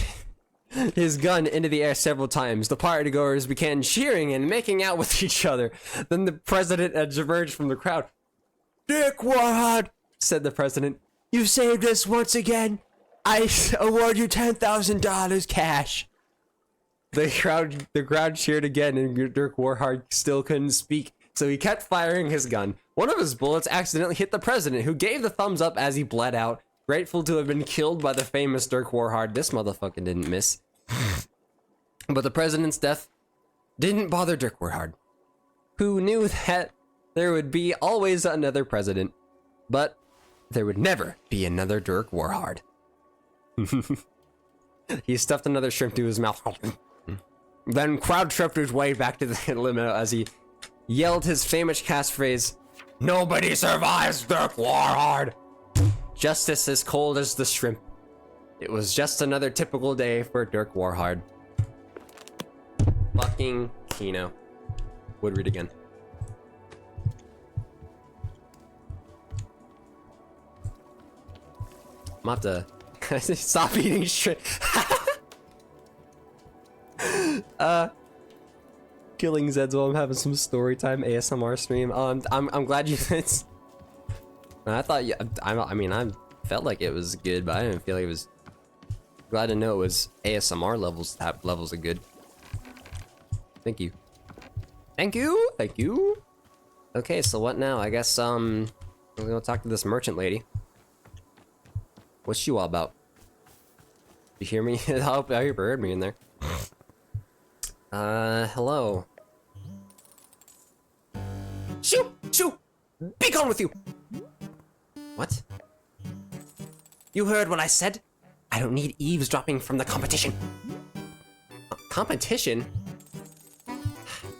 his gun into the air several times. The partygoers began cheering and making out with each other. Then the president emerged from the crowd. "Dirk Warhard," said the president, "you saved us once again. I award you $10,000 cash." The crowd cheered again, and Dirk Warhard still couldn't speak, so he kept firing his gun. One of his bullets accidentally hit the president, who gave the thumbs up as he bled out, grateful to have been killed by the famous Dirk Warhard. This motherfucker didn't miss. But the president's death didn't bother Dirk Warhard, who knew that there would be always another president, but there would never be another Dirk Warhard. He stuffed another shrimp to his mouth. Then crowd tripped his way back to the limo as he yelled his famous catchphrase, "Nobody survives Dirk Warhard!" Justice as cold as the shrimp. It was just another typical day for Dirk Warhard. Fucking Kino. Would read again. I'm about to stop eating shrimp. Killing Zeds while I'm having some story time ASMR stream. I'm glad you. It's. I thought you. I mean, I felt like it was good, but I didn't feel like it was. Glad to know it was ASMR levels. Top levels are good. Thank you. Thank you. Thank you. Okay, so what now? I guess we're gonna talk to this merchant lady. What's she all about? You hear me? I hope you heard me in there. Hello. Shoo! Shoo! Be gone with you! What? You heard what I said? I don't need eavesdropping from the competition. Competition?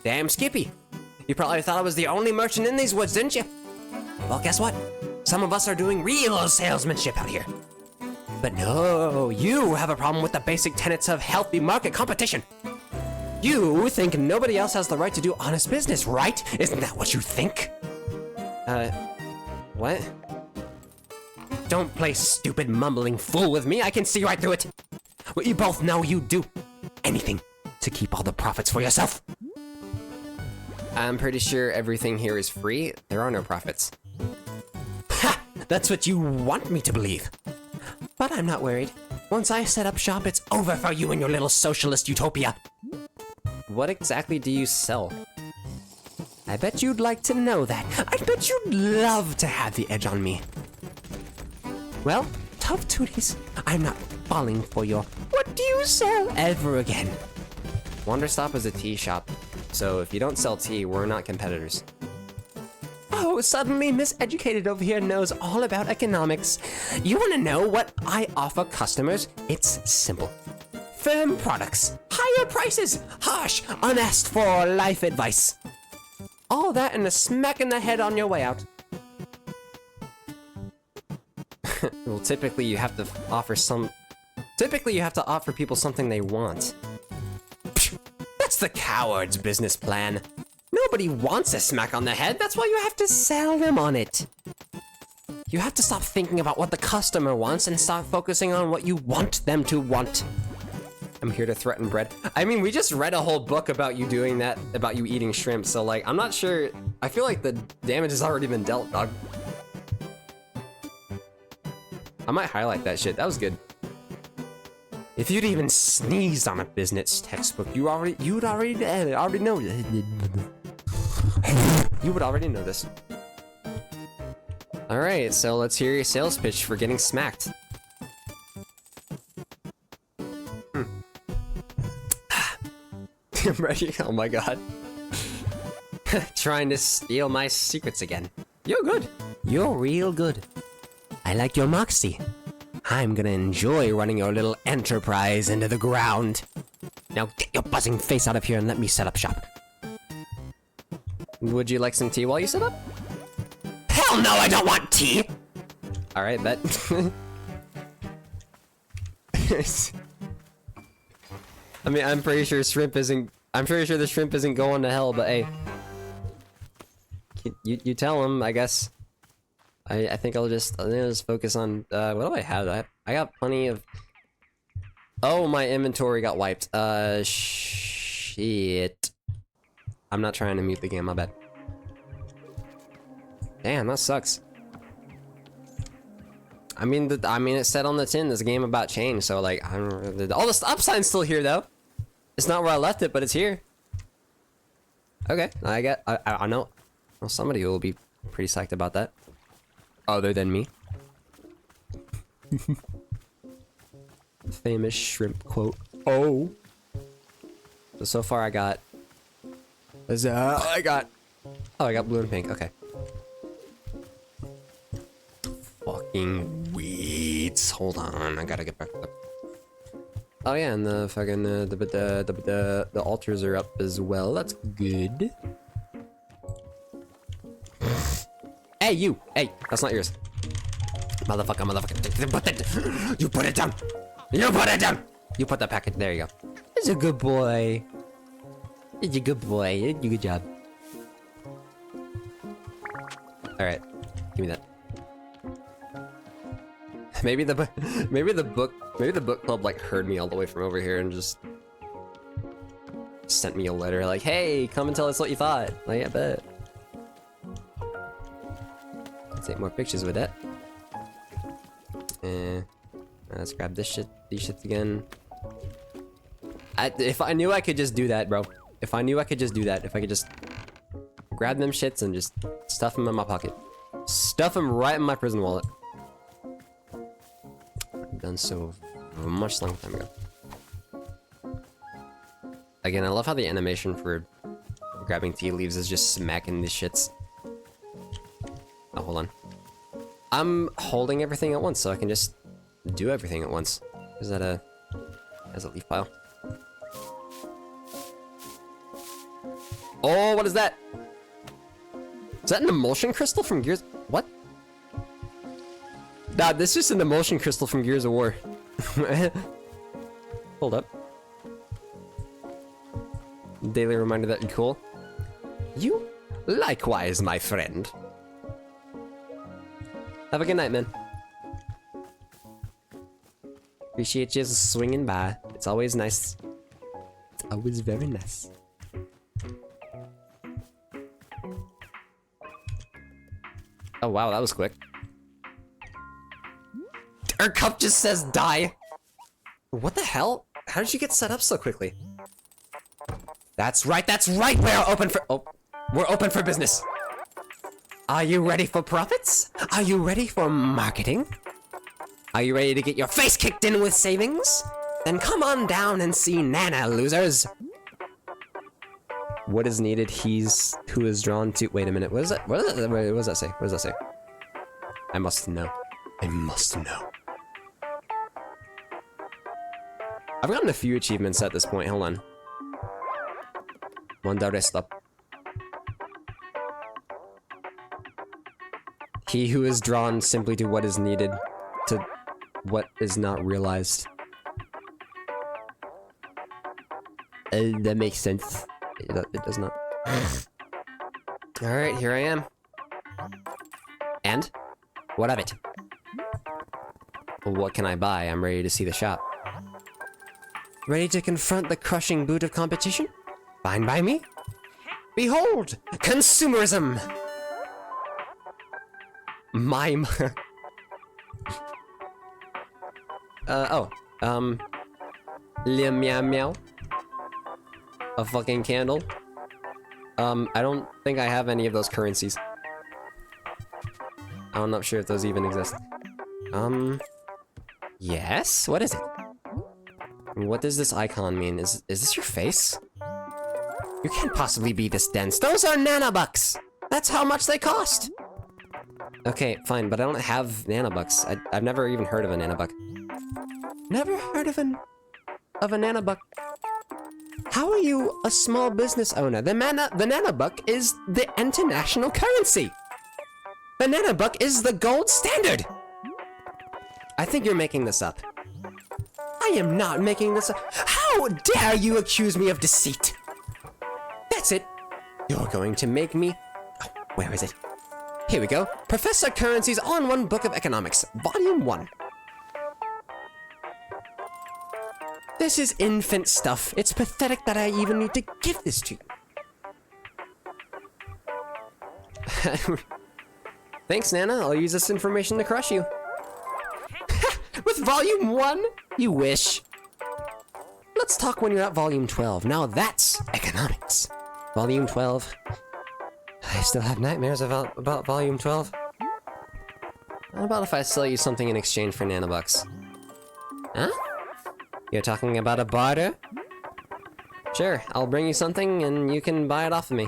Damn Skippy. You probably thought I was the only merchant in these woods, didn't you? Well, guess what? Some of us are doing real salesmanship out here. But no, you have a problem with the basic tenets of healthy market competition. You think nobody else has the right to do honest business, right? Isn't that what you think? What? Don't play stupid mumbling fool with me, I can see right through it. Well, you both know you do anything to keep all the profits for yourself. I'm pretty sure everything here is free. There are no profits. Ha! That's what you want me to believe. But I'm not worried. Once I set up shop, it's over for you and your little socialist utopia. What exactly do you sell? I bet you'd like to know that. I bet you'd love to have the edge on me. Well, tough tooties. I'm not falling for your what do you sell ever again. Wanderstop is a tea shop, so if you don't sell tea, we're not competitors. Oh, suddenly Miseducated over here knows all about economics. You want to know what I offer customers? It's simple. Firm products, higher prices, harsh, unasked for life advice. All that and a smack in the head on your way out. Well, typically you have to offer people something they want. That's the coward's business plan. Nobody wants a smack on the head, that's why you have to sell them on it. You have to stop thinking about what the customer wants and start focusing on what you want them to want. I'm here to threaten bread. I mean, we just read a whole book about you doing that, about you eating shrimp, so like, I'm not sure. I feel like the damage has already been dealt, dog. I might highlight that shit, that was good. If you'd even sneezed on a business textbook, you'd already know. You would already know this. Alright, so let's hear your sales pitch for getting smacked. I'm ready. Oh my god. Trying to steal my secrets again. You're good. You're real good. I like your moxie. I'm gonna enjoy running your little enterprise into the ground. Now get your buzzing face out of here and let me set up shop. Would you like some tea while you set up? Hell no, I don't want tea! Alright, bet. I mean, I'm pretty sure the shrimp isn't going to hell, but hey. You tell him, I guess. I think I'll just focus on, what do I have? I got plenty of... Oh, my inventory got wiped. Shit. I'm not trying to mute the game, my bad. Damn, that sucks. I mean, it said on the tin, this game about change, so like, all the stop sign's still here, though. It's not where I left it, but it's here. Okay, I know. Well, somebody will be pretty psyched about that. Other than me. Famous shrimp quote. Oh. So far I got... I got blue and pink. Okay. Fucking weeds. Hold on, I gotta get back up. Oh yeah, and the fucking the altars are up as well. That's good. Hey you! Hey, that's not yours. Motherfucker! You put it down! You put it down! You put the packet. There you go. It's a good boy. It's a good boy. You do a good job. All right, give me that. Maybe the book club like heard me all the way from over here and just sent me a letter like, hey, come and tell us what you thought. Like, I bet. Take more pictures with that. Let's grab this shit, these shits again. If I knew I could just do that, bro. If I knew I could just do that, if I could just grab them shits and just stuff them in my pocket. Stuff them right in my prison wallet. I've done so a much long time ago. Again, I love how the animation for grabbing tea leaves is just smacking these shits. Oh, hold on. I'm holding everything at once, so I can just do everything at once. Is that a... As a leaf pile? Oh, what is that? Is that an emulsion crystal from Gears... What? Nah, this is just an emulsion crystal from Gears of War. Hold up. Daily reminder that you're cool. You likewise, my friend. Have a good night, man. Appreciate you swinging by. It's always nice. It's always very nice. Oh wow, that was quick. Our cup just says die. What the hell? How did you get set up so quickly? That's right, we're open for business. Are you ready for profits? Are you ready for marketing? Are you ready to get your face kicked in with savings? Then come on down and see Nana, losers. What is needed? He's who is drawn to... Wait a minute, what is that? What does that say? What does that say? I must know. I must know. I've gotten a few achievements at this point, hold on. Wanderstop. He who is drawn simply to what is needed, to what is not realized. That makes sense. It does not. Alright, here I am. And? What of it? What can I buy? I'm ready to see the shop. Ready to confront the crushing boot of competition? Fine by me. Behold! Consumerism! Mime. Liam meow meow. A fucking candle. I don't think I have any of those currencies. I'm not sure if those even exist. Yes? What is it? What does this icon mean? Is this your face? You can't possibly be this dense. Those are nanobucks! That's how much they cost! Okay, fine, but I don't have nanobucks. I've never even heard of a nanobuck. Never heard of a nanobuck. How are you a small business owner? The nanobuck is the international currency! The nanobuck is the gold standard! I think you're making this up. I am not making this up. How dare you accuse me of deceit? That's it. You're going to make me... Oh, where is it? Here we go. Professor Currency's On-One Book of Economics, Volume 1. This is infant stuff. It's pathetic that I even need to give this to you. Thanks, Nana. I'll use this information to crush you. With Volume 1? You wish. Let's talk when you're at Volume 12. Now that's economics. Volume 12. I still have nightmares about Volume 12. How about if I sell you something in exchange for nanobucks? Huh? You're talking about a barter? Sure, I'll bring you something and you can buy it off of me.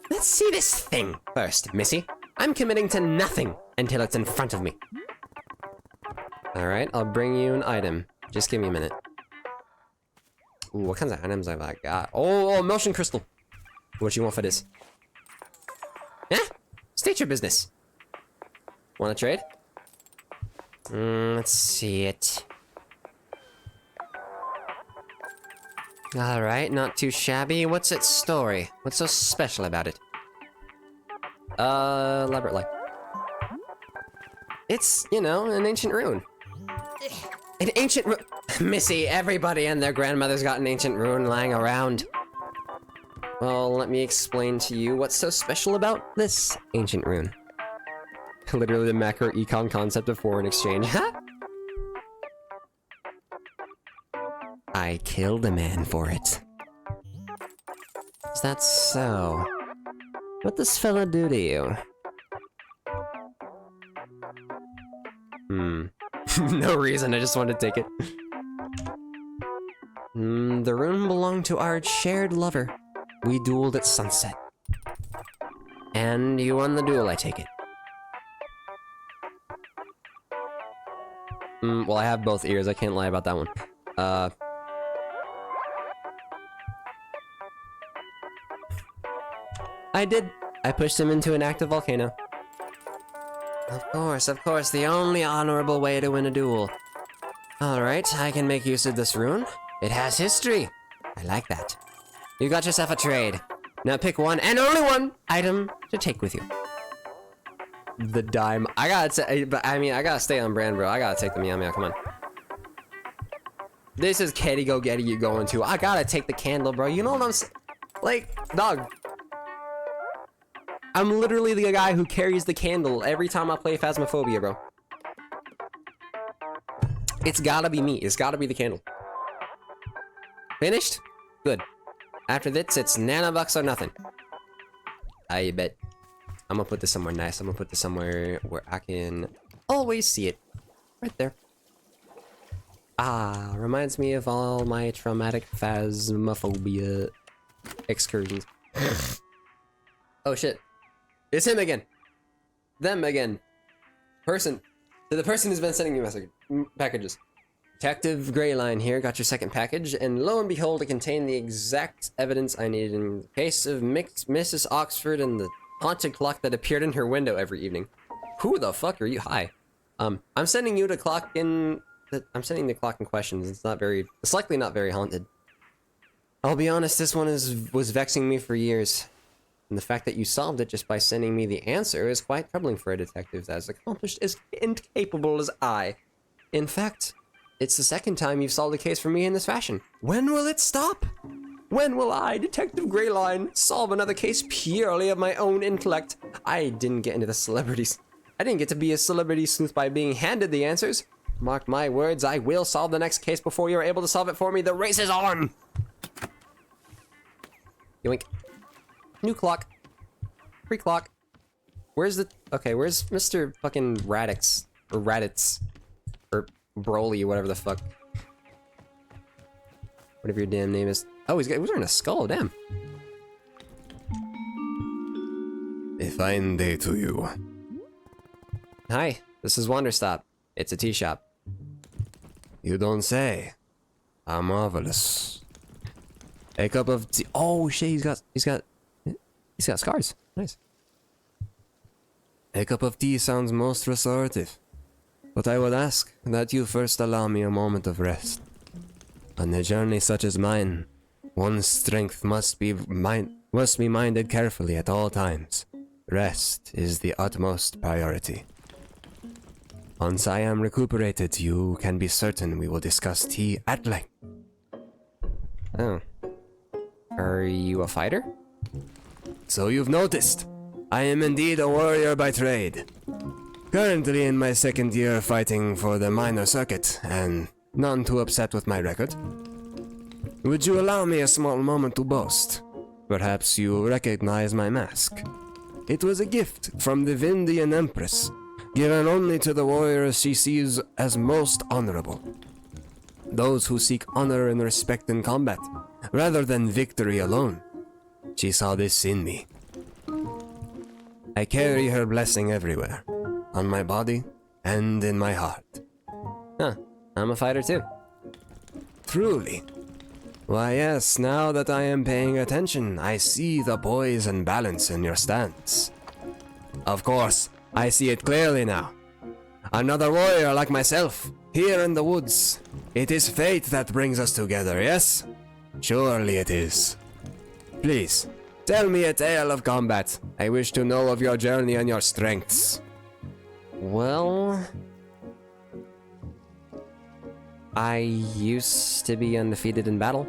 Let's see this thing first, Missy. I'm committing to nothing until it's in front of me. Alright, I'll bring you an item. Just give me a minute. Ooh, what kinds of items have I got? Oh, emulsion crystal. What you want for this? Yeah? State your business. Wanna trade? Let's see it. Alright, not too shabby. What's its story? What's so special about it? Elaborate light. It's, you know, an ancient rune. An ancient Missy, everybody and their grandmother's got an ancient rune lying around. Well, let me explain to you what's so special about this ancient rune. Literally the macro-econ concept of foreign exchange. I killed a man for it. Is that so? What does fella do to you? No reason, I just wanted to take it. The rune belonged to our shared lover. We dueled at sunset. And you won the duel, I take it. Well, I have both ears, I can't lie about that one. I did. I pushed him into an active volcano. Of course, the only honorable way to win a duel. Alright, I can make use of this rune. It has history. I like that. You got yourself a trade. Now pick one, and only one, item to take with you. The dime. I gotta stay on brand, bro. I gotta take the meow meow, come on. This is Ketty Go Getty you going to. I gotta take the candle, bro. You know what I'm saying? Like, dog. I'm literally the guy who carries the candle every time I play Phasmophobia, bro. It's gotta be me. It's gotta be the candle. Finished? Good. After this, it's nanobucks or nothing. I bet. I'm gonna put this somewhere nice. I'm gonna put this somewhere where I can always see it. Right there. Ah, reminds me of all my traumatic Phasmophobia excursions. Oh shit. It's him again. Them again. Person. The person who's been sending me packages. Detective Greyline here, got your second package, and lo and behold, it contained the exact evidence I needed in the case of Mrs. Oxford and the haunted clock that appeared in her window every evening. Who the fuck are you? Hi. I'm sending you the clock in... I'm sending the clock in questions. It's likely not very haunted. I'll be honest, this one was vexing me for years. And the fact that you solved it just by sending me the answer is quite troubling for a detective as accomplished and capable as I. In fact, it's the second time you've solved a case for me in this fashion. When will it stop? When will I, Detective Greyline, solve another case purely of my own intellect? I didn't get into the celebrities. I didn't get to be a celebrity sleuth by being handed the answers. Mark my words, I will solve the next case before you're able to solve it for me. The race is on! Yoink. New clock. Free clock. Where's Mr. fucking Radix? Or Raditz? Or Broly, whatever the fuck. Whatever your damn name is. Oh, he's wearing a skull, damn. A fine day to you. Hi, this is Wanderstop. It's a tea shop. You don't say. How marvelous. A cup of tea. Oh shit, he's got scars. Nice. A cup of tea sounds most restorative. But I would ask that you first allow me a moment of rest. On a journey such as mine, one's strength must be minded carefully at all times. Rest is the utmost priority. Once I am recuperated, you can be certain we will discuss tea at length. Oh. Are you a fighter? So you've noticed. I am indeed a warrior by trade. Currently in my second year fighting for the minor circuit, and none too upset with my record. Would you allow me a small moment to boast? Perhaps you recognize my mask. It was a gift from the Vindian Empress, given only to the warriors she sees as most honorable. Those who seek honor and respect in combat, rather than victory alone. She saw this in me. I carry her blessing everywhere, on my body and in my heart. Huh, I'm a fighter too. Truly. Why yes, now that I am paying attention, I see the poise and balance in your stance. Of course, I see it clearly now. Another warrior like myself, here in the woods. It is fate that brings us together, yes? Surely it is. Please, tell me a tale of combat. I wish to know of your journey and your strengths. Well... I used to be undefeated in battle.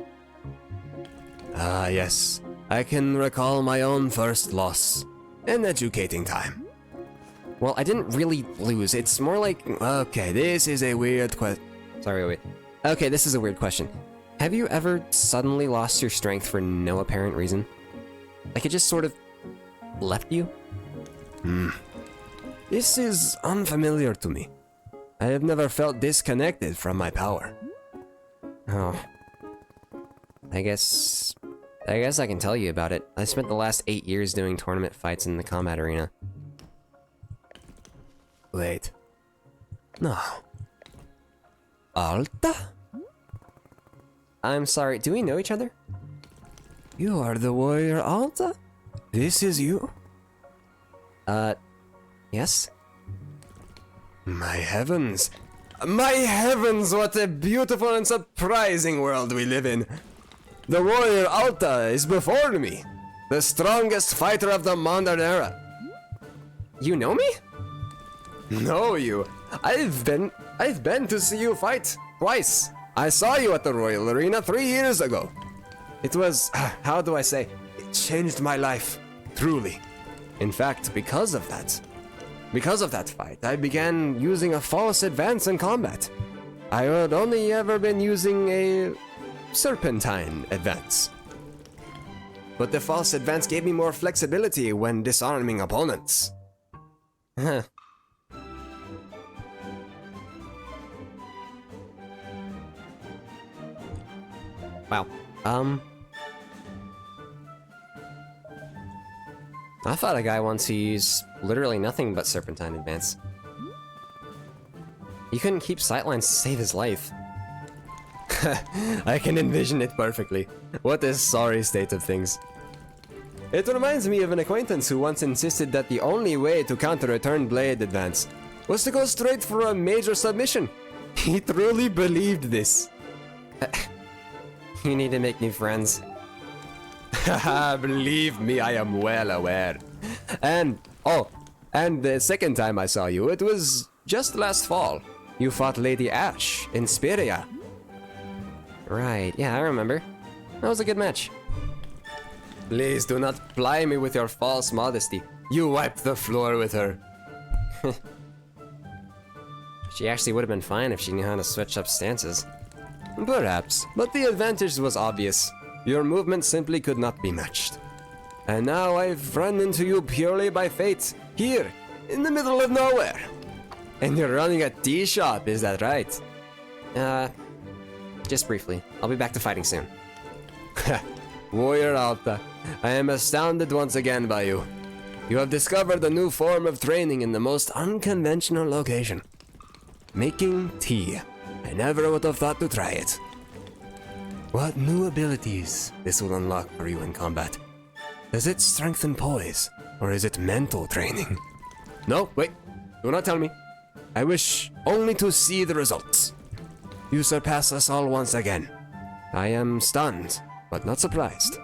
Ah, yes. I can recall my own first loss. An educating time. Well, I didn't really lose. It's more like... Okay, this is a weird question. Sorry, wait. Okay, this is a weird question. Have you ever suddenly lost your strength for no apparent reason? Like it just sort of left you? This is unfamiliar to me. I have never felt disconnected from my power. Oh. I guess I can tell you about it. I spent the last 8 years doing tournament fights in the combat arena. Wait. No. Alta? I'm sorry, do we know each other? You are the warrior Alta? This is you? Yes? My heavens. My heavens, what a beautiful and surprising world we live in. The warrior Alta is before me. The strongest fighter of the modern era. You know me? Know you? I've been to see you fight twice. I saw you at the Royal Arena 3 years ago. It was, how do I say, it changed my life, truly. In fact, because of that fight, I began using a false advance in combat. I had only ever been using a serpentine advance. But the false advance gave me more flexibility when disarming opponents. Huh. Wow. I fought a guy once who used literally nothing but serpentine advance. He couldn't keep sightlines to save his life. I can envision it perfectly. What a sorry state of things. It reminds me of an acquaintance who once insisted that the only way to counter a turn blade advance was to go straight for a major submission. He truly believed this. You need to make new friends. Haha, believe me, I am well aware. And the second time I saw you, it was just last fall. You fought Lady Ash in Spiria. Right, yeah, I remember. That was a good match. Please do not ply me with your false modesty. You wiped the floor with her. She actually would have been fine if she knew how to switch up stances. Perhaps, but the advantage was obvious. Your movement simply could not be matched. And now I've run into you purely by fate, here, in the middle of nowhere. And you're running a tea shop, is that right? Just briefly. I'll be back to fighting soon. Warrior Alta, I am astounded once again by you. You have discovered a new form of training in the most unconventional location. Making tea. I never would have thought to try it. What new abilities this will unlock for you in combat? Does it strengthen poise, or is it mental training? No, wait, do not tell me. I wish only to see the results. You surpass us all once again. I am stunned, but not surprised.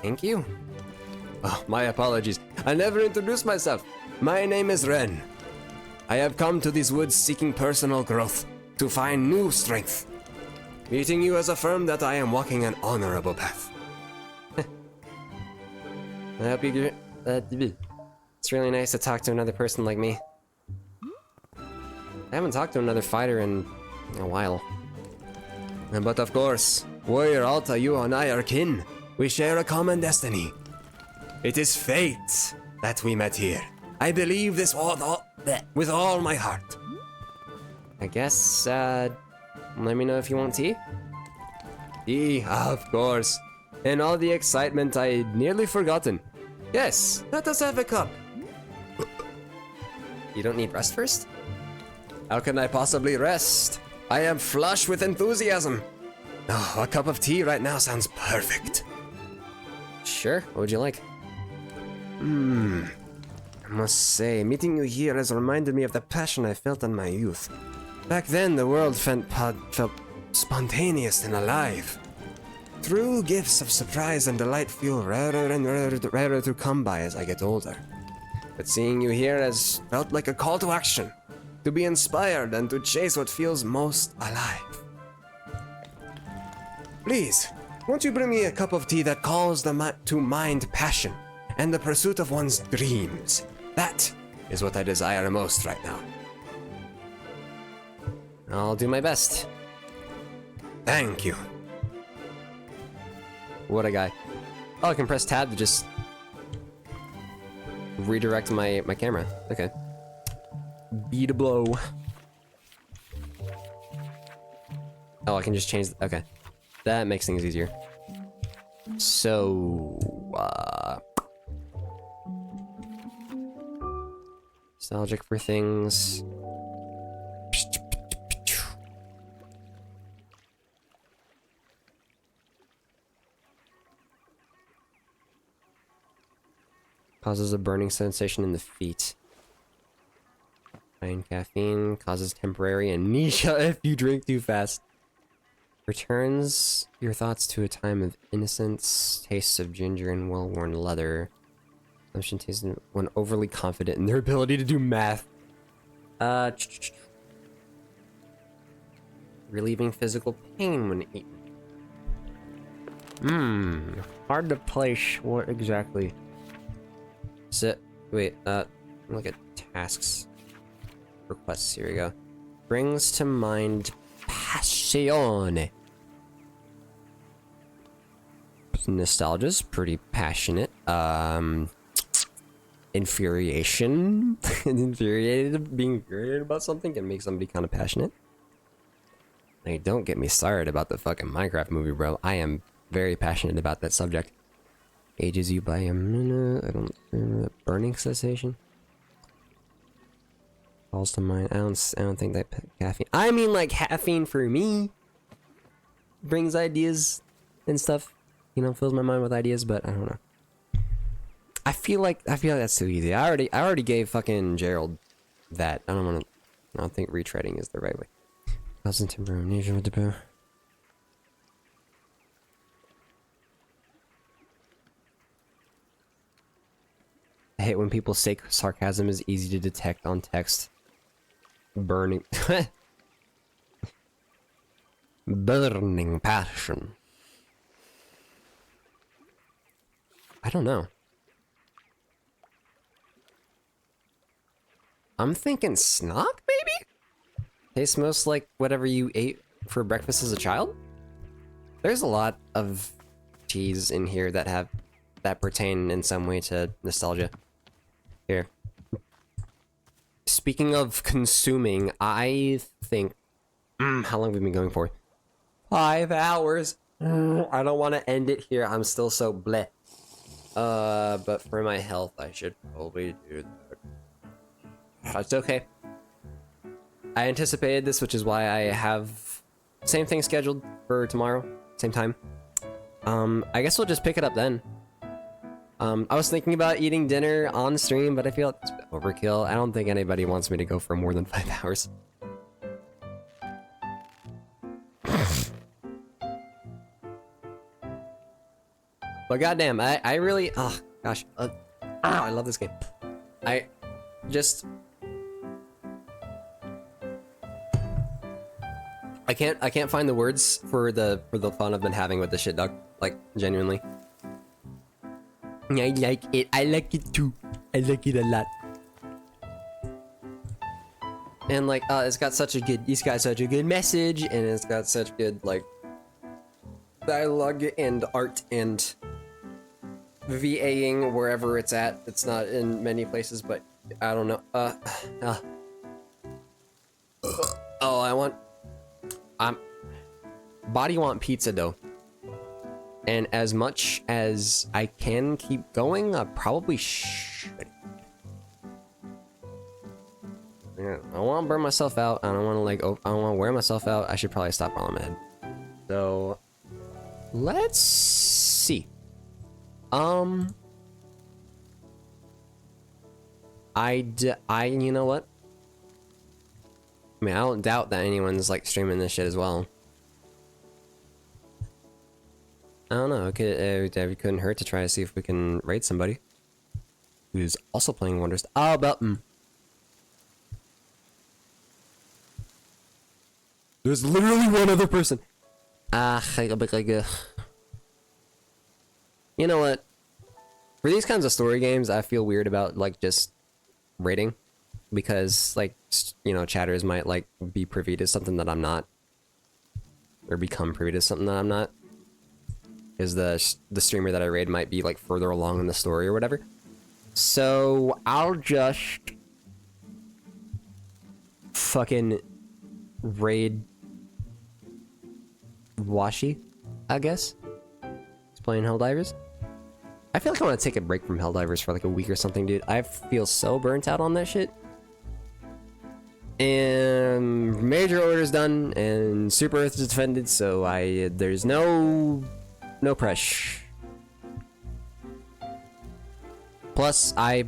Thank you. Oh, my apologies. I never introduced myself. My name is Ren. I have come to these woods seeking personal growth, to find new strength. Meeting you has affirmed that I am walking an honorable path. I hope you it's really nice to talk to another person like me. I haven't talked to another fighter in a while. But of course, Warrior Alta, you and I are kin. We share a common destiny. It is fate that we met here. I believe this with all my heart. I guess, let me know if you want tea? Tea, of course. In all the excitement, I'd nearly forgotten. Yes, let us have a cup. You don't need rest first? How can I possibly rest? I am flush with enthusiasm. Oh, a cup of tea right now sounds perfect. Sure, what would you like? I must say, meeting you here has reminded me of the passion I felt in my youth. Back then, the world felt spontaneous and alive. True gifts of surprise and delight feel rarer and rarer to come by as I get older. But seeing you here has felt like a call to action. to be inspired and to chase what feels most alive. Please, won't you bring me a cup of tea that calls to mind passion and the pursuit of one's dreams? That is what I desire most right now. I'll do my best. Thank you. What a guy. Oh, I can press tab to just redirect my camera. Okay. Beat a blow. Oh, I can just change. Okay. That makes things easier. So, nostalgic for things. Causes a burning sensation in the feet. High caffeine causes temporary amnesia if you drink too fast. Returns your thoughts to a time of innocence. Tastes of ginger and well-worn leather. Consumption tastes when overly confident in their ability to do math. Relieving physical pain when eaten. Hard to place what exactly. Wait, look at tasks. Requests, here we go. Brings to mind passion. Nostalgia's pretty passionate. Infuriation. Being infuriated about something can make somebody kind of passionate. Like, don't get me started about the fucking Minecraft movie, bro. I am very passionate about that subject. Ages you by a minute. I don't. Burning cessation. Calls to mind. I don't think that caffeine. I mean, like, caffeine for me brings ideas and stuff. You know, fills my mind with ideas, but I don't know. I feel like that's too easy. I already gave fucking Gerald that. I don't think retreading is the right way. Causing temporary amnesia with the boo. I hate when people say sarcasm is easy to detect on text. Burning. Burning passion. I don't know. I'm thinking snog, maybe? Tastes most like whatever you ate for breakfast as a child? There's a lot of teas in here that pertain in some way to nostalgia. Here. Speaking of consuming, I think... how long have we been going for? 5 hours! I don't want to end it here. I'm still so bleh. But for my health, I should probably do that. That's okay. I anticipated this, which is why I have same thing scheduled for tomorrow, same time. I guess we'll just pick it up then. I was thinking about eating dinner on stream, but I feel it's overkill. I don't think anybody wants me to go for more than 5 hours. But goddamn, I really, oh gosh, I love this game. I can't find the words for the fun I've been having with this shit, dog. Like, genuinely. I like it. I like it too. I like it a lot. And like, it's got such a good message, and it's got such good like dialogue and art and VAing wherever it's at. It's not in many places, but I don't know. Body want pizza dough. And as much as I can keep going, I probably should. Yeah, I don't want to burn myself out. I don't want to like. I don't want to wear myself out. I should probably stop while I'm ahead. So, let's see. You know what? I mean, I don't doubt that anyone's like streaming this shit as well. I don't know. It couldn't hurt to try to see if we can raid somebody who's also playing Wanderstop. Oh, but There's literally one other person. You know what? For these kinds of story games, I feel weird about like just rating, because like you know, chatters might like be privy to something that I'm not, or become privy to something that I'm not. Because the streamer that I raid might be like further along in the story or whatever. So I'll just fucking raid Washi, I guess. He's playing Helldivers. I feel like I want to take a break from Helldivers for like a week or something, dude. I feel so burnt out on that shit. And major order's done, and Super Earth is defended, so there's no pressure. Plus, I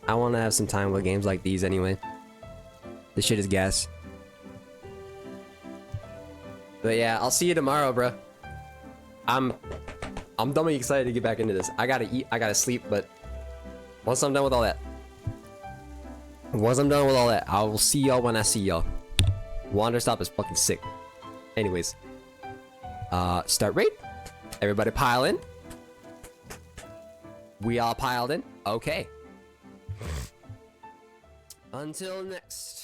want to have some time with games like these anyway. This shit is gas. But yeah, I'll see you tomorrow, bro. I'm dumbly excited to get back into this. I gotta eat, I gotta sleep, but once I'm done with all that, I will see y'all when I see y'all. Wanderstop is fucking sick. Anyways, start raid. Everybody pile in. We all piled in. Okay. Until next.